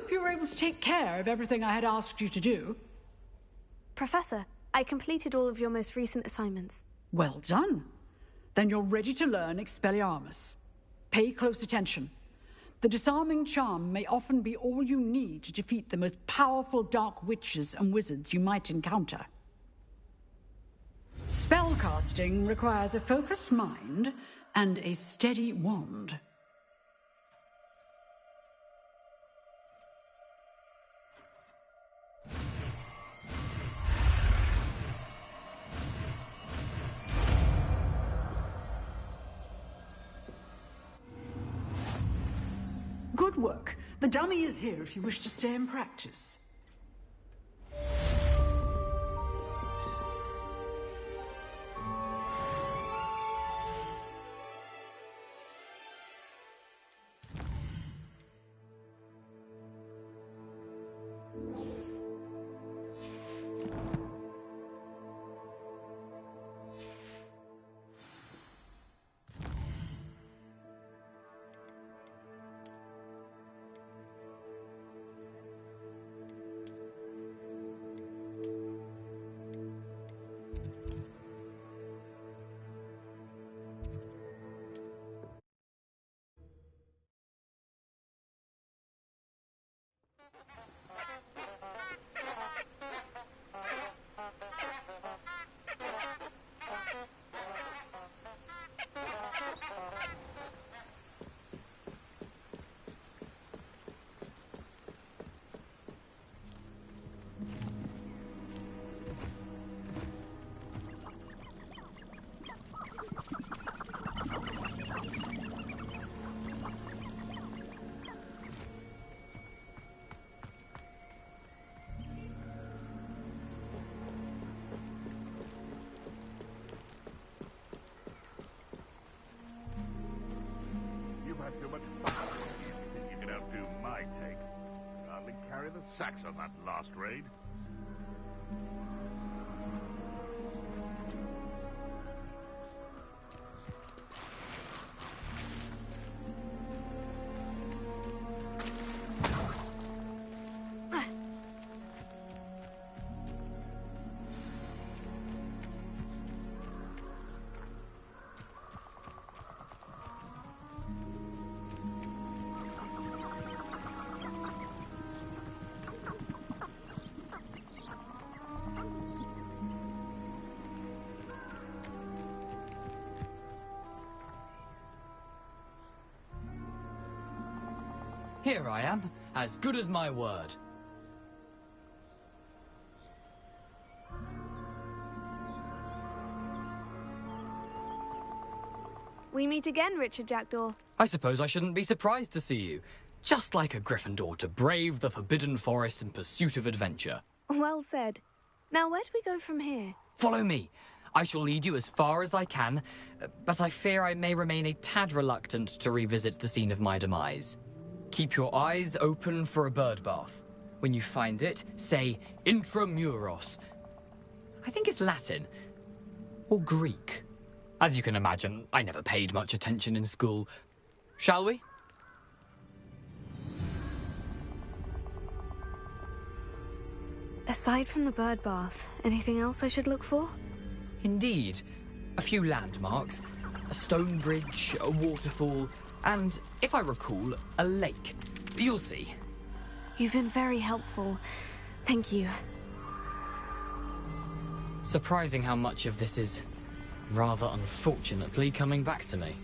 hope you were able to take care of everything I had asked you to do. Professor, I completed all of your most recent assignments. Well done. Then you're ready to learn Expelliarmus. Pay close attention. The disarming charm may often be all you need to defeat the most powerful dark witches and wizards you might encounter. Spellcasting requires a focused mind and a steady wand. Good work. The dummy is here if you wish to stay and practice. Too much fun. You think you can outdo my take? Hardly carry the sacks on that last raid. Here I am, as good as my word. We meet again, Richard Jackdaw. I suppose I shouldn't be surprised to see you. Just like a Gryffindor to brave the Forbidden Forest in pursuit of adventure. Well said. Now, where do we go from here? Follow me. I shall lead you as far as I can, but I fear I may remain a tad reluctant to revisit the scene of my demise. Keep your eyes open for a bird bath. When you find it, say Intramuros. I think it's Latin. Or Greek. As you can imagine, I never paid much attention in school. Shall we? Aside from the bird bath, anything else I should look for? Indeed. A few landmarks. A stone bridge, a waterfall, and, if I recall, a lake. You'll see. You've been very helpful. Thank you. Surprising how much of this is, rather unfortunately, coming back to me.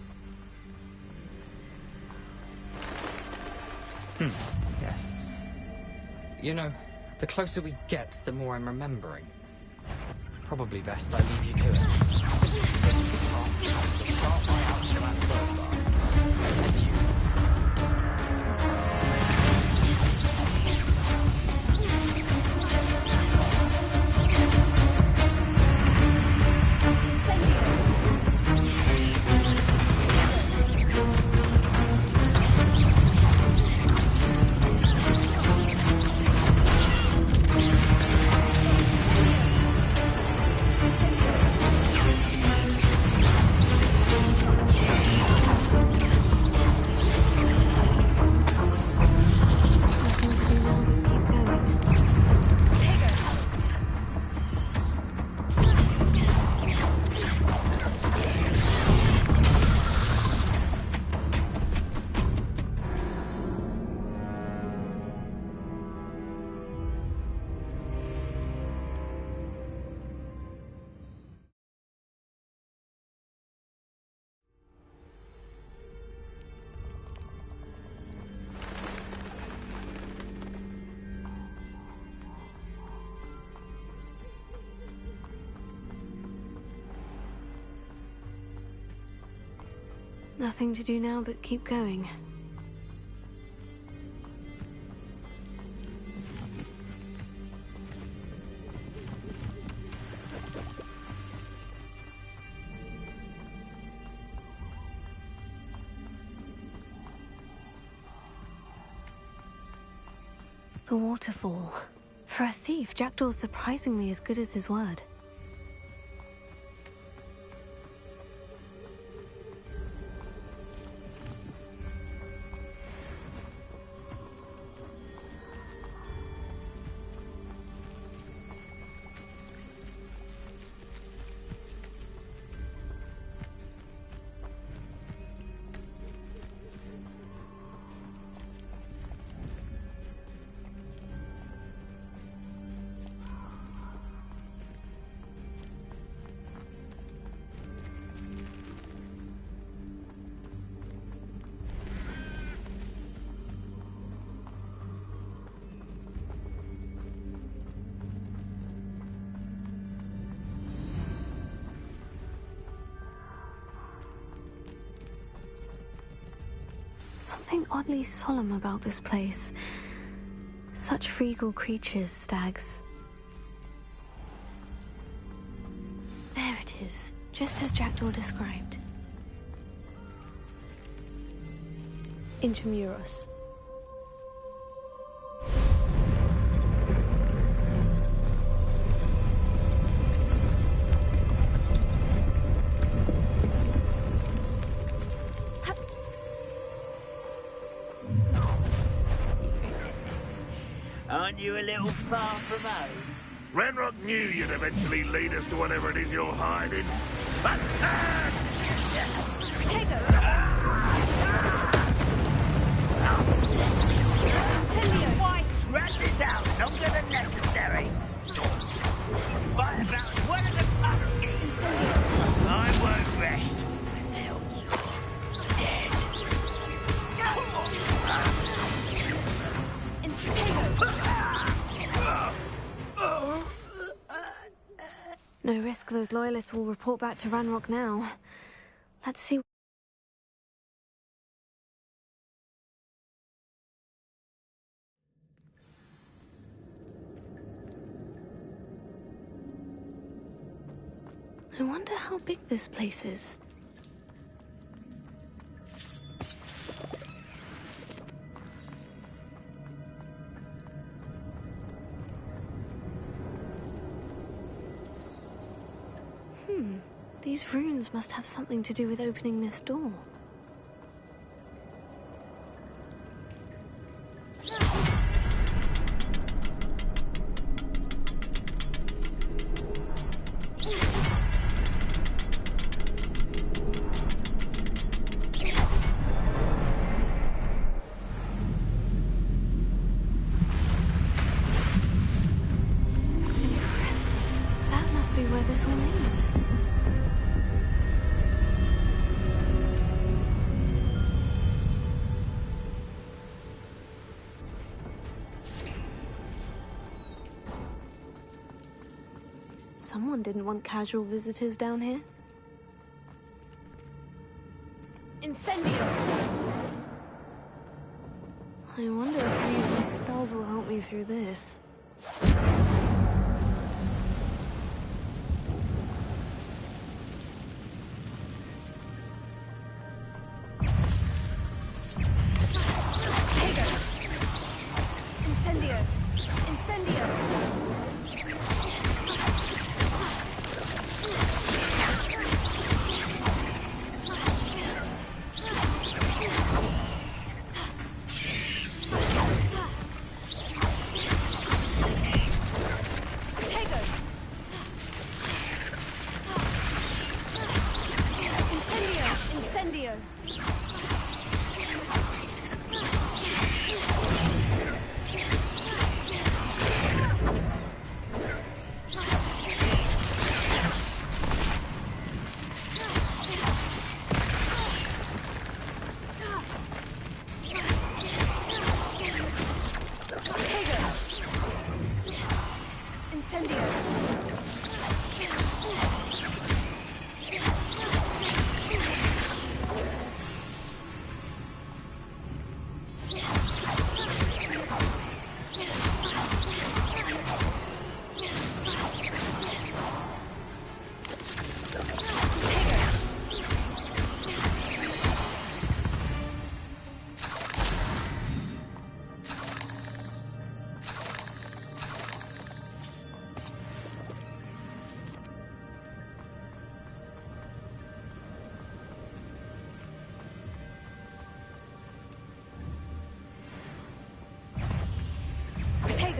Yes. You know, the closer we get, the more I'm remembering. Probably best I leave you to it. Nothing to do now but keep going. The waterfall. For a thief, Jackdaw's surprisingly as good as his word. Something oddly solemn about this place. Such regal creatures, stags. There it is, just as Jackdaw described. Intramuros. Aren't you a little far from home? Ranrock knew you'd eventually lead us to whatever it is you're hiding. Whites, rat this out longer than necessary. Fight about one of the pumpkins. I won't rest until you're dead. No risk those loyalists will report back to Ranrock now. Let's see. I wonder how big this place is. These runes must have something to do with opening this door. Impressive. That must be where this all leads. Someone didn't want casual visitors down here. Incendio! I wonder if any of my spells will help me through this. Incendio! Incendio!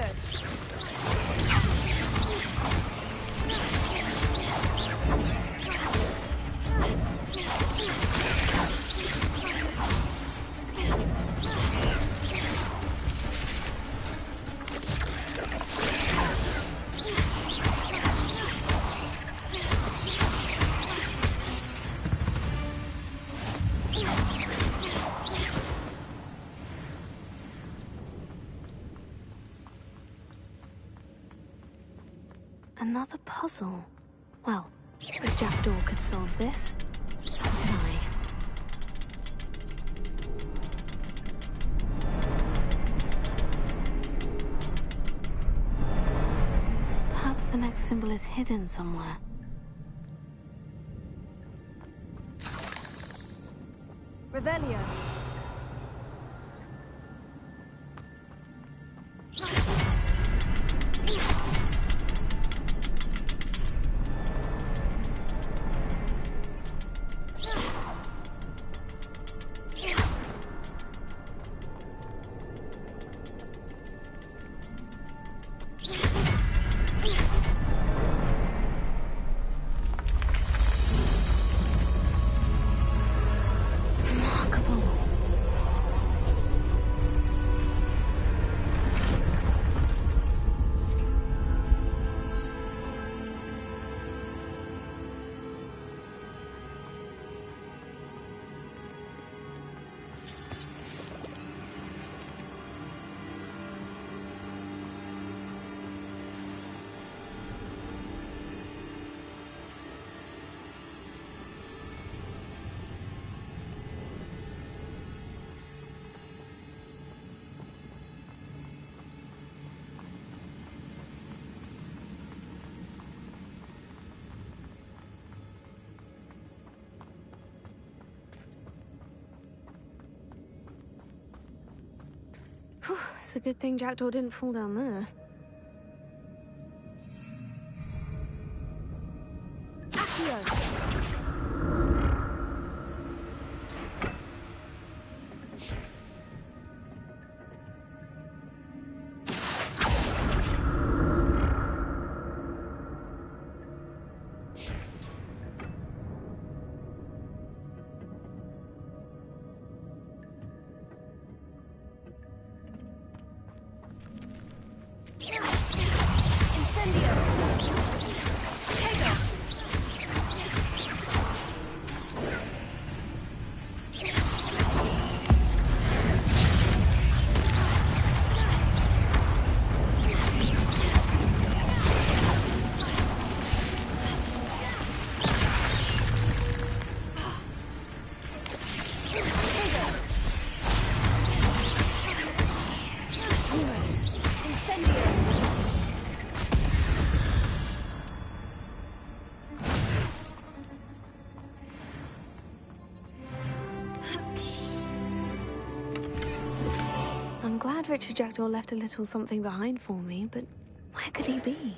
go. Another puzzle. Well, if Jackdaw could solve this, so can I. Perhaps the next symbol is hidden somewhere. Revelio. It's a good thing Jackdaw didn't fall down there. Accio! I'm glad Richard Jackdaw left a little something behind for me, but where could he be?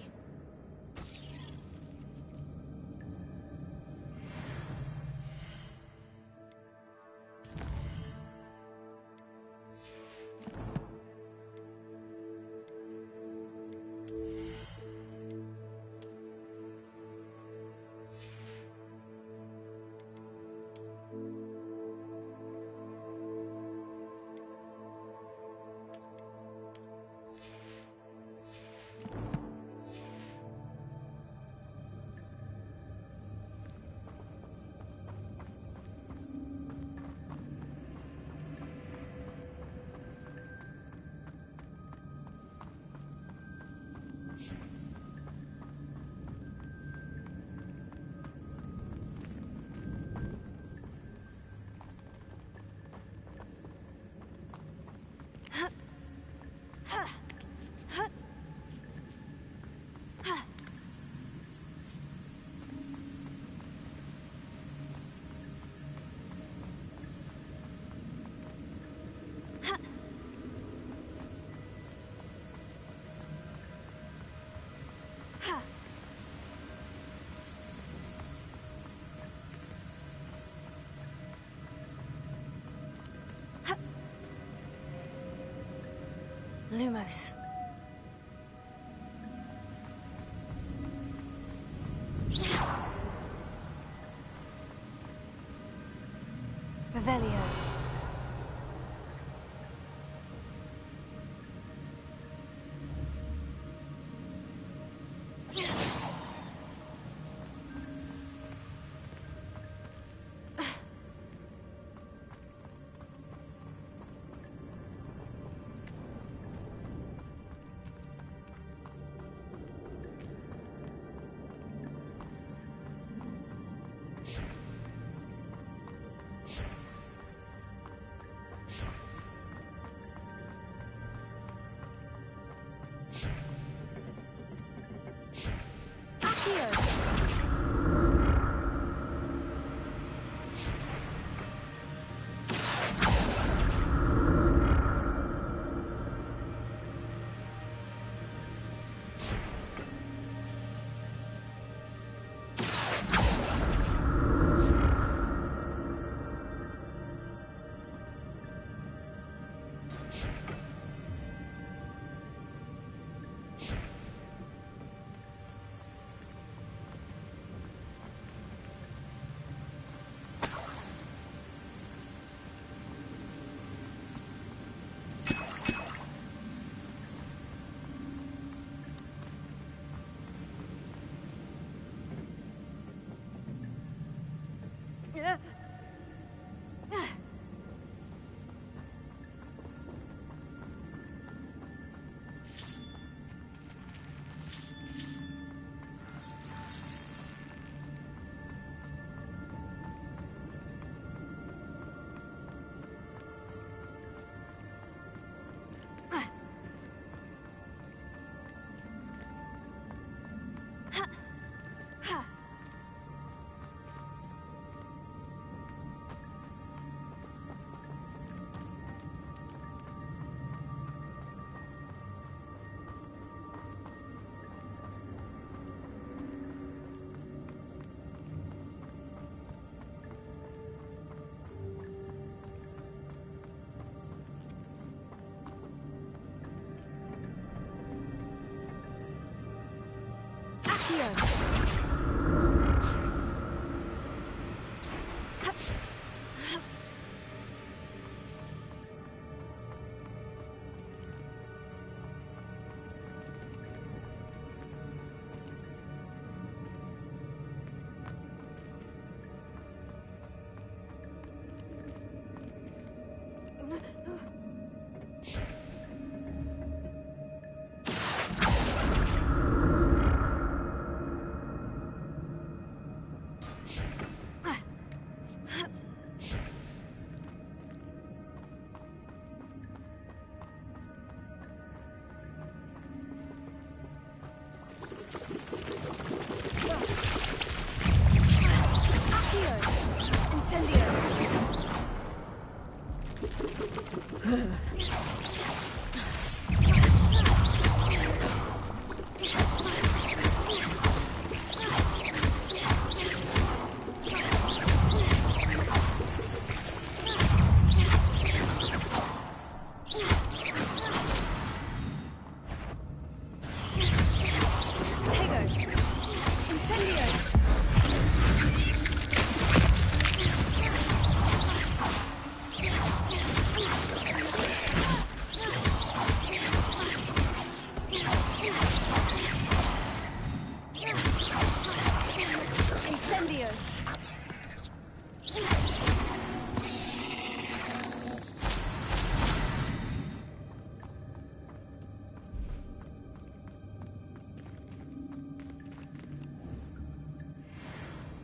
Lumos. Revelio.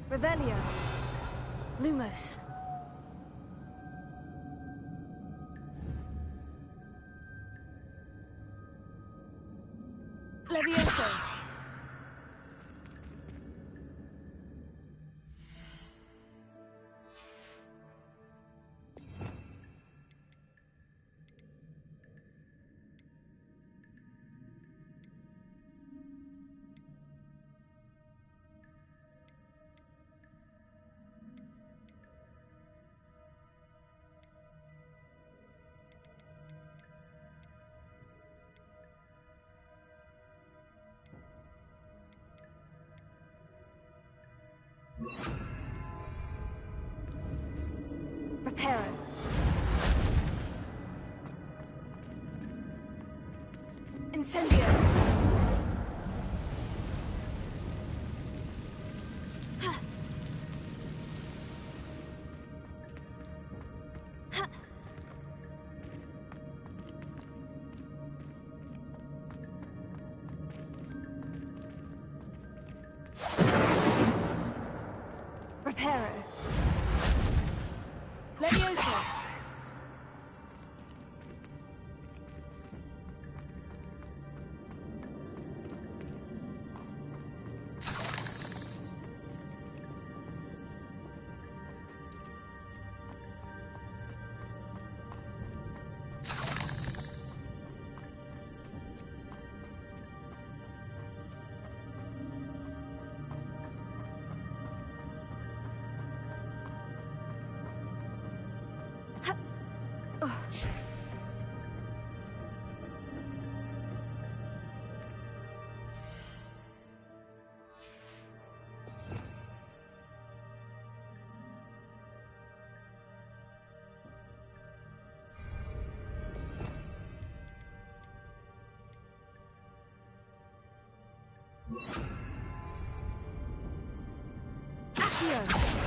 Revelio. Lumos. Levioso. Repair. Incendio! Reparo. Leviosa. Accio!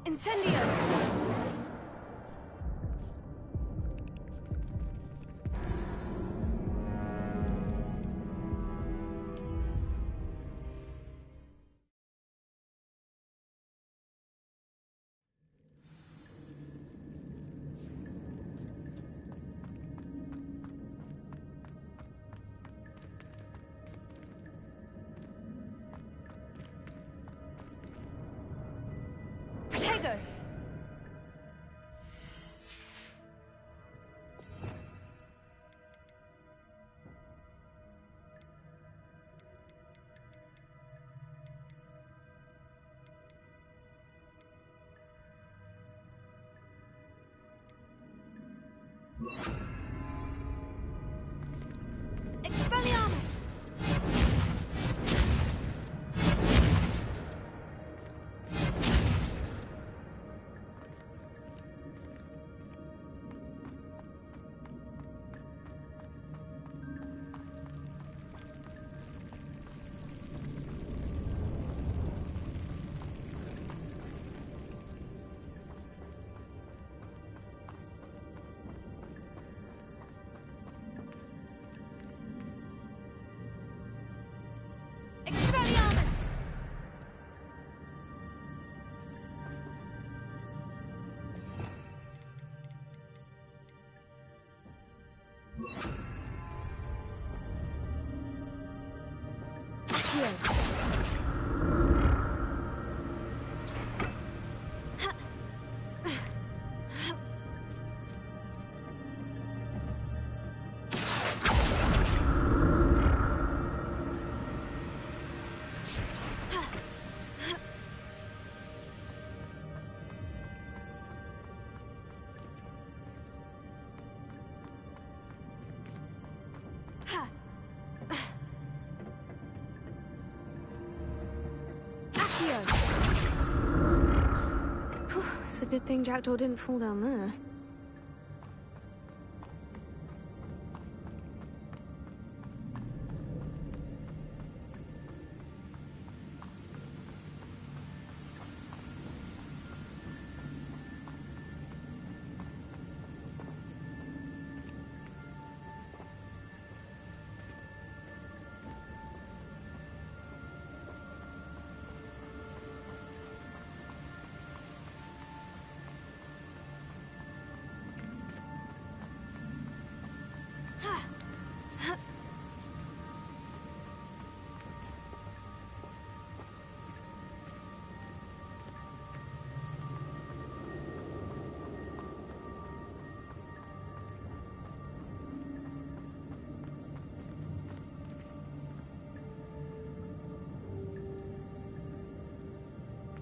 Incendio! Protego! Expelliarmus! Expelliarmus! It's a good thing Jackdaw didn't fall down there.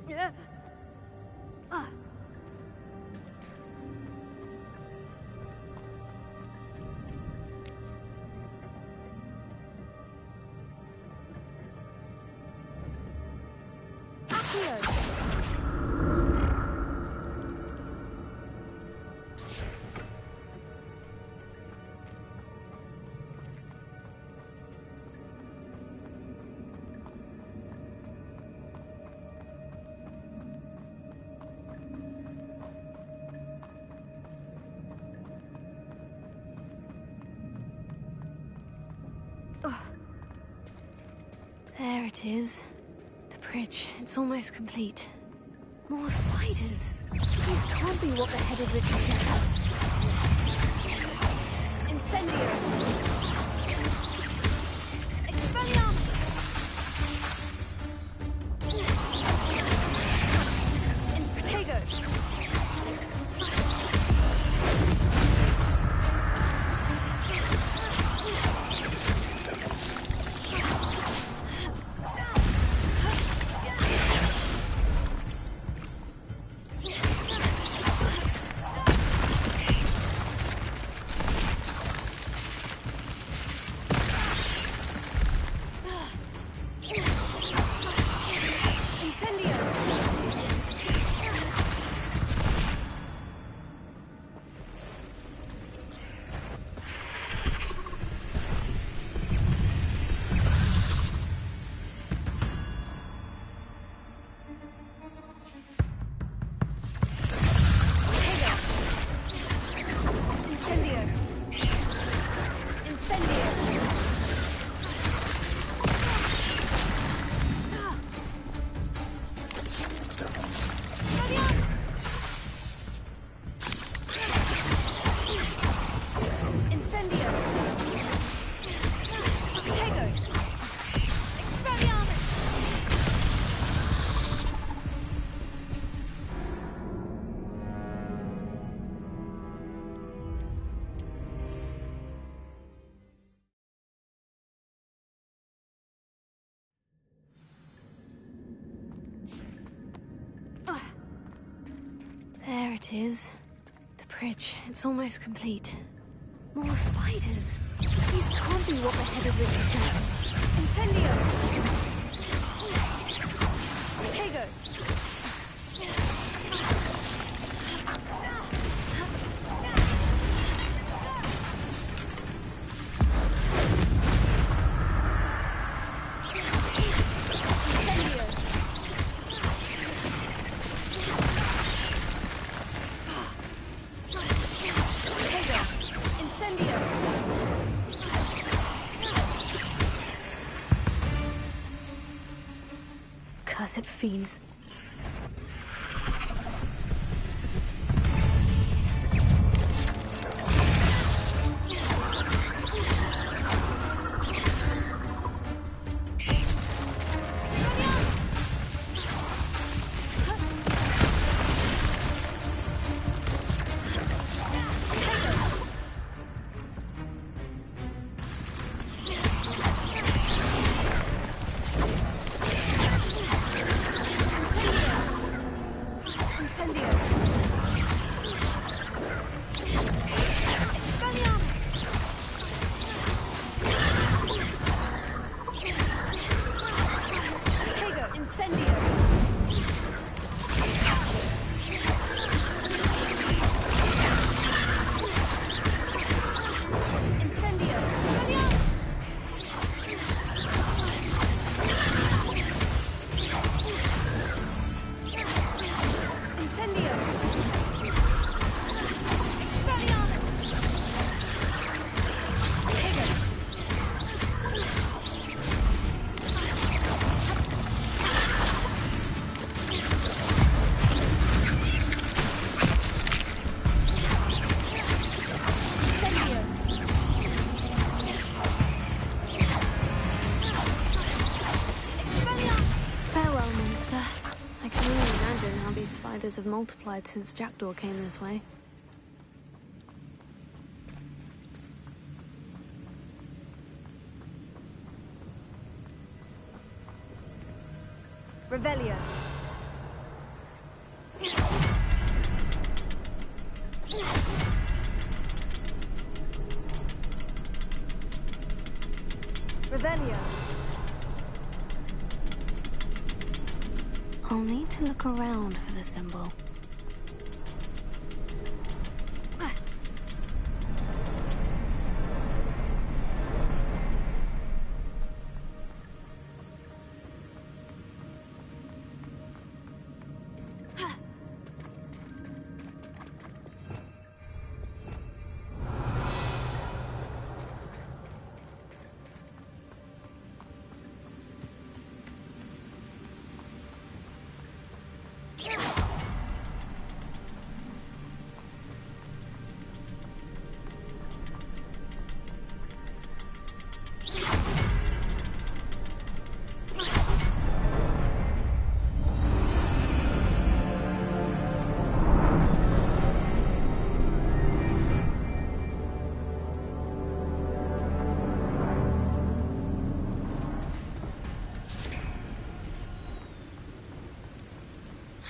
Yeah. There it is. The bridge. It's almost complete. More spiders. These can't be what the headed ritual did. Incendio! Expelliarmus! Protego! There it is. The bridge. It's almost complete. More spiders. These can't be what the head of Richard done. Incendio! Tego! Cursed fiends. Spiders have multiplied since Jackdaw came this way. Revelio. Revelio. I'll need to look around for the symbol.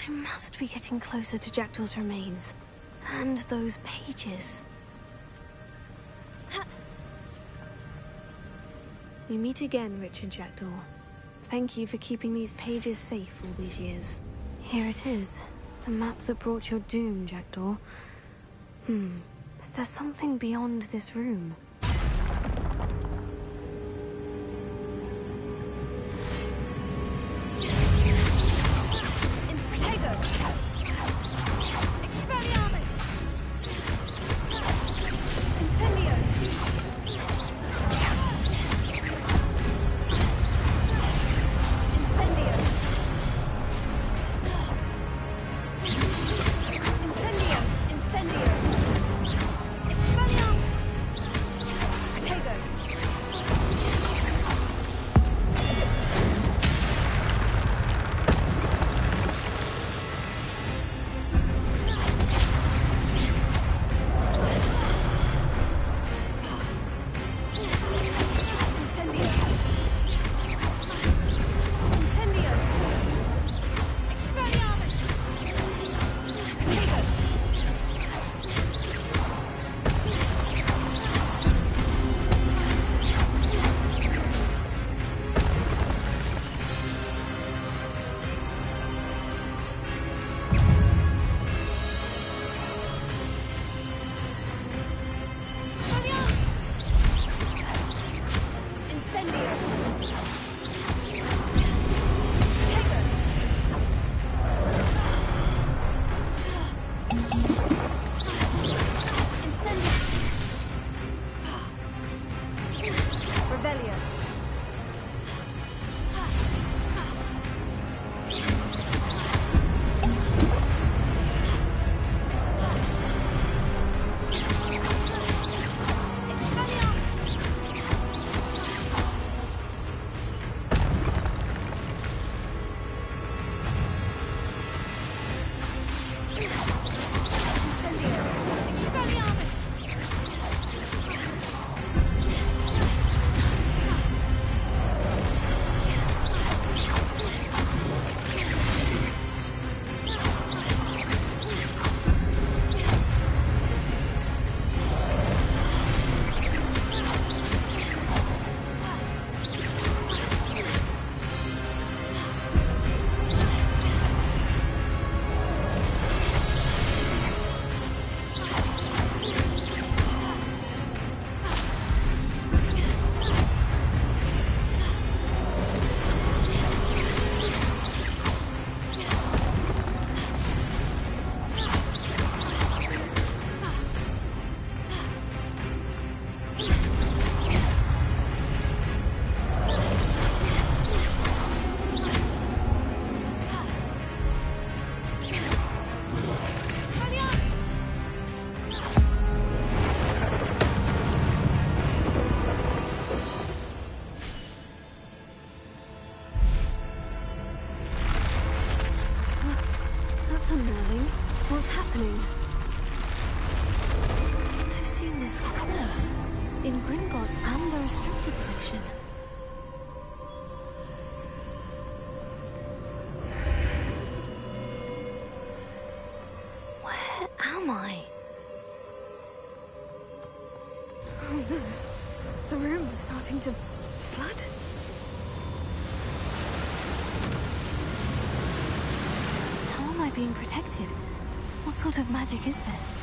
I must be getting closer to Jackdaw's remains. And those pages. We meet again, Richard Jackdaw. Thank you for keeping these pages safe all these years. Here it is. The map that brought your doom, Jackdaw. Is there something beyond this room? That's unnerving. What's happening? I've seen this before. In Gringotts and the restricted section. Where am I? Oh no. The room is starting to flood. How am I being protected? What sort of magic is this?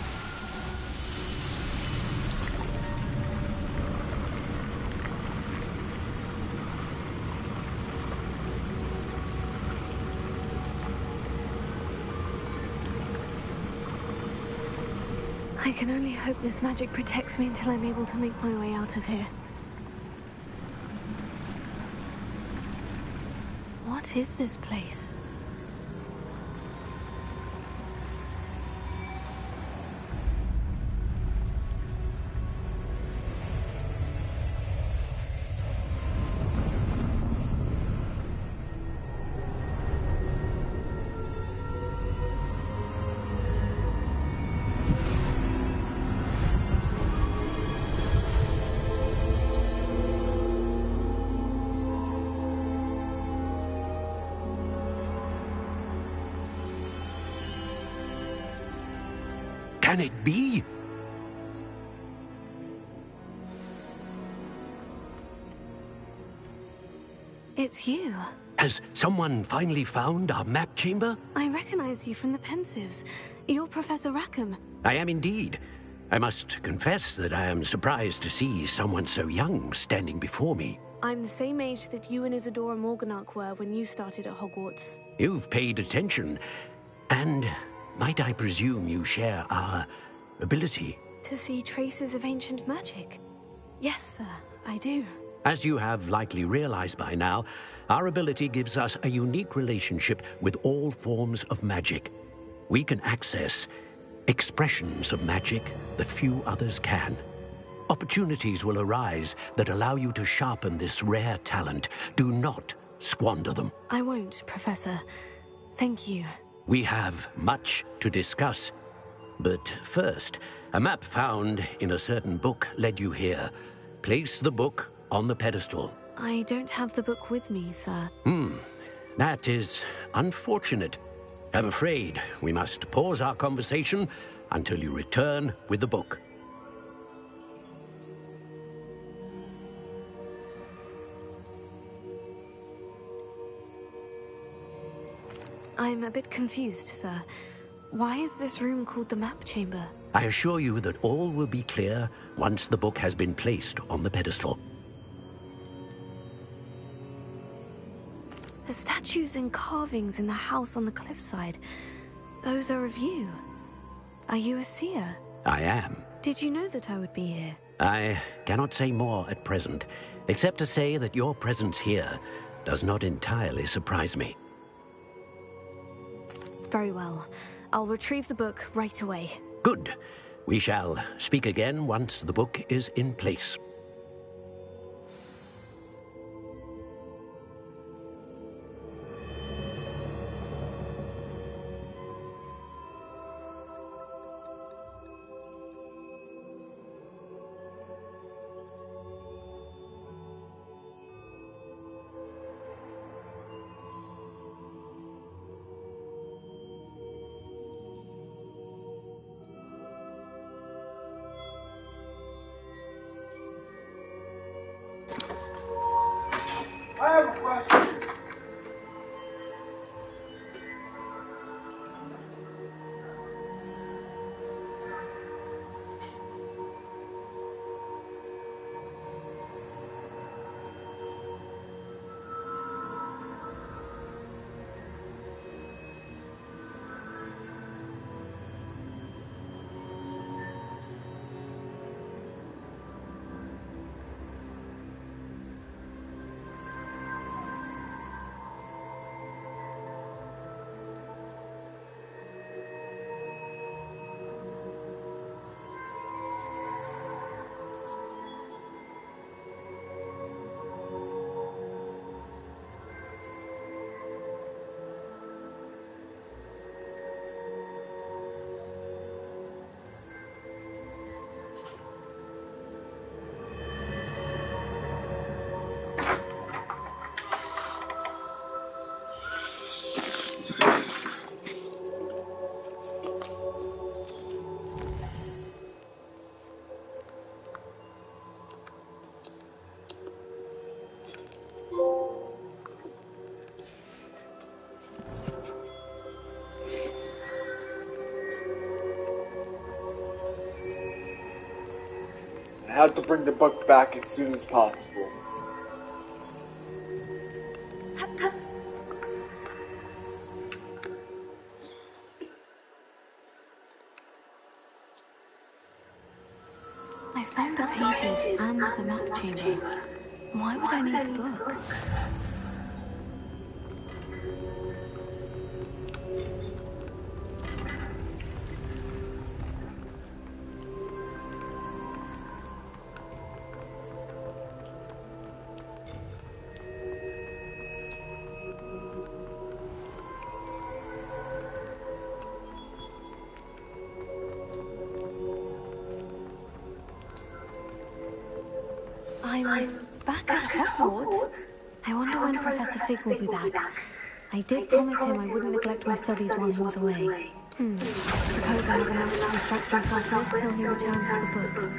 I can only hope this magic protects me until I'm able to make my way out of here. What is this place? Can it be? It's you. Has someone finally found our map chamber? I recognize you from the Pensives. You're Professor Rackham. I am indeed. I must confess that I am surprised to see someone so young standing before me. I'm the same age that you and Isadora Morganach were when you started at Hogwarts. You've paid attention, and might I presume you share our ability? To see traces of ancient magic? Yes, sir, I do. As you have likely realized by now, our ability gives us a unique relationship with all forms of magic. We can access expressions of magic that few others can. Opportunities will arise that allow you to sharpen this rare talent. Do not squander them. I won't, Professor. Thank you. We have much to discuss. But first, a map found in a certain book led you here. Place the book on the pedestal. I don't have the book with me, sir. That is unfortunate. I'm afraid we must pause our conversation until you return with the book. I'm a bit confused, sir. Why is this room called the map chamber? I assure you that all will be clear once the book has been placed on the pedestal. The statues and carvings in the house on the cliffside, those are of you. Are you a seer? I am. Did you know that I would be here? I cannot say more at present, except to say that your presence here does not entirely surprise me. Very well. I'll retrieve the book right away. Good. We shall speak again once the book is in place. have to bring the book back as soon as possible. I found the pages and the map chamber. Why would I need the book? I'm back at Hogwarts. I wonder when Professor Fig will be back. I did promise him I wouldn't neglect my studies while he was away. Suppose I have enough to distract myself with till he returns with the book.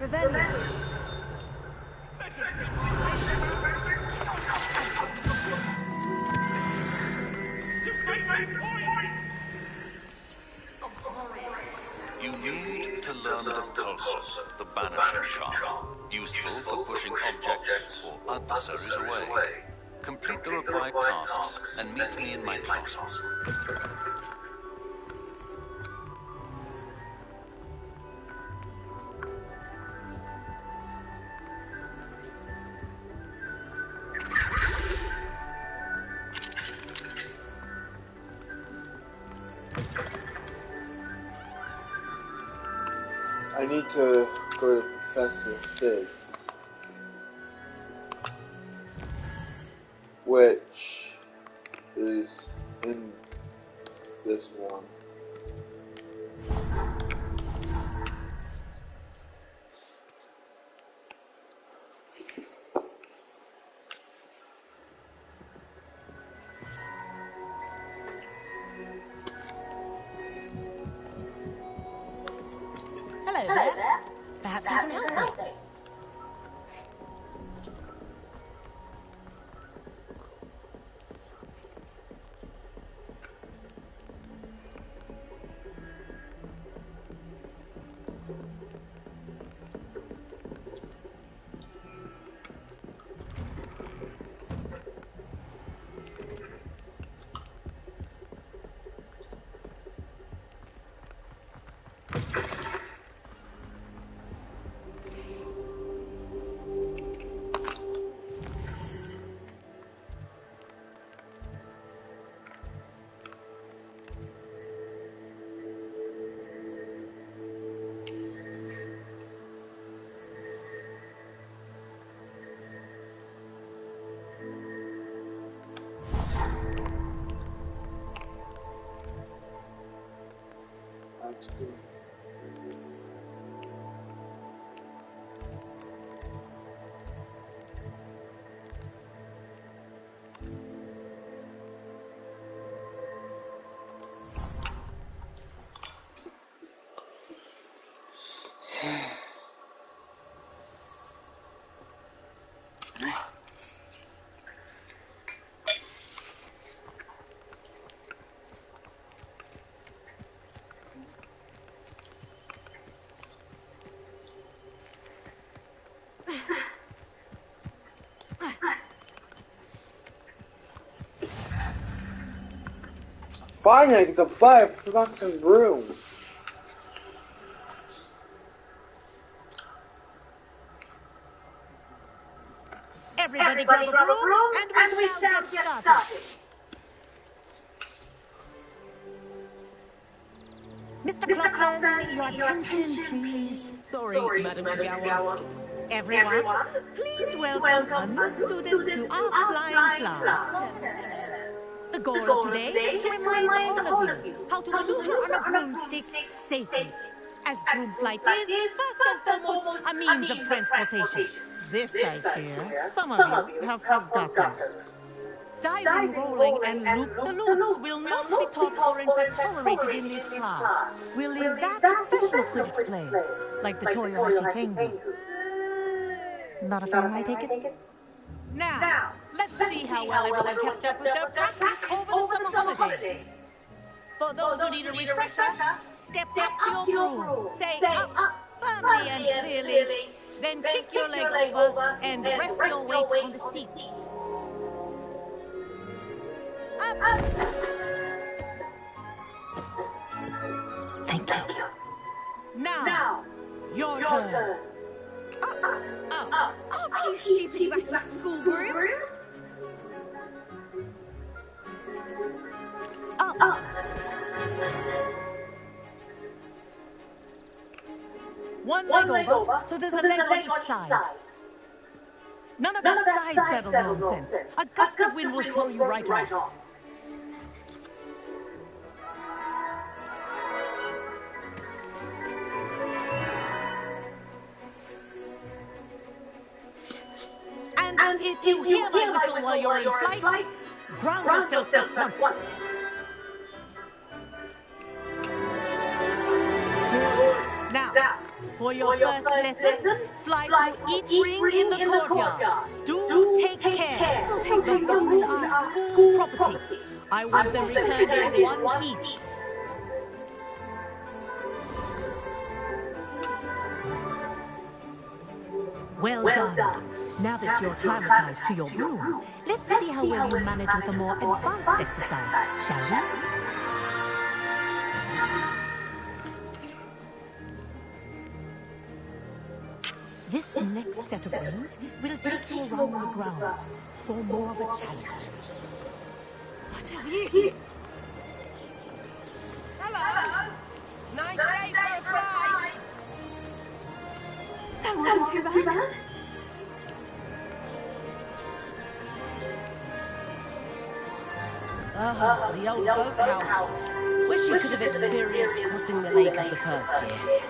Revelio. You need to learn the pulse, the banishing charm, useful for pushing objects or adversaries away. Complete the required tasks and meet me in my classroom. I need to go to Professor Fig's, which is in this one. Hello there. Perhaps you can help me. Finally, I get to buy a fucking room. Everybody grab a broom and we shall get started. Mr. Clockman, your attention, please. Sorry, Madam Kagawa. Everyone, please welcome a new student to our flying class. The goal of today is to remind all of you how to maneuver on a broomstick safely, as broom flight is, first and foremost, a means of transportation. This, I fear, some of you have forgotten. Diving, rolling, and loop-the-loops will not be taught or in fact tolerated in this class. We'll leave that to professional Quidditch players, like the Toyohashi Tengu. Not a fan, I take it? Now, Let's see how well everyone kept up with their practice over the summer holidays. For those who need a refresher, step up to your broom, say up firmly and clearly, then kick your leg over and rest your weight on the seat. Up! Thank you. Now, your turn. Up, you stupid ratty school broom. Up. One leg over, so there's a leg on each side. None of that side saddle nonsense. A gust of wind will throw you right off. And if you hear my whistle while you're in flight, ground yourself at once. Now, for your first lesson, fly through each ring in the courtyard. Do take care. The rings are school property. I want them returned in one piece. Well done. Now that you're acclimatized to your broom, let's see how well you manage with a more advanced exercise, shall we? This next set of rings will take you around the grounds for more of a challenge. What have you? Hello! Nice day for a flight! That wasn't too bad. The old boathouse. Wish you could have experienced crossing the lake as the first year.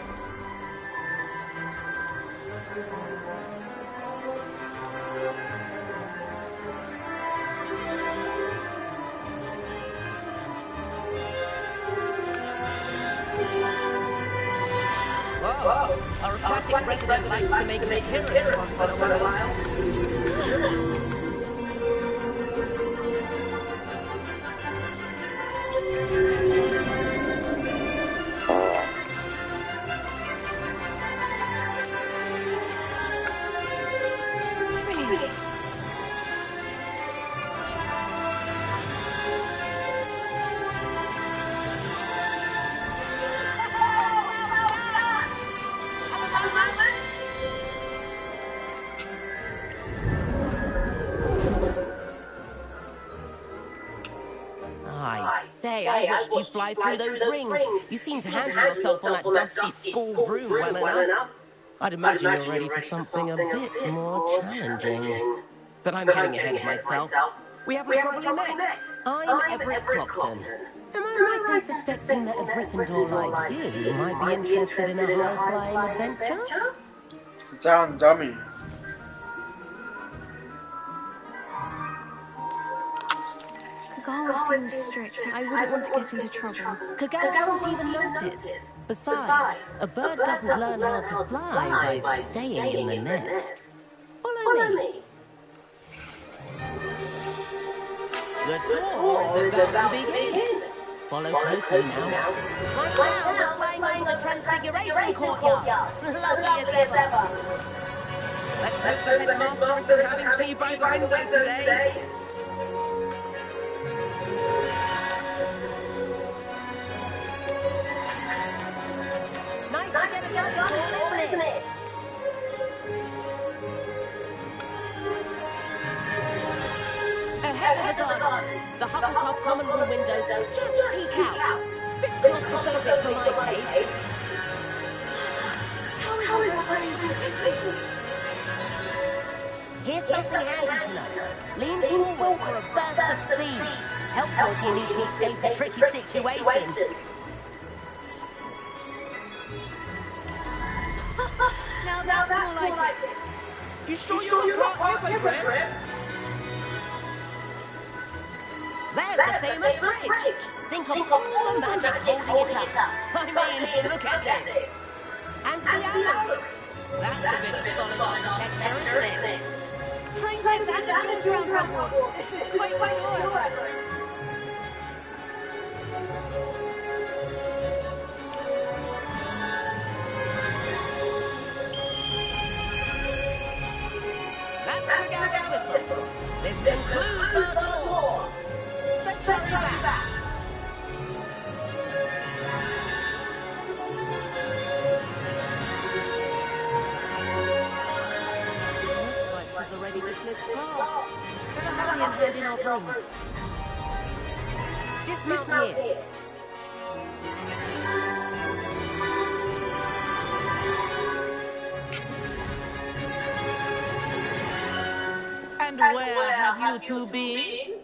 Whoa! Our aquatic resident likes to make an appearance once in a while. I watched you fly through those rings. You seem to handle yourself on that dusty school broom well enough. I'd imagine you're ready for something a bit more challenging. But I'm getting ahead of myself. We haven't probably met. I'm Everett Clockton. Am I right in suspecting that a Gryffindor like you might be interested in a high-flying adventure? Sound dummy. Kagawa seems strict. I wouldn't want to get into trouble. Kagawa won't even notice. Besides, a bird doesn't learn how to fly by staying in the nest. Follow me. The tour is about to begin. Follow closely now. Right now, we're flying over the Transfiguration Courtyard. Lovely as ever. Let's hope the headmaster isn't having tea by the window today. Nice to get another tour, isn't it? Ahead of the gardens, the Hufflepuff common room windows just peek out. Bit claustrophobic for my taste. How is everyone flying so quickly? Here's something handy to know. Lean forward for a burst of speed. Helpful if you need to escape a tricky situation. Now that's more like it. You sure you're not part hypocrite? There's the famous bridge. Think of all the magic holding it up. I mean, look at it. And the arrow. That's a bit of solid architecture, isn't it? Flying Alexander jaunt around Hogwarts. This is quite the tour. That's Kagawa's whistle. This concludes our tour. Let's hurry back. She's already dismissed class. Better hurry and hand in our brooms. Dismount here. And where have you two been?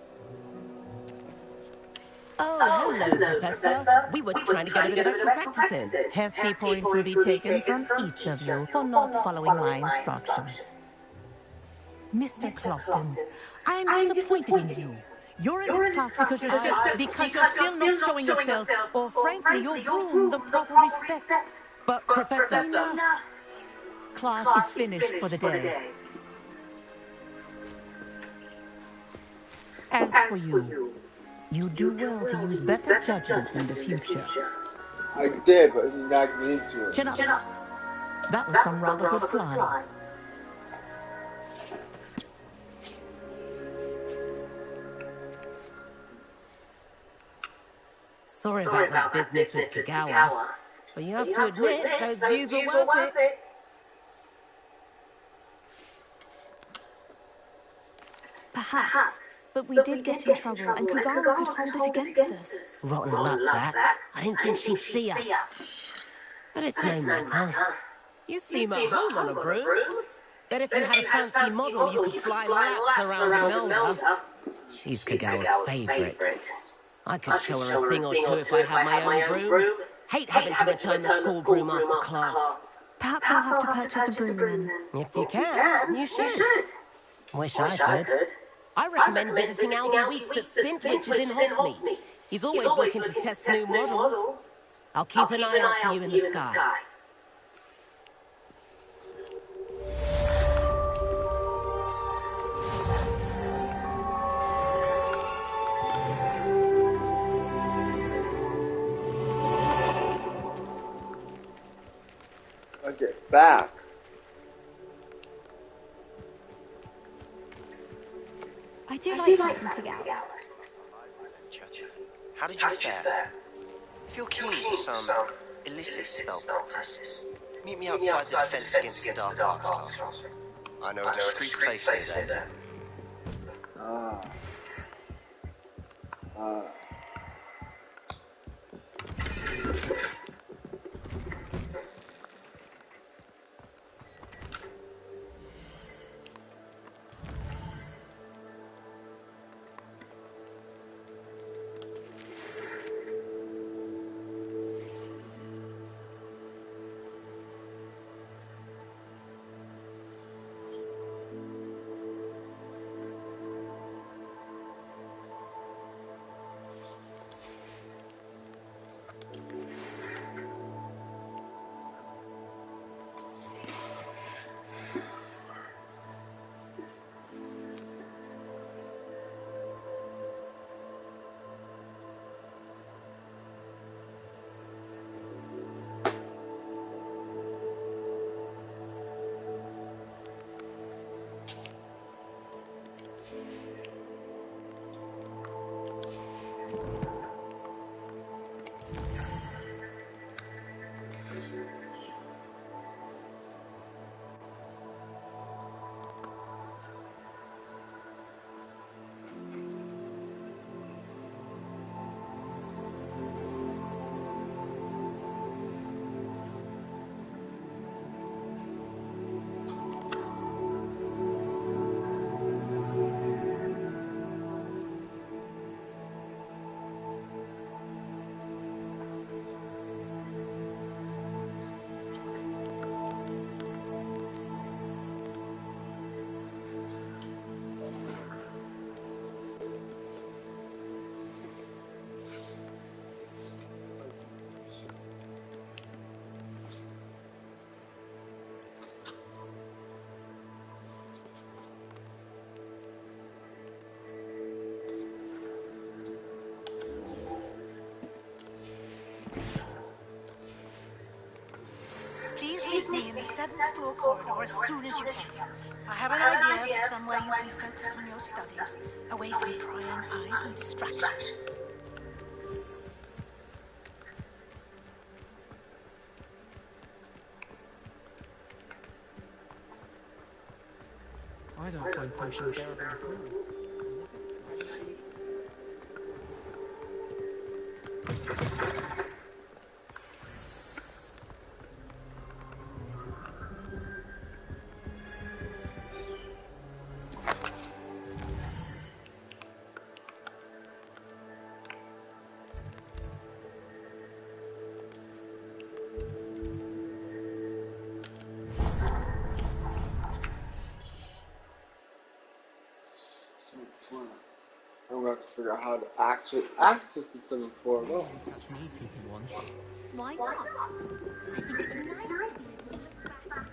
Oh, hello, Professor. We were trying to get a bit of extra practice in. Hefty points will be taken from each of you for not following my instructions. Mr. Clopton, I am disappointed in you. You're in this class because you're still not showing yourself, or frankly, your broom the proper respect. But, Professor... Enough. Class is finished for the day. As for you, you do well to use better judgment in the future. I did, but he knocked me into it. Chin up. That was some rather good flying. Sorry about that business with Kagawa. But you have to admit, those views were worth it. Perhaps, but we did get in trouble, and Kagawa could hold it against us. Rotten luck, that. I didn't think she'd see us. But it's no matter. You seem at home on a broom. Bet if you had a fancy model, you could fly laps around Imelda. She's Kagawa's favourite. I could show her a thing or two if I had my own broom. Hate having to return the school broom after class. Perhaps I'll have to purchase a broom then. If you can, you should. Wish I could. I recommend visiting Albie Weeks at Spintwitches in Hogsmeade. He's always looking to test new models. I'll keep an eye out for you in the sky. I get back. I do like Kagawa. How did you fare? If you're keen for some illicit spell practice, meet me outside the defense against the Dark Arts classroom. I know a discreet place near there. meet me in the 7th floor corridor as soon as you can. I have an idea for somewhere you can focus on your studies, away from prying eyes and distractions. I don't find potions bearable at all. I'm going to have to figure out how to actually access the 7th floor. No. Catch me keeping one. Why not? I think it's nice to be able to look back.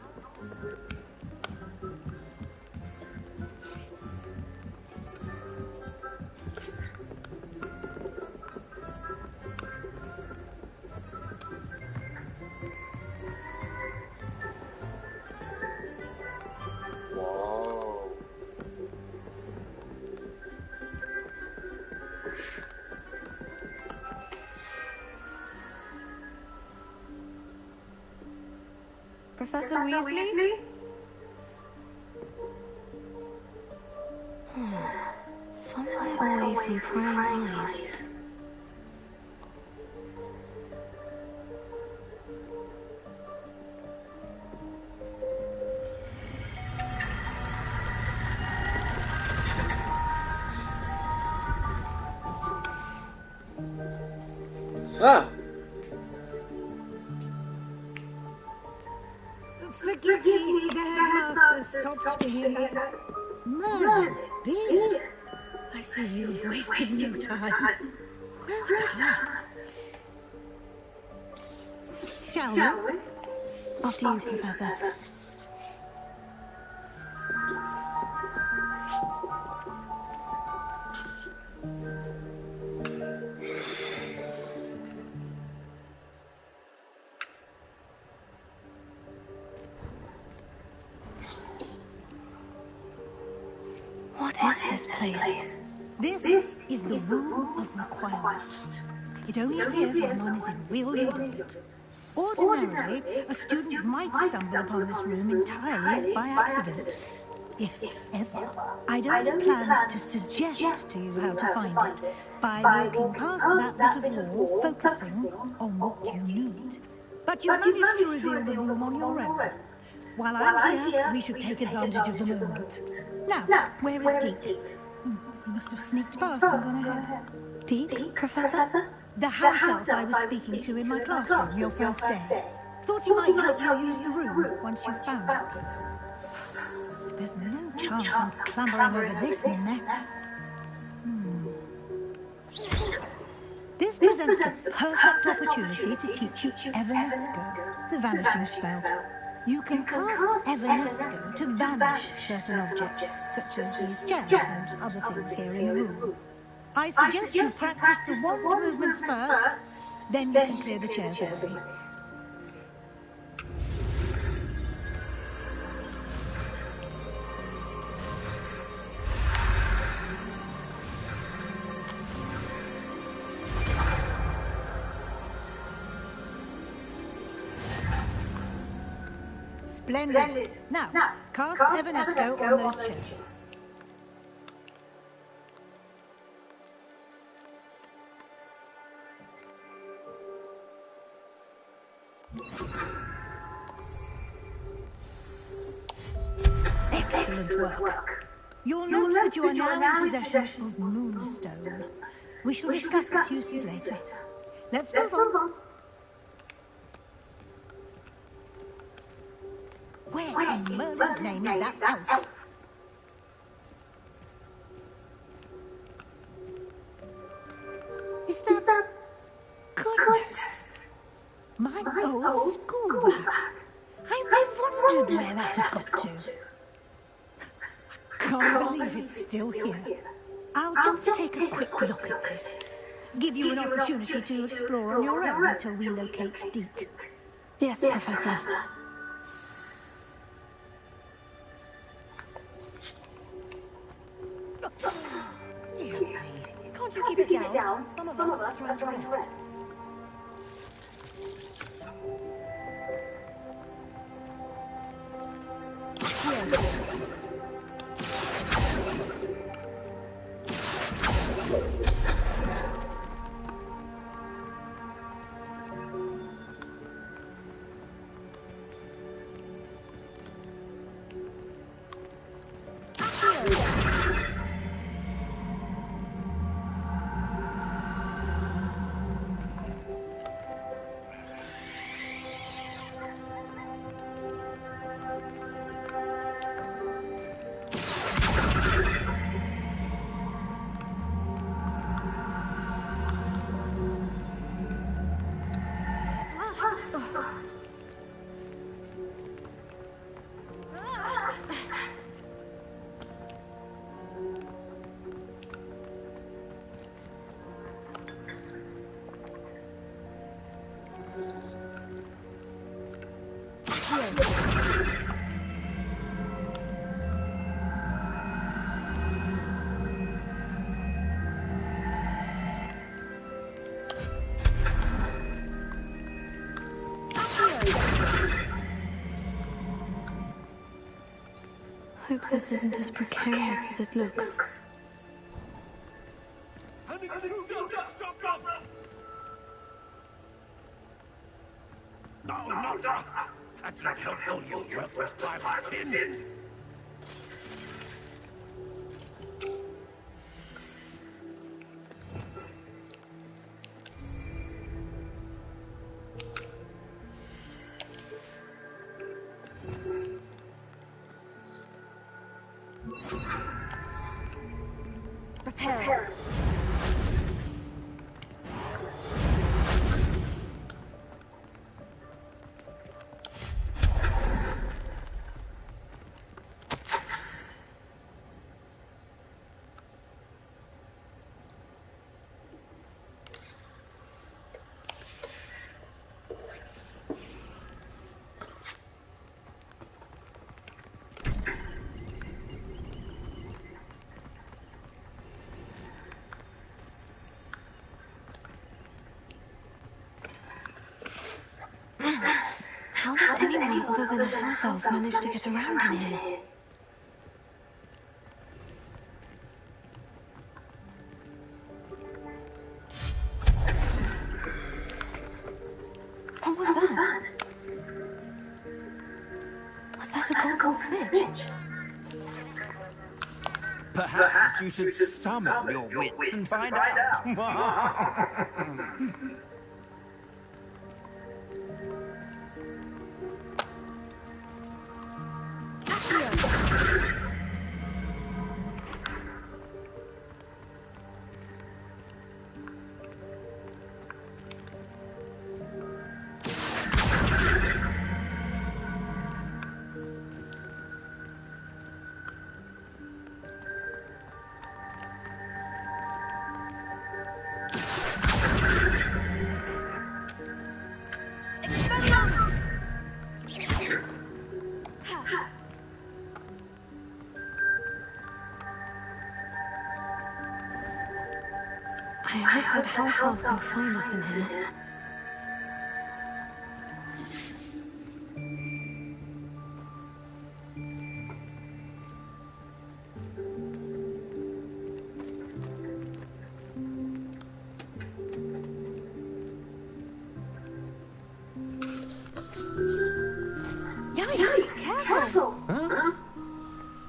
Wow. Professor Weasley? Somewhere away from prying eyes. Ah! Forgive me, the headmaster stopped being Merlin's beard. I see you've wasted no time. Well done. Shall we? After you, Professor. What is this place? This is the Room of Requirement. It only appears when one is in real need of it. Ordinarily, a student might stumble upon this room entirely by accident. If ever. I'd only planned to suggest to you how to find it by walking past that bit of wall, focusing on what you need. But you managed to reveal the room on your own. While I'm here, we should take advantage of the moment. Now, where is Deke? He must have sneaked past and gone ahead. Deke, Professor? The house elf I was speaking to in my classroom your first day. Thought he might help you use the room once you've found it. There's no chance I'm clambering over this mess. This presents a perfect opportunity to teach you Evanesco, the vanishing spell. You can cast Evanesco to vanish certain objects, such as these chairs and other things here in the room. I suggest you practice the wand movements first, then you can clear the chairs away. Splendid. Now, cast Evanesco on those chairs. Excellent work. You'll note that you are now in possession of Moonstone. We shall discuss its uses later. Let's move on. Where in Merlin's name is that elf? Is that... Goodness! My old school bag. I wondered where that had got to. I can't believe it's still here. I'll just take a quick look at this. Give you an opportunity to explore on your own until we locate Deke. Yes, Professor. Dear me. Can't you keep it down? Some of us are trying to rest. Hope this isn't as precarious as it looks. No, not that. That's not helpful, you worthless pile of tin. Prepare. How does anyone other than a house elf manage to get around in here? What was that? Was that a golden snitch? Perhaps you should summon your wits and find out. I hope that house elf can find us in here. Yikes! Careful! Huh?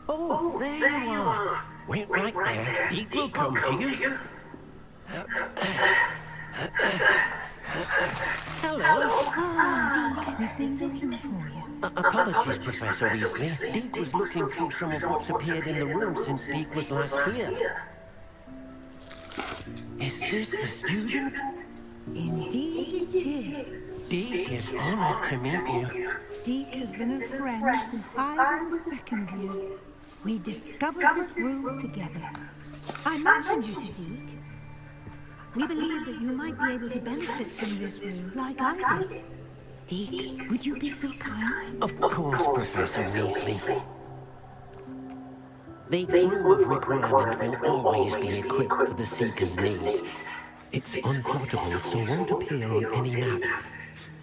Oh, there you are. Wait right there. Deke will come to you. Hello. Oh, Deke, we've been looking for you. Apologies, Professor Weasley. Deke was looking through some of what's appeared in the room since Deke was last here. Is this the student? Indeed it is. Deke is honored to meet you. Deke has been a friend since I was a second year. We discovered this room together. I mentioned you to Deke. We believe that you might be able to benefit from this room like I did. Deke, would you be so kind? Of course, Professor Weasley. The Room of Requirement will always be equipped for the Seeker's needs. It's unplottable, so won't appear on any map.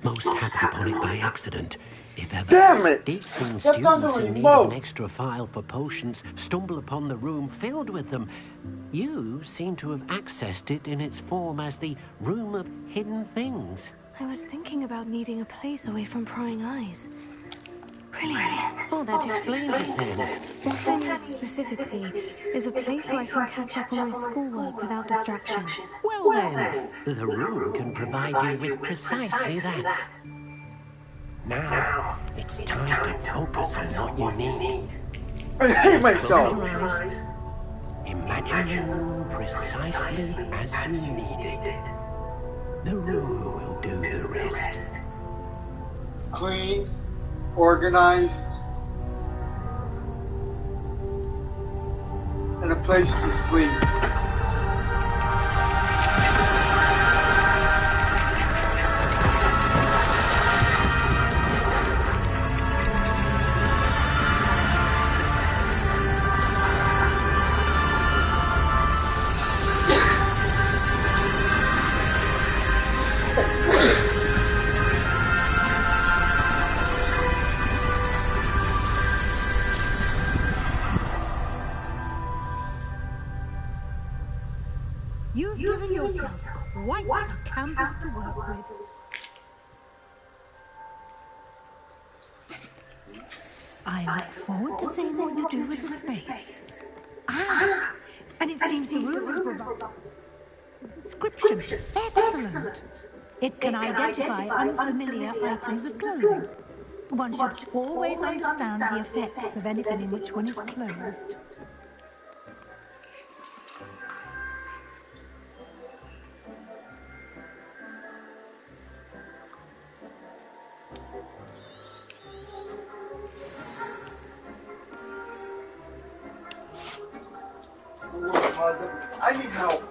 Most happened upon it by accident, if ever. Damn it! Deep seen That's not students the in need of an remote. extra file for potions stumble upon the room filled with them. You seem to have accessed it in its form as the Room of Hidden Things. I was thinking about needing a place away from prying eyes. Brilliant. Oh, that explains it then. What I need specifically is a place where I can catch up on my schoolwork without distraction. Well then, the room can provide you with precisely that. Now, it's time to focus on what you need. I hate myself. Close your eyes. Imagine the room precisely as you need it. The room will do the rest. Clean, organized, and a place to sleep. You've given yourself quite a canvas to work with. I look forward to seeing what you do with the space. And it seems the room has provided description. Excellent. It can identify unfamiliar items of clothing. One should always understand the effects of anything in which one is clothed. I need help.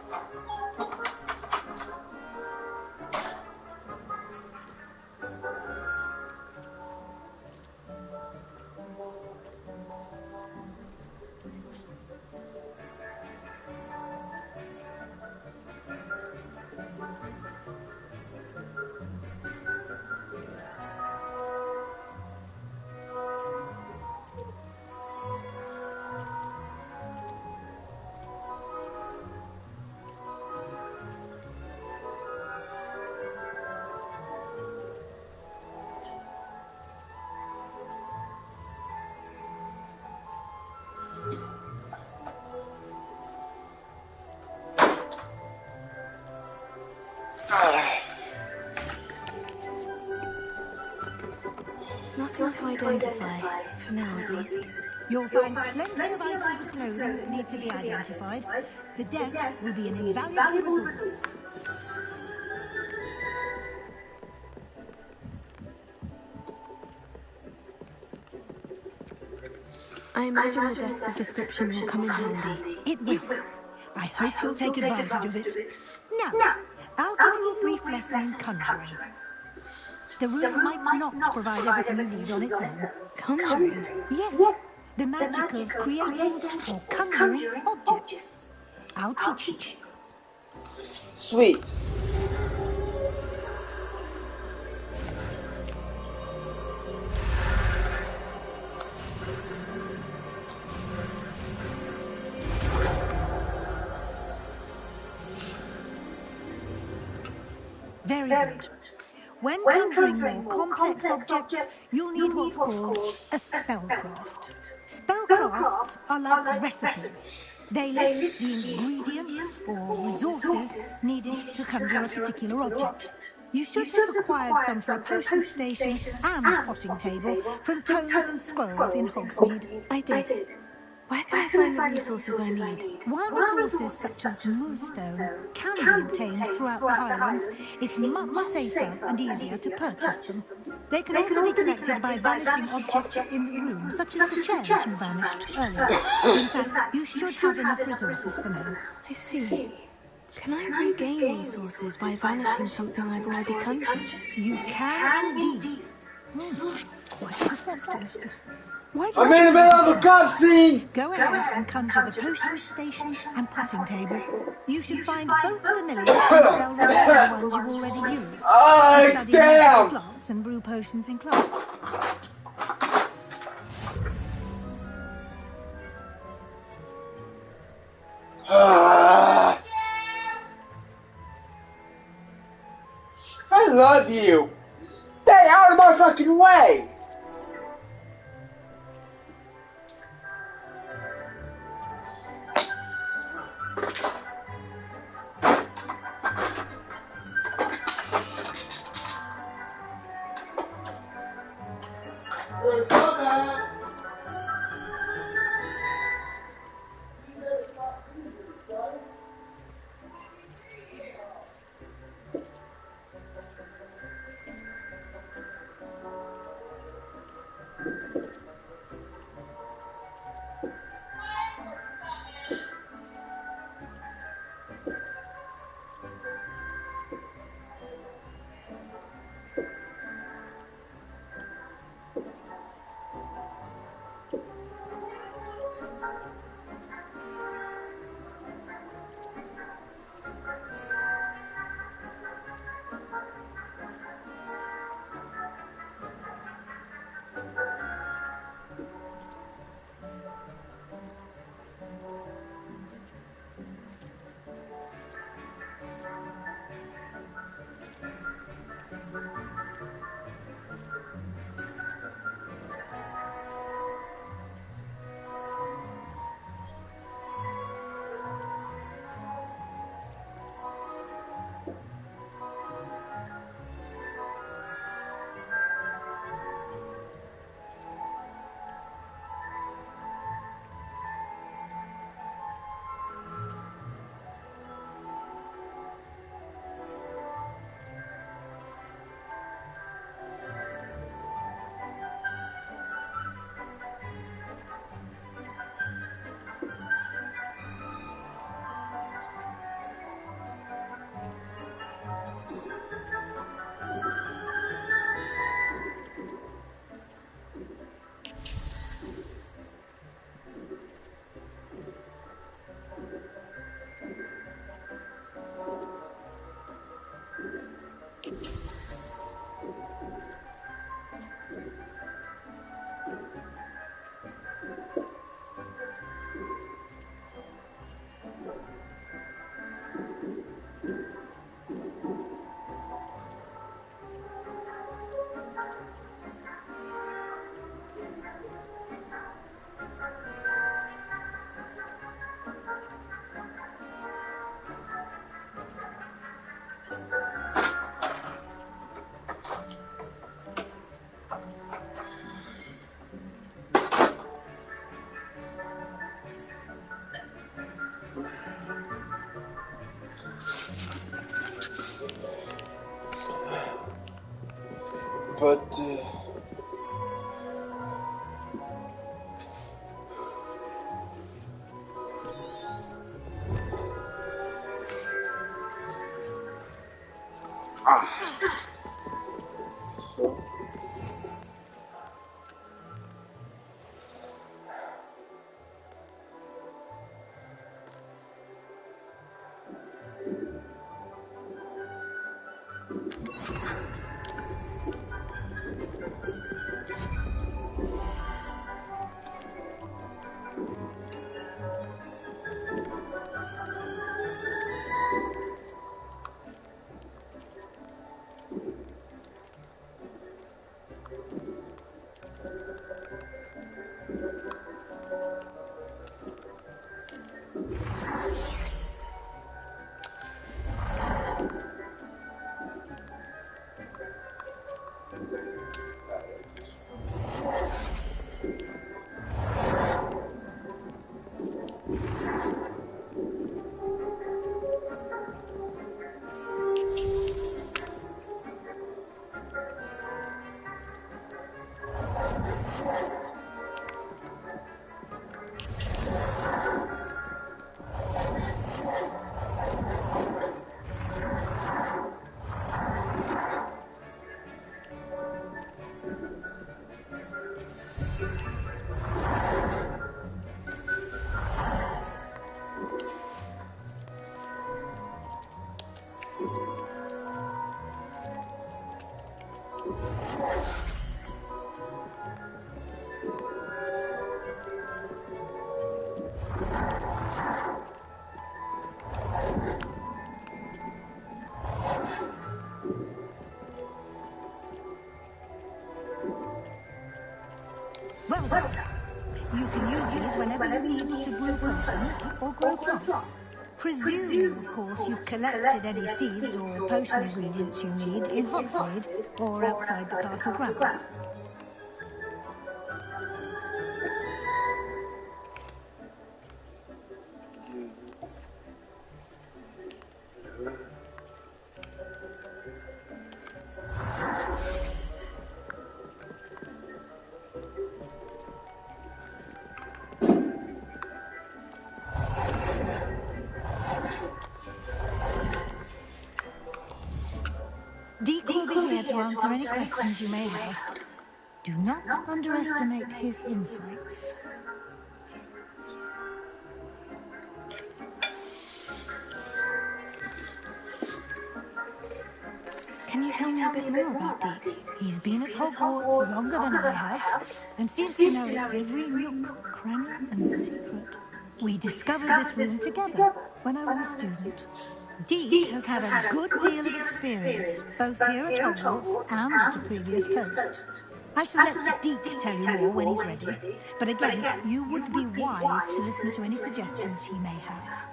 Nothing to identify, for now at least. You'll find plenty of items of clothing that need to be identified. The desk will be an invaluable resource. I imagine the desk of description will come in handy. It will. I hope you'll take advantage of it. Now, I'll give you a brief lesson in conjuring. The room might not provide everything you need on its own. Conjuring? Yes, the magic of creating or conjuring objects. I'll teach you. Sweet. Very good. When conjuring more complex objects, you'll need what's called a spellcraft. Spellcrafts are like recipes. They list the ingredients or resources needed to conjure a particular object. You should have acquired some for a potion station and potting table from tomes and scrolls in Hogsmeade. I did. Where can I find the resources I need? While resources such as moonstone can be obtained throughout the Highlands, it's much safer and easier to purchase them. They can also be collected by vanishing objects in the room, such as the chairs you vanished earlier. In fact, you should have enough resources for now. I see. Can I regain resources by vanishing something I've already conjured? You can indeed. Quite to say. preceptors. Why I'm don't in the you middle of a cutscene! go ahead and conjure the potion station and potting table. You should find both familiar and they'll resemble the ones you already used. To study magical plants and brew potions in class. I love you! Stay out of my fucking way! But, Well done. You can use these whenever you need to brew potions or grow plants. Presuming, of course, you've collected any seeds or potion ingredients you need in Hogsmeade or outside the castle grounds. Deke will be here to answer any questions you may have. Do not underestimate his insights. Can you tell me a bit more about Deke? He's been at Hogwarts longer than I have, and seems to know its every nook, cranny, and secret. We discovered this room together when I was a student. Deke has had a good deal of experience, both here at Hogwarts and at a previous post. I shall let Deke tell you more when he's ready, but again, you would be wise to listen to any suggestions he may have.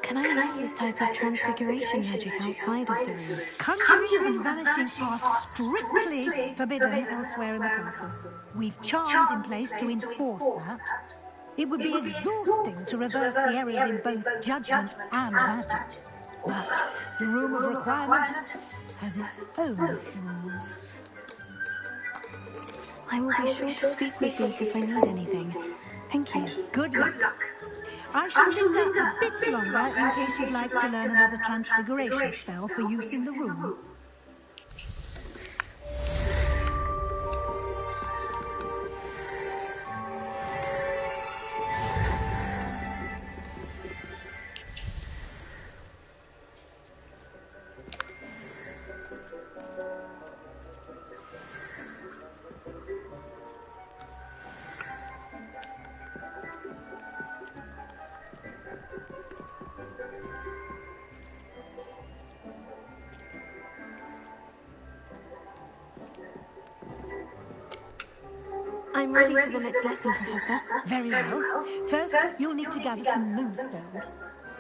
Can I use this type of transfiguration magic outside of the room? Conjuring and vanishing are strictly forbidden elsewhere in the castle. We've charms in place to enforce that. It would be exhausting to reverse the errors in both judgment and magic. But the Room of Requirement has its own rules. I will be sure to speak with Deke if I need anything. Thank you. Good luck. I shall linger a bit longer in case you'd like to learn another transfiguration spell for use in the room. I'm ready for the next lesson, Professor. Very well. First, you'll need to gather some moonstone.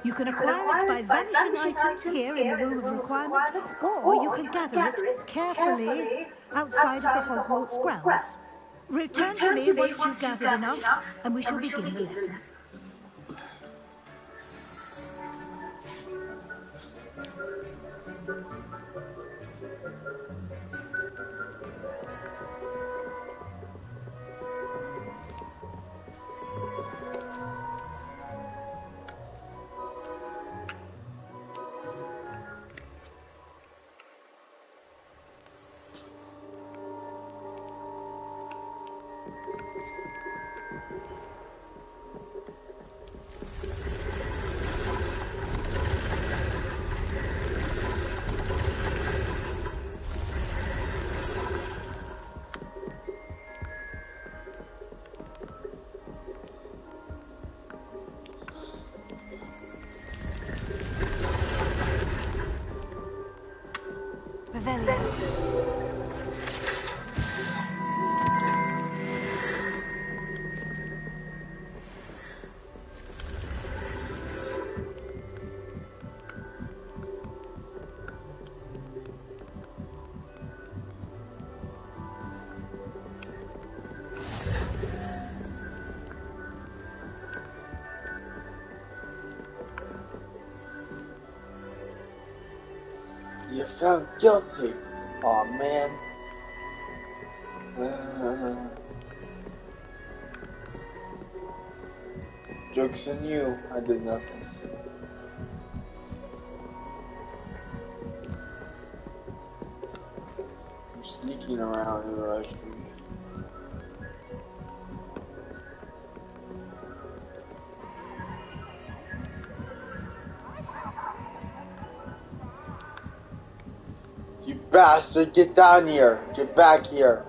You can acquire it by vanishing items here in the Room of Requirement, or you can gather it carefully outside of the Hogwarts grounds. Return to me once you've gathered enough, and we shall begin the lesson. You're found guilty. Aw, man. Joke's on you. I did nothing. I'm sneaking around in a rush. You bastard, get down here. Get back here.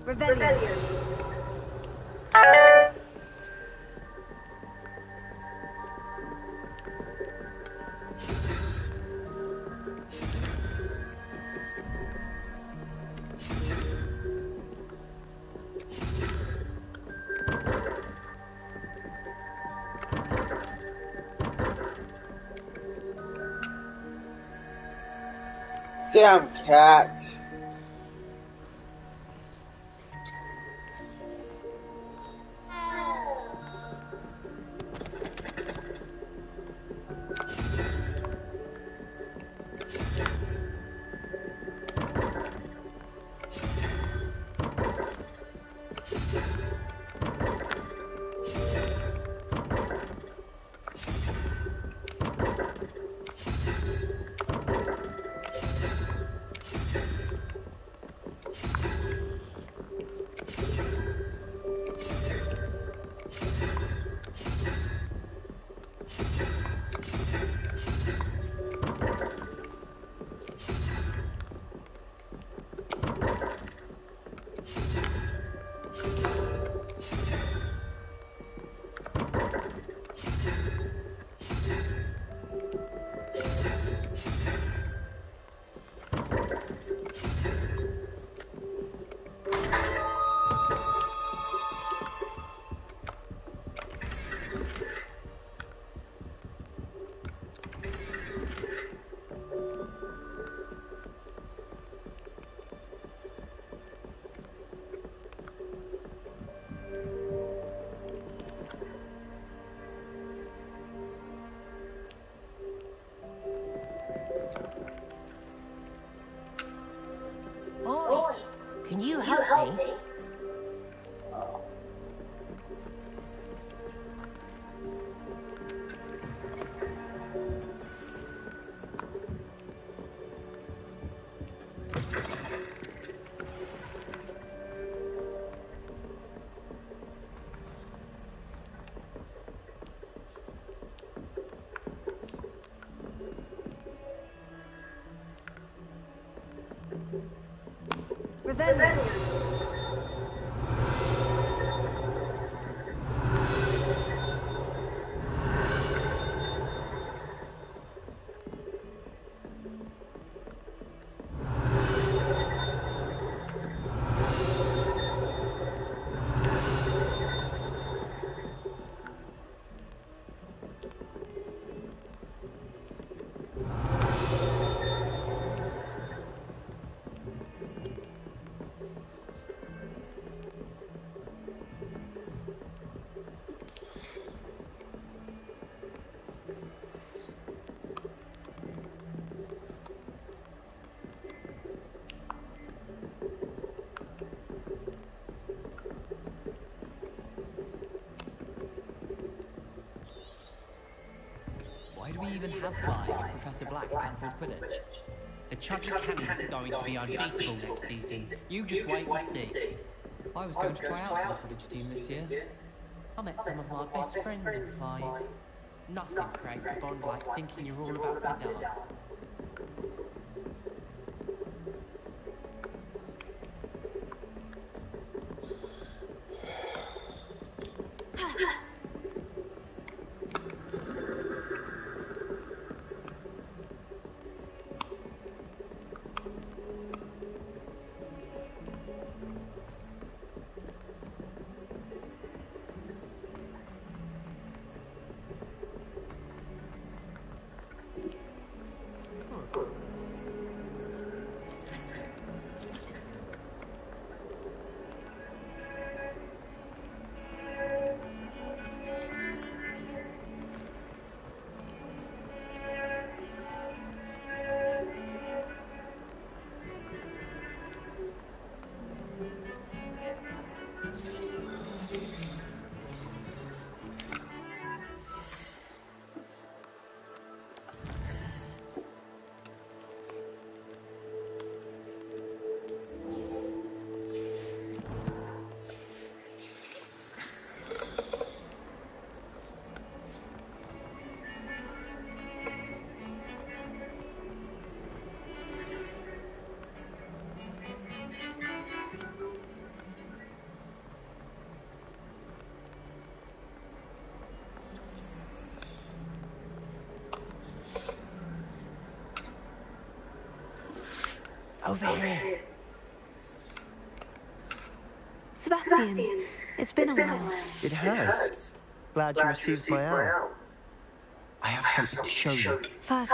Rebellion. Damn cat. Oi, can you help me? Revelio. Why do we even have flying if Professor Black cancelled Quidditch? The Chudley Cannons are going to be unbeatable next season. You just wait and see. I was going to try out for the Quidditch team this year. I met some of my best friends in flying. Nothing creates a bond like thinking you're all about the dart. Over here. Sebastian, it's been a while. It has. Glad you received my owl. I have something to show you. First,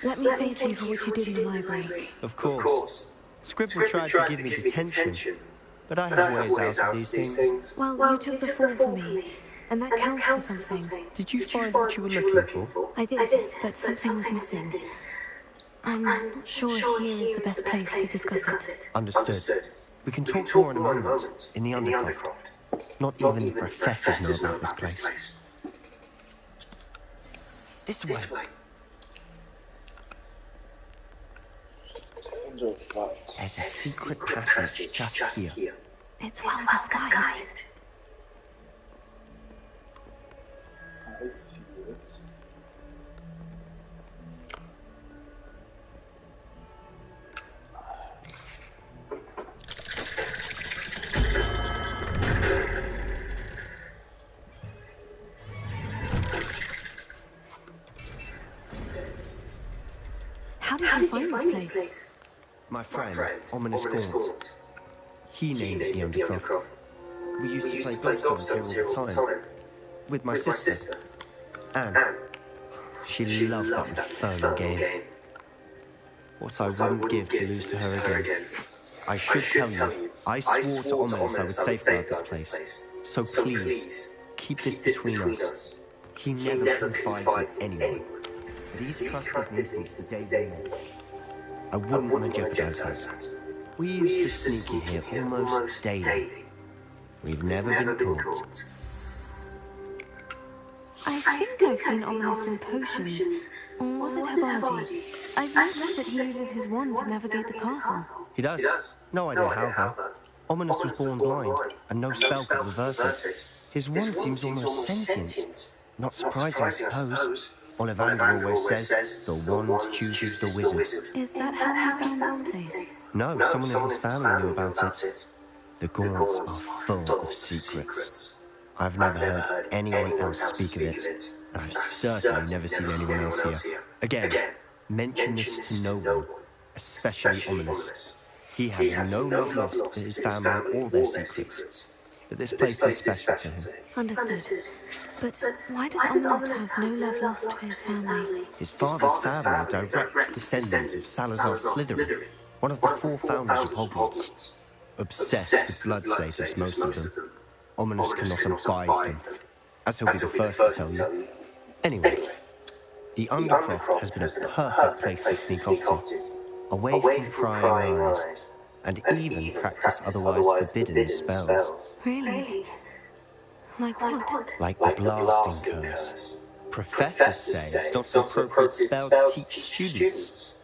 let me thank you for what you did in the library. Of course. Scribble tried to give me detention, but I have ways out of these things. Well, you took the fall for me, and that counts for something. Did you find what you were looking for? I did, but something was missing. I'm not sure here is the best place to discuss it. Understood. We can talk more in a moment, in the Undercroft. Not even the professors know about this place. This way. There's a secret passage just here. It's well disguised. I see it. How did you find this place? My friend, Ominous Gaunt. He named it the Undercroft. We used to play golf songs here all the time. With my sister, Anne. She loved that infernal game. What I wouldn't give to lose to her again. I should tell you, I swore to Ominous I would safeguard this place. So please, keep this between us. He never confides in anyone. but he's trusted me since the day we met. I wouldn't want to jeopardize that. We used to sneak in here almost daily. We've never been caught. I think I've seen Ominous in potions. Or was it herbology? I've noticed that he uses his wand to navigate the castle. He does. No idea how, though. Ominous was born blind, and no spell could reverse it. His wand seems almost sentient. Not surprising, I suppose. Ollivander always says, the wand chooses the wizard. Is that how he found this place? No, someone in his family knew about it. The Gaunts are full of secrets. I've never heard anyone else speak of it, and I've certainly never seen anyone else here. Again, mention this to no one, especially Ominous. He has no love lost for his family or their secrets, but this place is special to him. Understood. But why does Ominous have no love lost for his family? His father's family are direct descendants of Salazar Slytherin, one of the 4 founders of Hogwarts. Obsessed with blood status, most of them. Ominous cannot abide them, as he'll be the first to tell you. Anyway, the Undercroft has been a perfect place to sneak off to, away from prying eyes, and even practice otherwise forbidden spells. Really? Like what? Like the blasting curse. Professors say it's not an appropriate spell to teach students.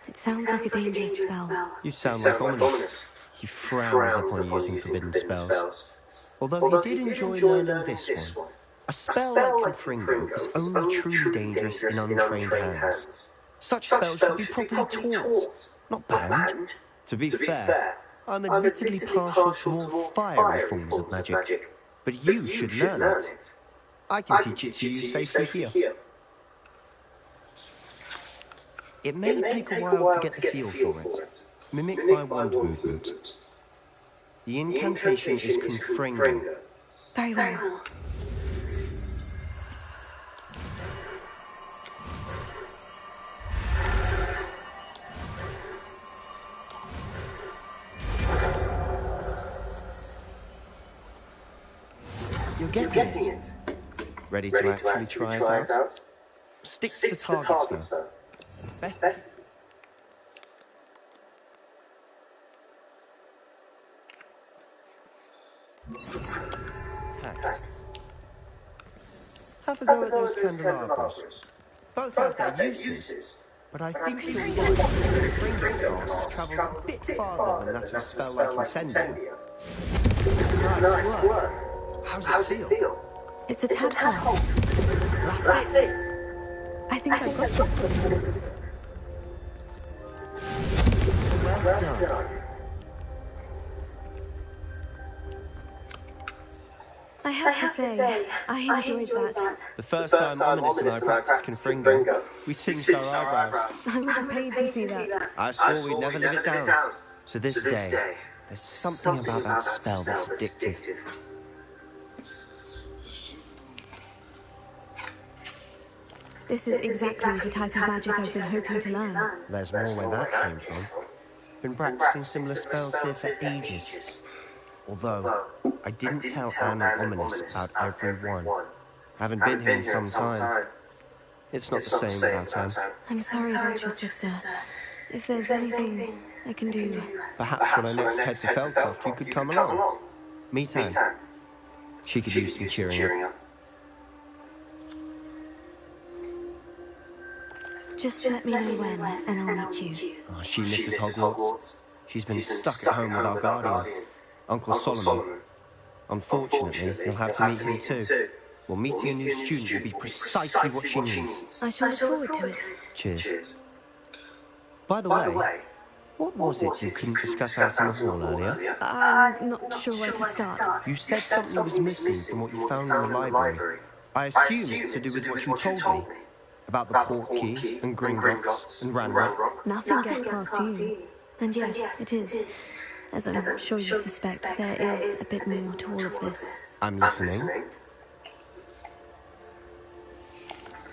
It sounds like a dangerous spell. You sound like Ominous. He frowns upon using forbidden spells. Although he did enjoy learning this one. A spell like Confringo is only truly dangerous in untrained hands. Such spells should be properly taught, not banned. To be fair, I'm admittedly partial to more fiery forms of magic, but you should learn it. I can teach it to you safely here. It may take a while to get the feel for it. Mimic my wand movement. The incantation is Confringo. Very well. You're getting it. Ready to actually try it out? Stick to the targets, though. Best. Tact. Have a go at those candelabras. Both have their uses, but I think you'll find that the Confringo cast travels a bit farther than that of a spell like Incendio. Nice work. How's it feel? It's a tad hard. That's it. I think I got it. Well done. I have to say, I enjoyed that. The first time Ominous and I practiced Confringo, we singed our eyebrows. I would have paid to see that. I swore we'd never live it down. To this day, there's something about that spell that's addictive. This is exactly the type of magic I've been hoping to learn. There's more where that came from. Been practicing similar spells here for ages. Although, I didn't tell Anne and Ominous about every one. Haven't been here in some time. It's not the same without Anne. I'm sorry about your sister. If there's anything I can do... Perhaps when I next head to Feldcroft, you could come along. Meet Anne. She could use some cheering up. Just let me know when, and I'll meet you. Oh, she misses Hogwarts. She's been stuck at home with our guardian, Uncle Solomon. Unfortunately, you'll have to meet him too. Well, meeting a new student will be precisely what she needs. I shall look forward to it. Cheers. By the way, what was it you couldn't discuss out in the hall earlier? I'm not sure where to start. You said something was missing from what you found in the library. I assume it's to do with what you told me. About the Portkey, and Gringotts, and Ranrock. Nothing gets past you. And yes, it is. As I'm sure you suspect, there is a bit more to all of this. I'm listening.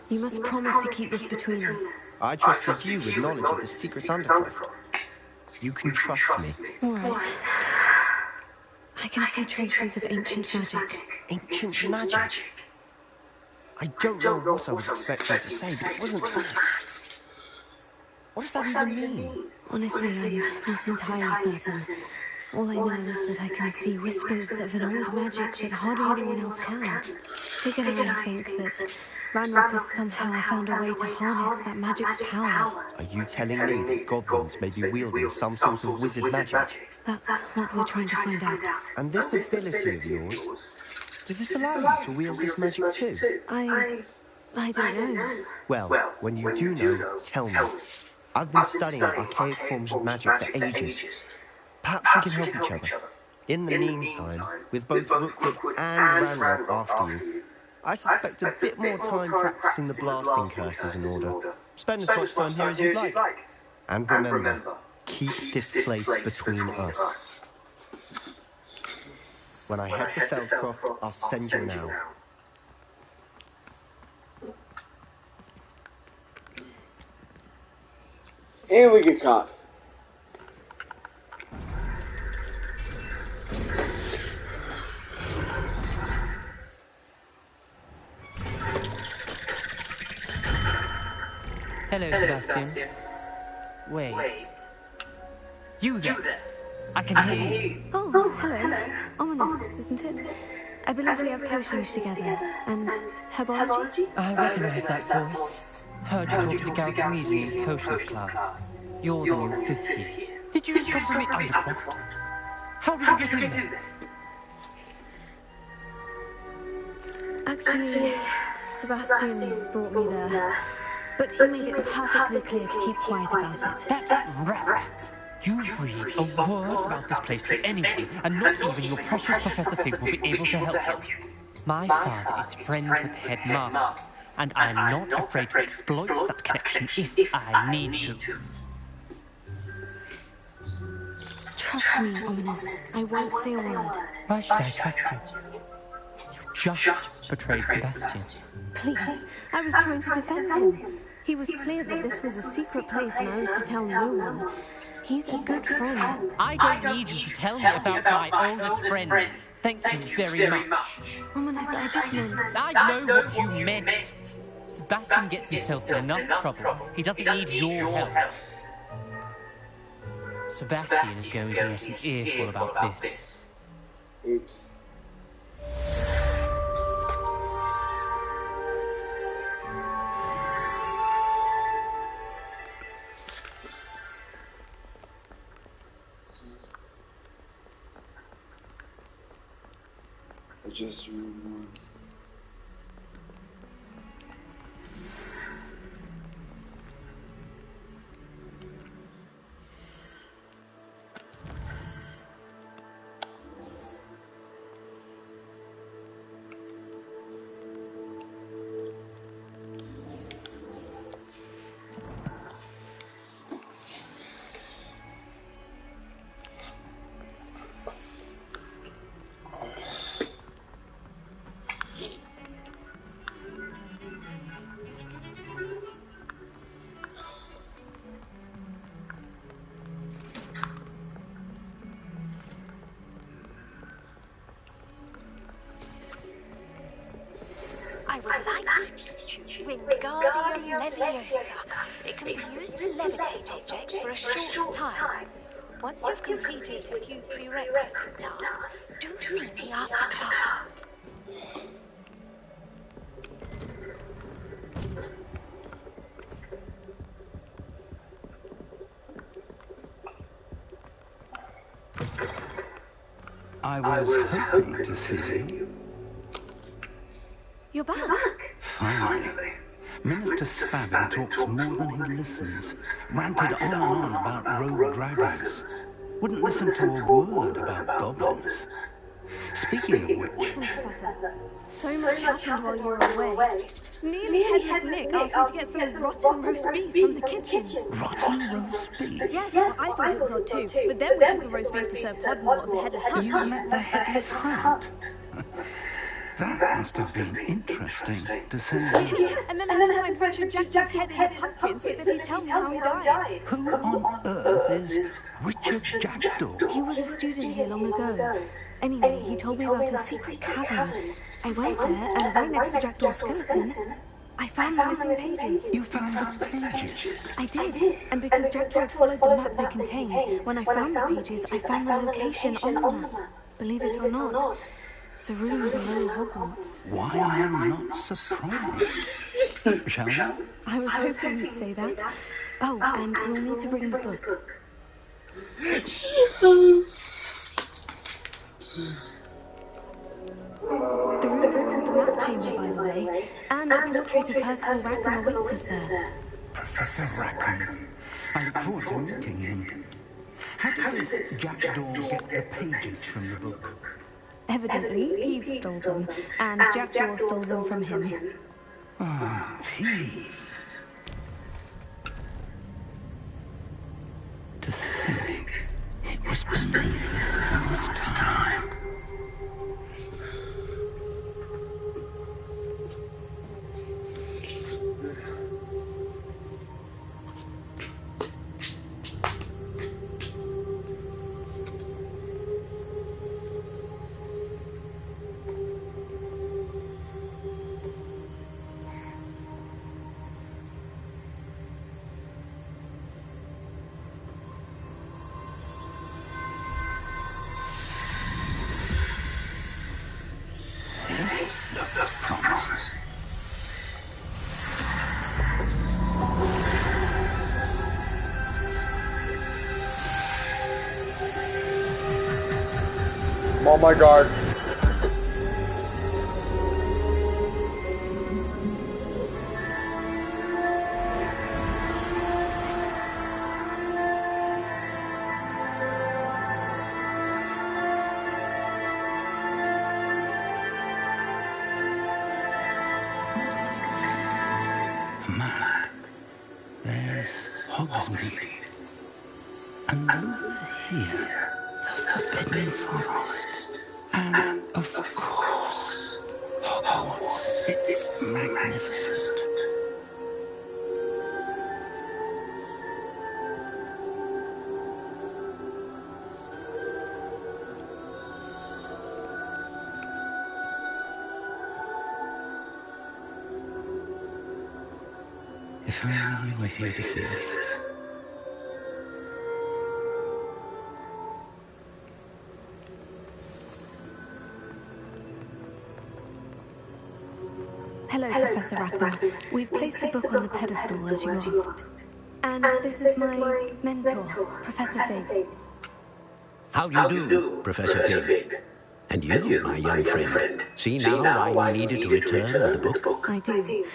You must promise to keep this between us. I trusted you with knowledge of the secret Undercroft. You can trust me. All right. I can see traces of ancient magic. Ancient magic? I don't know what I was expecting to say, but it wasn't that. What does that even mean? Honestly, I'm not entirely certain. All I know is that I can see whispers of an old magic that hardly anyone else can. Figure I think that Ranrock has somehow found a way to harness that magic's power. Are you telling me that goblins may be wielding some sort of wizard magic? That's what we're trying to find out. And this ability of yours, does it allow you to wield this magic too? I don't know. Well, when you do know, tell me. I've been studying archaic forms of magic for ages. Perhaps we can help each other. In the meantime, with both Rookwood and Ranrock after you, I suspect a bit more time practicing the blasting curses in order. Spend as much time here as you'd like. And remember, keep this place between us. When I head to Feldcroft, I'll send you now. And we get caught. Hello, Sebastian. Wait. You there? I can hear you. Oh, hello. Ominous, isn't it? I believe we have potions together. And herbology? I recognize that voice. Heard you talking to Gareth Weasley in potions class. You're the new fifth year. Did you just come from the Undercroft? How did you get in there? Actually, Sebastian brought me there. But he made it perfectly clear to keep quiet about it. That rat! You breathe a word about this place to anyone, and not even your precious Professor Fig will be able to help you. My father is friends with the headmaster, and I'm not afraid to exploit that connection if I need to. Trust me, Ominous. I won't say a word. Why should I trust you? You just betrayed Sebastian. Please, I was trying to defend him. He was clear that this was a secret place and I was to tell no one. He's a good friend. I don't need you to tell me about my oldest friend. Thank you very much. Ominous, I just meant... I know what you meant. Sebastian gets himself in enough trouble. He doesn't need your help. Sebastian is going to get an earful about this. Oops. Just room one. I would like to teach you Wingardium Leviosa. It can be used to levitate objects for a short time. Once you've completed a few prerequisite tasks, do see me after class. I was hoping to see you. You're back. Finally. Minister Spavin talks more than he listens. Ranted on and on about rogue dragons. Wouldn't listen to a word about goblins. Speaking of which... Listen, Professor. So much happened while you were away. Nearly Headless Nick asked me to get some rotten roast beef from the kitchens. Rotten roast beef? Yes, well, I thought it was odd too. But then we took the roast beef to serve Podmore at the Headless Hunt. You met the Headless Hunt? That must have been interesting, to say the least. Yes, and then I had to find Richard Jackson's head in the pumpkin so that he'd tell me how he died. Who on earth is Richard Jackdaw? He was a student here long ago. Anyway, he told me about a secret cavern. I went there, and right next to Jackdaw's skeleton, I found the missing pages. You found the pages? I did, and because Jackdaw had followed the map they contained, when I found the pages, I found the location on the map. Believe it or not, it's a room below Hogwarts. Why am I not surprised? Shall we? I was hoping you'd say that. Oh, and we'll need to bring the book. The room is called the Map Chamber, by the way, and a portrait of Percival Rackham awaits us there. Professor Rackham. I look forward to meeting him. How did this Jackdaw get the pages from the book? Evidently, Peeves stole them, and Jackdaw stole them from him. Ah, Peeves. To think it was beneath this last time. Oh my god. A map. There's Hogsmeade. And over here, the Forbidden Forest. And, of course, Hogwarts. It's magnificent. If only you were here to see this. Hello, Professor Rackham. We've placed the book on the pedestal as you asked. And this is my mentor, Professor Fig. How do you do, Professor Fig? And you, my young friend, see now why you needed to return with the book? I do.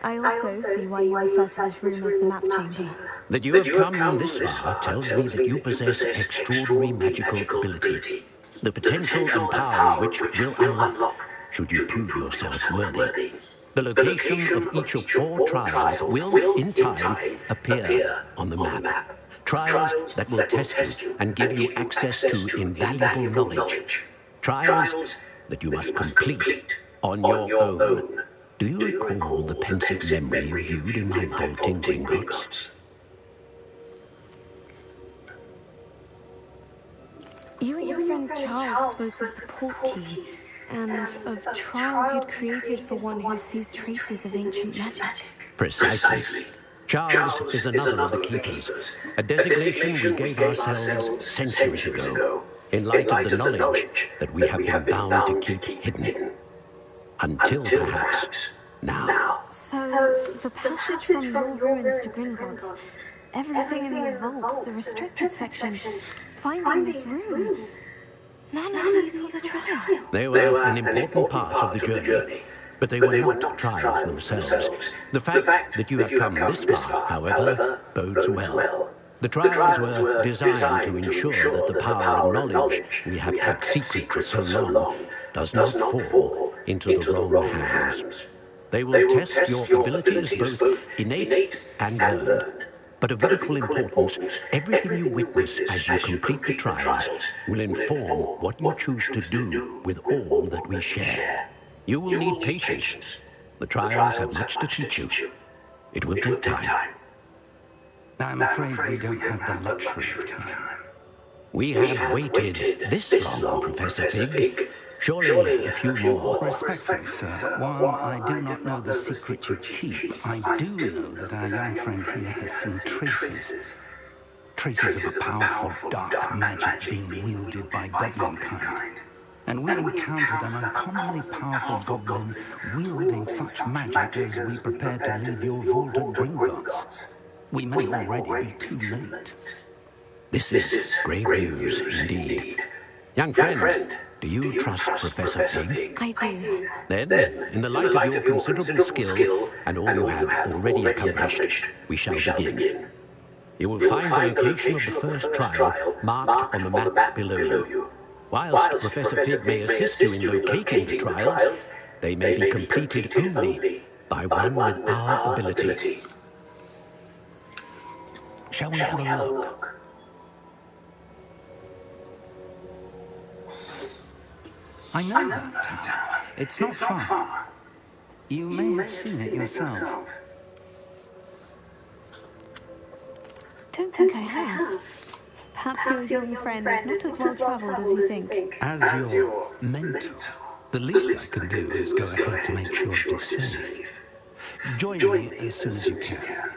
I also see why you refer to this room as the Map Chamber. That you have come this far tells me that you possess extraordinary magical ability. The potential and power which will unlock, should you prove yourself worthy. The location of each of 4 trials will, in time, appear on the map. Trials that will test you and give you access to invaluable knowledge. Trials that you must complete on your own. Do you recall the pensive memory you viewed in my vaulting Gringotts? You and your friend Charles spoke of the portkey, and of trials you'd created for one who sees traces of ancient magic. Precisely. Charles is another of the keepers, a designation we gave ourselves centuries ago, in light of the knowledge that we have been bound to keep hidden. Until perhaps now. So, the passage from your ruins to Gringotts, everything in the vault, the restricted section, finding this room, none of these was a trial. They were an important part of the journey, but they were not trials themselves. The fact that you have come this far, however, bodes well. The trials were designed to ensure that the power and knowledge we have kept secret for so long does not fall into the wrong hands. They will test your abilities, both innate and learned. But of equal importance, everything you witness as you complete the trials will inform what you choose to do with all that we share. You will need patience. The trials have much to teach you. It will take time. I'm afraid we don't have the luxury of time. We have waited this long, Professor Fig. Surely a few more. Respectfully, sir, while I do not know the secret you keep, I do know that our young friend here has seen traces. Traces of a powerful dark magic being wielded by goblin kind. And we encountered an uncommonly powerful goblin wielding such magic as we prepared to leave your vault at Gringotts. We may already be too late. This is grave news indeed. Young friend, do you trust Professor Fig? I do. Then, in the light of your considerable skill and all you have already accomplished, we shall begin. You will find the location of the first trial marked on the map below you. Whilst Professor Fig may assist you in locating the trials, they may be completed only by one with our ability. Shall we have a look? I know that tower. It's not far. You may have seen it yourself. Don't think I have. Perhaps your young friend is not as well travelled as you think. As your mentor, the least I can do is go ahead to make sure it is safe. Join me as soon as you can.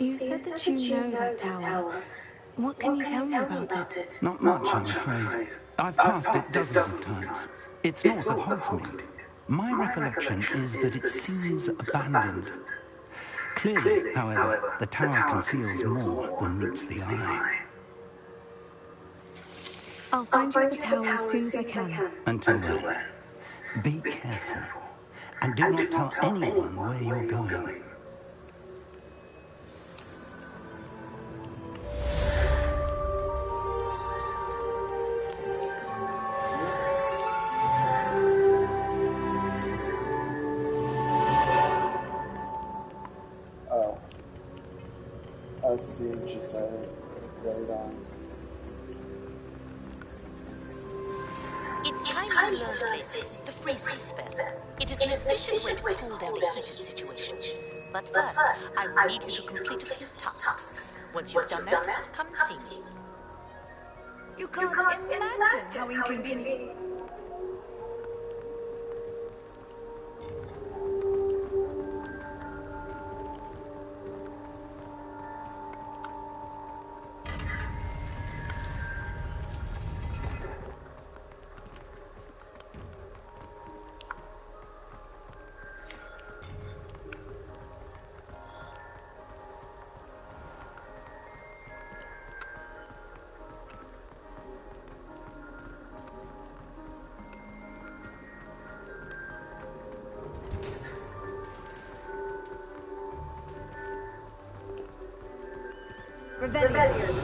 You said that you know that tower. What can you tell me about it? Not much, I'm afraid. I've passed it dozens of times. It's north of Hogsmeade. My recollection is that it seems abandoned. Clearly, however, the tower conceals more than meets the eye. I'll find you at the tower as soon as I can. Until then, be careful. And do not tell anyone where you're going. As the ancient said, played on. It's time you learned places, the freezing spell. It is an efficient way to cool down a heated situation. But first, I will need you to complete a few tasks. Once you've done that, come and see me. You can't imagine how inconvenient. Rebellion.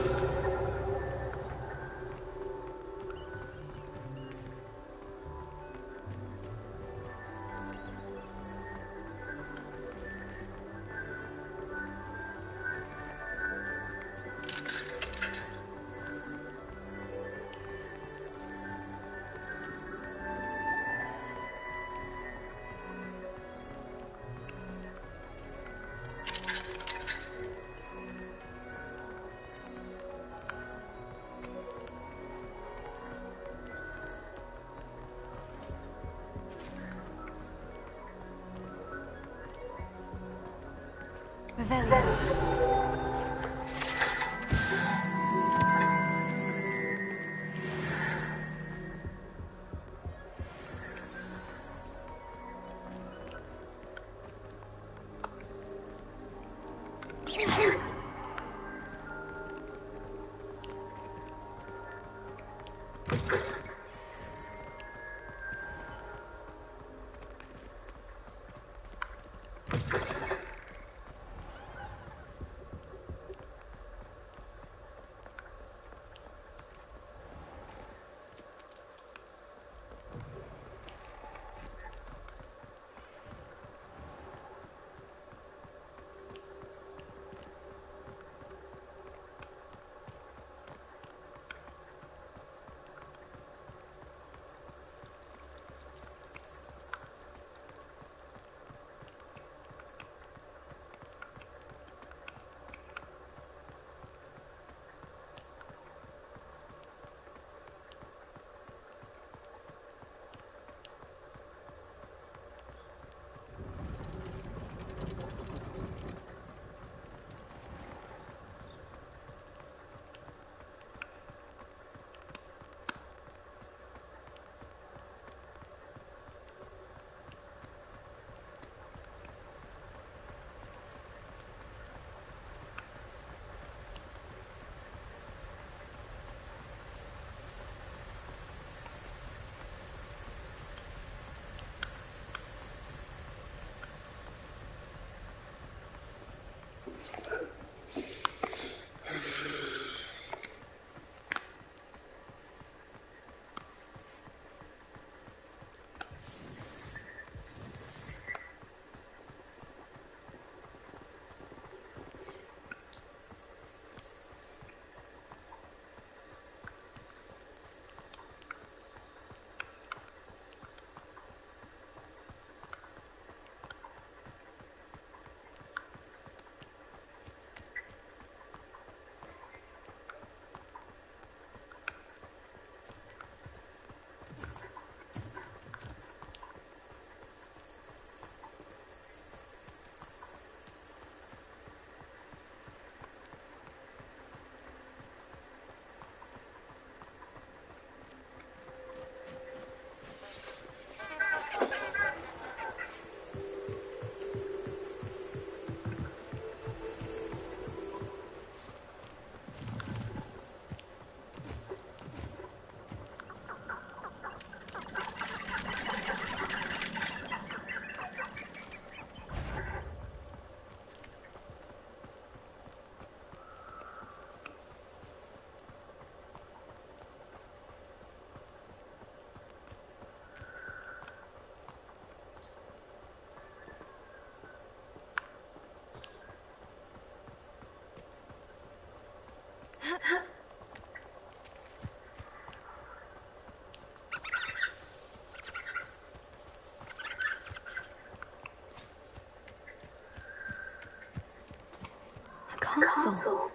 castle.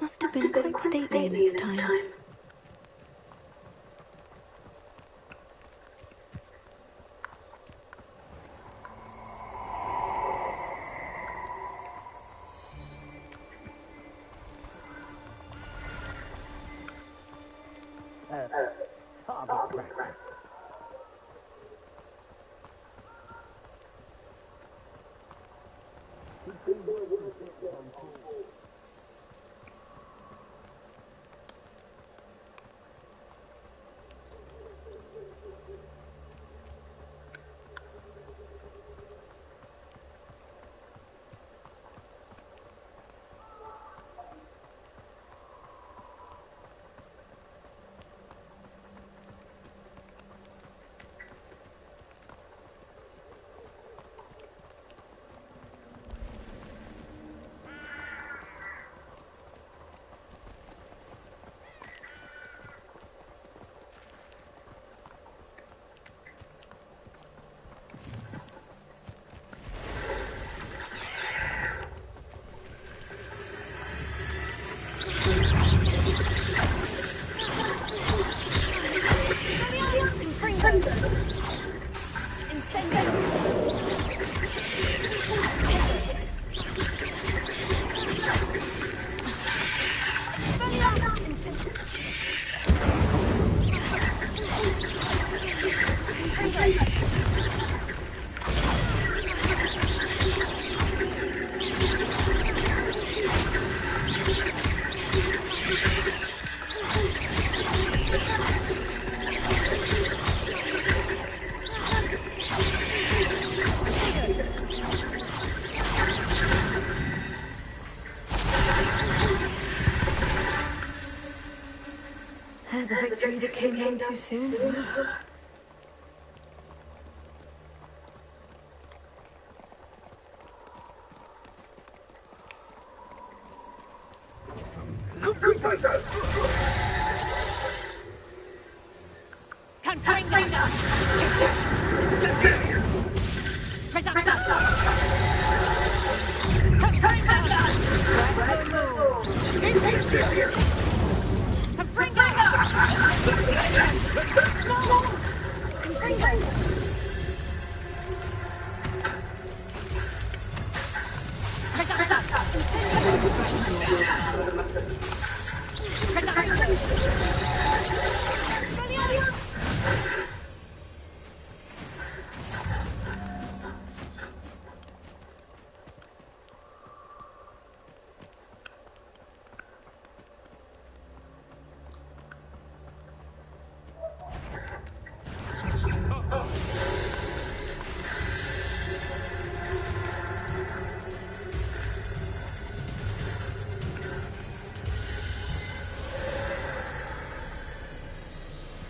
Must have been quite stately in its time. Target practice. There's a victory that came in too soon.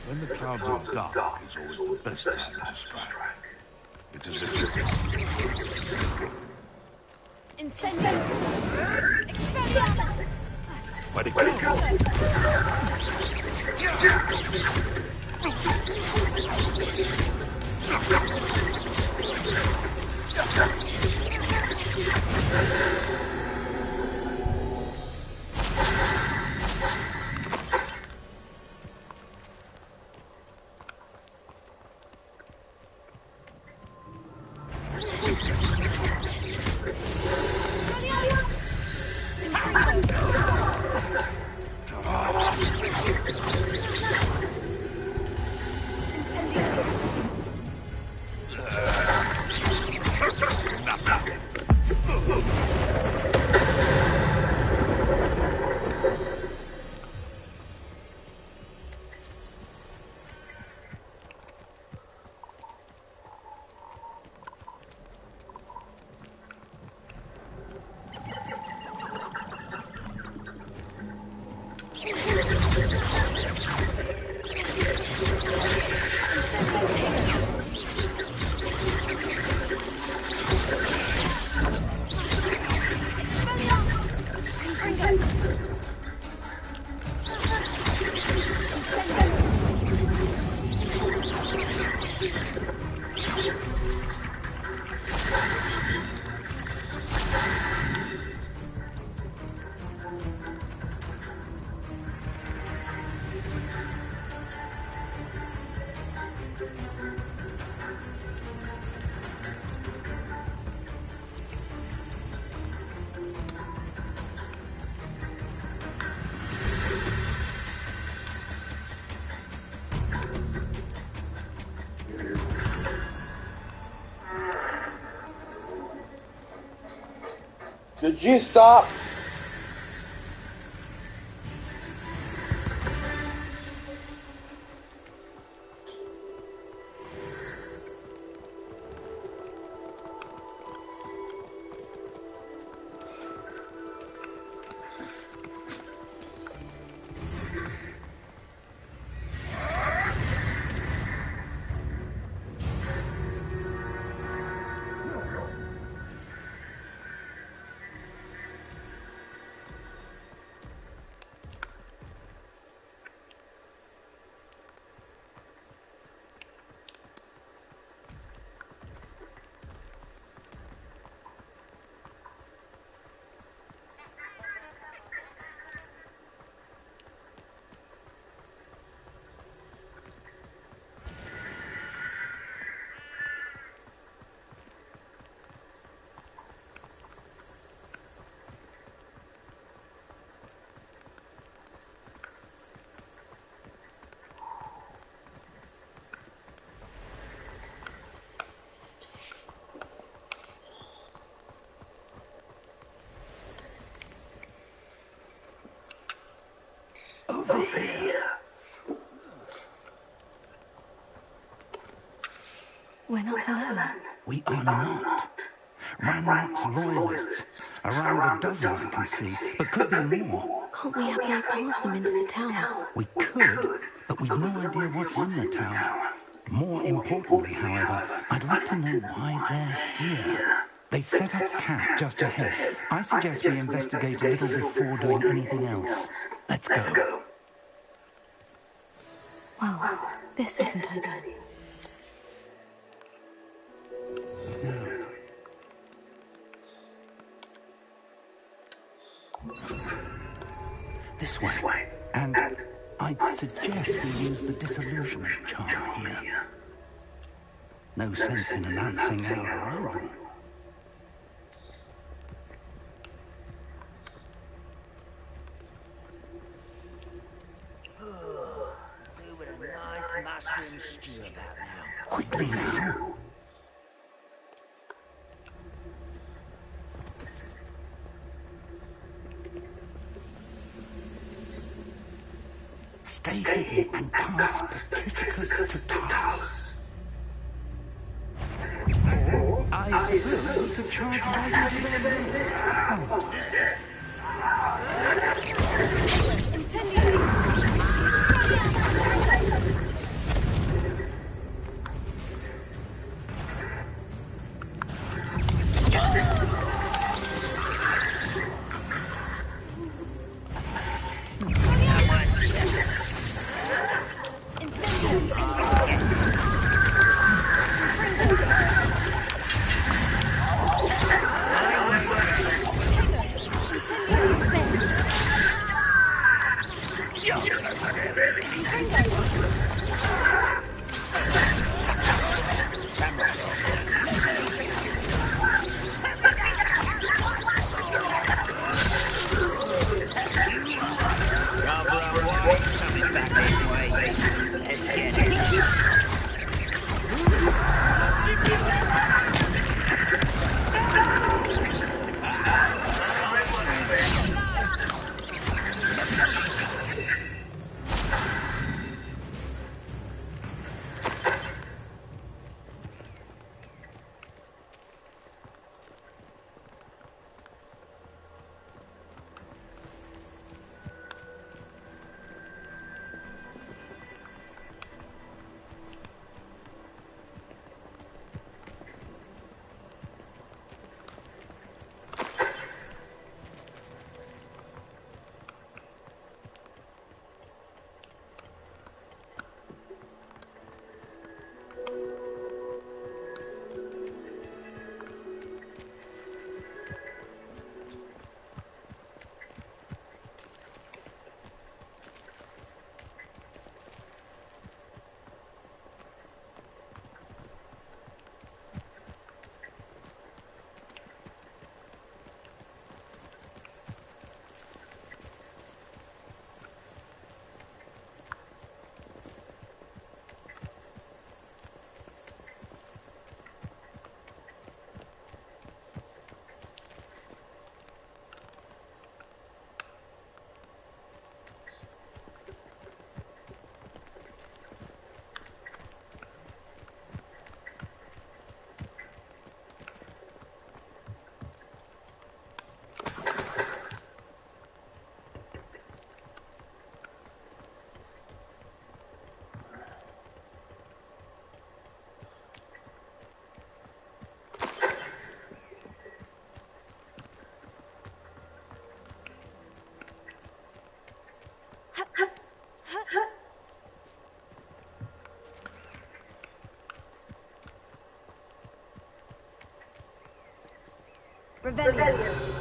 When the clouds are dark is always the best time to strike. It is if Incendio! Expelliarmus! Where'd it go? Could you stop? Over here. We're not alone. We are not. Ranrock's loyalists. Around a dozen I can see, but could be more. Can't we happily pose them into the tower? We could, but we've no idea what's in the tower. More importantly, however, I'd like to know why they're here. They've set up camp just ahead. I suggest we investigate a little before doing anything else. Let's go. Well, this isn't ideal. This way. And I'd suggest we use the disillusionment charm here. No sense in announcing our arrival. Mushroom stew about now. Quickly now. Stay hidden and cast Petrificus to Talos. I suppose we could charge right into their midst. Revelio.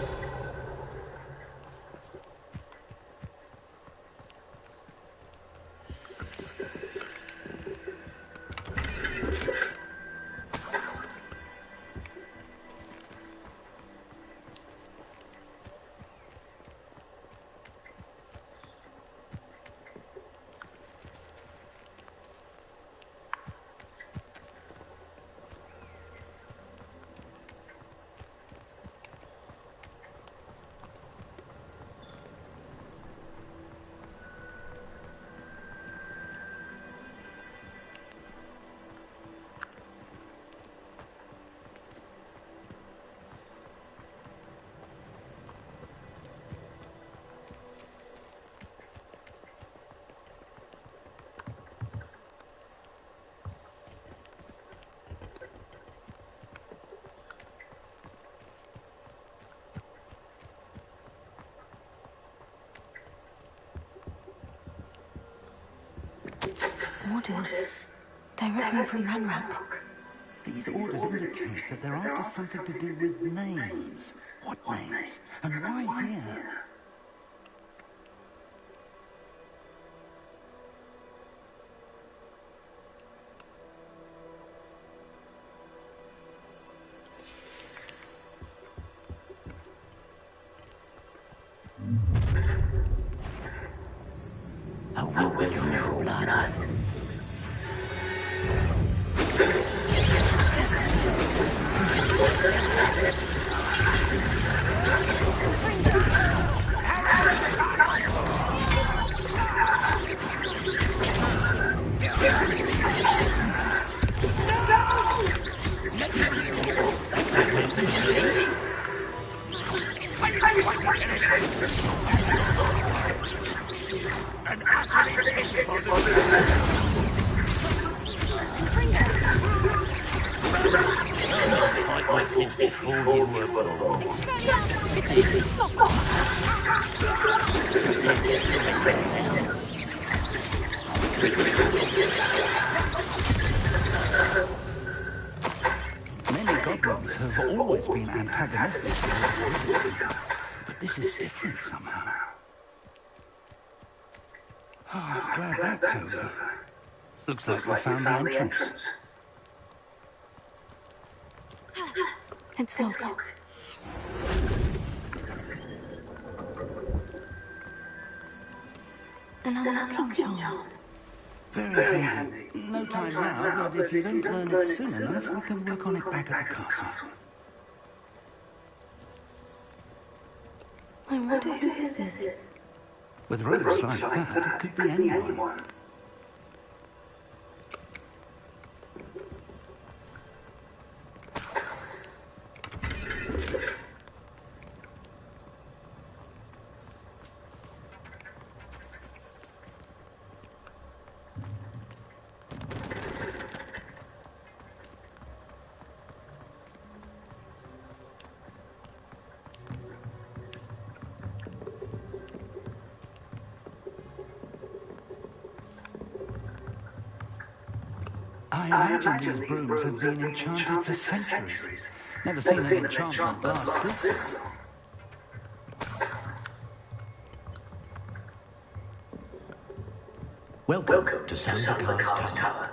Orders directly from Ranrock. These orders indicate that they're after something to do with names. What names? And why here? A will draw blood. Before you were born. Many goblins have always been antagonistic, but this is different somehow. Oh, I'm glad that's over. Looks like we found the entrance. It's locked. An unlocking charm. Very handy. No time now, but if you don't learn it soon enough, we can work on it back at the castle. I wonder who this is. With roles like that, it could be anyone. I imagine these brooms have been enchanted for centuries. Never seen an enchantment last this long. Welcome to Sandakar's Tower.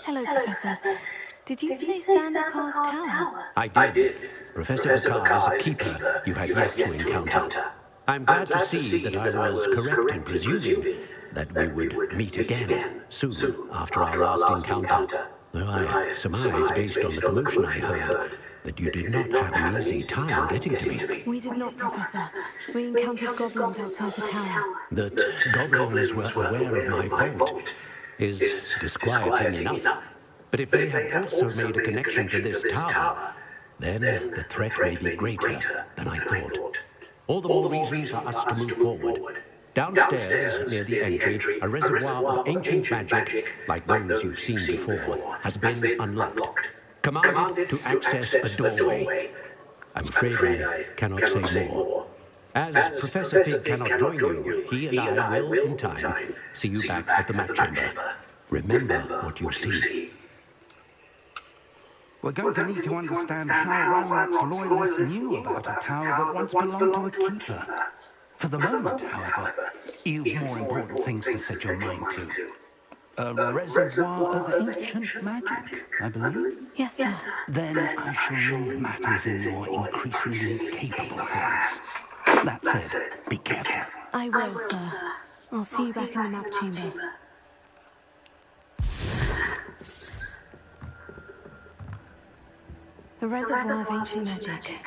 Hello, Professor. Did you say Sandakar's Tower? I did. Professor Picard is a keeper you had yet to encounter. I'm glad to see that I was correct in presuming that we would meet again soon after our last encounter. Though I surmise, based on the commotion I heard, that you did not have an easy time getting to me. We did not, Professor. We encountered goblins outside the tower. That goblins were aware of my bolt is disquieting enough. But if they have also made a connection to this tower, then the threat may be greater than I thought. all the more reason for us to move forward. Downstairs, near the entry, a reservoir of ancient magic, like those you've seen before, has been unlocked. Commanded to access a doorway. I'm afraid I cannot say more. As Professor Fig cannot join you, he and I will, in time, see you back at the map chamber. Remember what you see. We're going to need to understand how Ranrock's loyalists knew about a tower that once belonged to a keeper. For the moment, however, you've more important things to set your mind to. A reservoir of ancient magic, I believe? Yes, sir. Then I shall leave matters in your increasingly capable hands. That said, be careful. I will, sir. I'll see you back in the map chamber. A reservoir of ancient magic.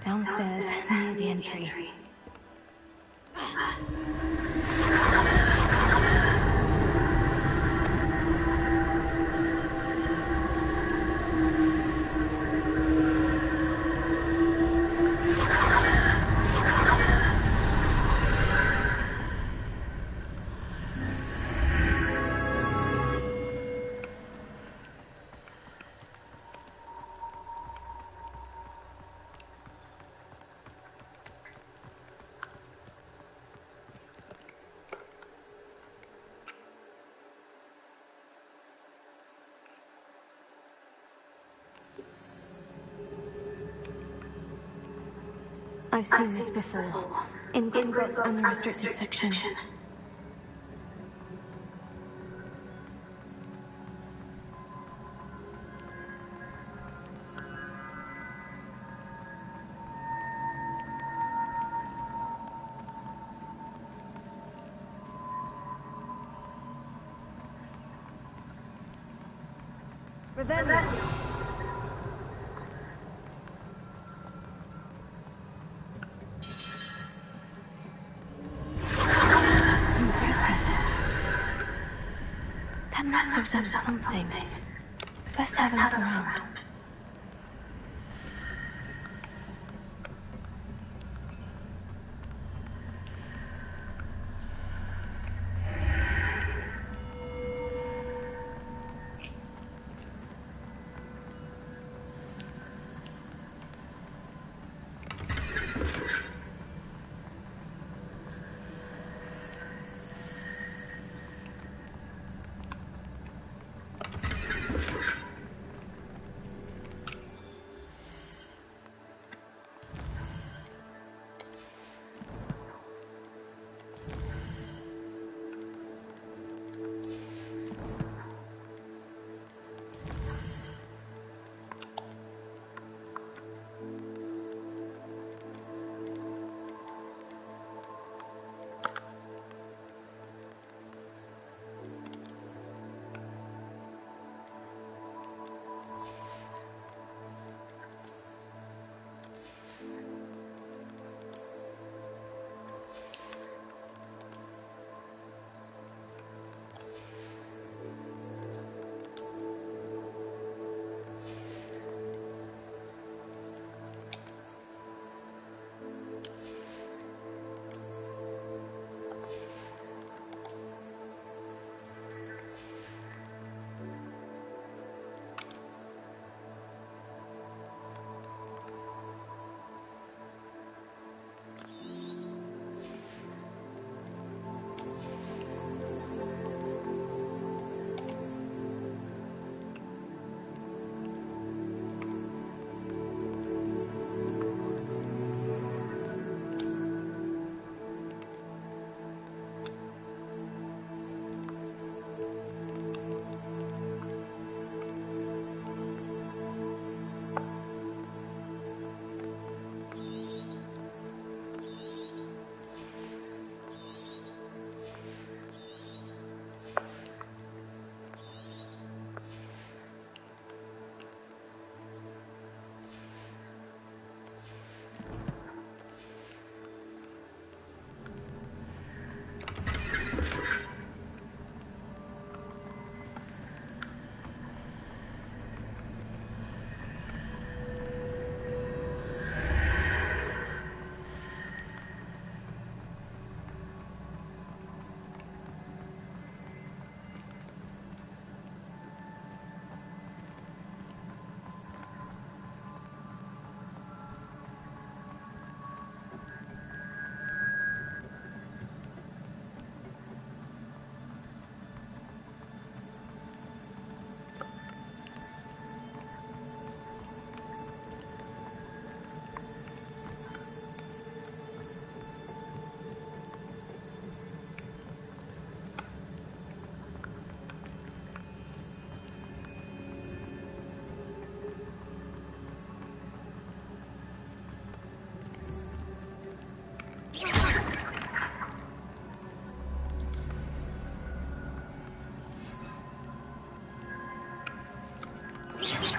Downstairs, near the entry. I've seen this before, in Gringotts and the restricted section. Revelio. That must have done something. Best have a look around. Revelio.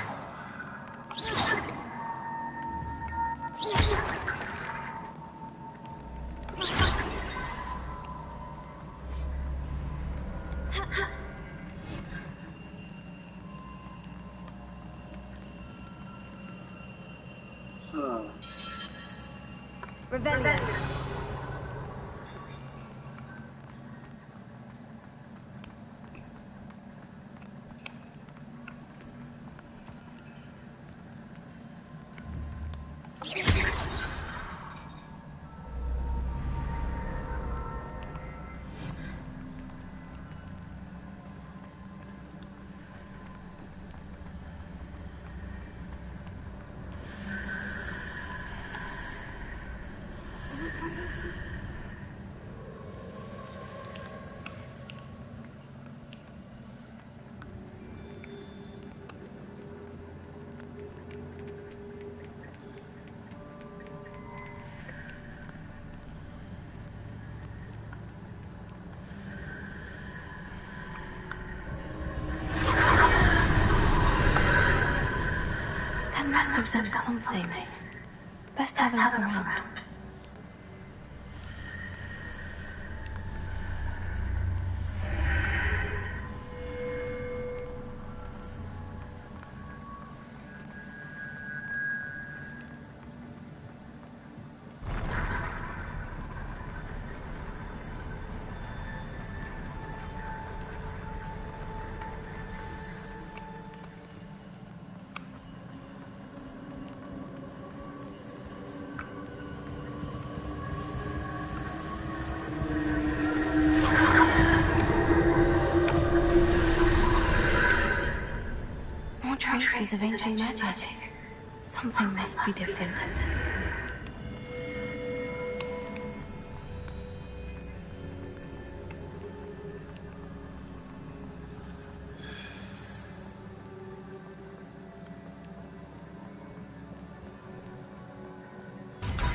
Must have done something. Best have a look around. Traces of ancient magic. Something must be different.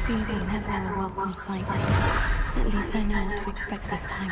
These are never a welcome sight. At least I know what to expect this time.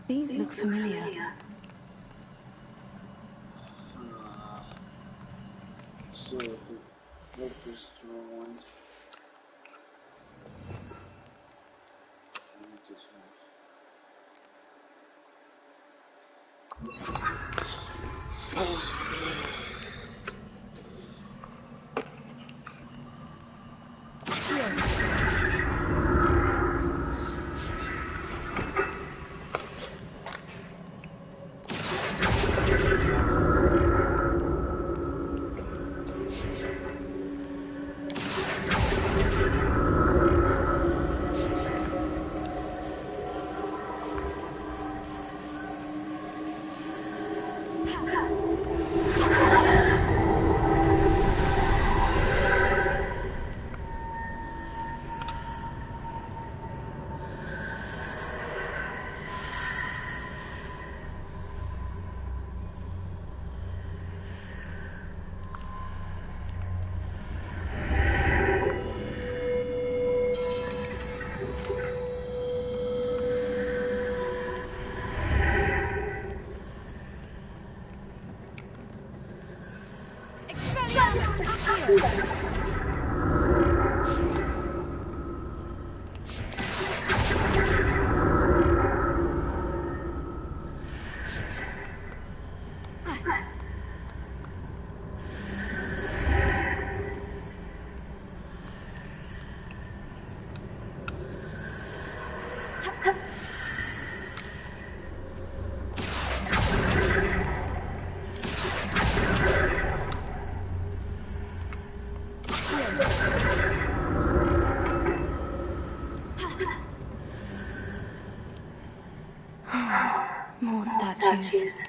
These look familiar. So, what was the one? This Revelio. More statues.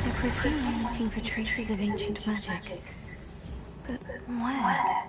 I presume I'm looking for traces of ancient magic. But where?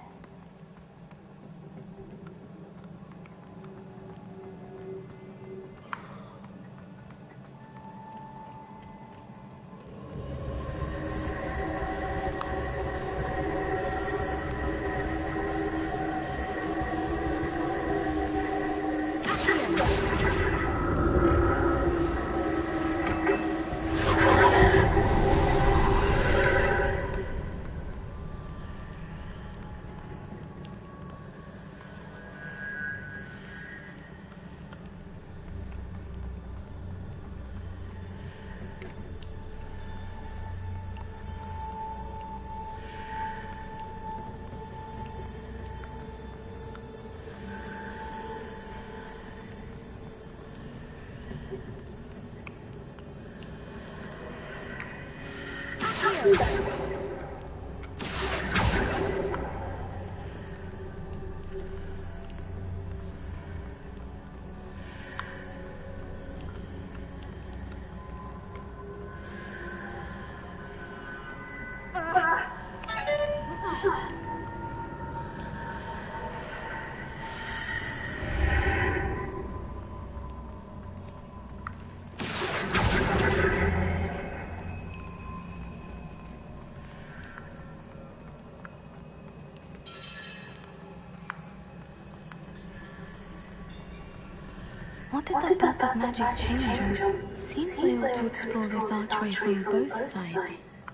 What did that burst of magic change on? Seems I ought to explore this archway from both sides.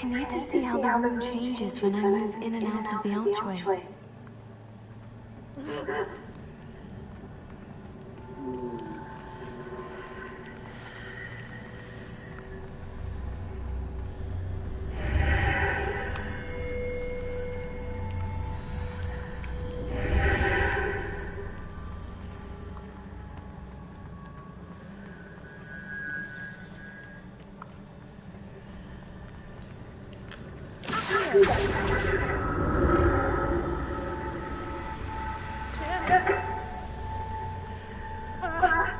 I need to see how the room changes when I move in and out of the archway.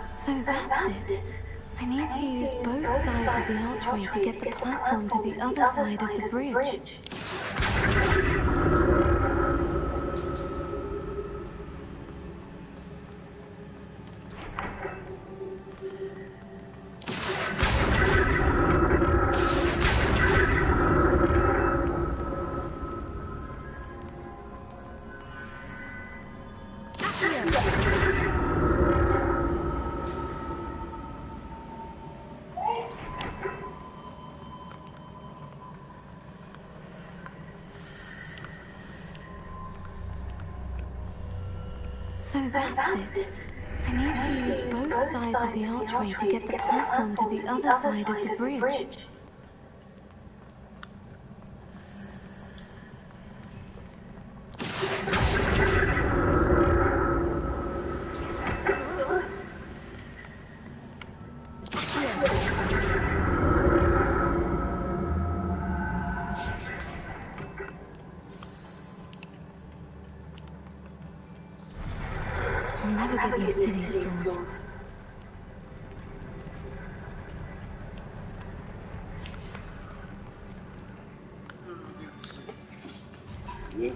So that's it. I need to use both sides of the archway to get the platform to the other side of the bridge. So that's it. I need to use both sides of the archway to get the platform to the other side of the bridge. I'll never get used to these floors. Yeah.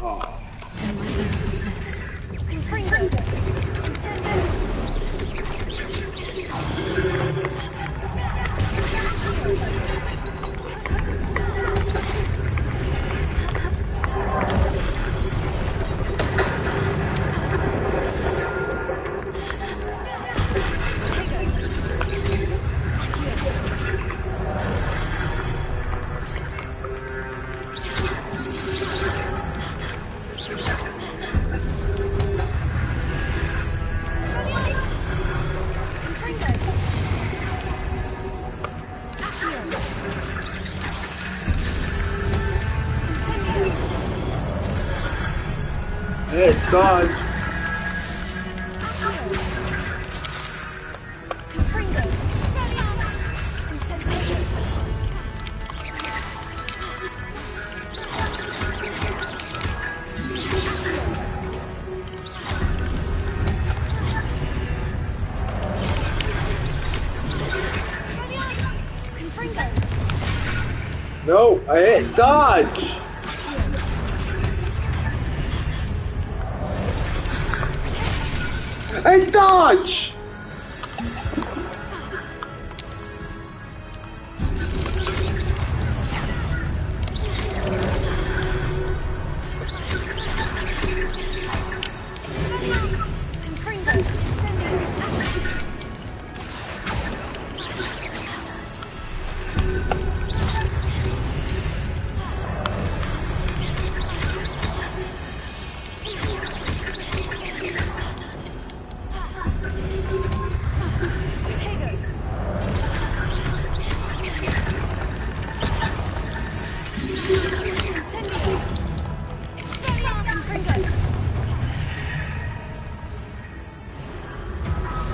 Oh. Hey, dodge. No, I hit dodge. And dodge!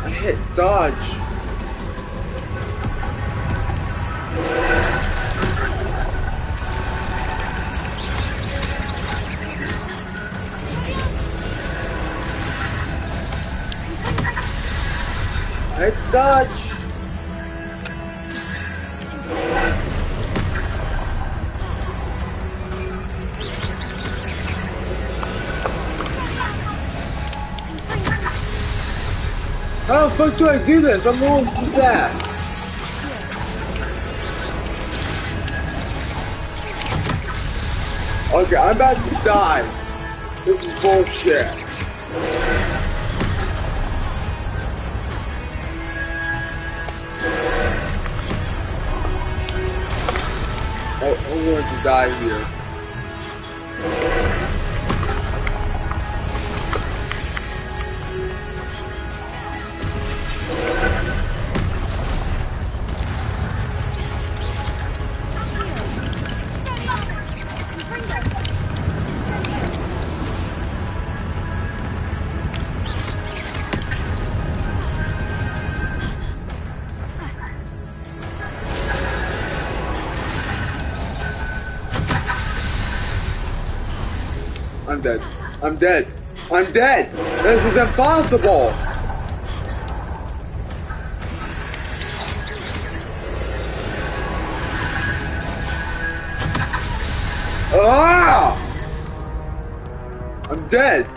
I hit dodge. I dodge. How the fuck do I do this? I'm going to do that. Okay, I'm about to die. This is bullshit. I'm going to die here. I'm dead. I'm dead. I'm dead. This is impossible. Ah! I'm dead.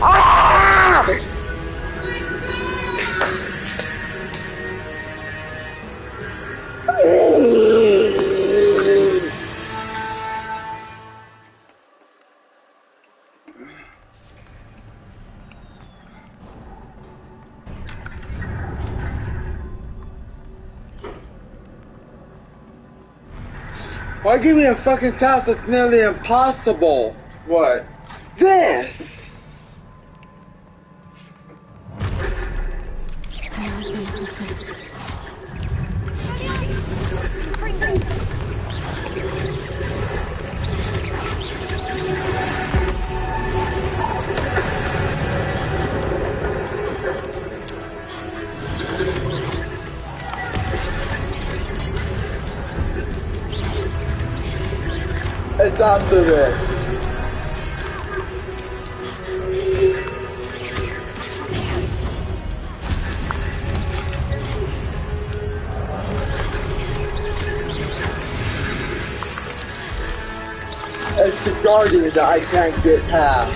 Ah! Why give me a fucking task that's nearly impossible? What? This! It's after this. it's the Guardian that I can't get past.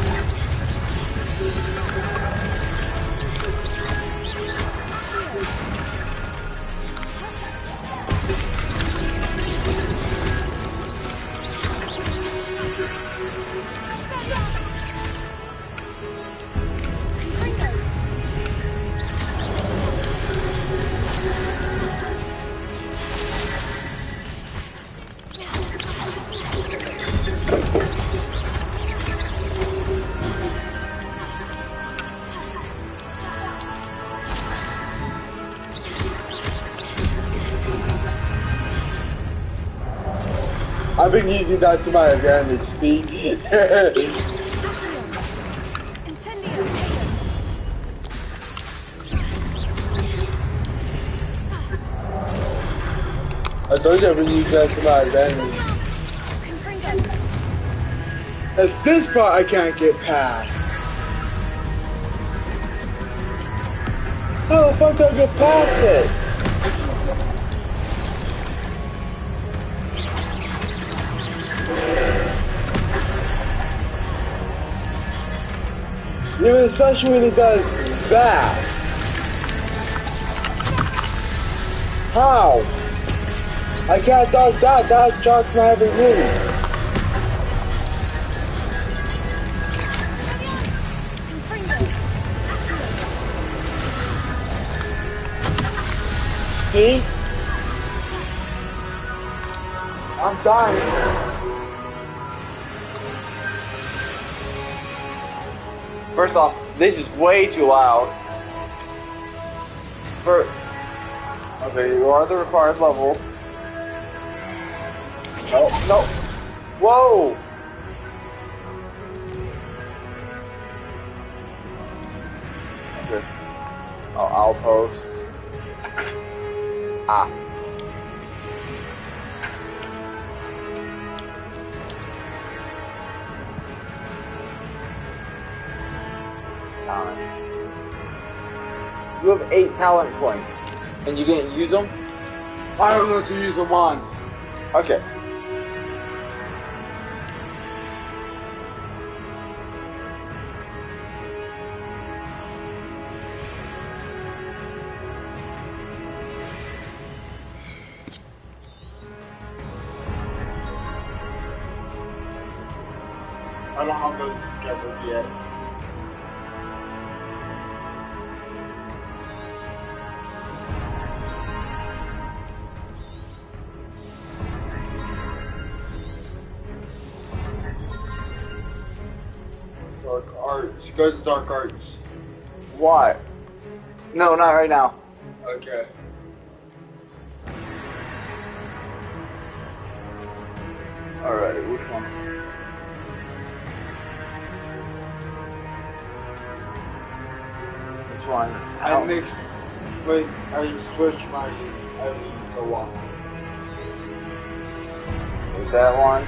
I've been using that to my advantage, see? I told you I've been using that to my advantage. It's this part I can't get past. How the fuck do I get past it? Even especially when it does that. How? I can't dodge that. That's charge from having moved. See? I'm dying. First off, this is way too loud. Okay, you are the required level. No, no. Whoa! Okay. Oh, outpost. Ah. Talents. You have 8 talent points, and you didn't use them? I don't know what to use them on. Okay. I don't have those discovered yet. Dark arts. Go to dark arts. Why? No, not right now. Okay. Alright, which one? This one. I mixed. Wait, I switched my items to walk. Is that one?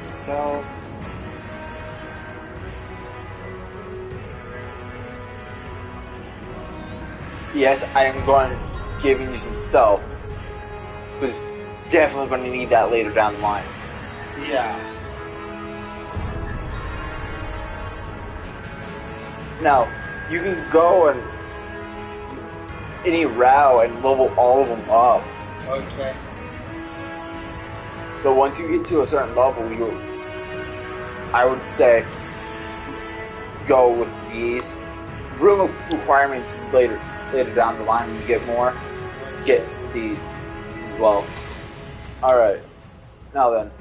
Stealth. Yes, I am going giving you some stealth. Because definitely going to need that later down the line. Yeah. Now, you can go and any route and level all of them up. Okay. But once you get to a certain level, I would say go with these. Room of requirements is later down the line when you get more. Get these as well. Alright. Now then.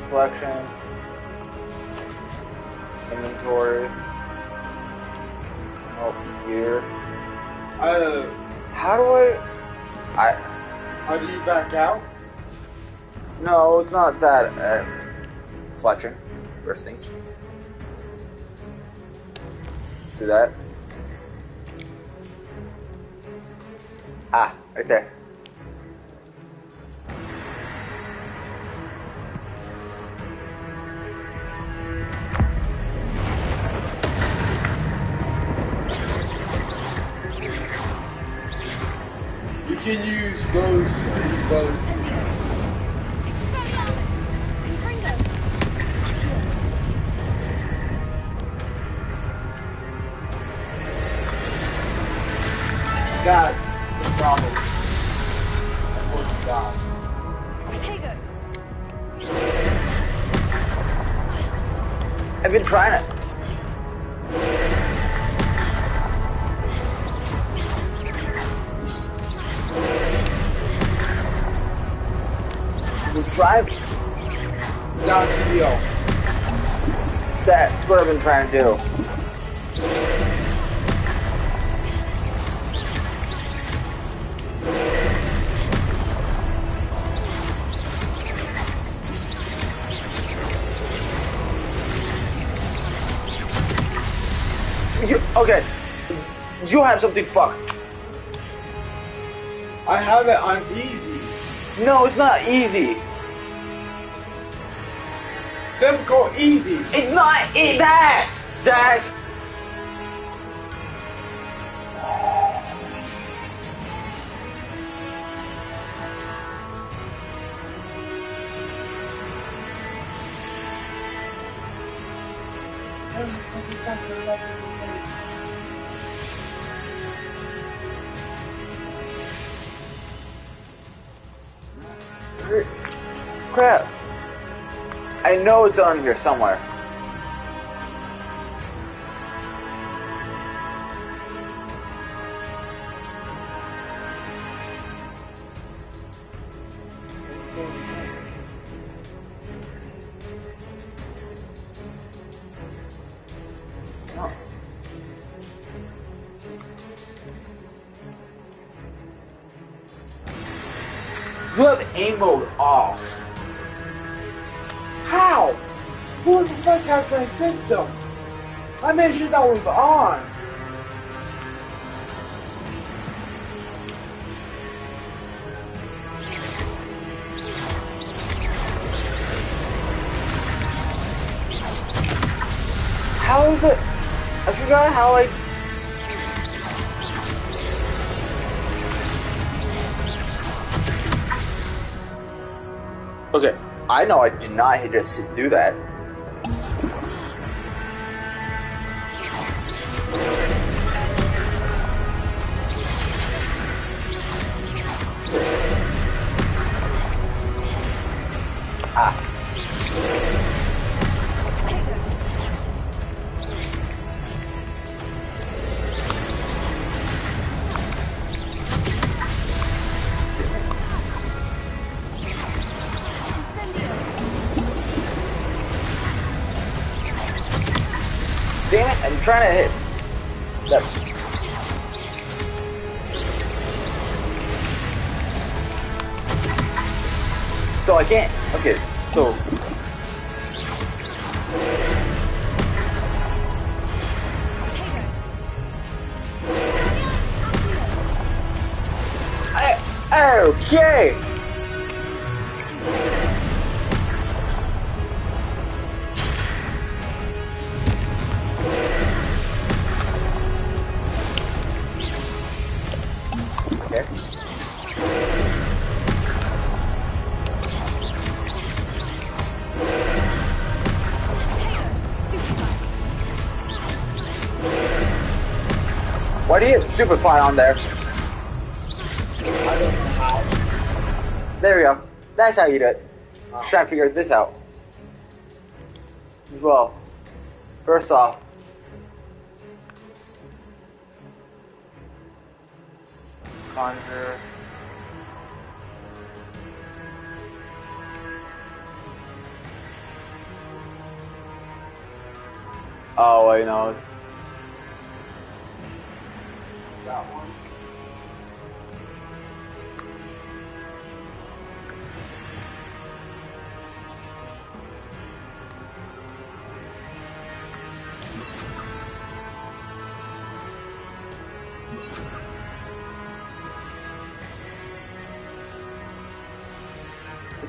Collection. Inventory. Oh, gear. How do you back out? No, it's not that. Collection. First things. Let's do that. Ah, right there. You can use those. That's the problem. I've been trying it. We'll drive. Down the deal. That's what I've been trying to do. Okay, you have something fucked. I have it on easy. No, it's not easy. Then go easy. It's not that. Zach. Crap. I know it's on here somewhere. It's not. You have aim mode off. How? Who the fuck hacked my system? I made sure that was on. How is it? I forgot how I... Okay, I know I did not just do that. Ah. Damn it, I'm trying to hit that. So I can't. Okay, so. Okay! Okay. Why do you have stupefy on there? I don't know how. There we go. That's how you do it. Just trying to figure this out. As well. First off. Conjure. Oh, wait, no.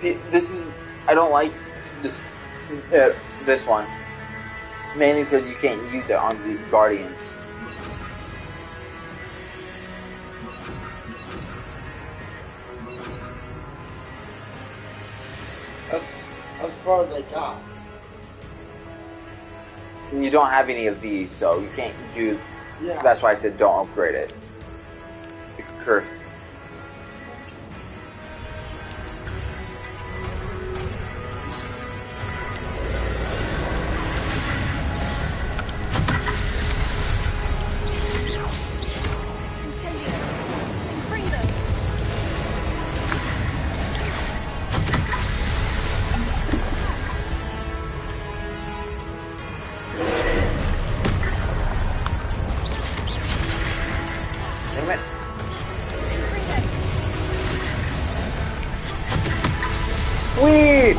See, I don't like this one. Mainly because you can't use it on the Guardians. As far as I got. And you don't have any of these, so you can't do... Yeah. That's why I said don't upgrade it. Curse. Weed!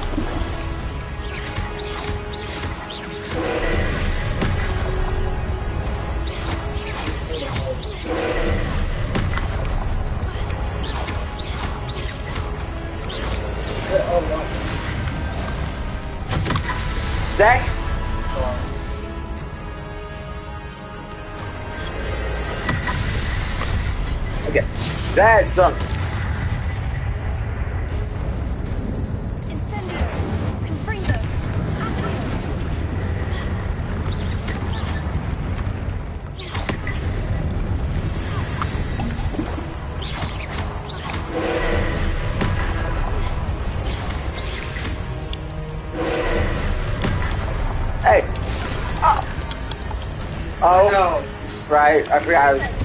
Zach? Okay, that's something. Hey! Oh! No. Right, I forgot I was...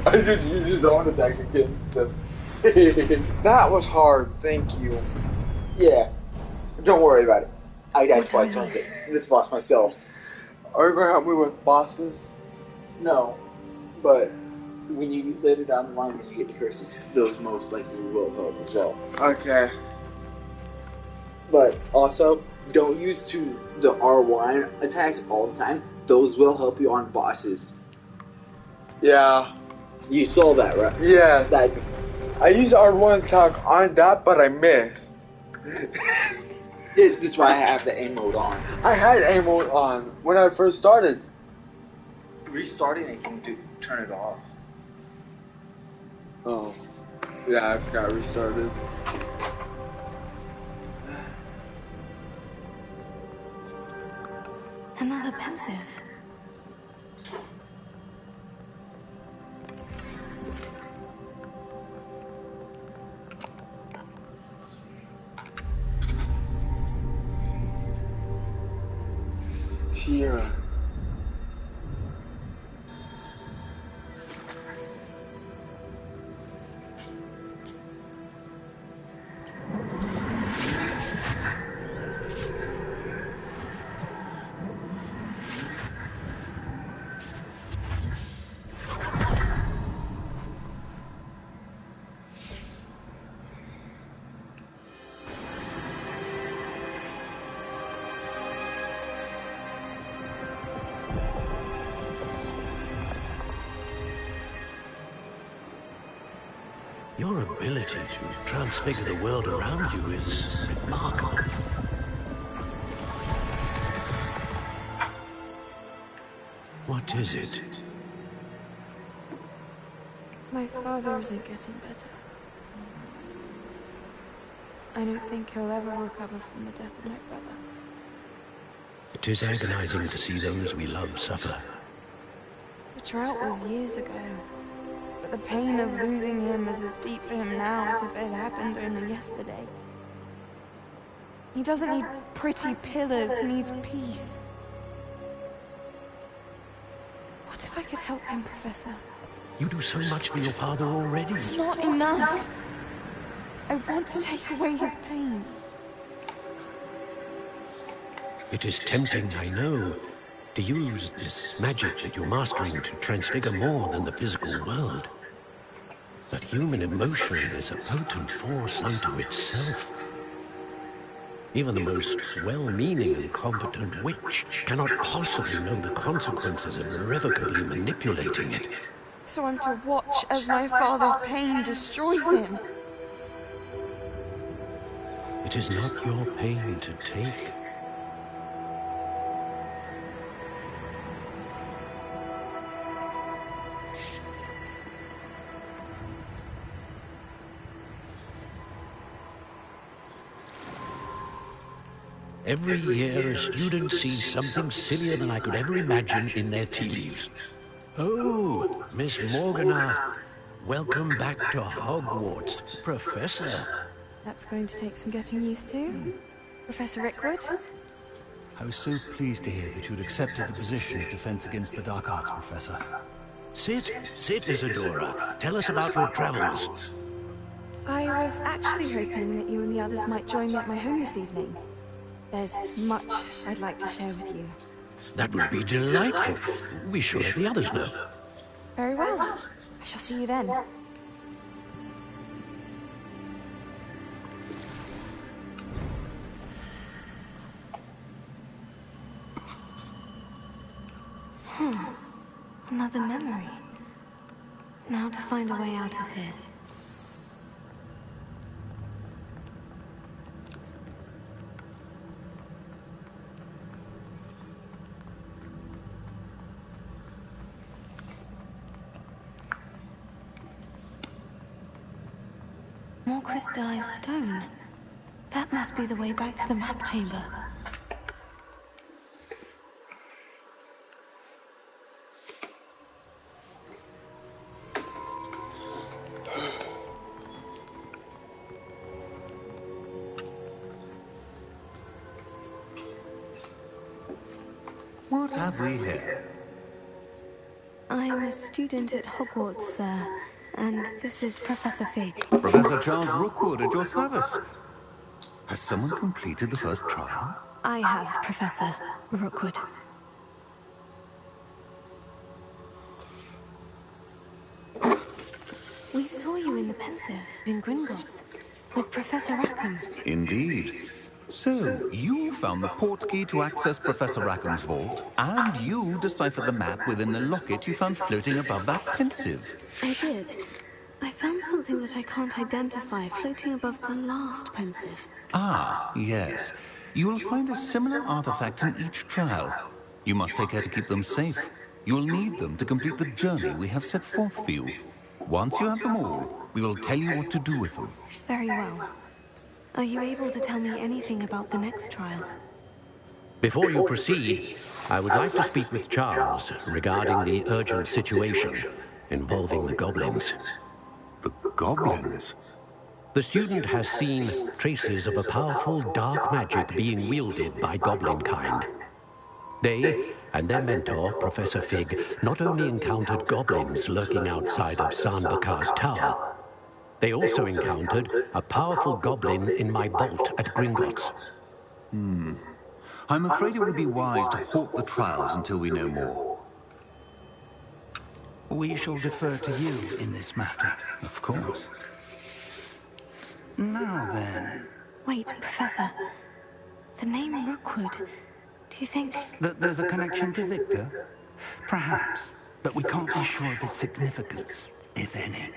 I just used his own attack again. So. That was hard, thank you. Yeah. Don't worry about it. I died twice on this boss myself. Are you going to help me with bosses? No. But when you later down the line, when you get the curses, those most likely will help as well. Okay. But also, don't use the R1 attacks all the time. Those will help you on bosses. Yeah. You saw that, right? Yeah. That. I used R1 attack on that, but I missed. That's why I have the aim mode on. I had aim mode on when I first started. Restarting, I can turn it off. Oh. Yeah, I forgot I restarted. Another pensive. Tira. Your ability to transfigure the world around you is remarkable. What is it? My father isn't getting better. I don't think he'll ever recover from the death of my brother. It is agonizing to see those we love suffer. The drought was years ago. But the pain of losing him is as deep for him now as if it had happened only yesterday. He doesn't need pretty pillars, he needs peace. What if I could help him, Professor? You do so much for your father already. It's not enough. I want to take away his pain. It is tempting, I know, to use this magic that you're mastering to transfigure more than the physical world. But human emotion is a potent force unto itself. Even the most well-meaning and competent witch cannot possibly know the consequences of irrevocably manipulating it. So I'm to watch as my father's pain destroys him. It is not your pain to take. Every year, a student sees something sillier than I could ever imagine in their tea leaves. Oh, Miss Morgana, welcome back to Hogwarts, Professor. That's going to take some getting used to. Professor Rickwood? I was so pleased to hear that you'd accepted the position of Defense Against the Dark Arts, Professor. Sit, Isadora. Tell us about your travels. I was actually hoping that you and the others might join me at my home this evening. There's much I'd like to share with you. That would be delightful. We shall let the others know. Very well. I shall see you then. Another memory. Now to find a way out of here. More crystallized stone. That must be the way back to the map chamber. What have we here? I'm a student at Hogwarts, sir. And this is Professor Fig. Professor Charles Rookwood at your service. Has someone completed the first trial? I have, Professor Rookwood. We saw you in the Pensive in Gringotts with Professor Rackham. Indeed. So, you found the portkey to access Professor Rackham's vault, and you deciphered the map within the locket you found floating above that Pensive. I did. I found something that I can't identify floating above the last Pensive. Ah, yes. You will find a similar artifact in each trial. You must take care to keep them safe. You will need them to complete the journey we have set forth for you. Once you have them all, we will tell you what to do with them. Very well. Are you able to tell me anything about the next trial? Before you proceed, I would like to speak with Charles regarding the urgent situation involving the goblins. The goblins? The student has seen traces of a powerful dark magic being wielded by goblin kind. They and their mentor, Professor Fig, not only encountered goblins lurking outside of Sanbakar's tower, they also encountered a powerful goblin in my vault at Gringotts. I'm afraid it would be wise to halt the trials until we know more. We shall defer to you in this matter. Of course. Now then... Wait, Professor. The name Rookwood. Do you think... that there's a connection to Victor? Perhaps, but we can't be sure of its significance, if any.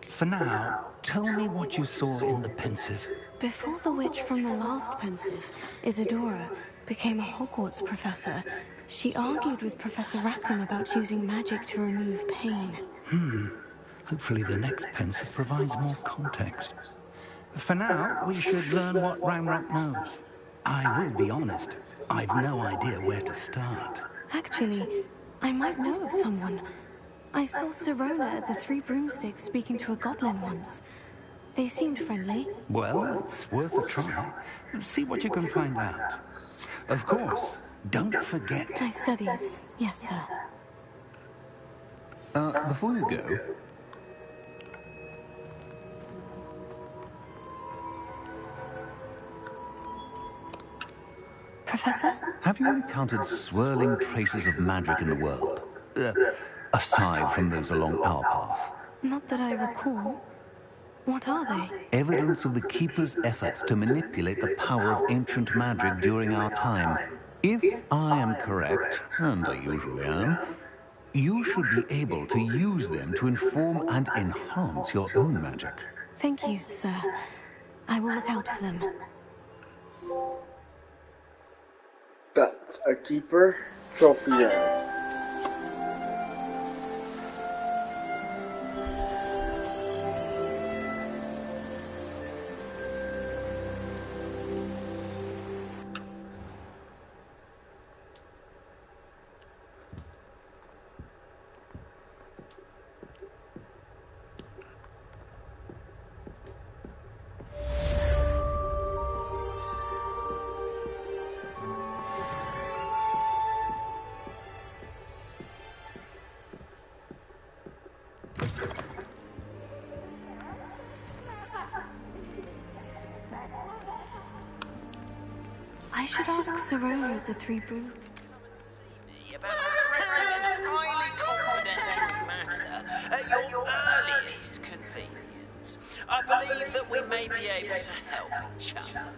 For now, tell me what you saw in the Pensive. Before the witch from the last Pensive, Isadora, became a Hogwarts professor, she argued with Professor Rackham about using magic to remove pain. Hopefully the next Pensive provides more context. For now, we should learn what Ranrock knows. I will be honest, I've no idea where to start. Actually, I might know of someone. I saw Sirona at the Three Broomsticks speaking to a goblin once. They seemed friendly. Well, it's worth a try. See what you can find out. Of course, don't forget... My studies. Yes, sir. Before you go, Professor? have you encountered swirling traces of magic in the world? Aside from those along our path. Not that I recall. What are they? Evidence of the Keeper's efforts to manipulate the power of ancient magic during our time. If I am correct, and I usually am, you should be able to use them to inform and enhance your own magic. Thank you, sir. I will look out for them. That's a keeper trophy round. I should ask Sorora the Three Brew. About a pressing and highly confidential matter at your earliest convenience. I believe that we may be able to help each other.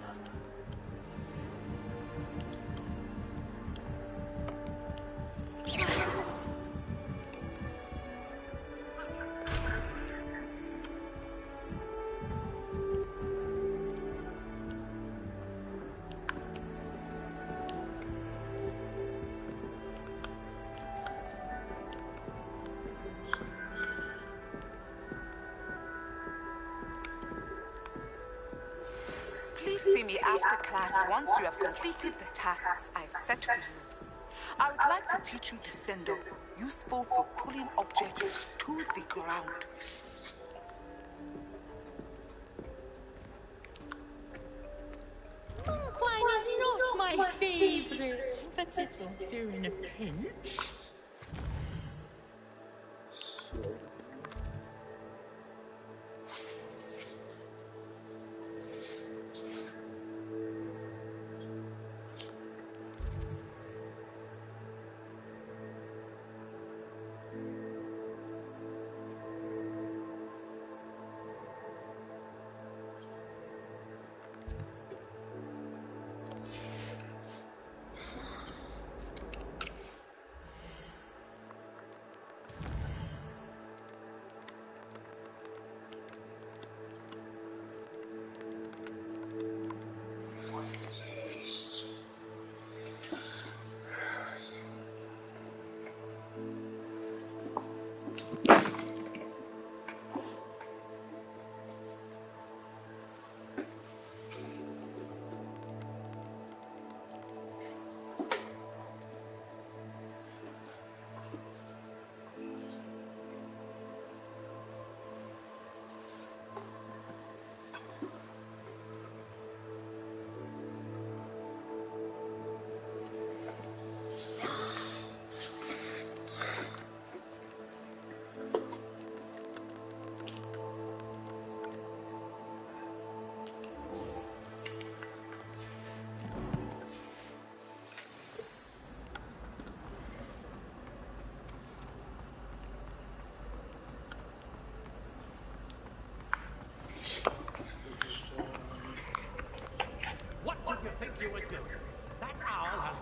Please see me after class once you have completed the tasks I've set for you. I would like to teach you Descendo, useful for pulling objects to the ground. Quine is not my favourite, but it'll do in a pinch. What did you think you were doing? That owl has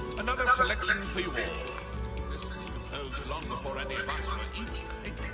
been... Another selection for you all. This was composed long before any of us were even painted.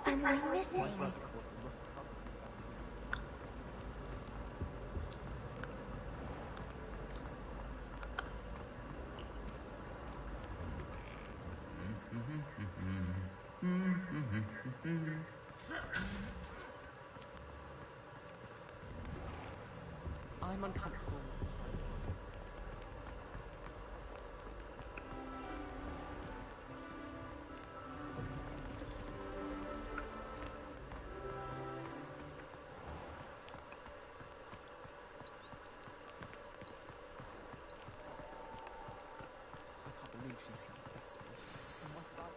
am I missing? I'm uncomfortable. I can't believe she seems desperate. And what about...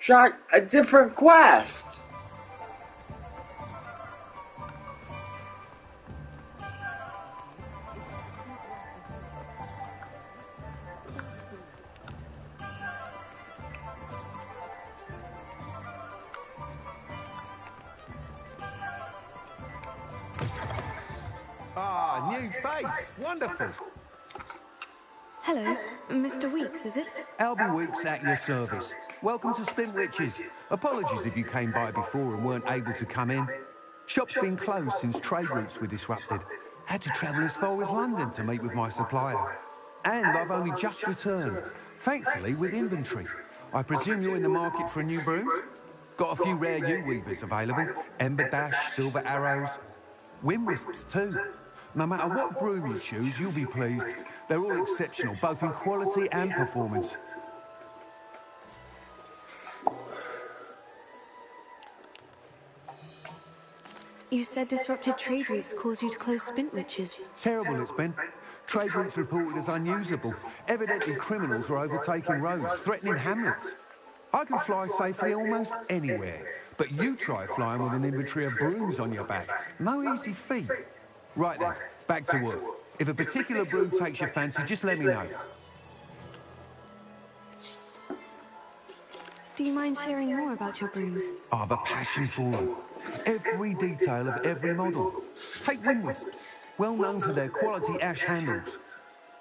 Try a different quest. Ah, new face. Wonderful. Hello, Mr. Weeks, is it? Albie Weeks at your service. Welcome to Spintwitches. Apologies if you came by before and weren't able to come in. Shop's been closed since trade routes were disrupted. Had to travel as far as London to meet with my supplier. And I've only just returned, thankfully with inventory. I presume you're in the market for a new broom? Got a few rare U-weavers available. Ember Dash, Silver Arrows, Wind Wisps too. No matter what broom you choose, you'll be pleased. They're all exceptional, both in quality and performance. You said disrupted trade routes caused you to close Spintwitches. Terrible it's been. Trade routes reported as unusable. Evidently criminals are overtaking roads, threatening hamlets. I can fly safely almost anywhere, but you try flying with an inventory of brooms on your back. No easy feat. Right then, back to work. If a particular broom takes your fancy, just let me know. Do you mind sharing more about your brooms? I've a passion for them. Every detail of every model. Take Wind Wisps, well known for their quality ash handles.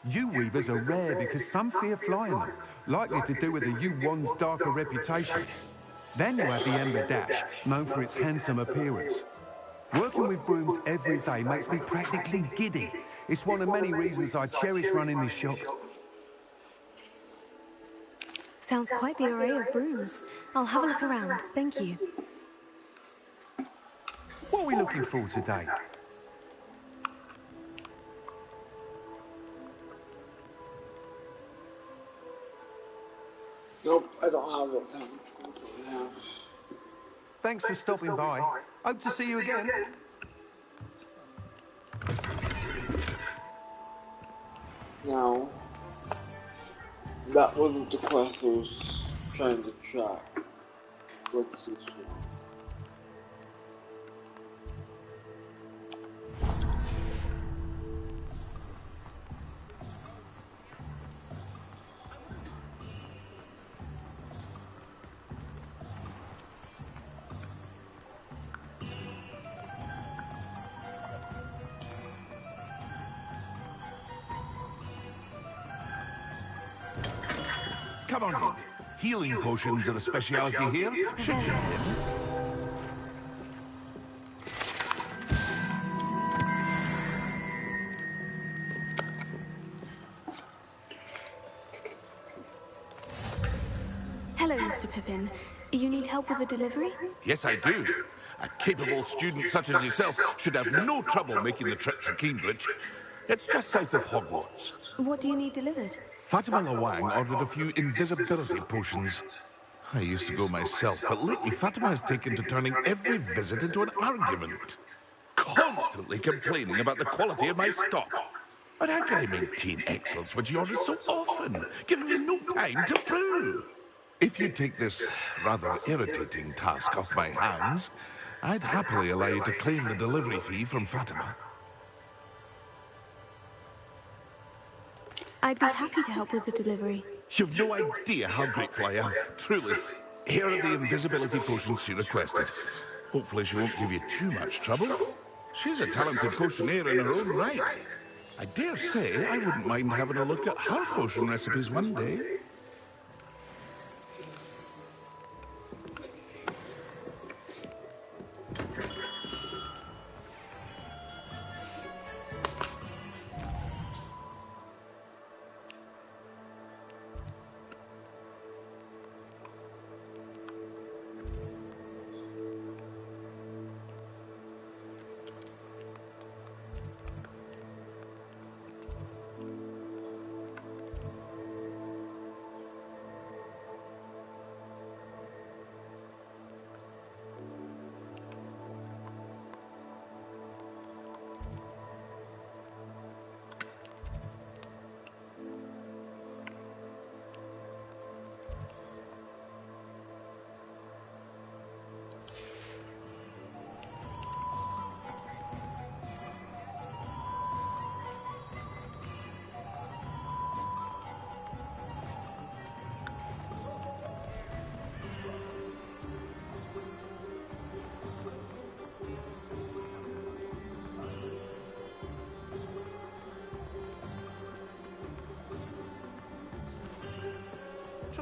U-weavers are rare because some fear flying them, likely to do with the U-Wand's darker reputation. Then you have the Ember Dash, known for its handsome appearance. Working with brooms every day makes me practically giddy. It's one of many reasons I cherish running this shop. Sounds quite the array of brooms. I'll have a look around, thank you. What are we looking for today? Nope, I don't have it. Thanks for stopping by. Hope to see you again. No, that wasn't the quest I was trying to track. What's this one? Come on in. Healing potions are a specialty here. Should you need them? Mr. Pippin. You need help with the delivery? Yes, I do. A capable student such as yourself should have no trouble making the trip to Cambridge. It's just south of Hogwarts. What do you need delivered? Fatima Lawang ordered a few invisibility potions. I used to go myself, but lately Fatima has taken to turning every visit into an argument. Constantly complaining about the quality of my stock. But how can I maintain excellence when she orders so often, giving me no time to brew? If you take this rather irritating task off my hands, I'd happily allow you to claim the delivery fee from Fatima. I'd be happy to help with the delivery. You've no idea how grateful I am, truly. Here are the invisibility potions she requested. Hopefully she won't give you too much trouble. She's a talented potioneer in her own right. I dare say I wouldn't mind having a look at her potion recipes one day.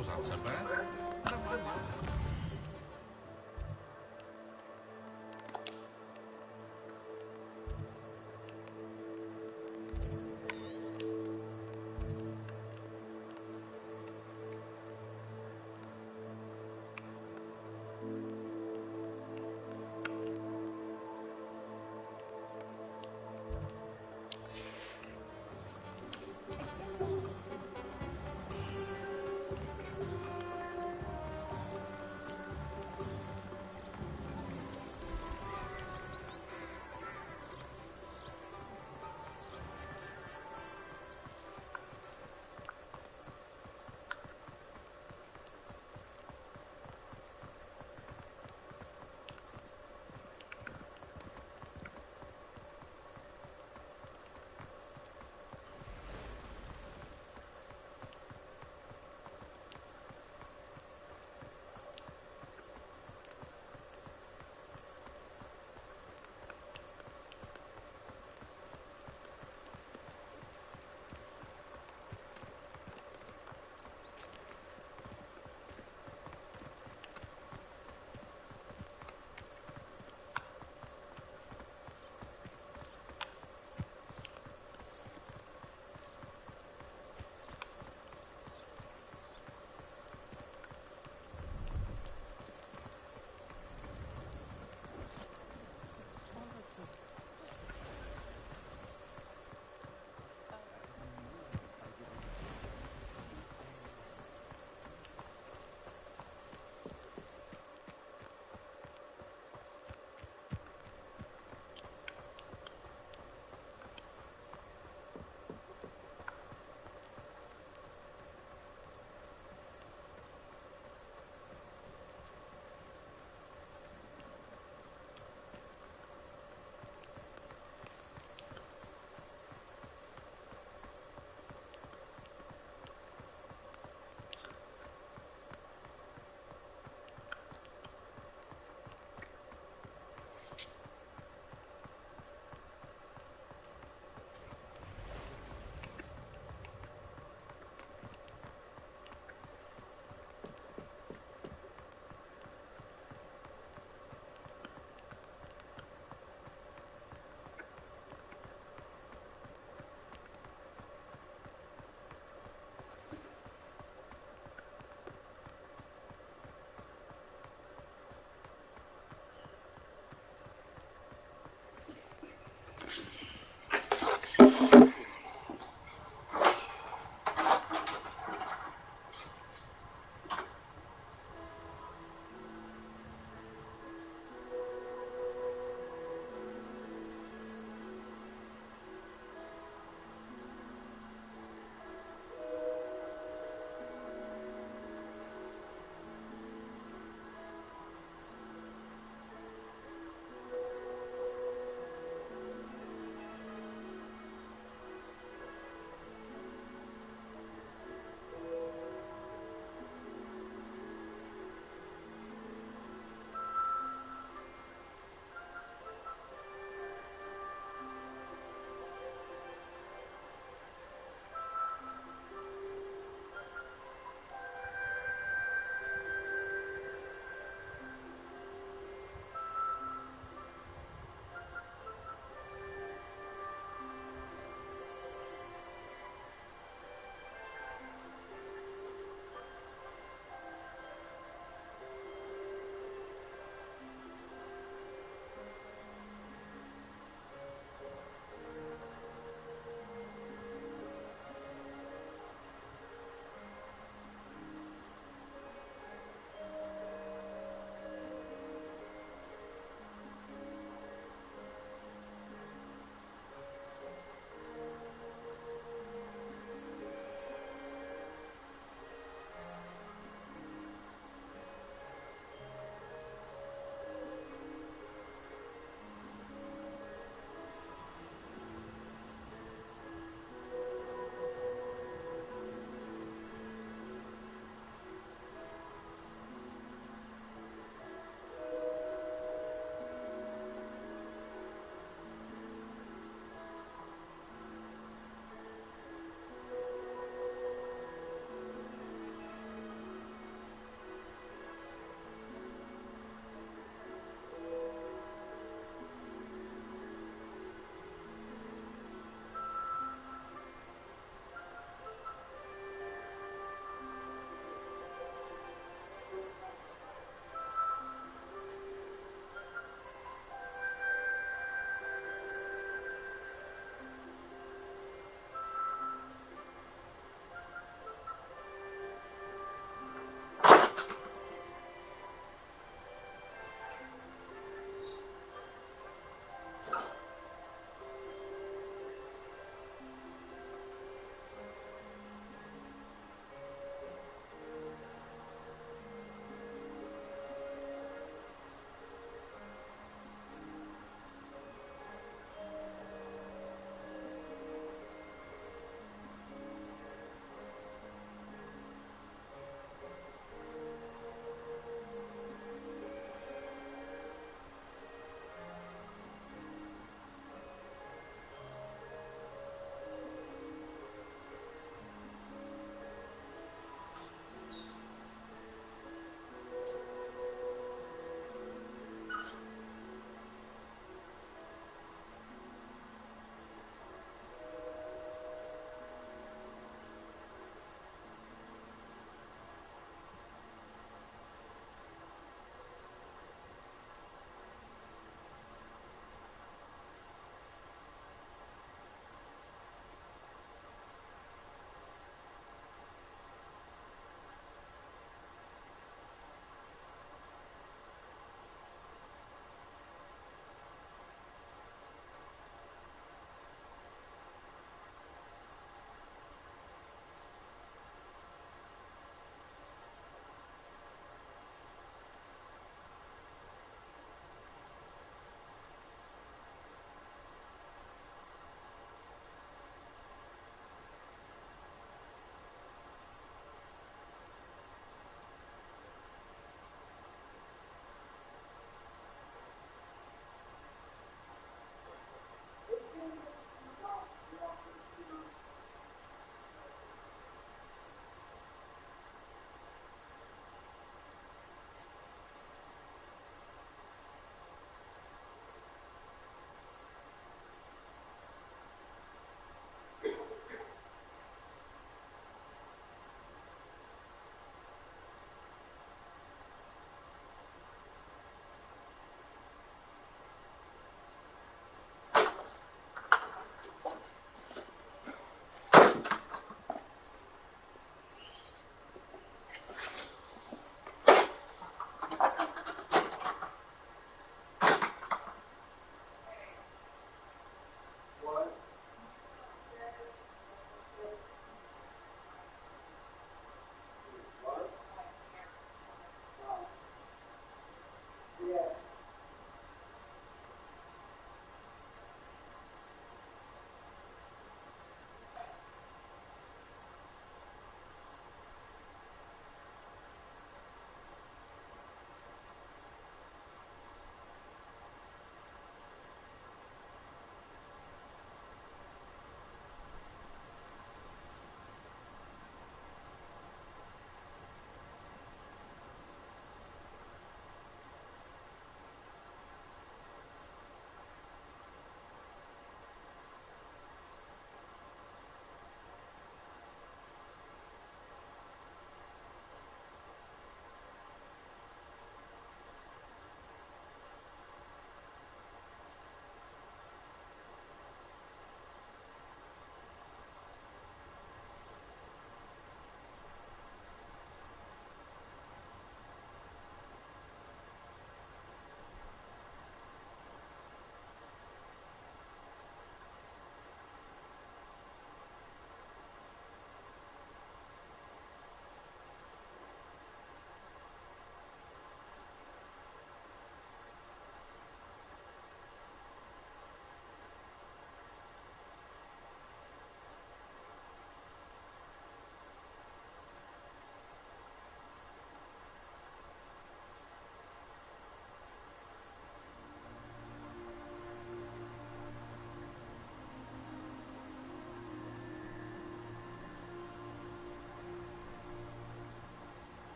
Chore's not so bad. I don't mind that.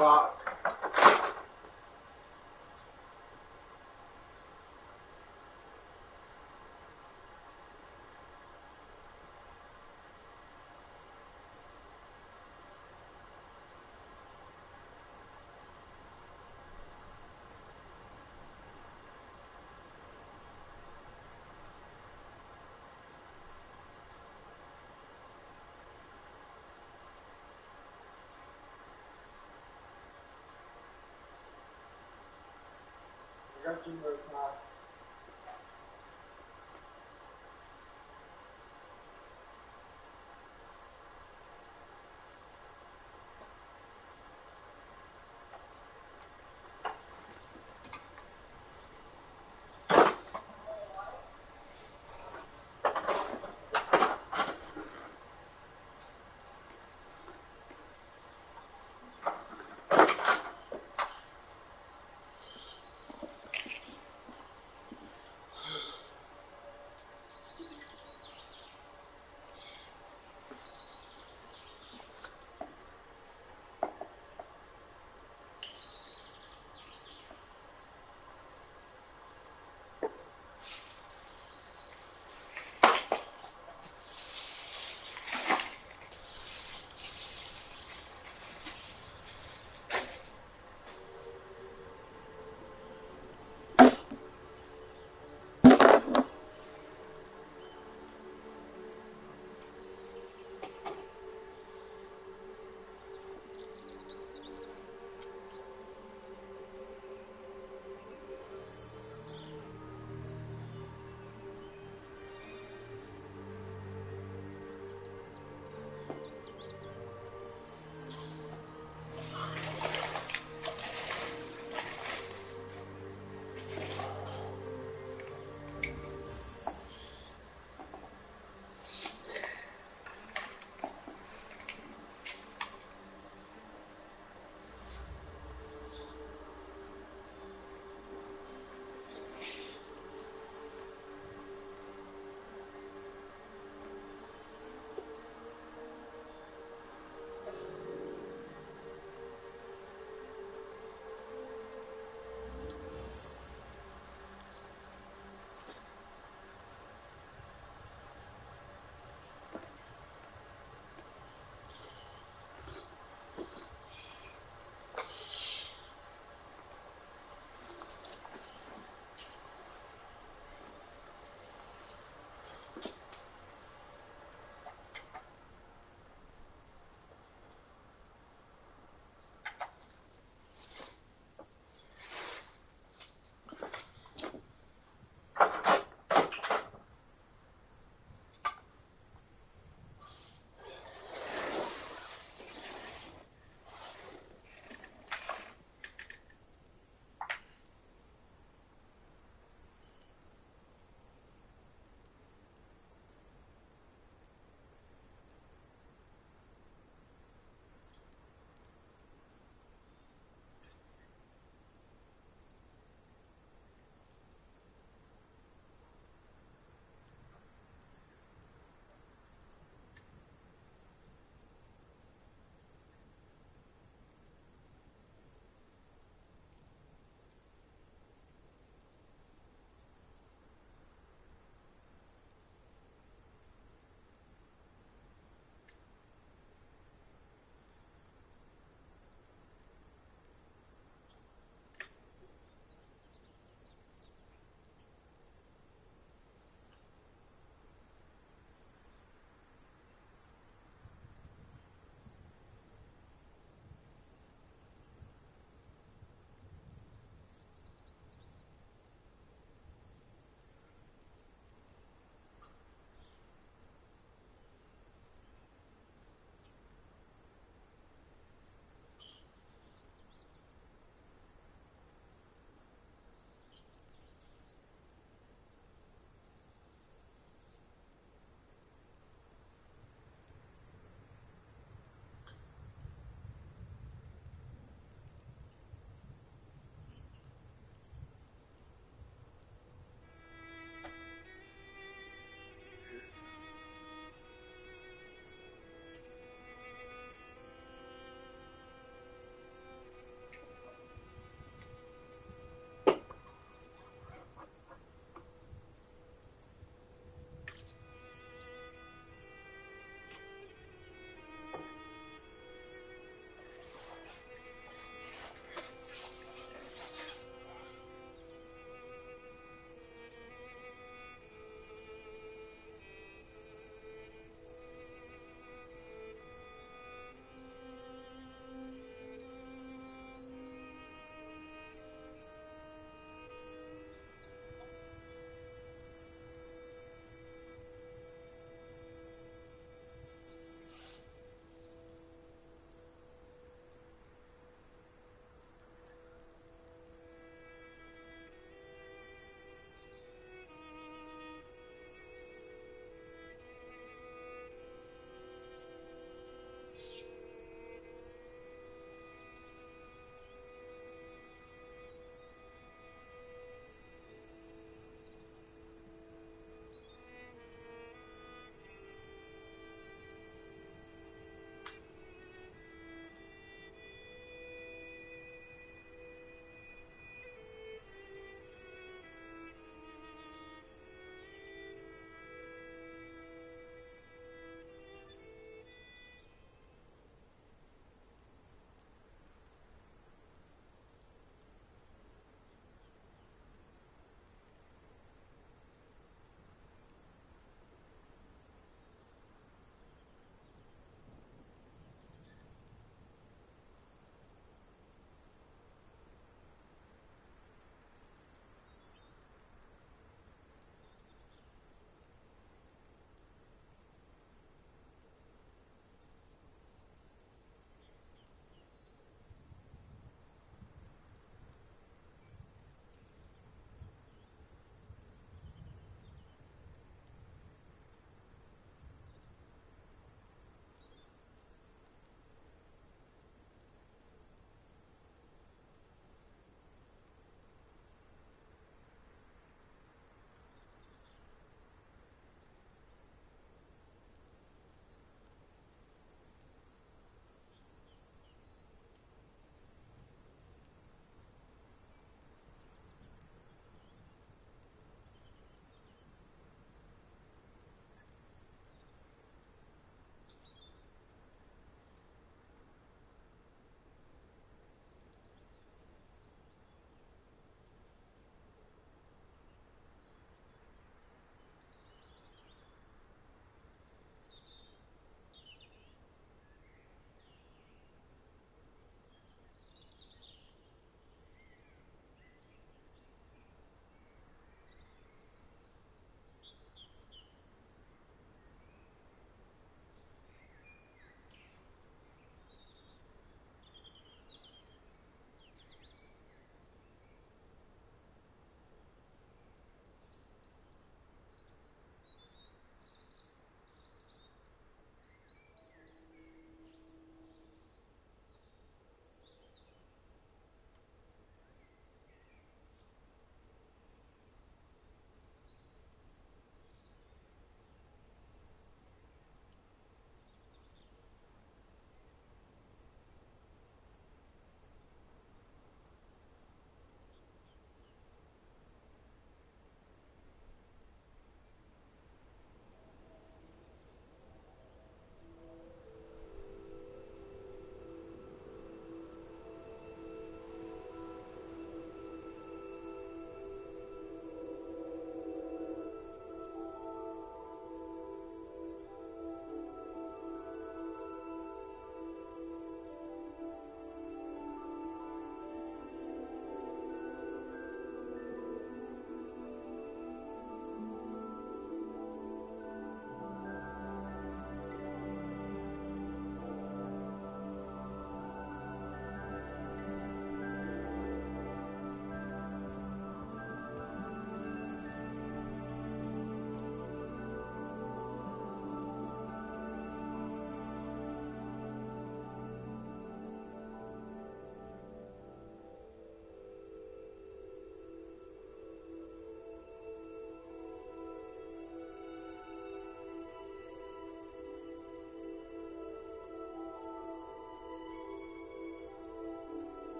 Fuck. I got you,